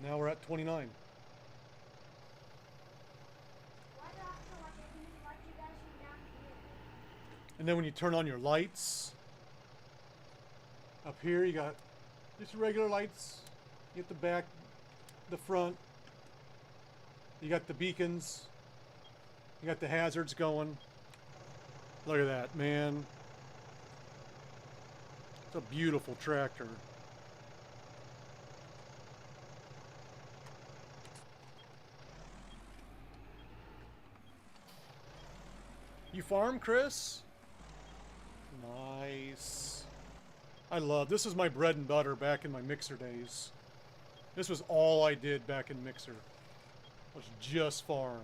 Now we're at 29. And then when you turn on your lights, up here you got just regular lights. You get the back, the front. You got the beacons. You got the hazards going. Look at that, man. It's a beautiful tractor. You farm, Chris? Nice. I love, this is my bread and butter back in my mixer days. This was all I did back in mixer. Was just farm.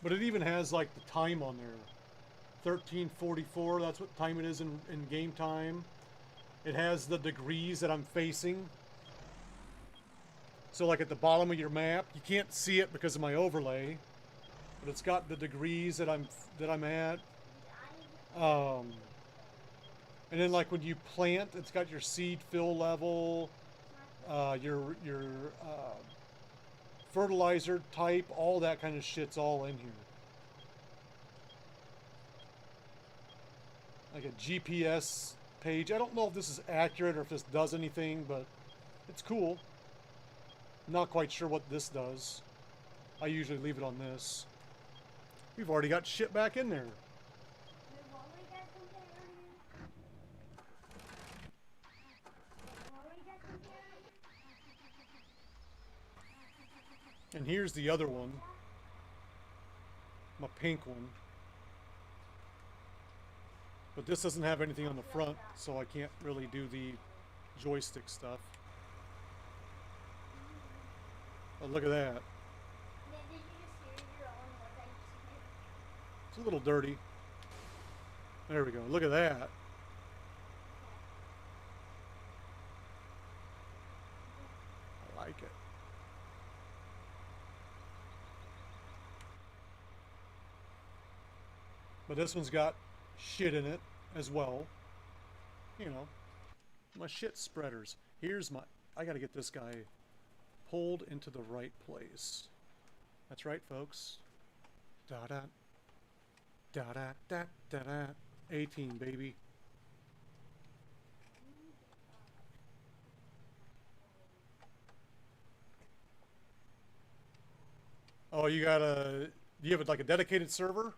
But it even has like the time on there. 13:44, that's what time it is in game time. It has the degrees that I'm facing. So like at the bottom of your map, you can't see it because of my overlay, but it's got the degrees that I'm at. And then like when you plant, it's got your seed fill level, your fertilizer type, all that kind of shit's all in here. Like a GPS page. I don't know if this is accurate or if this does anything, but it's cool. Not quite sure what this does. I usually leave it on this. We've already got shit back in there. And here's the other one. My pink one. But this doesn't have anything on the front, so I can't really do the joystick stuff. But look at that. It's a little dirty. There we go. Look at that. I like it. But this one's got shit in it as well. You know, my shit spreaders. Here's my, I gotta get this guy pulled into the right place. That's right, folks. Da-da. Da-da-da-da-da. 18, baby. Oh, you got a... Do you have like a dedicated server?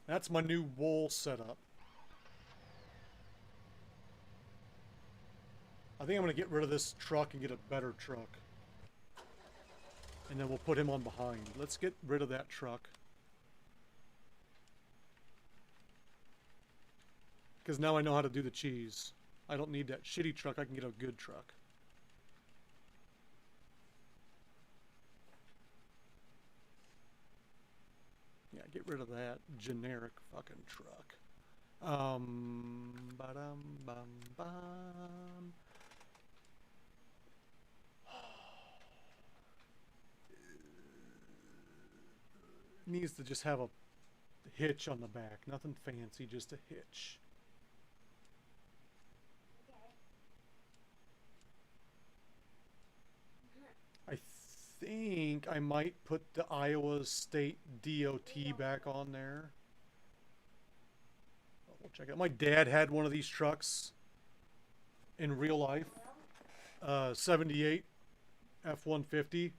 That's my new wool setup. I think I'm going to get rid of this truck and get a better truck. And then we'll put him on behind. Let's get rid of that truck. Because now I know how to do the cheese. I don't need that shitty truck. I can get a good truck. Yeah, get rid of that generic fucking truck. Ba-dum, bum, bum. Needs to just have a hitch on the back. Nothing fancy, just a hitch. I think I might put the Iowa State DOT back on there. We'll check it. My dad had one of these trucks in real life. 78 F-150.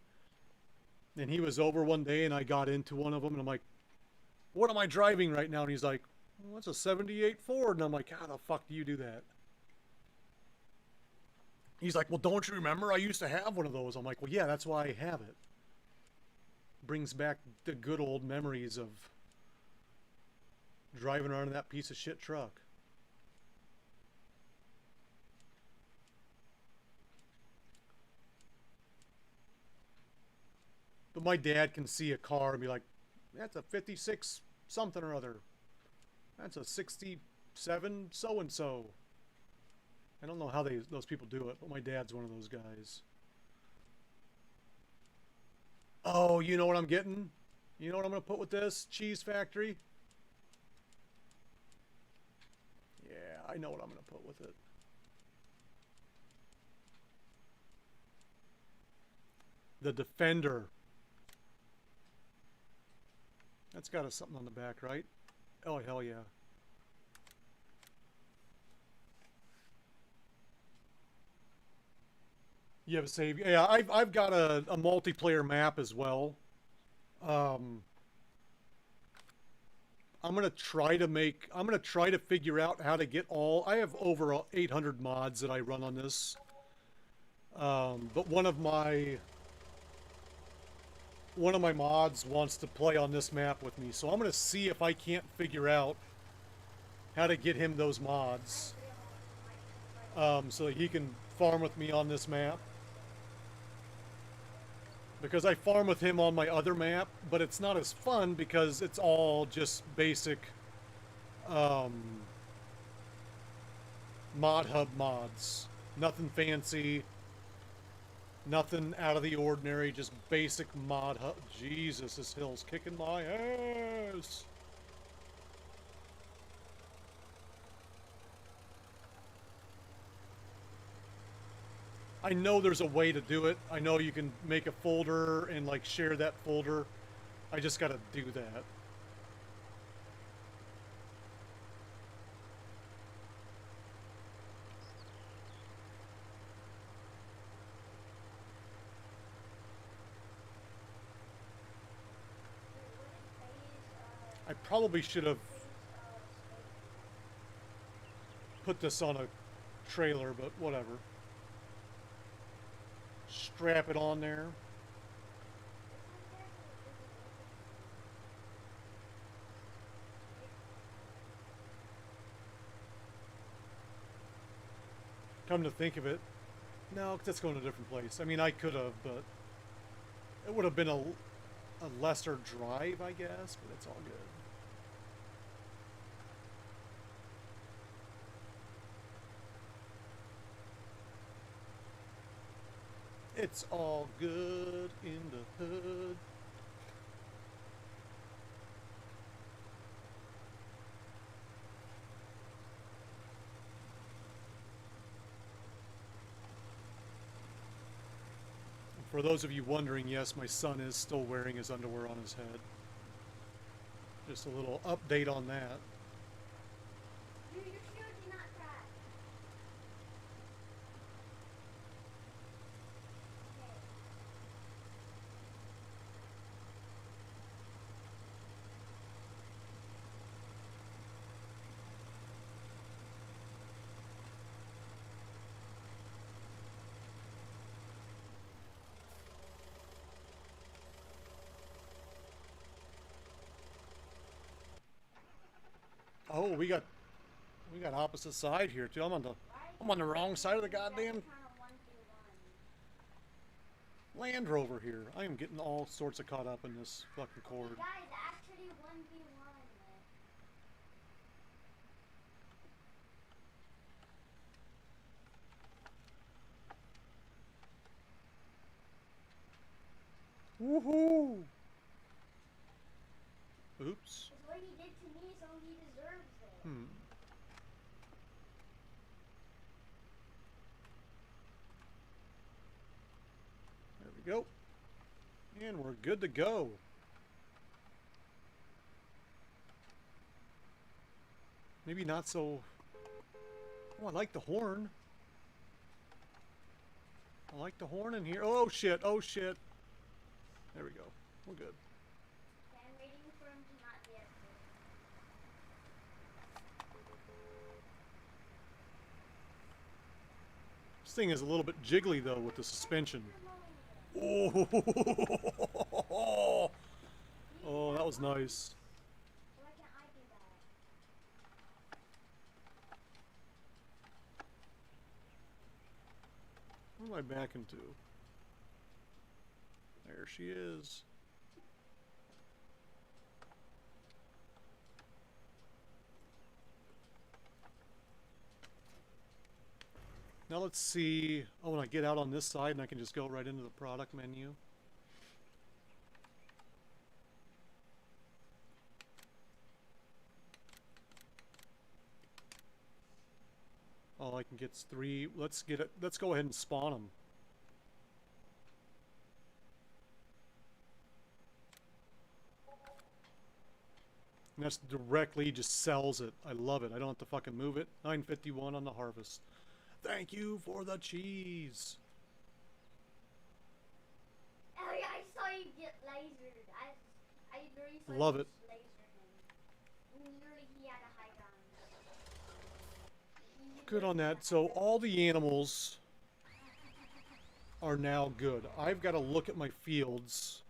And he was over one day and I got into one of them and I'm like, what am I driving right now? And he's like, well, that's a 78 Ford. And I'm like, how the fuck do you do that? He's like, well, don't you remember? I used to have one of those. I'm like, well, yeah, that's why I have it. Brings back the good old memories of driving around in that piece of shit truck. But my dad can see a car and be like, that's a 56 something or other. That's a 67 so-and-so. I don't know how those people do it, but my dad's one of those guys. Oh, you know what I'm getting? You know what I'm going to put with this cheese factory? Yeah, I know what I'm going to put with it. The Defender. That's got something on the back, right? Oh, hell yeah. You have a save. Yeah, I've got a multiplayer map as well. I'm gonna try to figure out how to get all. I have over 800 mods that I run on this. But one of my mods wants to play on this map with me, so I'm gonna see if I can't figure out how to get him those mods, so that he can farm with me on this map. Because I farm with him on my other map, but it's not as fun because it's all just basic Mod Hub mods. Nothing fancy, nothing out of the ordinary, just basic Mod Hub. Jesus, this hill's kicking my ass. I know there's a way to do it. I know you can make a folder and like share that folder. I just gotta do that. I probably should have put this on a trailer, but whatever. Strap it on there. Come to think of it, no, that's going to a different place. I mean, I could have, but it would have been a lesser drive, I guess, but it's all good. It's all good in the hood. For those of you wondering, yes, my son is still wearing his underwear on his head. Just a little update on that. Your shoes do not crack. Oh, we got opposite side here too. I'm on the wrong side of the goddamn Land Rover here. I am getting all sorts of caught up in this fucking cord. Guys, actually 1v1. Woohoo! Oops. It's what he did to me, so he deserves it. There we go. And we're good to go. Maybe not so... Oh, I like the horn. I like the horn in here. Oh, shit. Oh, shit. There we go. We're good. Okay, I'm waiting for him to not get This thing is a little bit jiggly, though, with the suspension. Oh, oh, that was nice. Why can't I do that? What am I backing to? There she is. Now let's see. Oh, when I get out on this side and I can just go right into the product menu. All I can get is 3. Let's get it. Let's go ahead and spawn them. And that's directly just sells it. I love it. I don't have to fucking move it. 951 on the harvest. Thank you for the cheese. Oh yeah, I saw you get lasered. I literally saw Love you it. laser him. Literally, he had a high ground. Good on that. So all the animals are now good. I've got to look at my fields.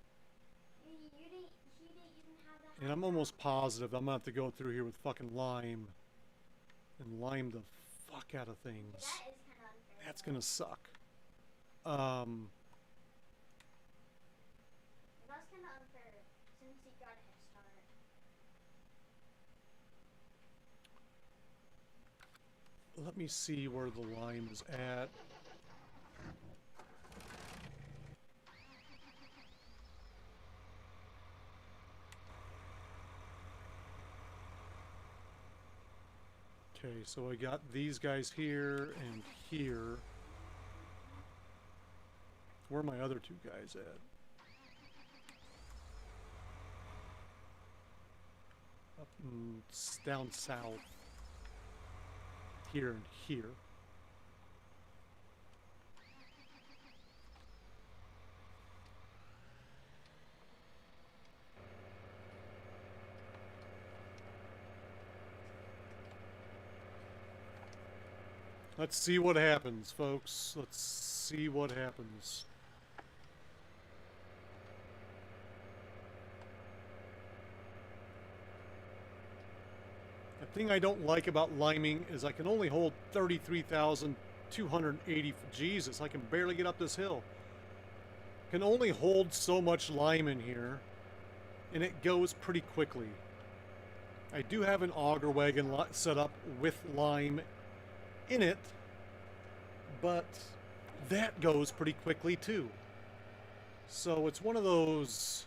And I'm almost positive I'm going to have to go through here with fucking lime. And lime the fuck out of things. That is kind of unfair. That's going to suck. That's kind of unfair since he got a head start. Let me see where the lime is at. Okay, so I got these guys here and here. Where are my other 2 guys at? Up down south. Here and here. Let's see what happens, folks. Let's see what happens. The thing I don't like about liming is I can only hold 33,280. Jesus, I can barely get up this hill. Can only hold so much lime in here, and it goes pretty quickly. I do have an auger wagon set up with lime in it, but that goes pretty quickly too. So it's one of those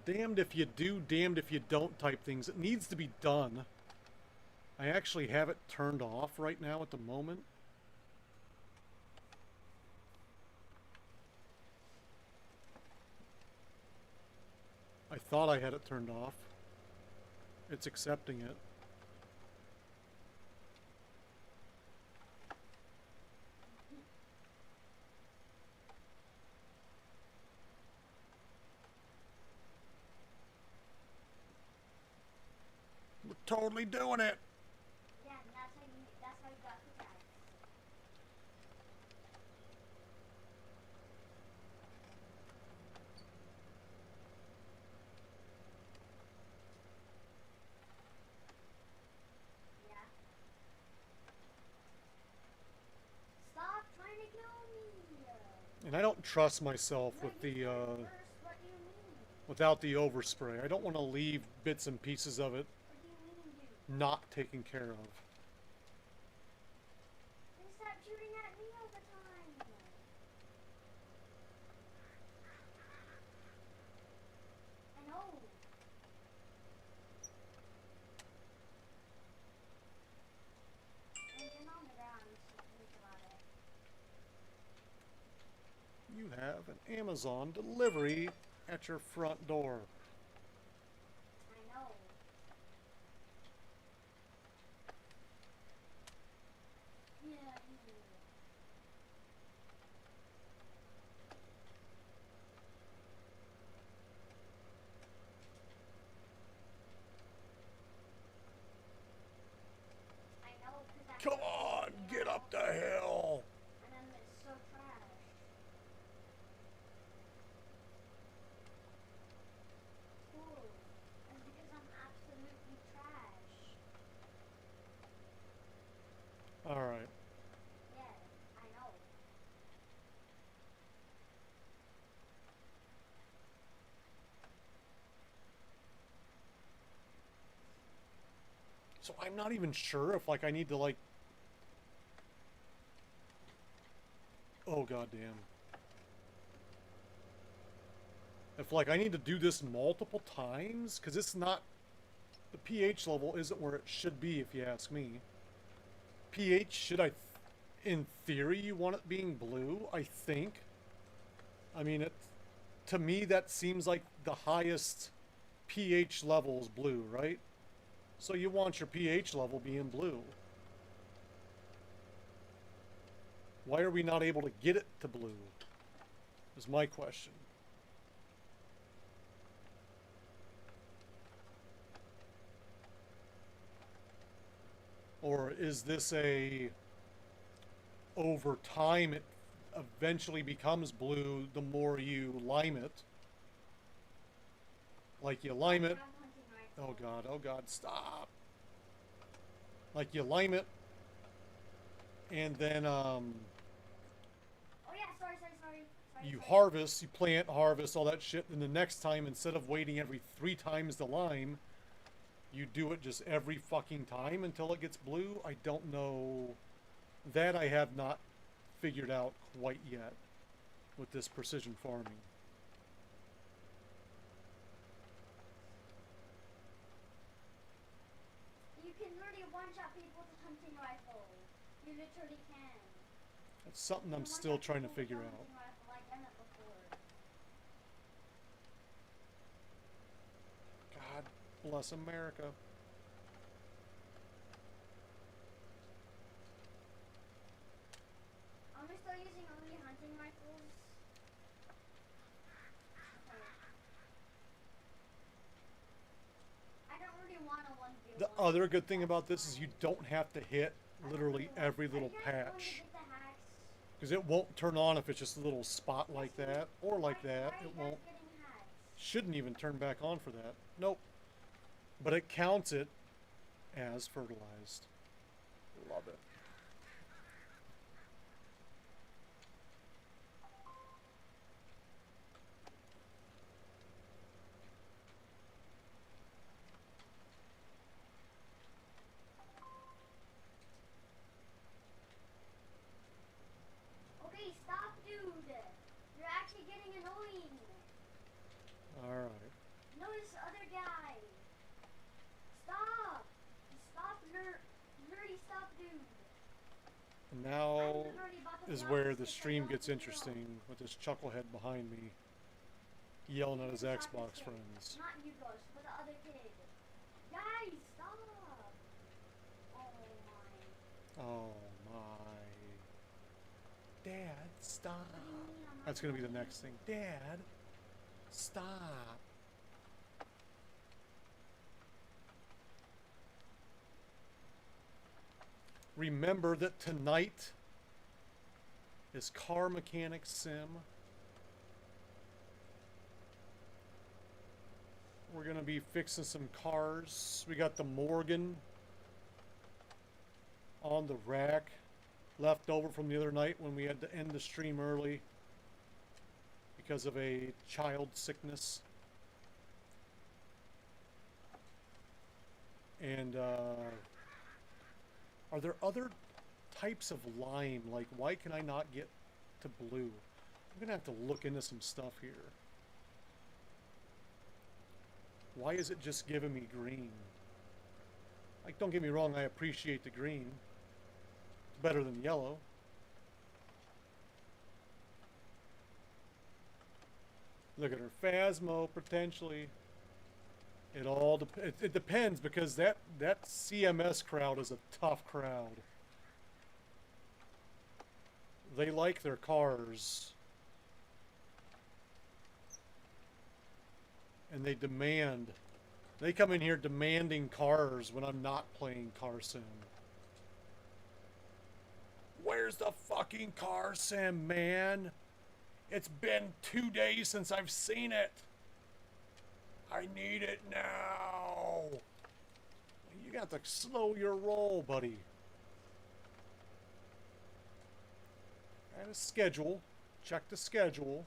damned if you do, damned if you don't type things. It needs to be done. I actually have it turned off right now at the moment. I thought I had it turned off. It's accepting it. We're totally doing it. Yeah, and that's how you got the tag. Yeah. Stop trying to kill me. And I don't trust myself with the without the overspray. I don't want to leave bits and pieces of it not taken care of. Then stop shooting at me all the time. I know. And get on the ground and think about it. You have an Amazon delivery at your front door. I know. Yeah, I know, because Come on, get up the hill. and then it's so trash. Cool. That's because I'm absolutely trash. All right. Yeah, I know. So I'm not even sure if like I need to like. Oh goddamn. If like I need to do this multiple times, because it's not, the pH level isn't where it should be if you ask me. pH should in theory you want it being blue, I think. I mean it, to me that seems like the highest pH level is blue, right? So you want your pH level being blue. Why are we not able to get it to blue? Is my question. Or is this a, over time it eventually becomes blue the more you lime it? Like you lime it. Oh God, stop. Like you lime it and then Oh yeah, sorry. you harvest, you plant, harvest, all that shit, and the next time instead of waiting every 3 times to lime, you do it just every fucking time until it gets blue. I don't know. That I have not figured out quite yet with this precision farming. You can literally one-shot people with a hunting rifle. You literally can. That's something I'm still trying to figure out. God bless America. Are we still using only hunting rifles? Okay. I don't really want a 1v1. The other good thing about this is you don't have to hit literally every little patch. Because it won't turn on if it's just a little spot like that or like that. It won't. Shouldn't even turn back on for that. Nope. But it counts it as fertilized. Love it. Okay, stop, dude. You're actually getting annoying. Alright. No, this other guy. Stop. Stop, nerdy, stop, dude. Now is where the stream gets interesting with this chucklehead behind me. yelling at his Xbox friends. Not you, Ghost, but the other kid. Guys, stop! Oh my. Oh my. Dad, stop. That's gonna be the next thing. Dad, stop. Remember that tonight is Car Mechanic Sim. We're gonna be fixing some cars. We got the Morgan on the rack, left over from the other night when we had to end the stream early because of a child sickness. And are there other types of lime? Like, why can I not get to blue? I'm gonna have to look into some stuff here. Why is it just giving me green? Like, don't get me wrong, I appreciate the green. It's better than yellow. Look at her. Phasmo, potentially. It all it depends, because that CMS crowd is a tough crowd. They like their cars. And they demand. They come in here demanding cars when I'm not playing Car Sim. Where's the fucking Car Sim, man? It's been 2 days since I've seen it. I need it now. You got to slow your roll, buddy. And a schedule. Check the schedule.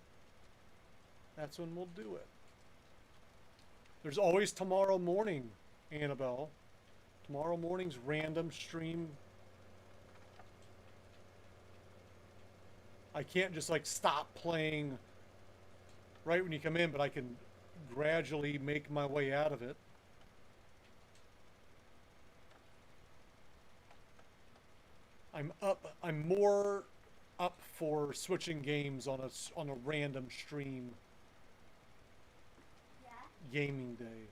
That's when we'll do it. There's always tomorrow morning, Annabelle. Tomorrow morning's random stream. I can't just like stop playing right when you come in, but I can gradually make my way out of it. I'm more up for switching games on a random stream. Yeah? Gaming day.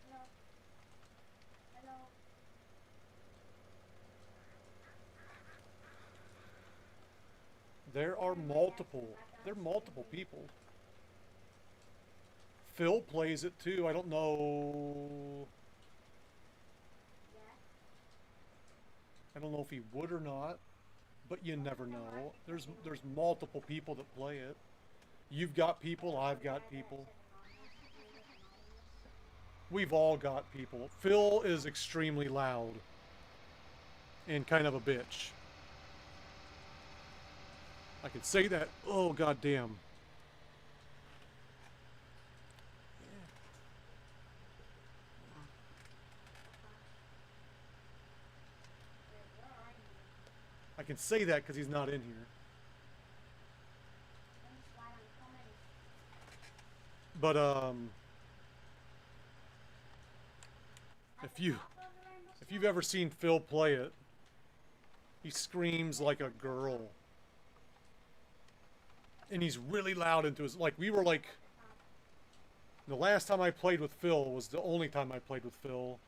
Hello? Hello? There are multiple people. Phil plays it too. I don't know. I don't know if he would or not, but you never know. There's multiple people that play it. You've got people, I've got people. We've all got people. Phil is extremely loud and kind of a bitch. I can say that. Oh, goddamn. I can say that because he's not in here. But, if you've ever seen Phil play it, he screams like a girl. And he's really loud into his, like, we were like, the last time I played with Phil was the only time I played with Phil.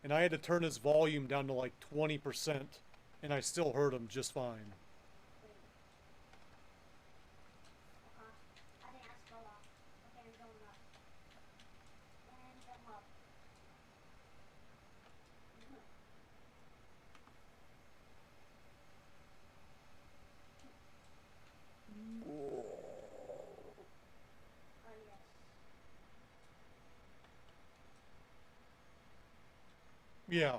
And I had to turn his volume down to like 20%, and I still heard him just fine. Yeah.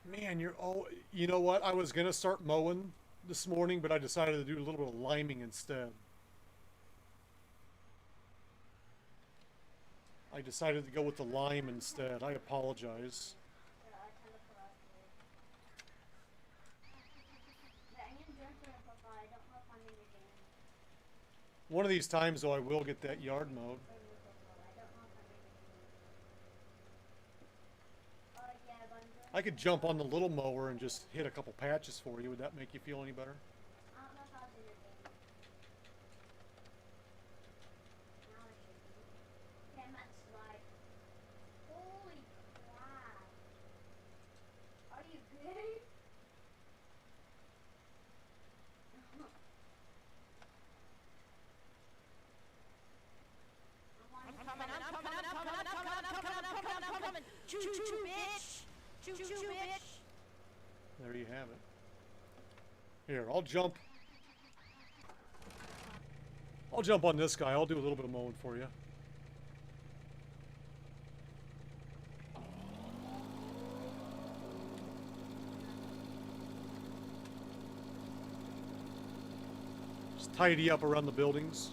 Man, you know what? I was gonna start mowing this morning, but I decided to do a little bit of liming instead. I decided to go with the lime instead. I apologize. One of these times, though, I will get that yard mowed. I could jump on the little mower and just hit a couple patches for you. Would that make you feel any better? I don't know if I was entertaining. Now I should be. Okay, I'm at the slide. Holy crap. Are you good? I'm coming. Choo choo, bitch. Choo choo, bitch. There you have it. Here, I'll jump. I'll jump on this guy. I'll do a little bit of mowing for you. Just tidy up around the buildings.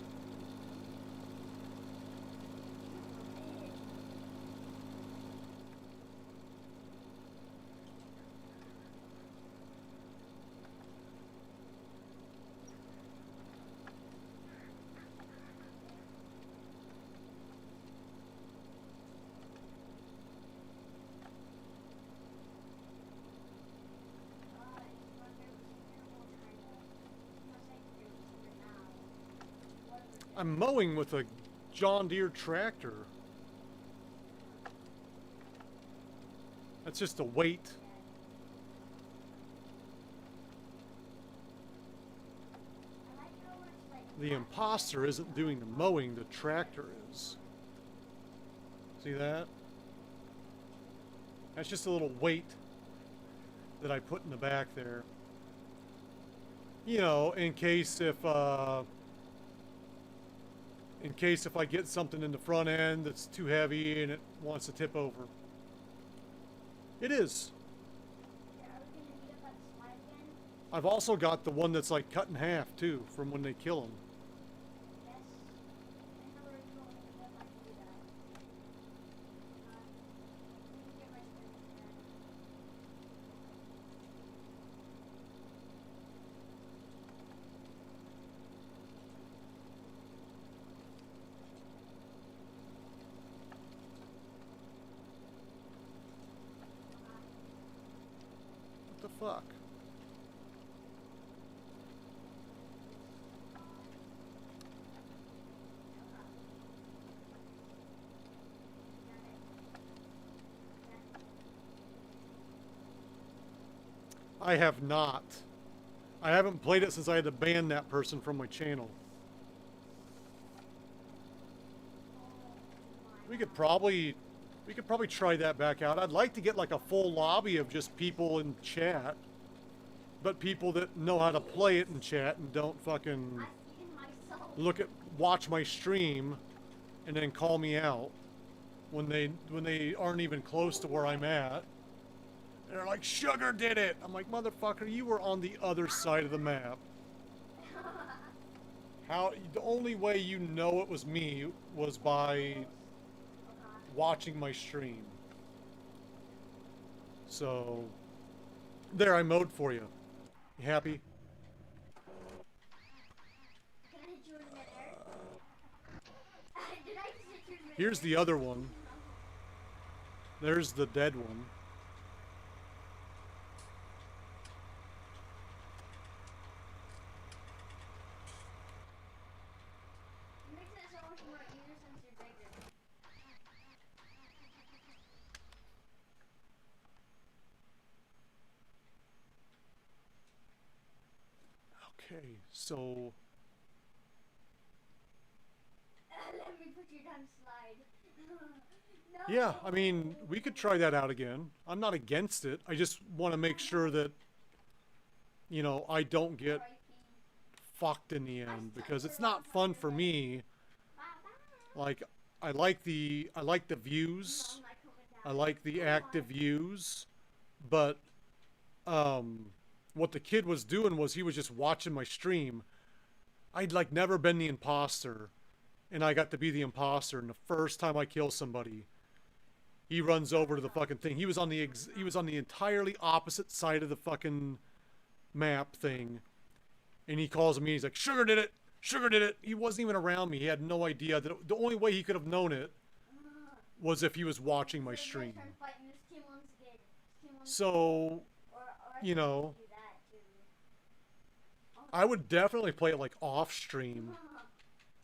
I'm mowing with a John Deere tractor. That's just a weight. The imposter isn't doing the mowing, the tractor is. See that? That's just a little weight that I put in the back there. You know, in case if I get something in the front end that's too heavy and it wants to tip over. It is. I've also got the one that's like cut in half too from when they kill them. What the fuck? I have not. I haven't played it since I had to ban that person from my channel. We could probably try that back out. I'd like to get like a full lobby of just people in chat, but people that know how to play it in chat and don't fucking watch my stream and then call me out when they aren't even close to where I'm at. And they're like, Sugar did it! I'm like, motherfucker, you were on the other side of the map. The only way you know it was me was by watching my stream. So, there, I mowed for you. You happy? Can I hit you in midair? Did I just hit you in midair? Here's the other one. There's the dead one. It makes it so much more easier since you're bigger. Okay, so Let me put you down slide. No. yeah, I mean, we could try that out again. I'm not against it. I just want to make sure that, you know, I don't get fucked in the end because it's not fun for me. Like, I like the views. I like the active views, but what the kid was doing was he was just watching my stream. I'd like never been the imposter, and I got to be the imposter. And the first time I kill somebody, he runs over to the fucking thing. He was on the entirely opposite side of the fucking map thing, and he calls me. He's like, Sugar did it. Sugar did it. He wasn't even around me. He had no idea that the only way he could have known it was if he was watching my stream. So, you know, do that too. I would definitely play it like off stream.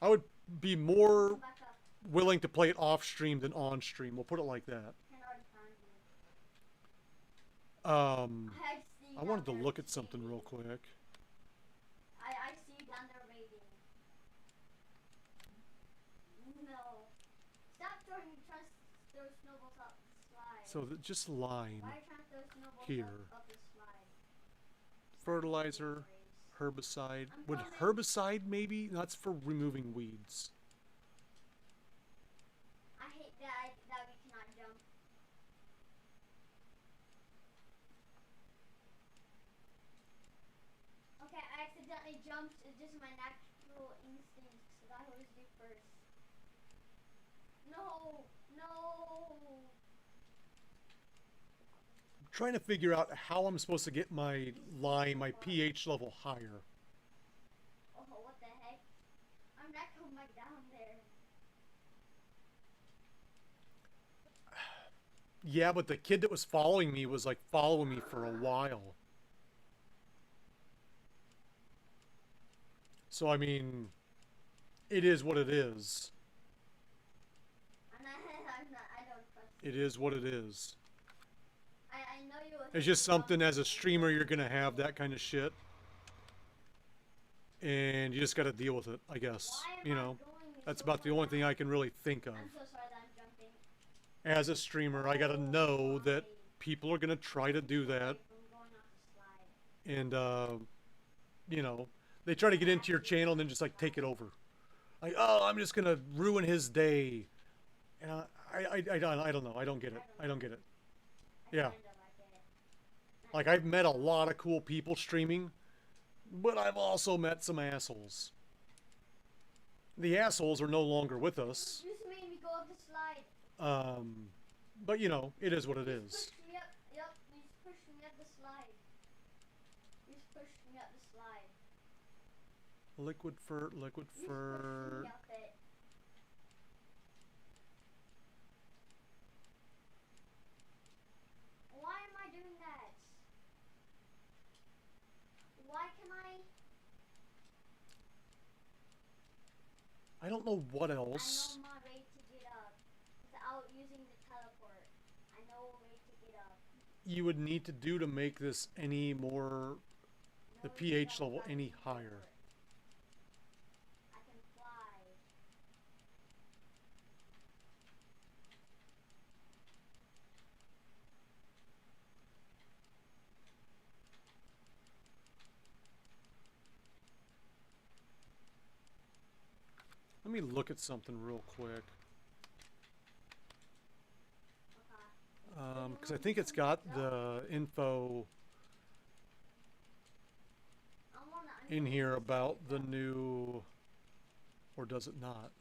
I would be more willing to play it off stream than on stream. We'll put it like that. I wanted to look at something real quick. I see you down there waiting. No. Stop trying to throw snowballs up the slide. So just line Why are you trying to throw snowballs here. up the slide? Fertilizer, herbicide. Would herbicide maybe? That's for removing weeds. I hate that we cannot jump. Okay, I accidentally jumped. It's just my natural instincts that I always do first. No, no. I'm trying to figure out how I'm supposed to get my lime, my pH level higher. Oh, what the heck? I'm not going back down there. Yeah, but the kid that was following me was like following me for a while. So, I mean, it is what it is. I don't trust It is what it is. I know you. It's just something as a streamer you're going to have that kind of shit. And you just got to deal with it, I guess. You know, that's about the only thing I can really think of. I'm so sorry that I'm jumping. As a streamer, I got to know that people are going to try to do that. And, you know, they try to get into your channel and then just, like, take it over. Like, oh, I'm just going to ruin his day. And I don't know. I don't get it. I don't get it. Yeah. Like, I've met a lot of cool people streaming, but I've also met some assholes. The assholes are no longer with us. You just made me go up the slide. But, you know, it is what it is. Push me up. Yep, you just pushed me up the slide. You just pushed me up the slide. Liquid fur, liquid fur. Why am I doing that? Why can I don't know what I else. know my way to get up without using the teleport. I know a way to get up. You would need to do to make this any more, the pH level any higher. I can fly. Let me look at something real quick. Because I think it's got the info in here about the new, or does it not?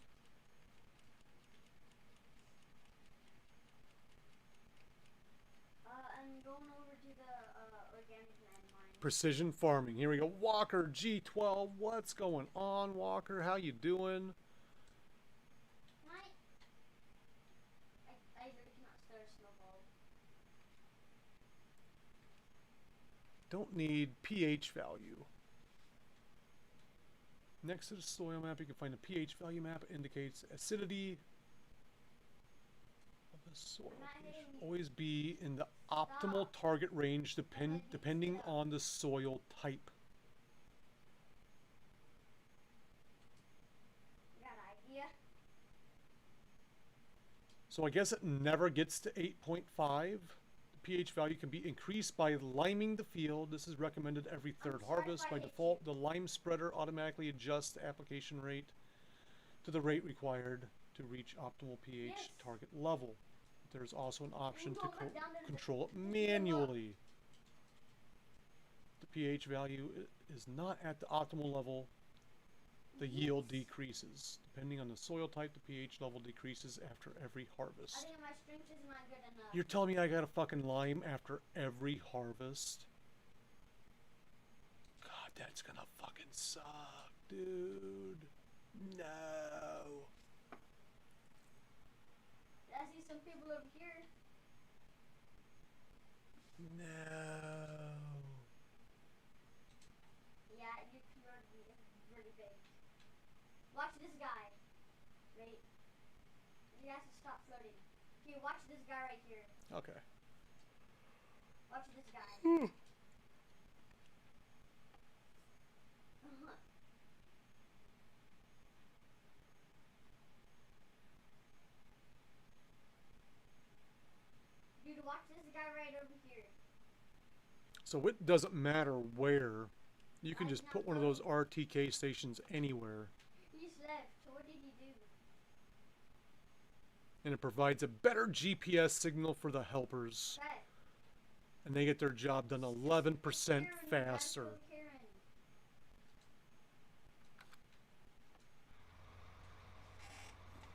I'm going over to the organic landmine. Precision farming. Here we go. Walker G12. What's going on, Walker? How you doing? I really cannot start a snowball. Don't need pH value. Next to the soil map, you can find a pH value map. It indicates acidity of the soil. It should always be in the optimal target range depending on the soil type. Got an idea? So I guess it never gets to 8.5. The pH value can be increased by liming the field. This is recommended every third harvest. By default, the lime spreader automatically adjusts the application rate to the rate required to reach optimal pH target level. There's also an option to control it manually. The pH value is not at the optimal level. The yield decreases. Depending on the soil type, the pH level decreases after every harvest. I think my strength is not good enough. You're telling me I got a fucking lime after every harvest? God, that's gonna fucking suck, dude. No. I see some people over here. He has to stop floating. Here, watch this guy right here. Okay. Watch this guy. Dude, watch this guy right over here. So it doesn't matter where. You can just put one of those RTK stations anywhere. He's left. So what did he do? And it provides a better GPS signal for the helpers. Right. And they get their job done 11% faster.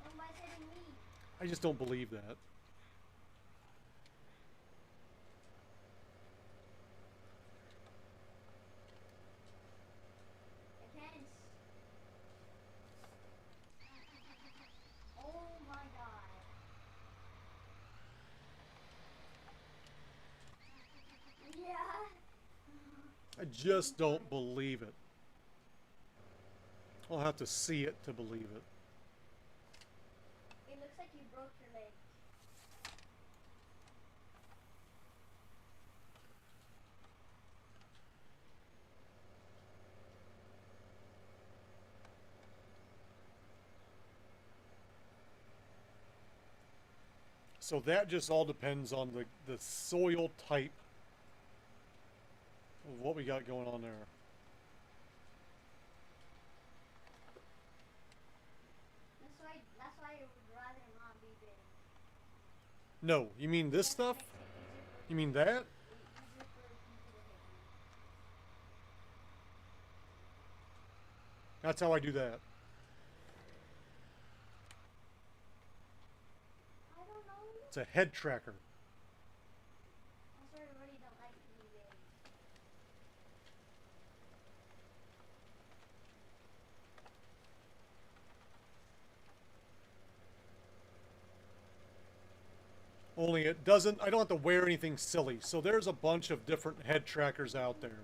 Somebody's hitting me. I just don't believe that. Oh my god. Yeah. I just don't believe it. I'll have to see it to believe it. It looks like you broke your leg. So that just all depends on the soil type of what we got going on there. That's why it would rather not be big. No, you mean this stuff? You mean that? That's how I do that. I don't know. It's a head tracker. That's why I really don't like to be big. Only it doesn't, I don't have to wear anything silly. So there's a bunch of different head trackers out there.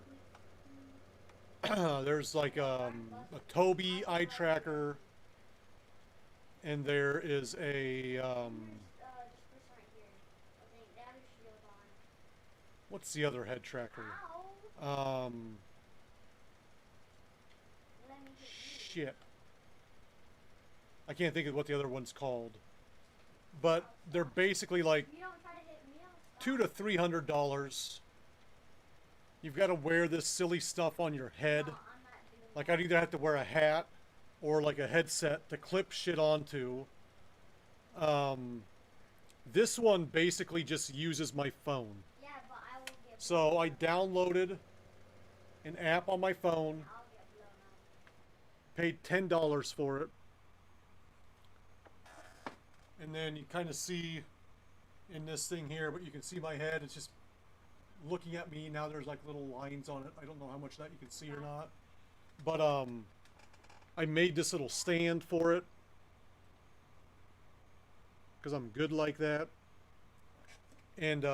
There's like a Tobii eye tracker, and there is a what's the other head tracker? Shit, I can't think of what the other one's called, but they're basically like $200 to $300. You've got to wear this silly stuff on your head. Like I'd either have to wear a hat or like a headset to clip shit onto. This one basically just uses my phone. Yeah, but I will get So I downloaded an app on my phone, paid $10 for it, and then you kind of see in this thing here, but you can see my head. It's just looking at me. Now there's like little lines on it. I don't know how much that you can see or not, but I made this little stand for it because I'm good like that. And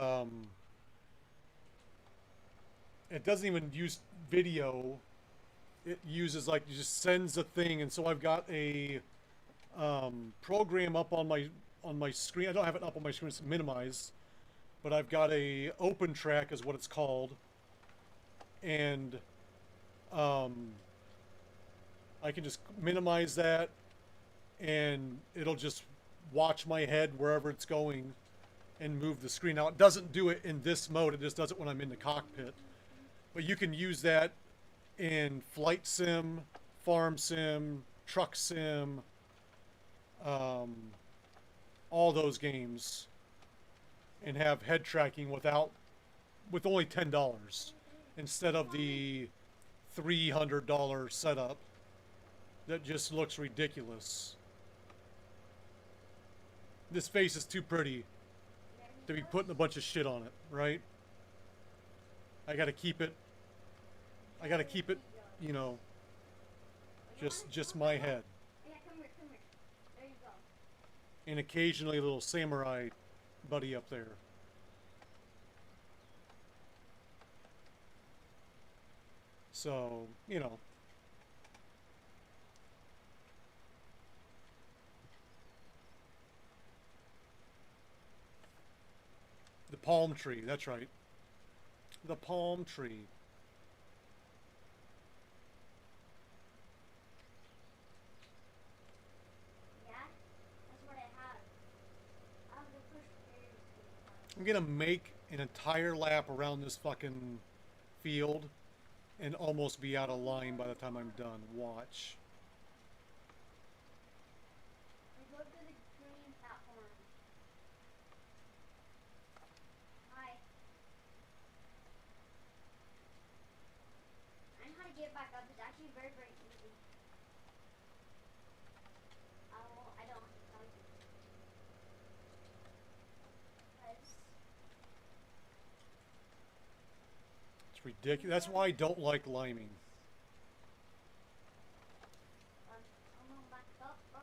it doesn't even use video. It uses like, it just sends a thing. And so I've got a program up on my screen. I don't have it up on my screen, it's minimized, but I've got a open track is what it's called, and I can just minimize that and it'll just watch my head wherever it's going and move the screen. Now it doesn't do it in this mode, it just does it when I'm in the cockpit, but you can use that in flight sim, farm sim, truck sim, all those games, and have head tracking with only $10 instead of the $300 setup that just looks ridiculous. This face is too pretty to be putting a bunch of shit on it, right? I gotta keep it, you know, just my head. Yeah, come here. There you go. And occasionally a little samurai buddy up there. So, you know. palm tree, that's right. The palm tree. Yeah, that's what I have. I have to push through. I'm gonna make an entire lap around this fucking field and almost be out of line by the time I'm done. Watch. We go to the green platform. Hi. I know how to get back up. It's actually very, very easy. I don't have to tell you. Because It's ridiculous. That's why I don't like liming. I'm gonna back up, bro.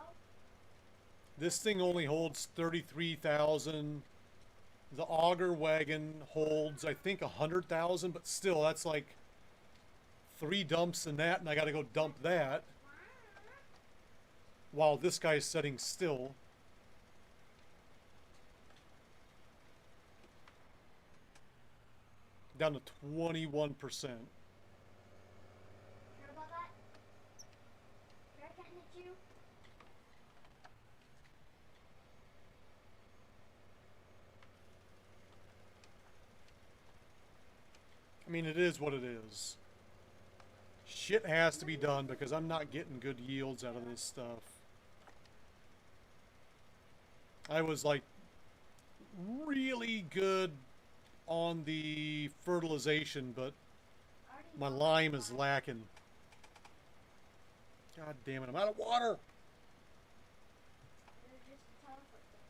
This thing only holds 33,000. The auger wagon holds, I think, 100,000, but still, that's like 3 dumps in that, and I gotta go dump that while this guy's sitting still. Down to 21%. Sure about that? Sure I can't hit you? I mean, it is what it is. Shit has to be done because I'm not getting good yields out of this stuff. I was like really good on the fertilization, but my lime is lacking. God damn it, I'm out of water! There's just a teleport thing.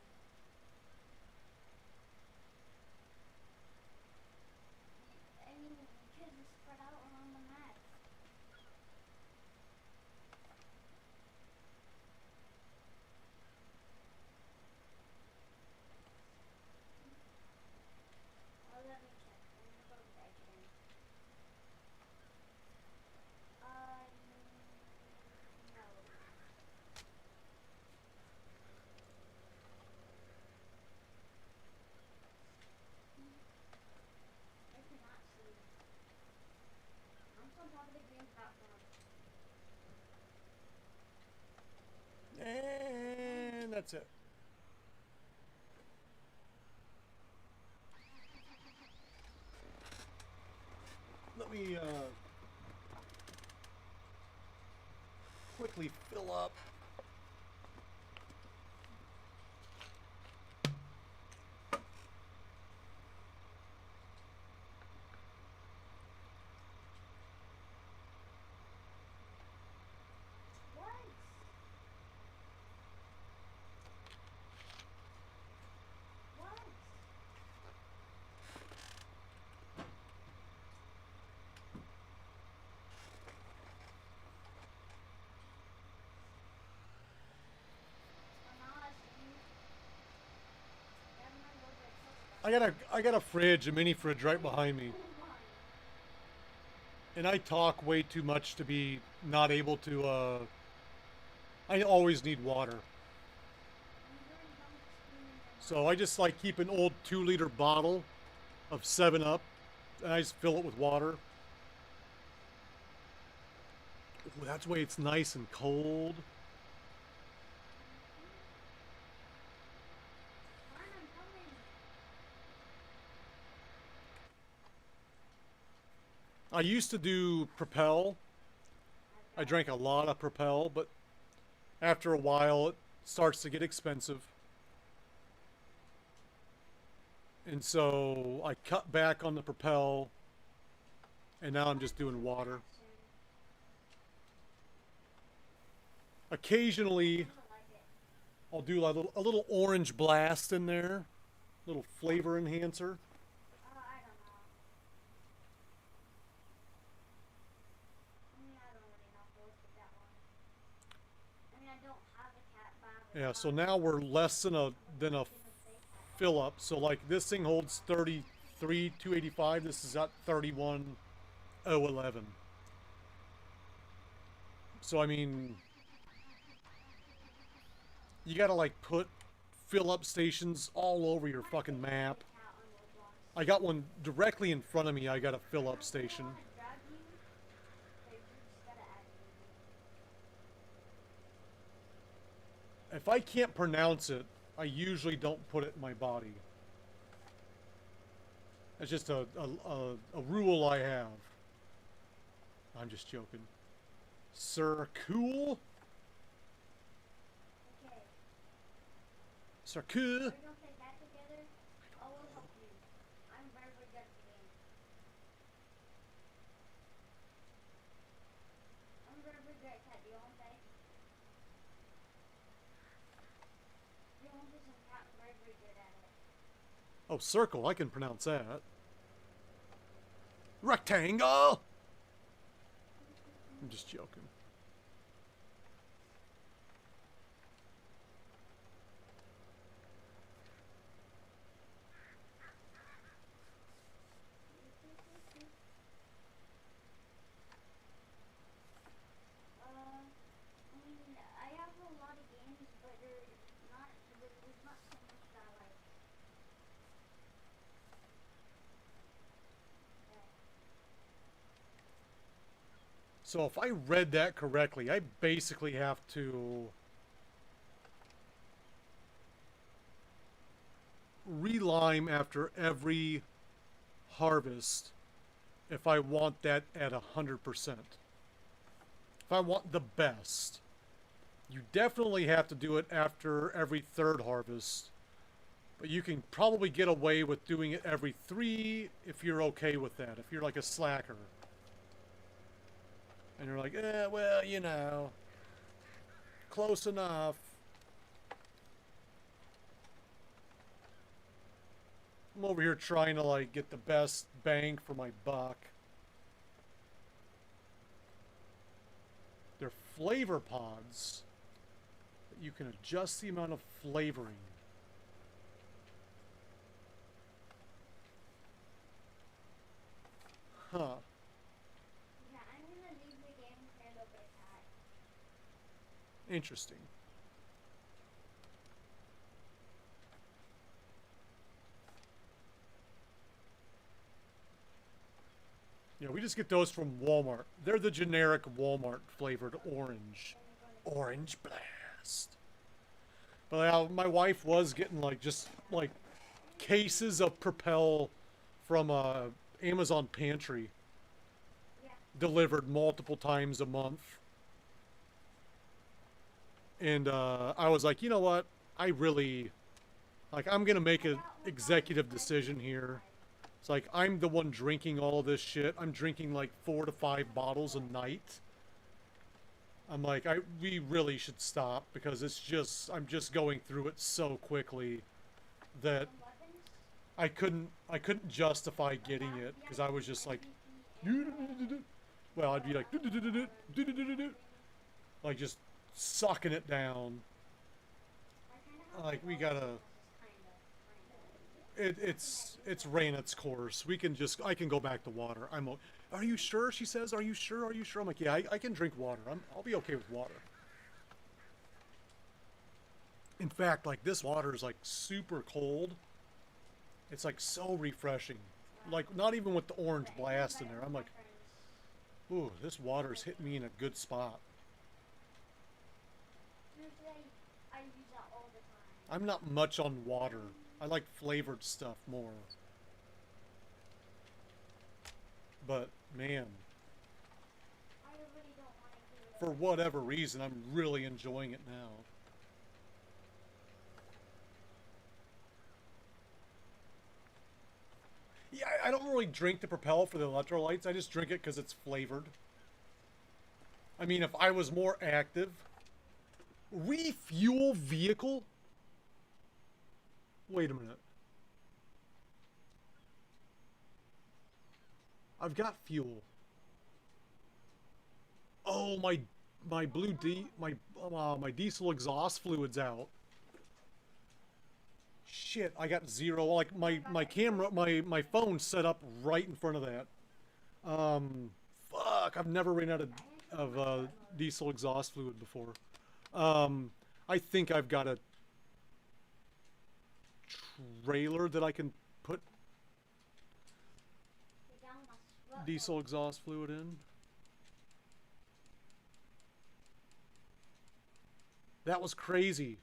I mean, you could just spread out around the map. Oh, let me check. I'm gonna go back in. No. I cannot see. I'm still on top of the green platform. And that's it. Let me quickly fill up. What? What? I got a fridge, a mini fridge right behind me. And I talk way too much to be not able to I always need water. So I just like keep an old 2-liter bottle of 7-Up and I just fill it with water. Ooh, that's the way it's nice and cold. I used to do Propel. I drank a lot of Propel, but after a while it starts to get expensive. And so I cut back on the Propel, and now I'm just doing water. Occasionally, I'll do a little orange blast in there, little flavor enhancer. Yeah, so now we're less than a fill up. So like this thing holds 33,285. This is at 31,011. So I mean, you gotta like put fill up stations all over your fucking map. I got one directly in front of me. I got a fill-up station. If I can't pronounce it, I usually don't put it in my body. It's just a rule I have. I'm just joking. Sir Cool? Okay. Sir Cool? We're gonna play that together. I will help you. I'm very good at the game. I'm very good at that, you won't say? You won't say some cat very, very good at it. Oh, circle. I can pronounce that. Rectangle! I'm just joking. I mean, I have a lot of games, but there's not so much that I like. So if I read that correctly, I basically have to relime after every harvest if I want that at 100%. If I want the best. You definitely have to do it after every third harvest. But you can probably get away with doing it every 3 if you're okay with that. If you're like a slacker. And you're like, well, you know, close enough. I'm over here trying to, like, get the best bang for my buck. They're flavor pods. You can adjust the amount of flavoring. Huh. Yeah, I'm gonna leave the game paired up like that. Interesting. Yeah, we just get those from Walmart. They're the generic Walmart flavored orange. Orange Blast. But my wife was getting like just like cases of Propel from Amazon Pantry. Delivered multiple times a month. And I was like, you know what? I really, like, I'm going to make an executive decision here. It's like, I'm the one drinking all of this shit. I'm drinking like 4 to 5 bottles a night. I'm like, we really should stop because it's just, I'm just going through it so quickly that I couldn't justify getting it because I was just like, well, I'd be like just sucking it down. Like, we gotta, it's ran its course. I can go back to water. Are you sure? She says, are you sure? Are you sure? I'm like, yeah, I can drink water. I'll be okay with water. In fact, like, this water is like super cold. It's like so refreshing. Like, not even with the orange blast in there. I'm like, ooh, this water's hitting me in a good spot. I use that all the time. I'm not much on water. I like flavored stuff more. But, man, I really don't want to do it. for whatever reason, I'm really enjoying it now. Yeah, I don't really drink the Propel for the electrolytes. I just drink it because it's flavored. I mean, if I was more active... Refuel vehicle? Wait a minute. I've got fuel. Oh, my diesel exhaust fluid's out. Shit, I got 0. Like, my camera, my phone's set up right in front of that. Fuck, I've never ran out of diesel exhaust fluid before. I think I've got a trailer that I can put diesel exhaust fluid in. That was crazy.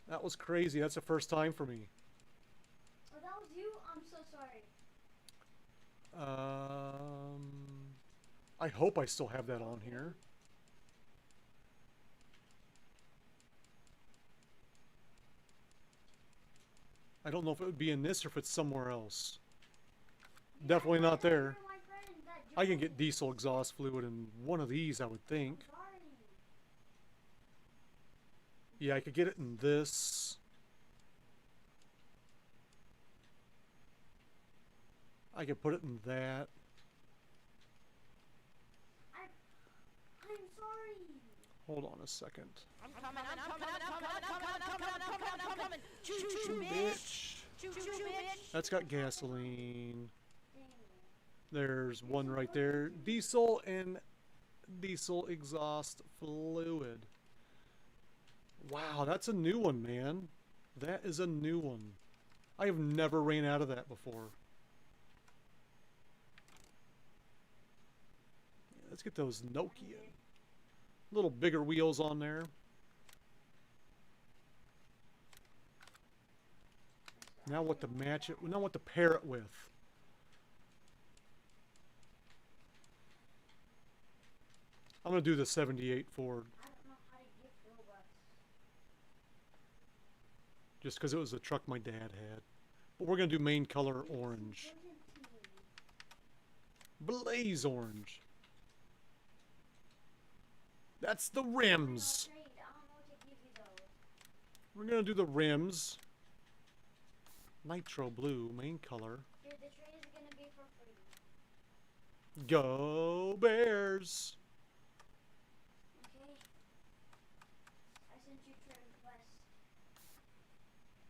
That was crazy. That's the first time for me. Oh, that was you? I'm so sorry. I hope I still have that on here. I don't know if it would be in this or if it's somewhere else. Definitely not there. I can get diesel exhaust fluid in one of these, I would think. Yeah, I could get it in this. I could put it in that. I'm sorry. Hold on a second. I'm coming, I'm coming, I'm coming, I'm coming, I'm coming, I'm coming, I'm coming. Choo choo, bitch. Choo choo, bitch. That's got gasoline. There's one right there. Diesel and diesel exhaust fluid. Wow, that's a new one, man. That is a new one. I have never ran out of that before. Let's get those Nokia. Little bigger wheels on there. Now what to match it, now what to pair it with. I'm going to do the 78 Ford. Just because it was the truck my dad had. But we're going to do main color orange. Blaze orange. That's the rims. We're going to do the rims. Nitro blue, main color. Dude, the trade is gonna be for free. Go Bears! Okay. I sent you trade request.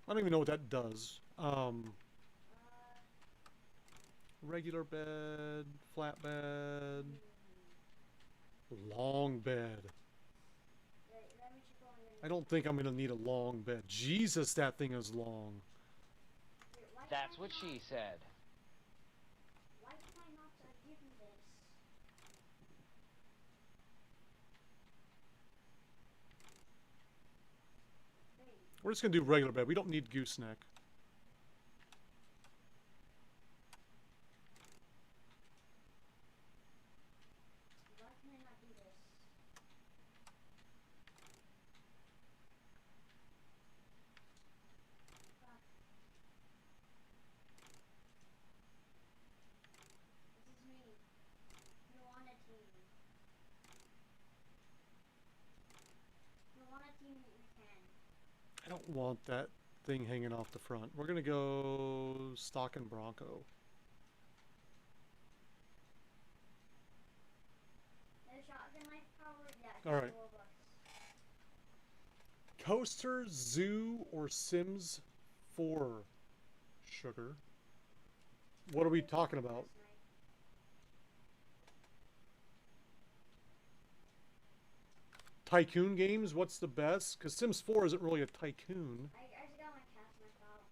I don't even know what that does. Regular bed, flat bed, long bed. I don't think I'm gonna need a long bed. Jesus, that thing is long. That's what she said. Why can I not give you this? We're just gonna do regular bed. We don't need gooseneck. Why can I not do this? Fuck. This is me. You want a team. You want a team that you can. I don't want that thing hanging off the front. We're gonna go stock and Bronco. No shotgun life power? Yeah. All right. Coaster, Zoo, or Sims 4 sugar. What are we talking about? Tycoon games? What's the best? Because Sims 4 isn't really a tycoon. I just got my cats knocked out.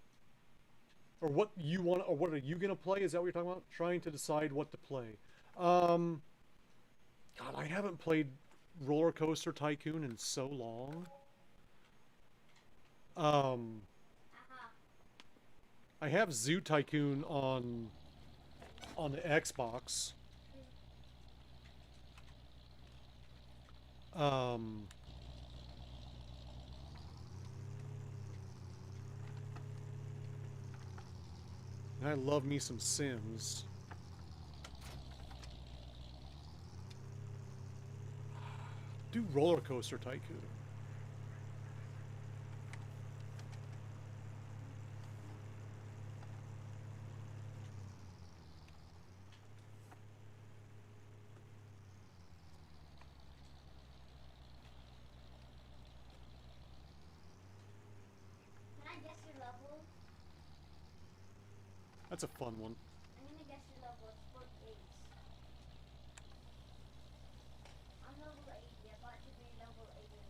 Or what you want? Or what are you gonna play? Is that what you're talking about? Trying to decide what to play. God, I haven't played Roller Coaster Tycoon in so long. I have Zoo Tycoon on the Xbox. And I love me some Sims. Do Roller Coaster Tycoon. Can I guess your level? That's a fun one. I'm gonna guess your level. It's 48. I'm level 80. I thought you'd be level 81.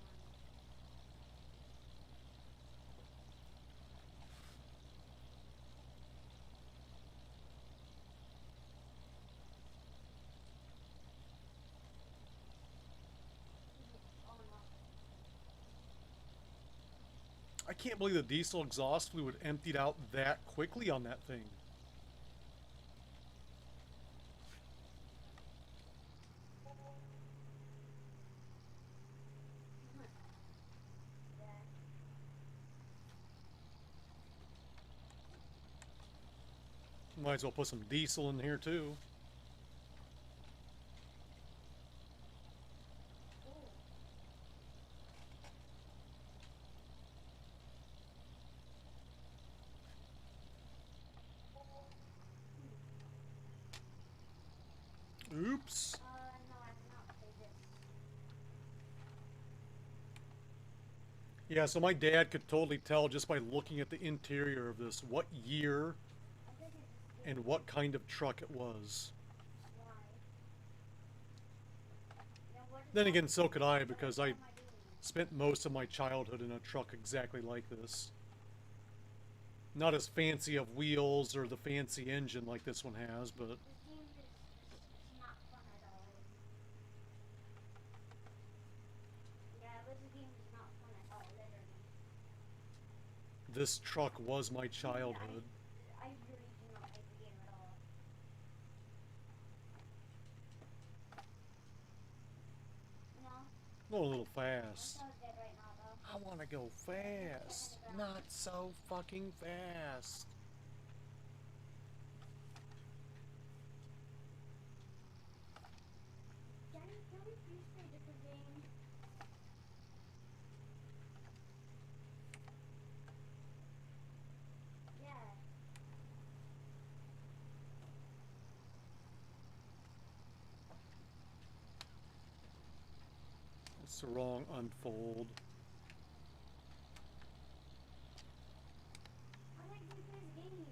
I can't believe the diesel exhaust fluid emptied out that quickly on that thing. Might as well put some diesel in here too. Oops. No, I've not played this. Yeah, so my dad could totally tell just by looking at the interior of this what year and what kind of truck it was. Then again, so could I, because I spent most of my childhood in a truck exactly like this. Not as fancy of wheels or the fancy engine like this one has, but... This game is not fun at all. Yeah, this game is not fun at all, literally. This truck was my childhood. I really do not like the game at all. No? Going a little fast. That sounds good right now, though. I want to go fast. Not so fucking fast. Daddy, can we please play a different game? Yeah. It's the wrong unfold. I like to play this game.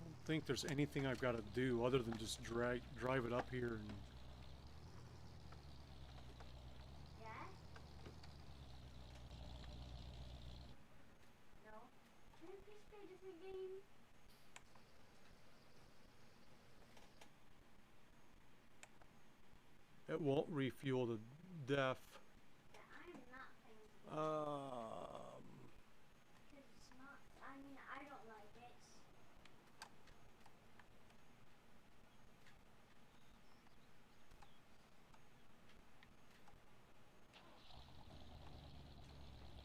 I don't think there's anything I've got to do other than just drive it up here and... Yeah? No? Can we please play a different game? It won't refuel the DEF. Yeah, I am not playing this game. Because it's not, I mean, I don't like it.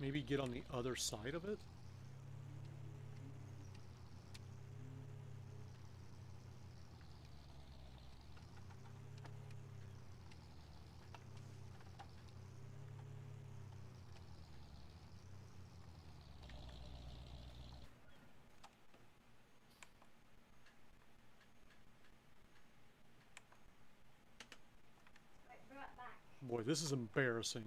Maybe get on the other side of it? Right, brought back. Boy, this is embarrassing.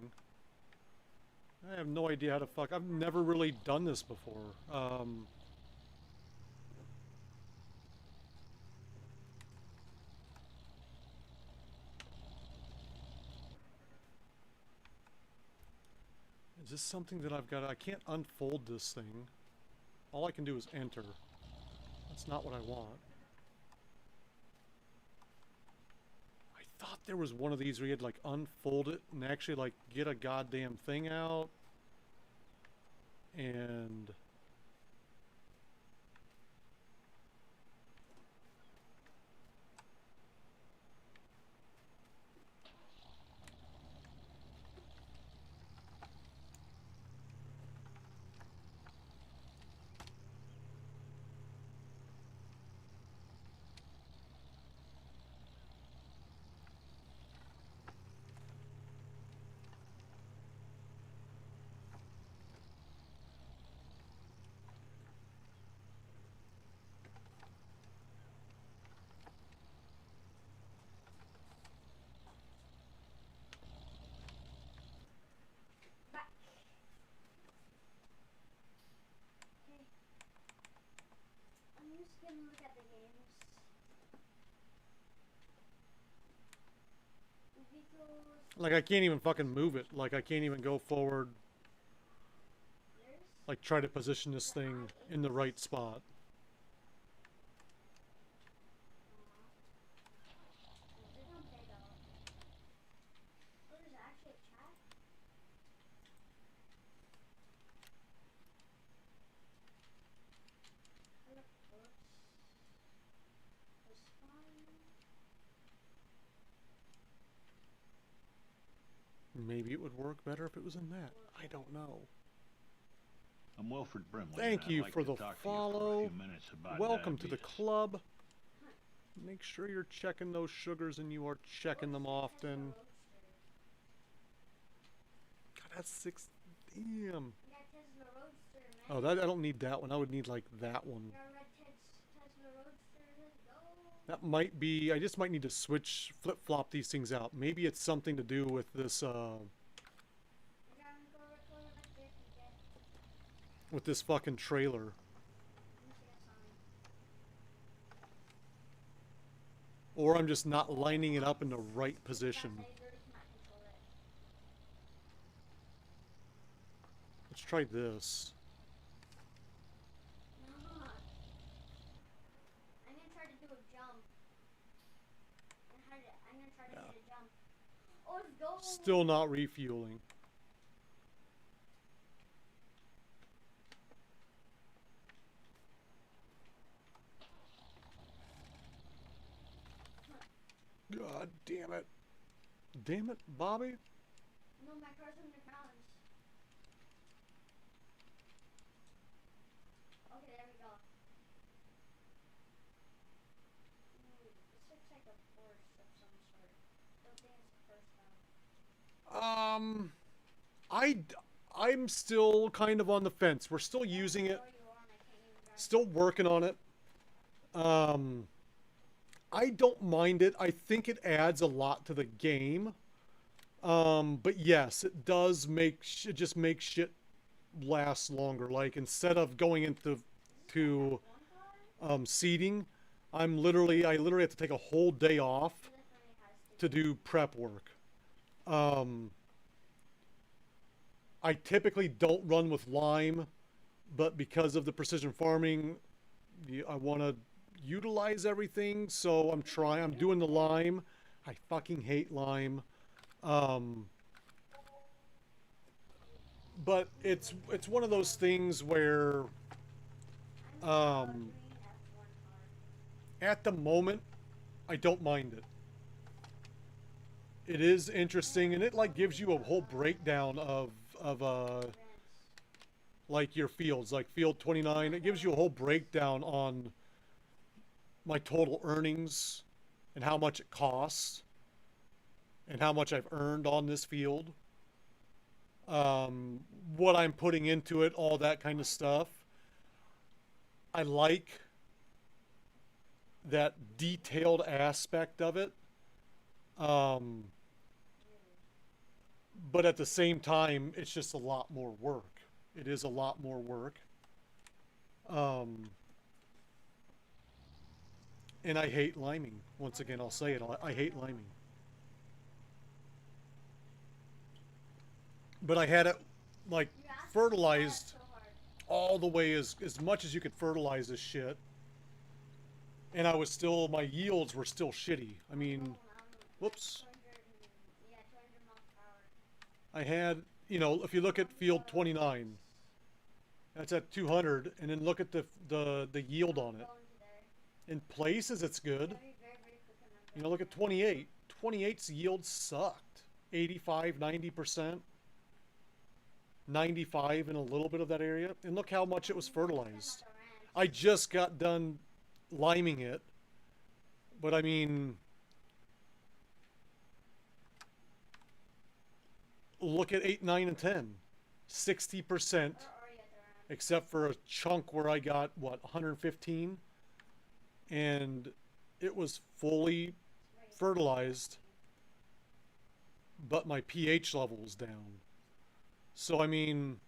I have no idea how to fuck. I've never really done this before. Is this something that I've got? I can't unfold this thing. All I can do is enter. That's not what I want. I thought there was one of these where you had to like unfold it and actually like get a goddamn thing out. And... Back. Okay. I'm just gonna look at the games. Vehicles. like I can't even fucking move it. Like I can't even go forward. Like try to position this thing in the right spot. Maybe it would work better if it was in that. I don't know. I'm Wilfred Brimley. Thank and I'd you like for to the talk to you for a follow. few minutes about Welcome to the diabetes. club. Make sure you're checking those sugars and you are checking them often. God, that's 6. Damn. Oh, that I don't need that one. I would need like that one. That might be. I just might need to flip-flop these things out. Maybe it's something to do with this. With this fucking trailer. Or I'm just not lining it up in the right position. Let's try this. I'm gonna try to do a jump. I'm gonna try to do a jump. Oh, let's go. Still not refueling. God damn it. Damn it, Bobby. No, my car's under balance. Okay, there we go. This looks like a Porsche of some sort. Don't think it's a Porsche though. I'm still kind of on the fence. We're still using it. Still working on it. I don't mind it. I think it adds a lot to the game. But yes, it does it just makes shit last longer. Like instead of going into seeding, I literally have to take a whole day off to do prep work. I typically don't run with lime, but because of the precision farming, I want to utilize everything, so I'm doing the lime. I fucking hate lime. But it's one of those things where at the moment I don't mind it. It is interesting, and it like gives you a whole breakdown of like your fields, like field 29. It gives you a whole breakdown on my total earnings and how much it costs and how much I've earned on this field, what I'm putting into it, all that kind of stuff. I like that detailed aspect of it, but at the same time it's just a lot more work. It is a lot more work. And I hate liming. Once again, I'll say it. I hate liming. But I had it, like, fertilized all the way as much as you could fertilize this shit. And I was still, my yields were still shitty. I mean, whoops. I had, you know, if you look at field 29, that's at 200, and then look at the yield on it. In places, it's good. You know, look at 28. 28's yield sucked. 85, 90%. 95 in a little bit of that area. And look how much it was fertilized. I just got done liming it. But I mean, look at 8, 9, and 10. 60%. Except for a chunk where I got, what, 115? And it was fully fertilized, but my pH level was down. So, I mean,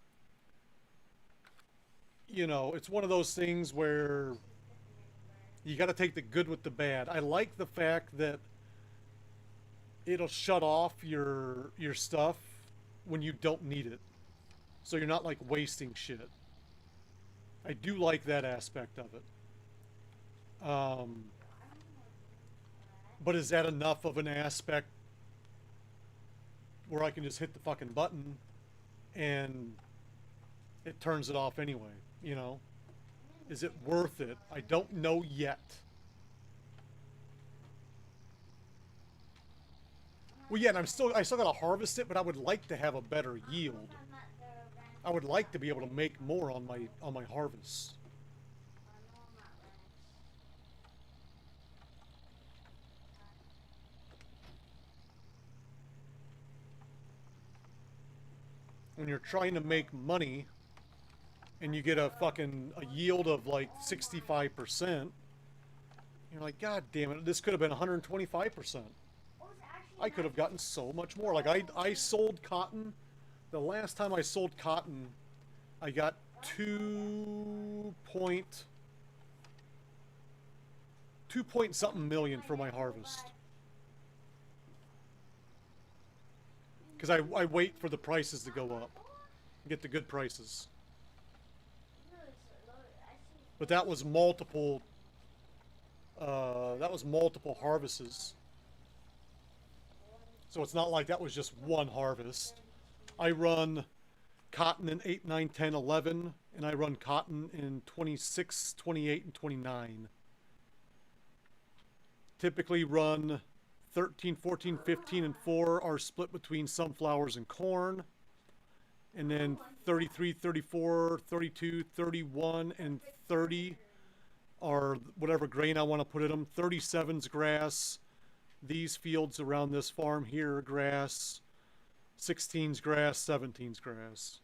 you know, it's one of those things where you got to take the good with the bad. I like the fact that it'll shut off your stuff when you don't need it. So you're not like wasting shit. I do like that aspect of it. But is that enough of an aspect where I can just hit the fucking button and it turns it off anyway, you know? Is it worth it? I don't know yet. Well, yeah, and I still got to harvest it, but I would like to have a better yield. I would like to be able to make more on my harvest. When you're trying to make money and you get a yield of like 65%, you're like, God damn it, this could have been 125%. I could have gotten so much more. Like I sold cotton. The last time I sold cotton, I got 2 point something million for my harvest. Because I wait for the prices to go up. Get the good prices. But that was multiple harvests. So it's not like that was just one harvest. I run cotton in 8, 9, 10, 11, and I run cotton in 26, 28, and 29. Typically run 13, 14, 15, and 4 are split between sunflowers and corn. And then 33, 34, 32, 31, and 30 are whatever grain I want to put in them. 37's grass. These fields around this farm here, grass. 16's grass, 17's grass.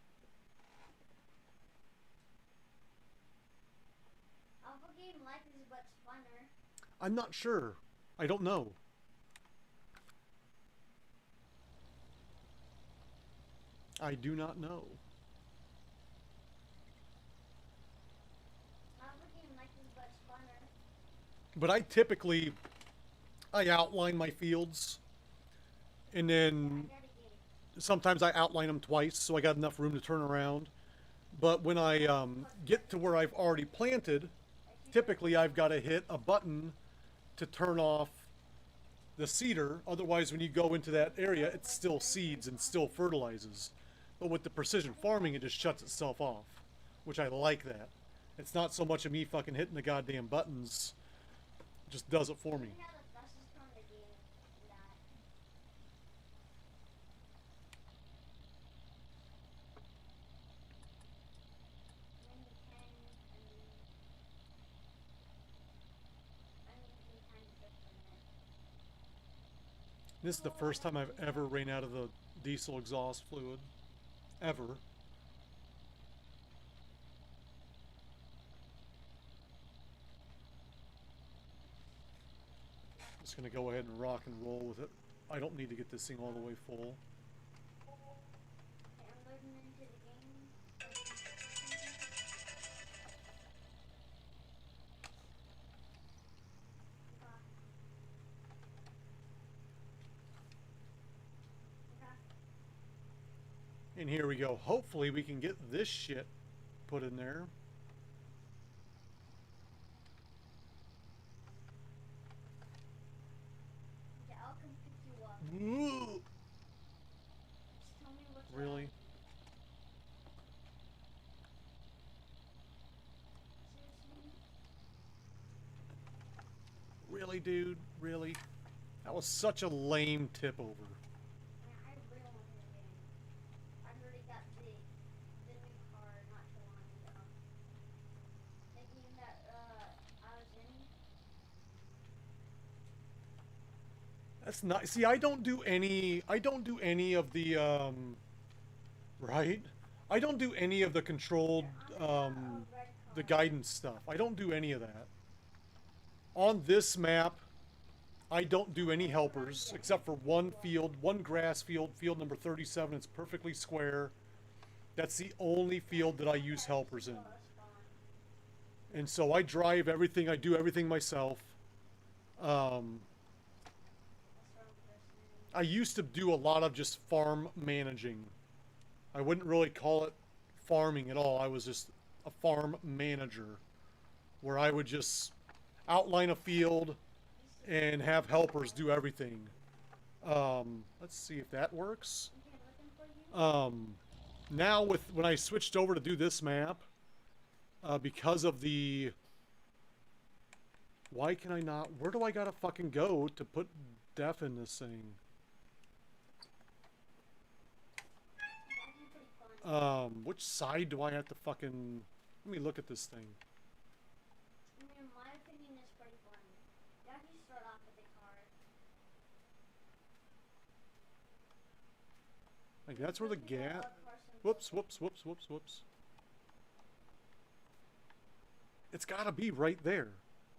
I'm not sure. I don't know. I do not know. But I typically, I outline my fields, and then sometimes I outline them twice, so I got enough room to turn around. But when I get to where I've already planted, typically I've got to hit a button to turn off the seeder. Otherwise, when you go into that area, it still seeds and still fertilizes. But with the precision farming, it just shuts itself off, which I like that. It's not so much of me fucking hitting the goddamn buttons. It just does it for me. This is the first time I've ever ran out of the diesel exhaust fluid. Ever. Just gonna go ahead and rock and roll with it. I don't need to get this thing all the way full. And here we go. Hopefully we can get this shit put in there. Ooh. Really? Really, dude? Really? That was such a lame tip over. That's not, see, I don't do any of the, right? I don't do any of the controlled, the guidance stuff. I don't do any of that. On this map, I don't do any helpers, except for one field, one grass field, field number 37. It's perfectly square. That's the only field that I use helpers in. And so I drive everything, I do everything myself. I used to do a lot of just farm managing. I wouldn't really call it farming at all. I was just a farm manager, where I would just outline a field and have helpers do everything. Let's see if that works. Now when I switched over to do this map, because of the... Why can I not... Where do I gotta fucking go to put def in this thing? Which side do I have to fucking... Let me look at this thing. I mean, in my opinion, it's pretty fun. You have to start off with the car. Like, that's where the gas... Whoops. It's gotta be right there.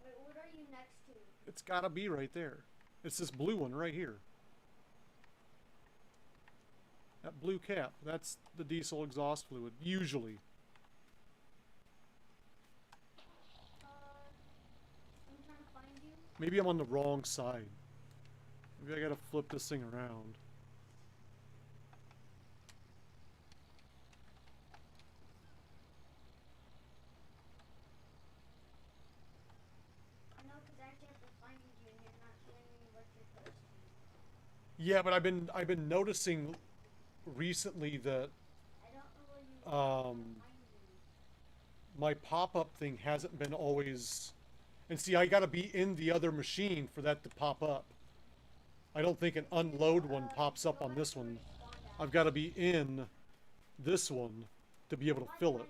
Wait, what are you next to? It's gotta be right there. It's this blue one right here. That blue cap, that's the diesel exhaust fluid, usually. I'm trying to find you. Maybe I'm on the wrong side. Maybe I gotta flip this thing around. I know, because I actually have to find you and you're not showing me what you're supposed to. Yeah, but I've been noticing recently that my pop-up thing hasn't been always, and see, I gotta be in the other machine for that to pop up. I don't think an unload one pops up on this one. I've got to be in this one to be able to fill it.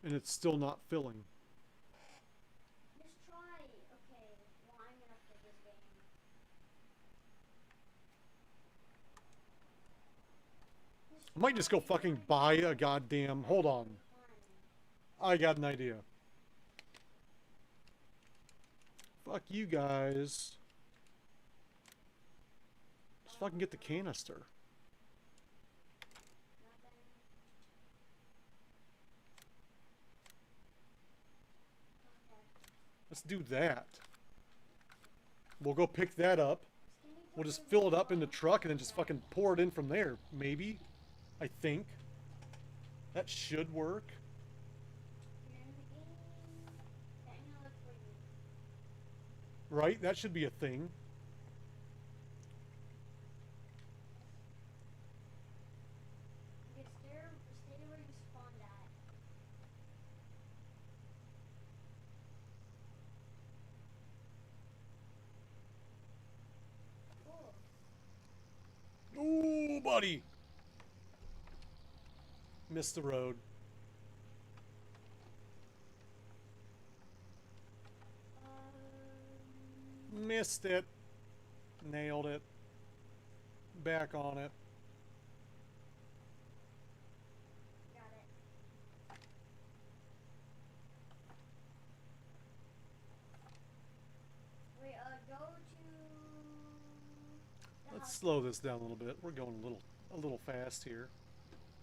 And it's still not filling. Just try. Okay, well, I'm gonna play this game. I might just go fucking buy a goddamn... Hold on. I got an idea. Fuck you guys. Just fucking get the canister. Let's do that. We'll go pick that up. We'll just fill it up in the truck and then just fucking pour it in from there. Maybe. I think. That should work. Right? That should be a thing. Stay where you spawned at. Ooh, buddy. Missed the road. Missed it. Nailed it. Back on it. Got it. Wait, go to... Let's slow this down a little bit. We're going a little fast here.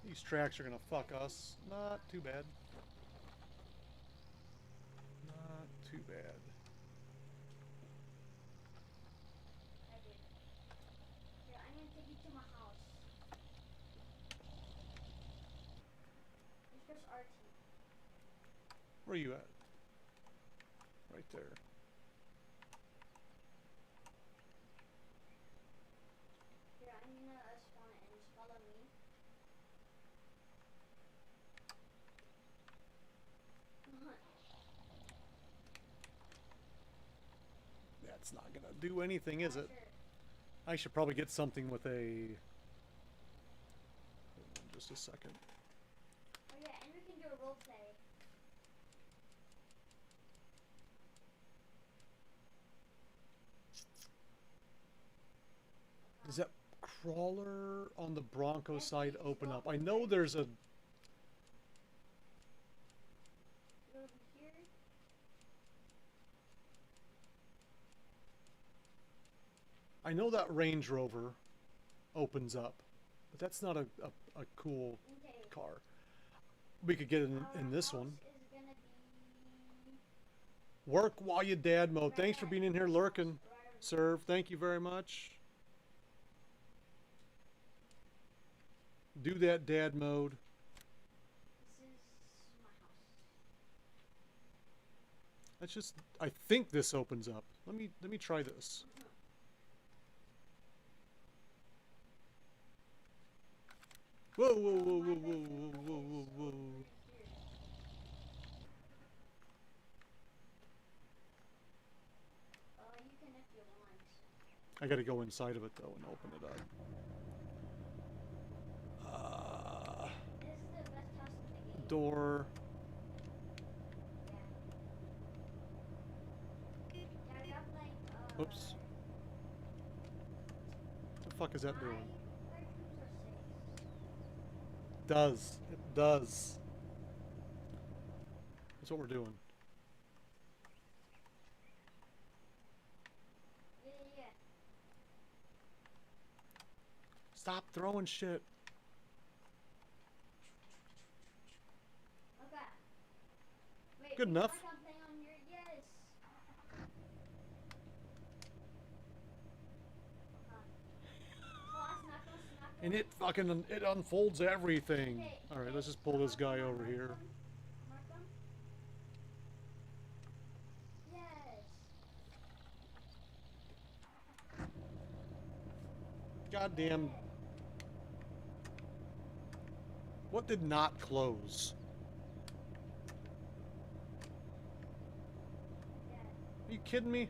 These tracks are gonna fuck us. Not too bad. Not too bad. Here, I'm gonna take you to my house. There's RT. Where are you at? Right there. Here, I'm gonna spawn it and just follow me. That's not gonna do anything, is it? I should probably get something with a... Hold on just a second. Oh yeah, and we can do a role play. Does that crawler on the Bronco side open up? I know there's a... Over here. I know that Range Rover opens up, but that's not a cool car. We could get in this one. Work while you dad mode. Thanks for being in here lurking, Serve. Thank you very much. Do that dad mode. This is my house. Let's just... I think this opens up. Let me try this. Whoa, whoa, whoa, whoa, whoa, whoa, whoa, whoa. You can if you want. I gotta go inside of it though and open it up. This is the best house in the game. Door. Yeah, I got like, Oops. What the fuck is that doing? Does. It does. That's what we're doing. Yeah. Stop throwing shit. Okay. Wait, Good enough. something on your yes. And it fucking, it unfolds everything. Alright, let's just pull this guy over here. Mark them? Yes. Goddamn. What did not close? Are you kidding me?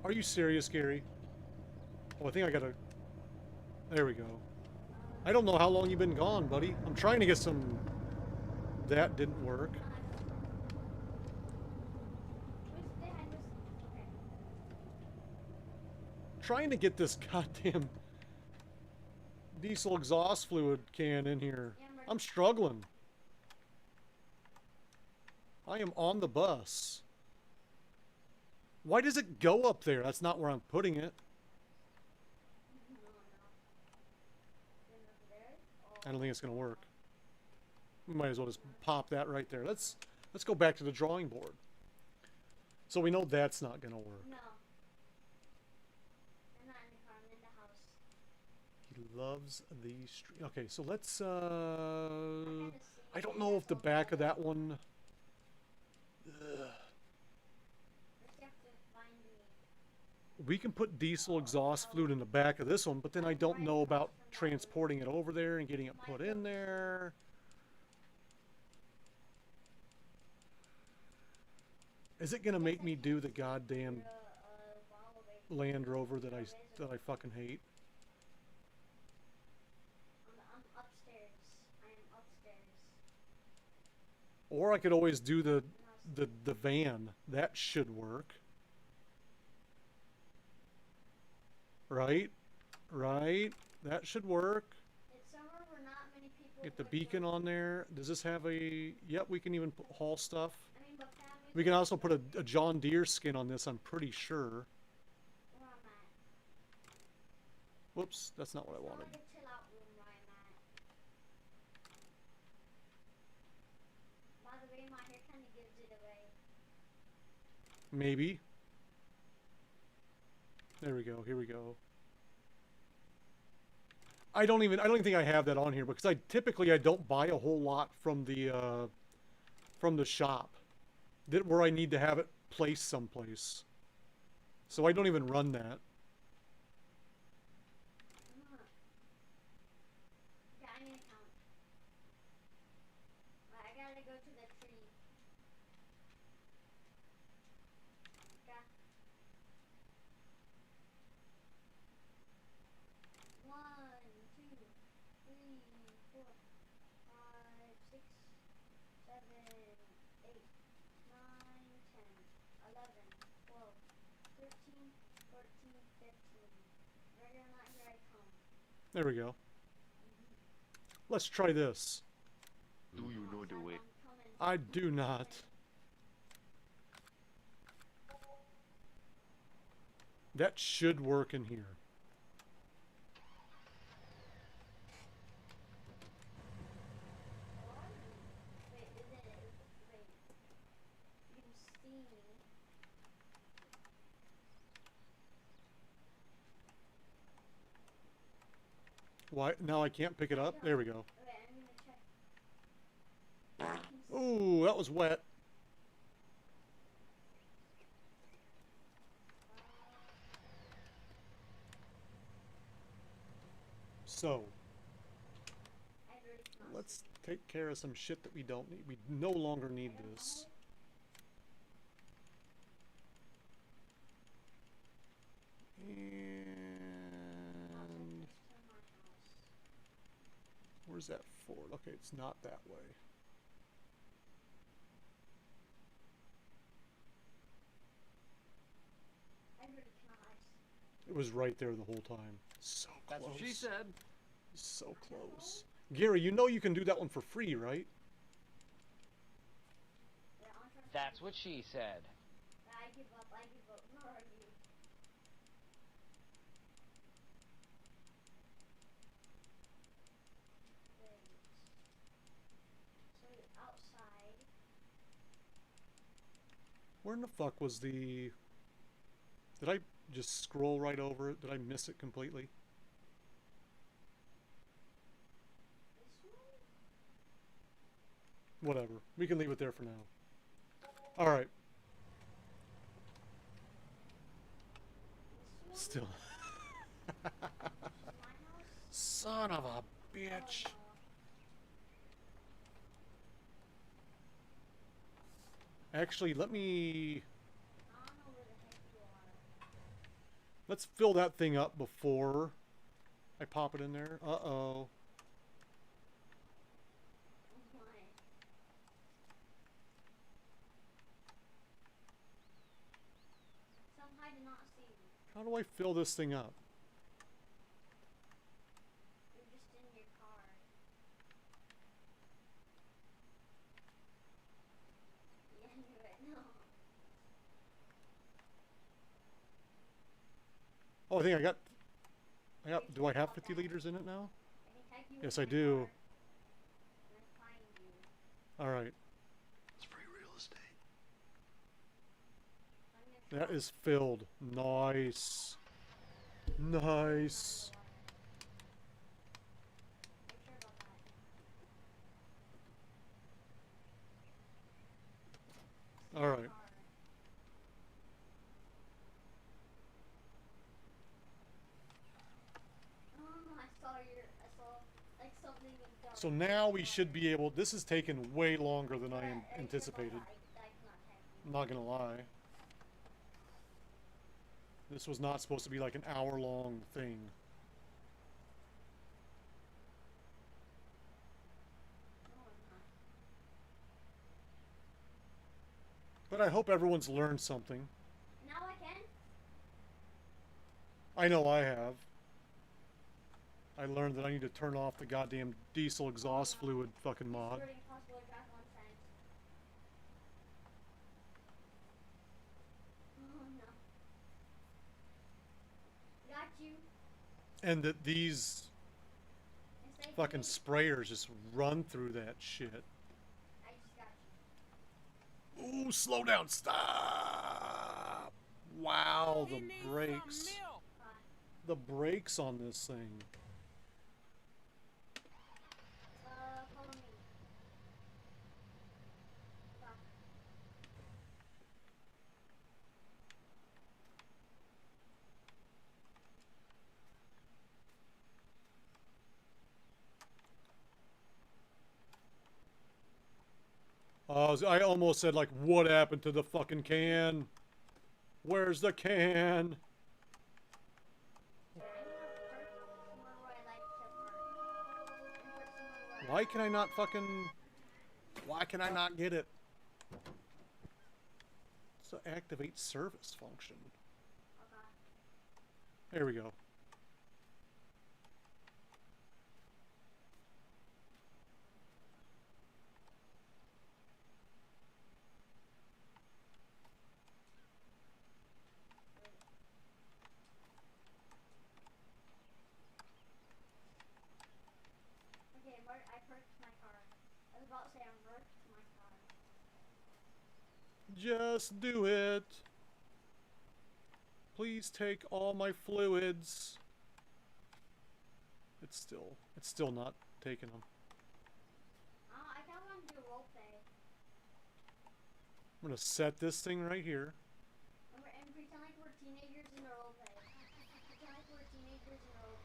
Are you serious, Gary? Oh, I think I gotta... There we go. I don't know how long you've been gone, buddy. I'm trying to get some... That didn't work. Trying to get this goddamn diesel exhaust fluid can in here. I'm struggling. I am on the bus. Why does it go up there? That's not where I'm putting it. I don't think it's gonna work. We might as well just pop that right there. Let's go back to the drawing board. So we know that's not gonna work. No. I'm not in the car, I'm in the house. He loves the street. Okay, so let's I don't know if the back of that one. Ugh. We can put diesel exhaust fluid in the back of this one, but then I don't know about transporting it over there and getting it put in there. Is it gonna make me do the goddamn Land Rover that I fucking hate? I'm upstairs. I am upstairs. Or I could always do the van. That should work. Right? Right? That should work. It's somewhere where not many people Get the would beacon go. on there. Does this have a... Yep, we can even haul stuff. I mean, but families We can also put a John Deere skin on this, I'm pretty sure. where I'm at. Whoops, that's not what I It's not wanted. like a chill out room where I'm at. By the way, my hair kind of gives it away. Maybe. There we go, here we go. I don't even think I have that on here because I typically don't buy a whole lot from the shop where I need to have it placed someplace. So I don't even run that. Yeah, I need to count. Right, I gotta go to the tree. Okay. 1, 2, 3, 4, 5, 6, 7, 8, 9, 10, 11, 12, 13, 14, 15. Right or not, here I come. There we go. Let's try this. Do you know the way? I do not. That should work in here. Wait, is it? Wait. You see. Why? Now I can't pick it up? There we go. Wait, I'm gonna check. Ooh, that was wet. So, let's take care of some shit that we don't need. We no longer need this. And where's that Ford? Okay, it's not that way. It was right there the whole time. So close. That's what she said. So close. Gary, you know you can do that one for free, right? That's what she said. I give up. Where are you? So you're outside. Where in the fuck was the... Did I just scroll right over it? Did I miss it completely? Whatever. We can leave it there for now. Alright. Still. Son of a bitch. Actually, let me... Let's fill that thing up before I pop it in there. Uh-oh. How do I fill this thing up? You're just in your car. Yeah, you're right. No. Oh, I think I got... Do I have 50 liters in it now? Yes, I do. Alright. It's free real estate. That is filled. Nice. Nice. Alright. So now we should be able... This has taken way longer than I anticipated. I'm not gonna lie. This was not supposed to be like an hour-long thing. But I hope everyone's learned something. Now I can? I know I have. I learned that I need to turn off the goddamn diesel exhaust fluid fucking mod. Got you. And that these fucking sprayers just run through that shit. I just got you. Ooh, slow down, stop! Wow, the brakes. The brakes on this thing. Follow me. I almost said, like, what happened to the fucking can? Where's the can? Why can I not fucking... Why can I not get it? It's the activate service function. There we go. I perked my car. I was about to say I perked my car. Just do it. Please take all my fluids. It's still not taking them. I kind of want to do a role play. I'm gonna set this thing right here. And pretend like we're teenagers in a role play. Pretend like we're teenagers in a role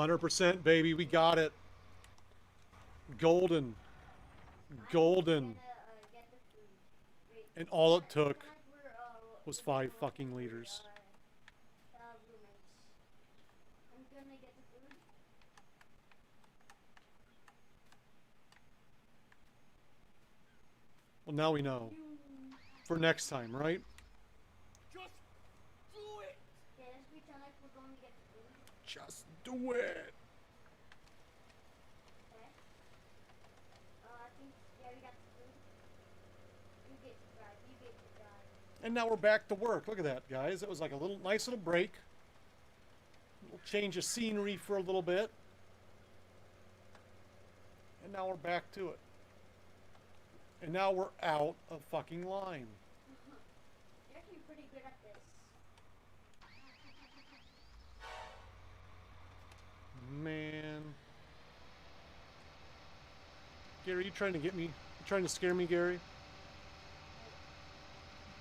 play. 100%, baby, we got it. Golden. Golden. And all it took. was 5 fucking liters. Roommates. I'm gonna get the food. Well, now we know. For next time, right? Just do it! Yeah, let's pretend like we're going to get the food. Just do it. Okay. I think, yeah, we got the food. You get to drive. You get to drive. And now we're back to work. Look at that, guys. It was like a little nice little break. A little change of scenery for a little bit. And now we're back to it. And now we're out of fucking lime. You're actually pretty good at this. Man. Gary, you trying to get me? You trying to scare me, Gary?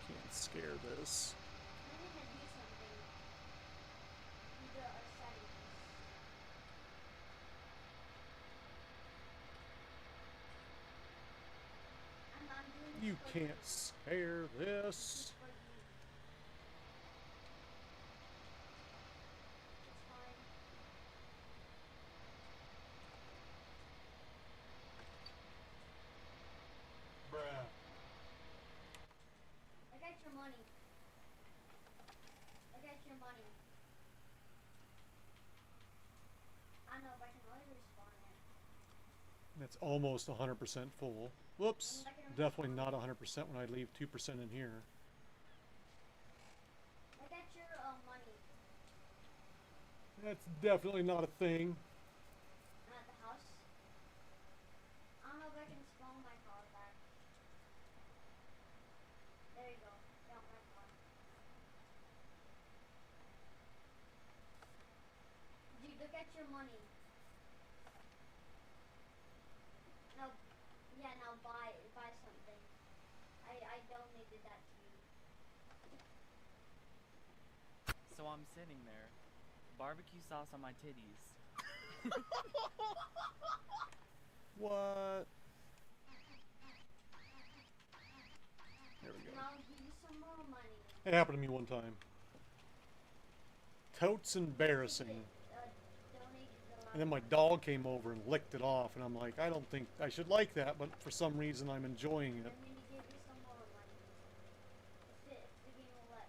Can't scare this. I'm gonna do something. Do our settings. I'm doing this You for can't scare this. for you. It's fine. Bruh. I got your money. I got your money. I know, but I can only respawn it. That's almost 100% full. Whoops. Definitely not 100% when I leave 2% in here. I got your money. That's definitely not a thing. At the house. I don't know if I can spawn my car back. There you go. Got my car. Dude, look at your money. Now, yeah, now buy something. I donated that to you. So I'm sitting there, barbecue sauce on my titties. What? There we go. Now I'll give you some more money. It happened to me one time. Totes embarrassing. Donated the And then my dog came over and licked it off, and I'm like, I don't think I should like that, but for some reason I'm enjoying it. I'm gonna give you some more money. If the game will let.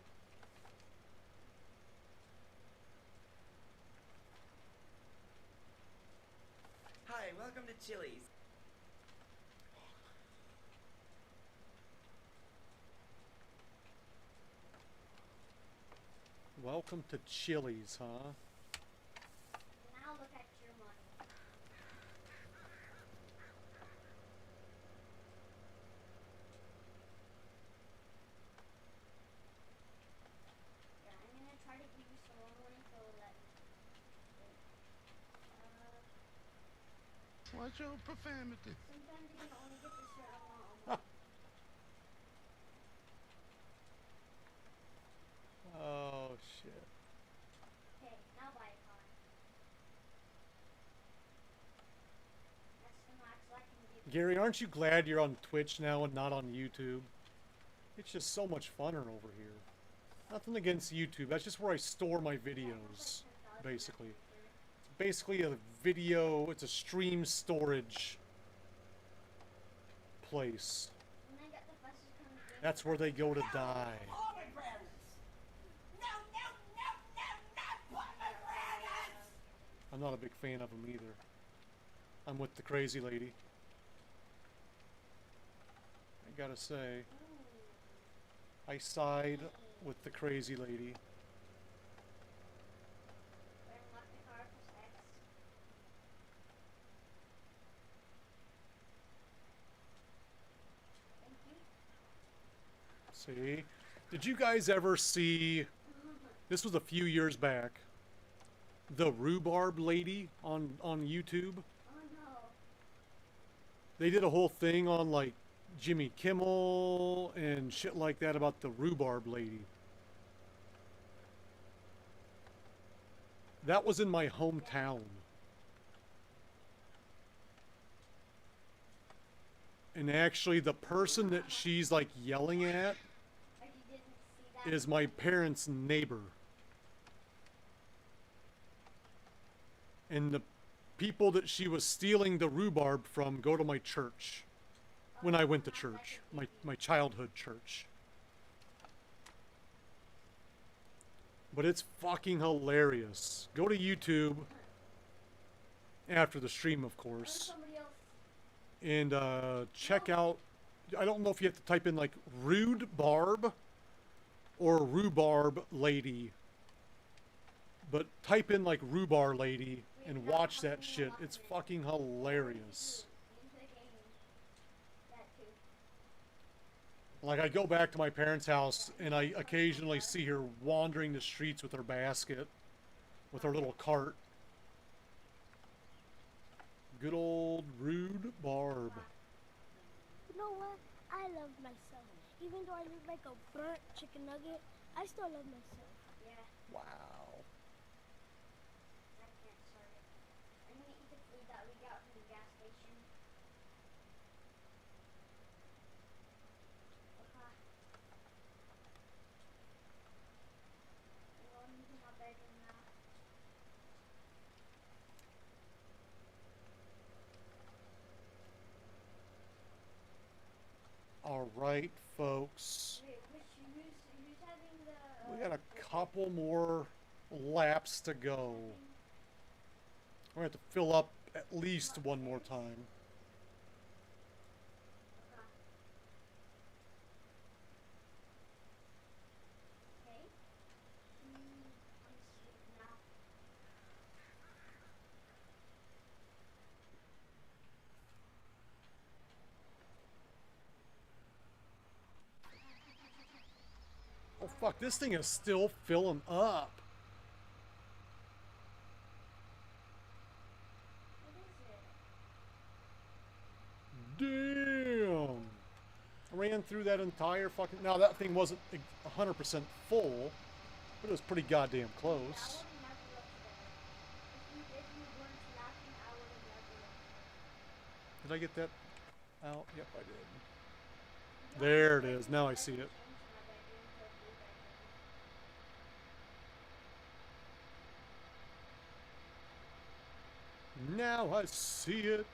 Hi, welcome to Chili's. Welcome to Chili's, huh? Now look at your money. Yeah, I'm gonna try to give you some more money so let me. Watch your profanity. Sometimes you can only get the certain amount of money. Oh, shit. Okay, now buy a car. That's the max I can give you. Gary, aren't you glad you're on Twitch now and not on YouTube? It's just so much funner over here. Nothing against YouTube. That's just where I store my videos, basically. It's basically a video, it's a stream storage place. And I got the fastest kind of game. That's where they go to die. I'm not a big fan of them either. I'm with the crazy lady. I gotta say, I side with the crazy lady. Unlock the car for sex. Thank you. See? Did you guys ever see, this was a few years back, the rhubarb lady on YouTube? Oh no. They did a whole thing on like Jimmy Kimmel and shit like that about the rhubarb lady. That was in my hometown. And actually the person that she's like yelling at, Like you didn't see that is my parents' neighbor. And the people that she was stealing the rhubarb from go to my church. When I went to church. My childhood church. But it's fucking hilarious. Go to YouTube. After the stream, of course. And check out... I don't know if you have to type in like rude barb or rhubarb lady. But type in like rhubarb lady and watch that shit. It's fucking hilarious. Like, I go back to my parents' house and I occasionally see her wandering the streets with her basket, with her little cart. Good old rude barb. You know what? I love myself. Even though I look like a burnt chicken nugget, I still love myself. Yeah. Wow. I can't start it. I'm gonna eat the food that we got from the gas station. Okay. Well, I'm using my bedroom now. All right, folks. Wait, who's having the... We got a couple more laps to go. We're going to have to fill up at least one more time. Okay. I'm asleep now. Oh fuck, this thing is still filling up. Damn. I ran through that entire fucking... Now, that thing wasn't 100% full, but it was pretty goddamn close. Did I get that out? Yep, I did. There it is. Now I see it. Now I see it.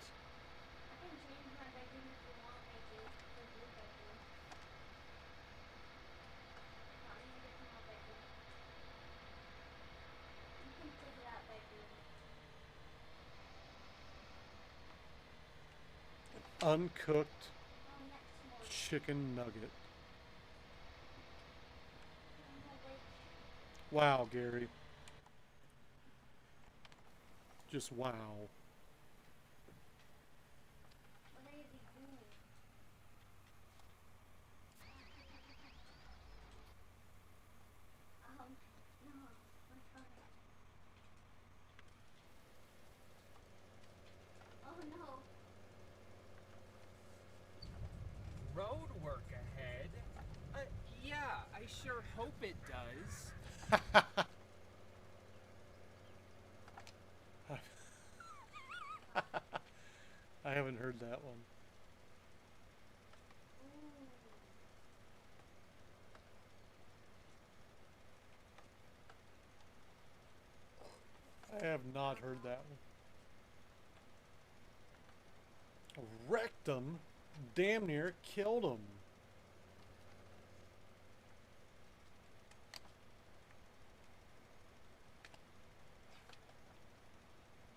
Uncooked chicken nugget. Wow, Gary. Just wow. Road work ahead? Yeah, I sure hope it does. I haven't heard that one. I have not heard that one. Wrecked him. Damn near killed him.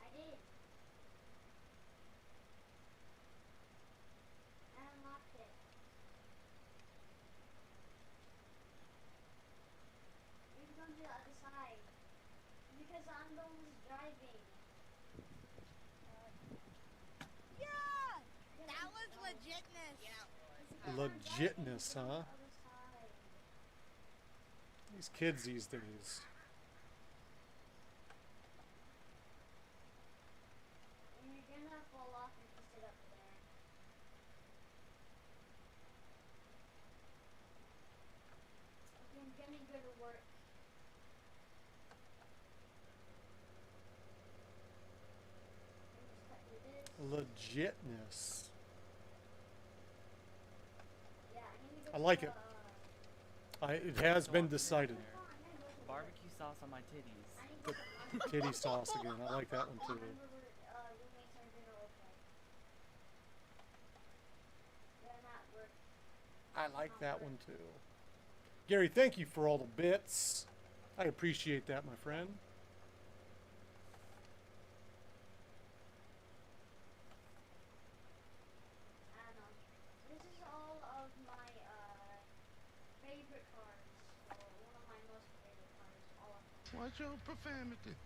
I did. I unlocked it. We can go to the other side. Because I'm the one who's driving. Yeah! That was legitness. Legitness, huh? These kids these days. And you're gonna fall off if you sit up there. Okay, I'm gonna go to work. Legitness. Yeah, I need to go I like to, it. It has been decided. Barbecue sauce on my titties. The titty sauce again. I like that one too. I like that one too. Gary, thank you for all the bits. I appreciate that, my friend. This is all of my favorite cards. One of my most favorite cards. All of them. Watch your profanity. This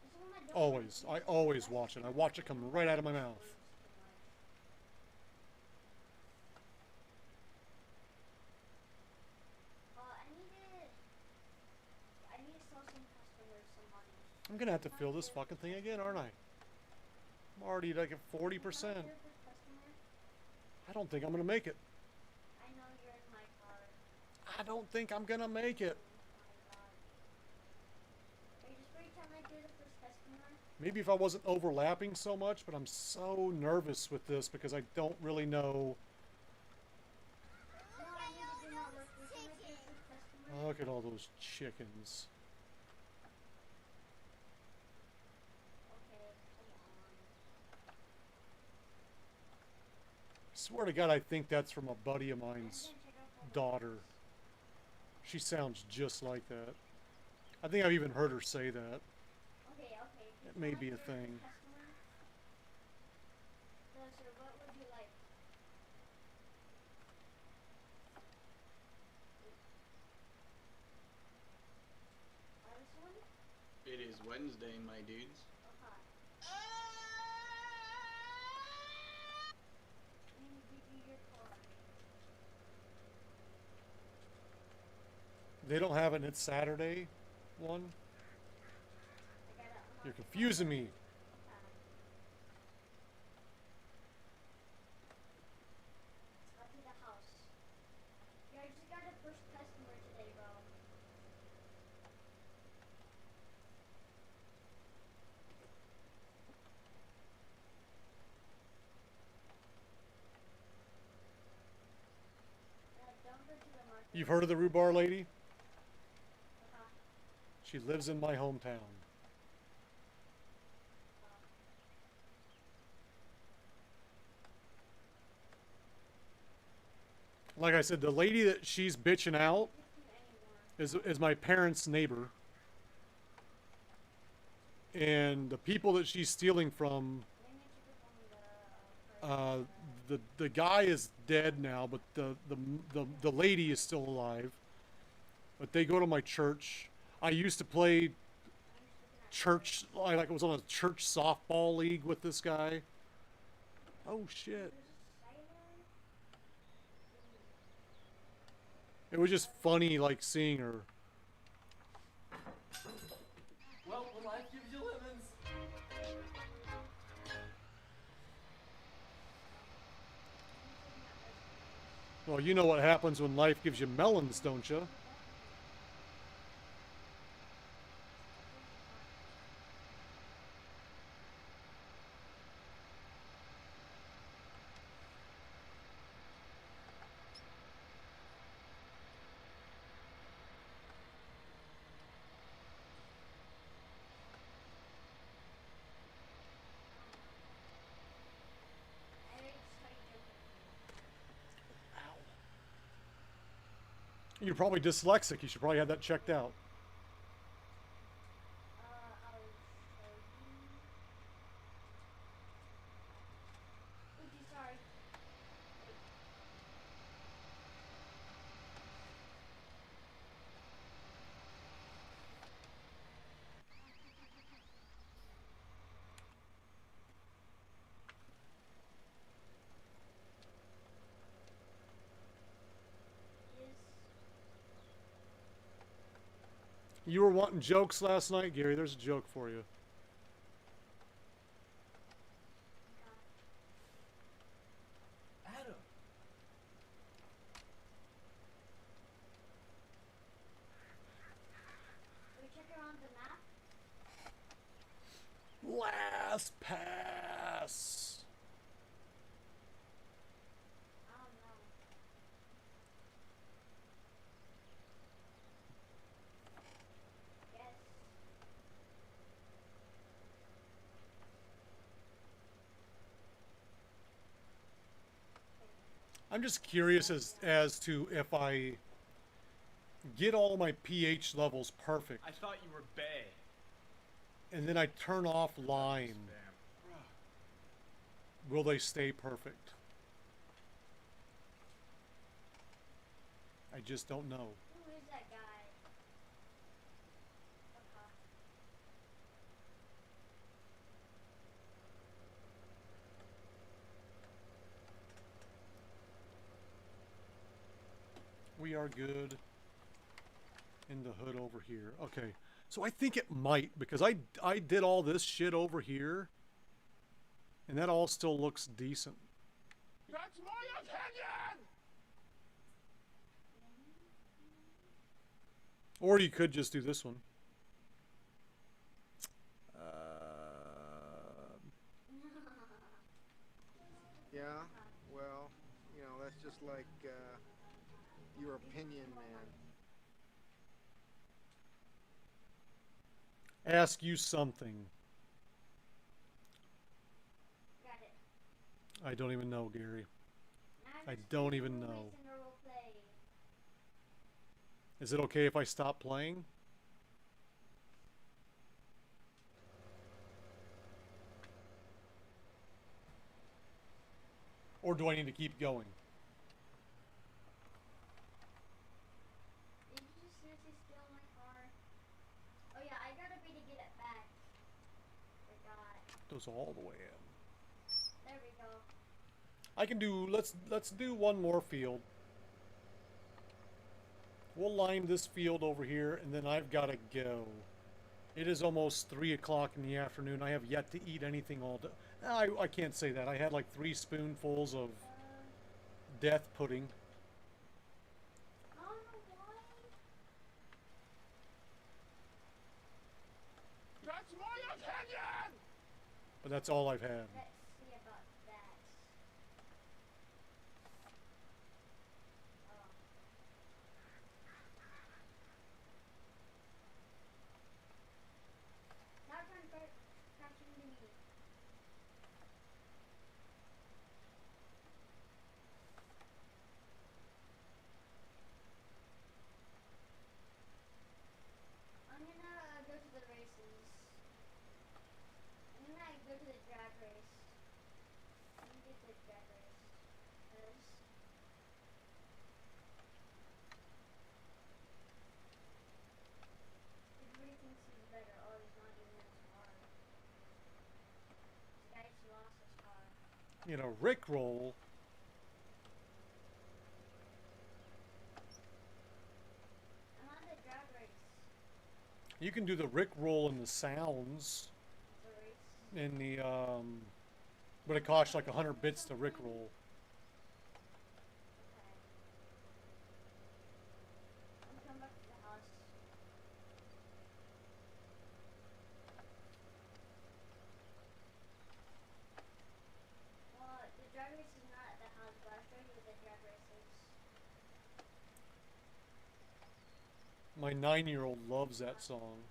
is one I don't Always. I always watch it. I watch it come right out of my mouth. I need to sell some customers some money. I'm gonna have to fill this fucking thing again, aren't I? I'm already like at 40%. I don't think I'm gonna make it. I know you're in my card. I don't think I'm gonna make it. Wait, just every time I do the first customer. Maybe if I wasn't overlapping so much, but I'm so nervous with this because I don't really know. No, I need to do my work. We're gonna do the first customer. Look at all those chickens. Swear to God, I think that's from a buddy of mine's daughter. She sounds just like that. I think I've even heard her say that. Okay. It may be a thing. No, sir, what would you like? This one? It is Wednesday, my dudes. They don't have an It's Saturday one? You're confusing me. Up to the house. Yeah, I just got a first customer today, bro. You've heard of the rhubarb lady? She lives in my hometown. Like I said, the lady that she's bitching out is my parents' neighbor. And the people that she's stealing from, the guy is dead now, but the lady is still alive. But they go to my church. I used to play church, I was on a church softball league with this guy. Oh shit. It was just funny, like, seeing her. Well, when life gives you lemons. Well, you know what happens when life gives you melons, don't you? You're probably dyslexic. You should probably have that checked out. Sorry. You were wanting jokes last night, Gary. There's a joke for you. Adam. We check around the map. Last pass. I don't know. I'm just curious as to if I get all my pH levels perfect I thought you were Bay. and then I turn off lime, will they stay perfect? I just don't know. Who is that guy? We are good in the hood over here. Okay, so I think it might, because I did all this shit over here, and that all still looks decent. That's my opinion! Or you could just do this one. Yeah, well, you know, that's just like your opinion, man. Ask you something. Got it. I don't even know, Gary. I don't even know. Is it okay if I stop playing? Or do I need to keep going? Did you just seriously steal my car? Oh yeah, I gotta be to get it back. Forgot. Goes all the way in. There we go. I can do, let's do one more field. We'll line this field over here, and then I've got to go. It is almost 3 o'clock in the afternoon. I have yet to eat anything all day. I can't say that. I had like 3 spoonfuls of death pudding. That's my opinion! But that's all I've had. Let's see about that. Oh. Now turn back to me. I'm gonna go to the races. I'm gonna go to the drag race. I'm gonna get to the drag race. Because everybody thinks he's better. Oh, he's not even in his car. This guy's lost his car. You know, Rickroll. I'm on the drag race. You can do the Rickroll and the sounds. The race. In the, but it costs like 100 bits to Rickroll. I'm coming back to the house. Well, the drag race is not at the house, but I'll show you what the drag race is. My 9-year-old loves that song.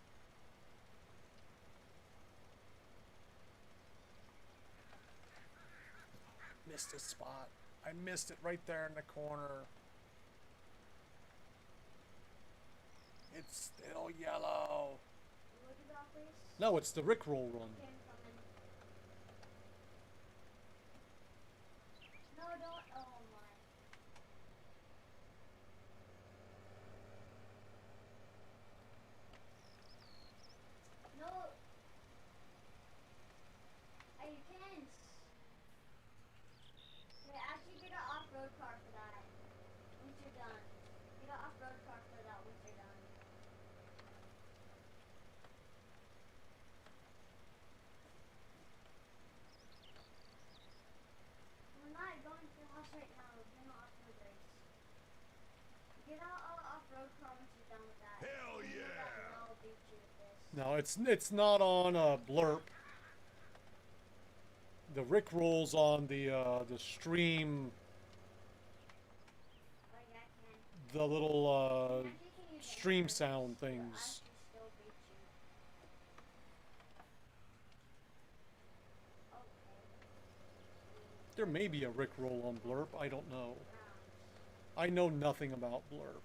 Missed a spot. I missed it right there in the corner. It's still yellow. What do you got, please? No, it's the Rickroll run. Okay, I'm coming. No, don't. Oh my. No. You can't. Okay, actually get an off-road car for that. Once you're done. Get an off-road car for that once you're done. We're not going to the house right now. We're doing an off-road race. Get out off-road car once you're done with that. Hell yeah! I'll beat you with this. No, it's not on Blurp. The Rickrolls on the stream. Oh, yeah, I can. The little Actually, can use stream it for sound this, but I things. can still beat you. Okay. there may be a Rickroll on Blurp. I don't know. I know nothing about Blurp.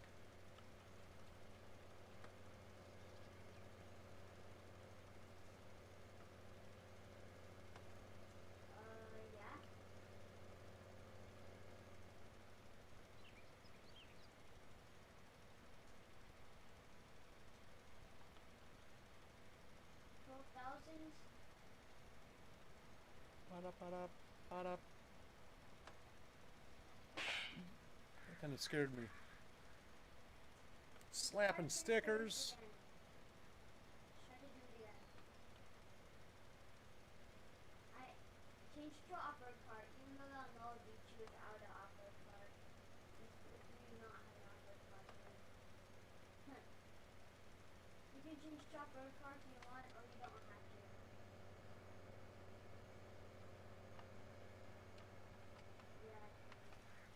Yeah. $12,000. Ba-da-ba-da-ba-da. That kind of scared me. Slapping stickers. Try to do it again. I changed to uppercut, even though they'll know beat you without an uppercut. If you not have an uppercut, then you can change to uppercut if you want, or you don't have to. Yeah.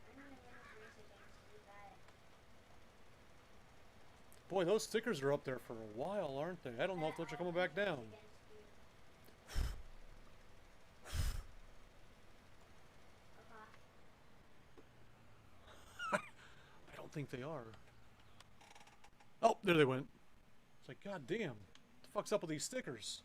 I'm gonna win this race against you, bet. Boy, those stickers are up there for a while, aren't they? I don't know if those are coming back down. I don't think they are. Oh, there they went. It's like, god damn. What the fuck's up with these stickers?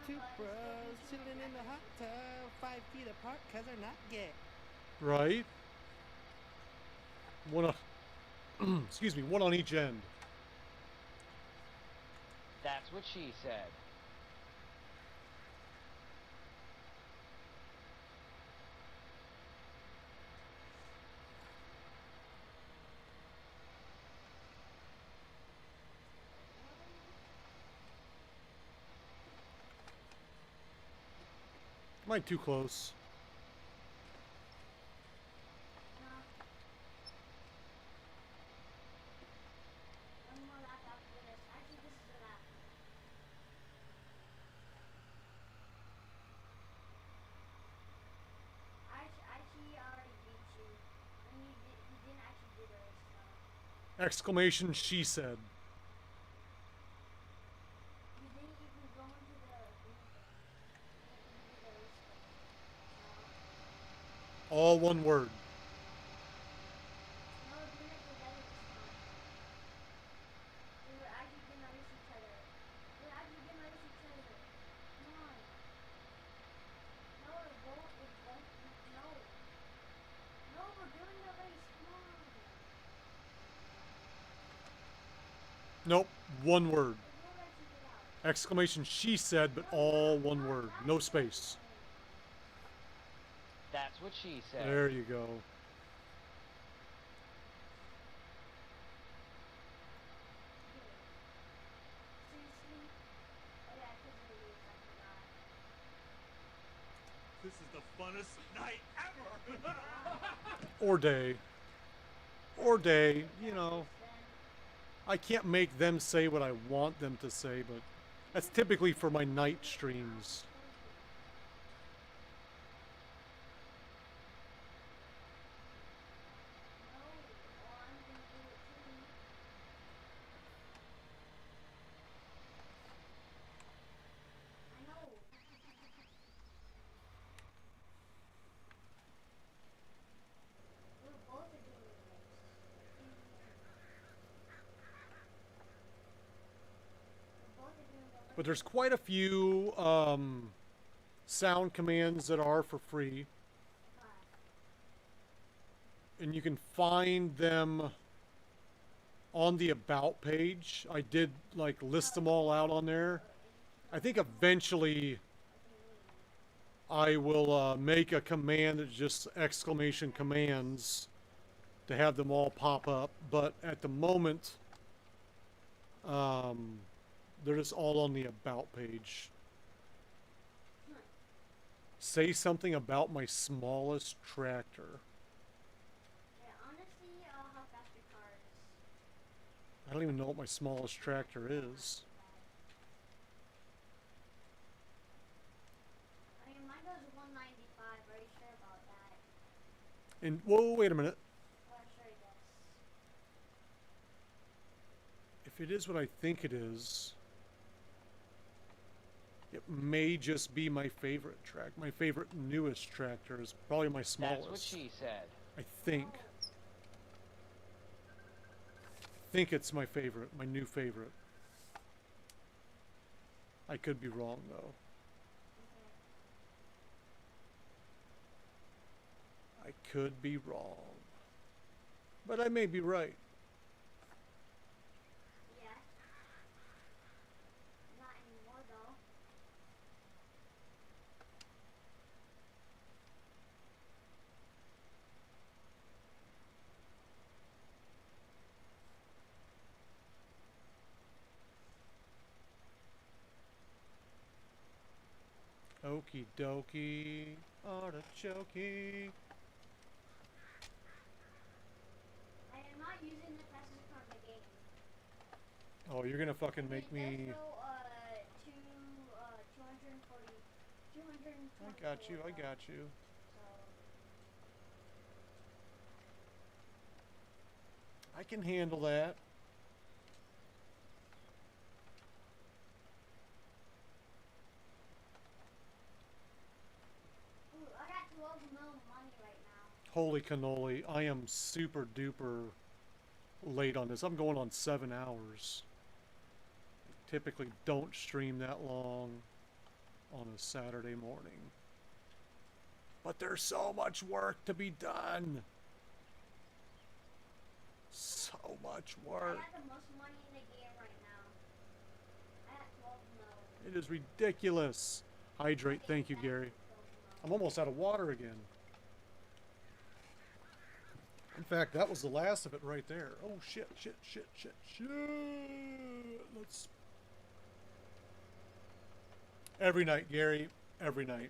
Two bros chilling in the hot tub, 5 feet apart, cause they're not gay. Right? One on, excuse me, one on each end. That's what she said. Am I too close? One more lap after this. Actually, this is a lap. Actually, already beat you. And he didn't actually do the race, though. Exclamation, she said. You didn't even go into the thing. You did the race thing. All one word. No, we're doing it together this time. We were actually gonna race each other. We're actually gonna race each other. Come on. No, it won't. No. No, we're doing the race. Come on. Nope, one word. It will let you get out. Exclamation, she said, but all one word. No space. That's what she said. There you go. Seriously? Oh yeah, 'cause of the race, I forgot. This is the funnest night ever! Or day. Or day, you know. I can't make them say what I want them to say, but that's typically for my night streams. But there's quite a few sound commands that are for free. And you can find them on the About page. I did like list them all out on there. I think eventually I will make a command that's just exclamation commands to have them all pop up. But at the moment, they're just all on the About page. Say something about my smallest tractor. Yeah, honestly, how fast your car is. I don't even know what my smallest tractor is. I mean, mine goes 195. Are you sure about that? And whoa, wait a minute. Oh, I'm sure it does. If it is what I think it is, it may just be my favorite track. My favorite newest tractor is probably my smallest. That's what she said. I think. I think it's my favorite, my new favorite. I could be wrong though. I could be wrong. But I may be right. Yeah. Not anymore, though. Okie dokie, artichoke. I am not using the fastest car in the game. Oh, you're gonna fucking make me. It does go, 240, 224. I got you, I got you. I can handle that. Ooh, I got 12 mil money right now. Holy cannoli, I am super duper late on this. I'm going on 7 hours. I typically don't stream that long on a Saturday morning. But there's so much work to be done. So much I work. got the most money in the game right now. I got 12 mil. It is ridiculous. Hydrate, thank you, Gary. I'm almost out of water again. In fact, that was the last of it right there. Oh, shit, shit, shit, shit, shit. Let's... Every night, Gary. Every night.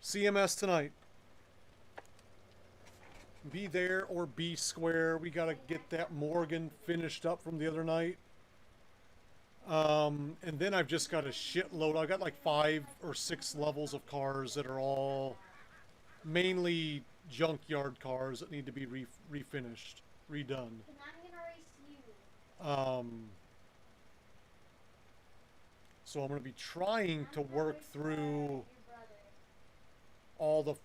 CMS tonight. Be there or be square. We got to get that Morgan finished up from the other night. And then I've just got a shitload. I've got like 5 or 6 levels of cars that are all mainly junkyard cars that need to be refinished, redone. And I'm gonna race you. So I'm going to be trying to work through all the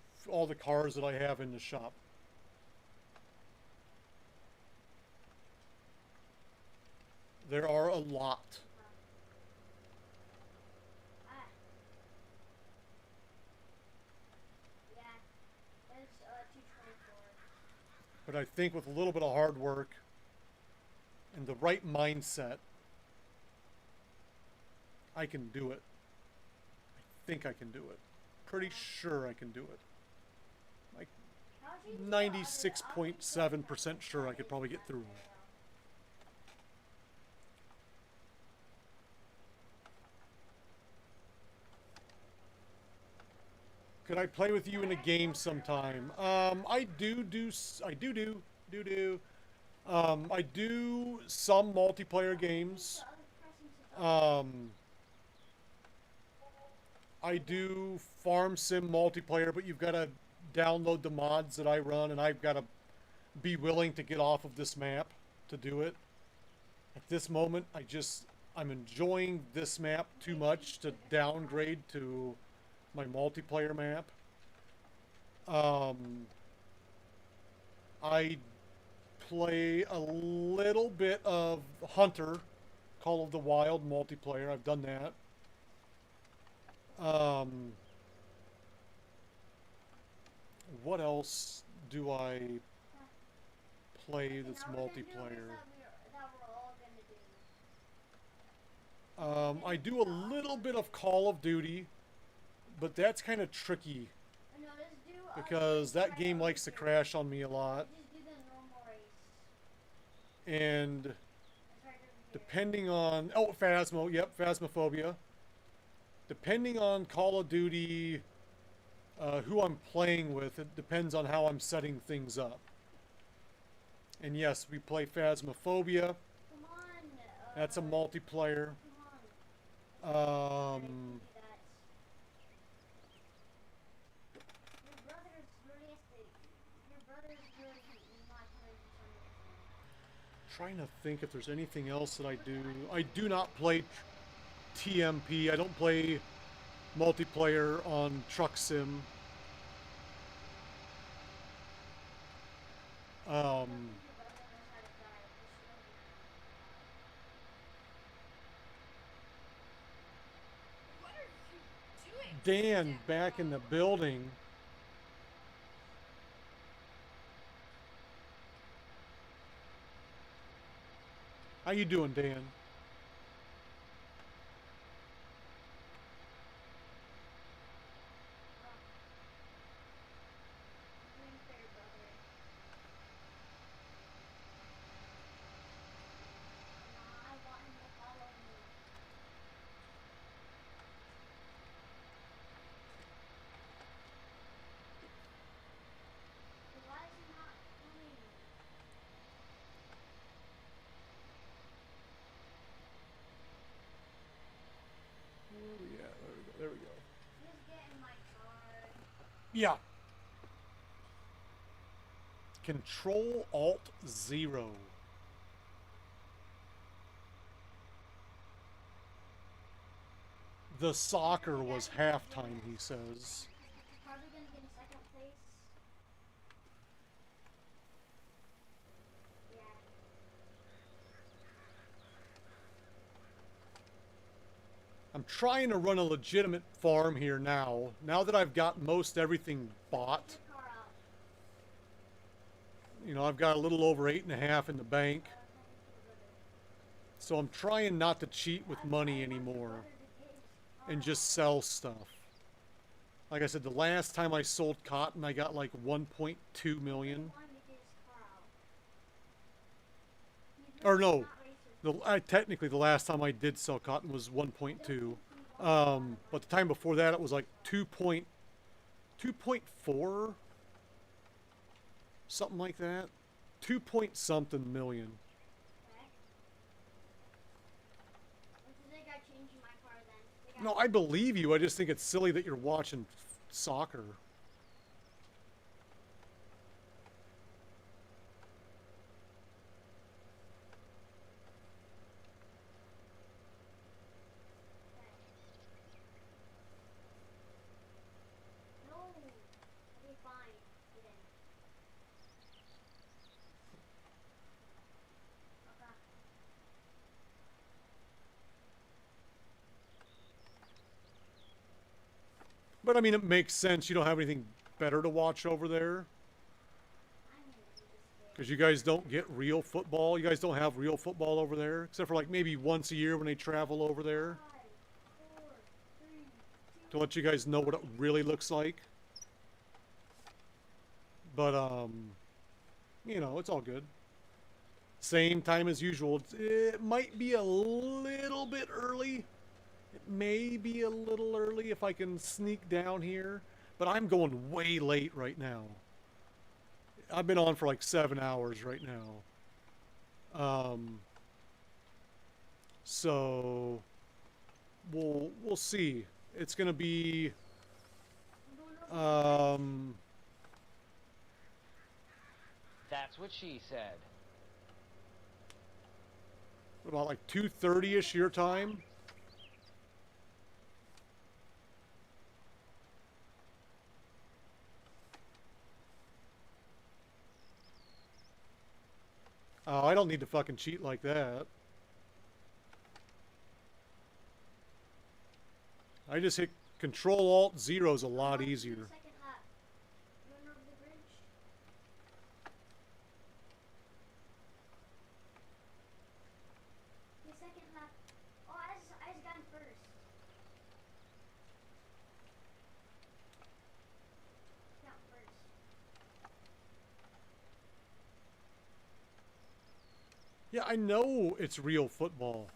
cars that I have in the shop. There are a lot. Yeah, it's 224. But I think with a little bit of hard work and the right mindset, I can do it. I think I can do it. Pretty sure I can do it. Like 96.7% sure I could probably get through. Could I play with you in a game sometime? I do some multiplayer games. I do farm sim multiplayer, but you've got to download the mods that I run, and I've got to be willing to get off of this map to do it. At this moment, I'm enjoying this map too much to downgrade to my multiplayer map. I play a little bit of Hunter, Call of the Wild multiplayer. I've done that. What else do I play that's multiplayer? I do a little bit of Call of Duty, but that's kind of tricky because that game likes to crash on me a lot. And depending on... Oh, Phasmo. Yep, Phasmophobia. Depending on Call of Duty who I'm playing with. It depends on how I'm setting things up. And yes, we play Phasmophobia. That's a multiplayer. Trying to think if there's anything else that I do. I do not play TMP. I don't play multiplayer on Truck Sim. Dan back in the building. How you doing, Dan? There we go. Yeah. Control Alt 0. The soccer was halftime, he says. Probably gonna get in second place. Yeah. I'm trying to run a legitimate farm here now. Now that I've got most everything bought. You know, I've got a little over 8.5 in the bank. So I'm trying not to cheat with money anymore. And just sell stuff. Like I said, the last time I sold cotton, I got like 1.2 million. Or no, technically the last time I did sell cotton was 1.2. But the time before that, it was like 2.4, something like that. 2 point something million. No, I believe you. I just think it's silly that you're watching soccer. But I mean, it makes sense. You don't have anything better to watch over there. Because you guys don't get real football. You guys don't have real football over there. Except for like maybe once a year when they travel over there. To let you guys know what it really looks like. But, you know, it's all good. Same time as usual. It might be a little bit early. It may be a little early if I can sneak down here, but I'm going way late right now. I've been on for like 7 hours right now. So we'll see. It's gonna be That's what she said. about like 2:30ish your time. Oh, I don't need to fucking cheat like that. I just hit Control-Alt-0 is a lot easier. Yeah, I know it's real football.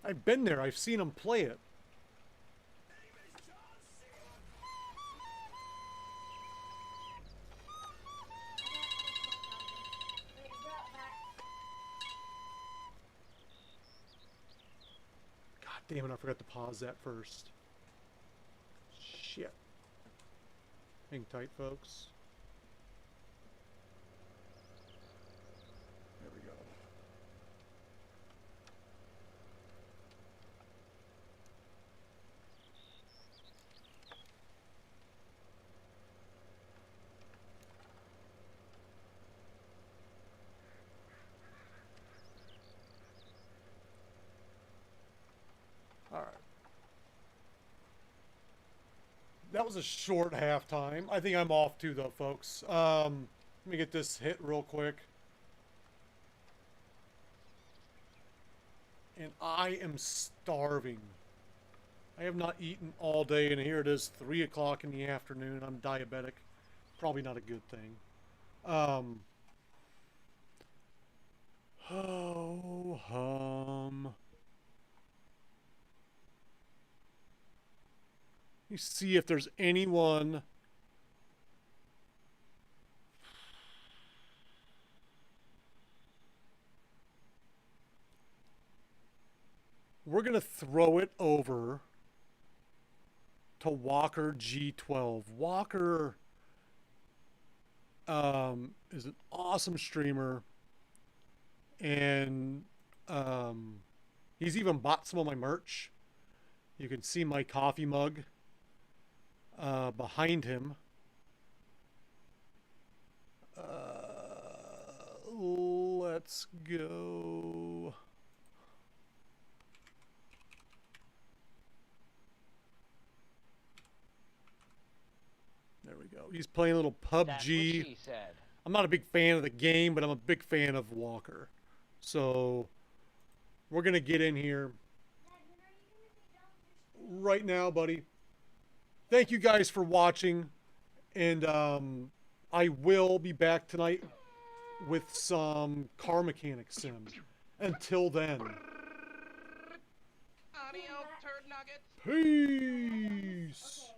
I've been there. I've seen them play it. damn it, I forgot to pause that first. Shit. Hang tight, folks. There we go. All right. That was a short halftime. I think I'm off too, though, folks. Let me get this hit real quick. And I am starving. I have not eaten all day, and here it is, 3 o'clock in the afternoon. I'm diabetic. Probably not a good thing. Ho hum. Let me see if there's anyone. We're going to throw it over to Walker G12. Walker is an awesome streamer. And he's even bought some of my merch. You can see my coffee mug behind him. Let's go. There we go. He's playing a little PUBG. That's what she said. I'm not a big fan of the game, but I'm a big fan of Walker. So we're going to get in here right now, buddy. Thank you guys for watching. And I will be back tonight with some car mechanic sims. Until then. Adios, turd nuggets. Peace.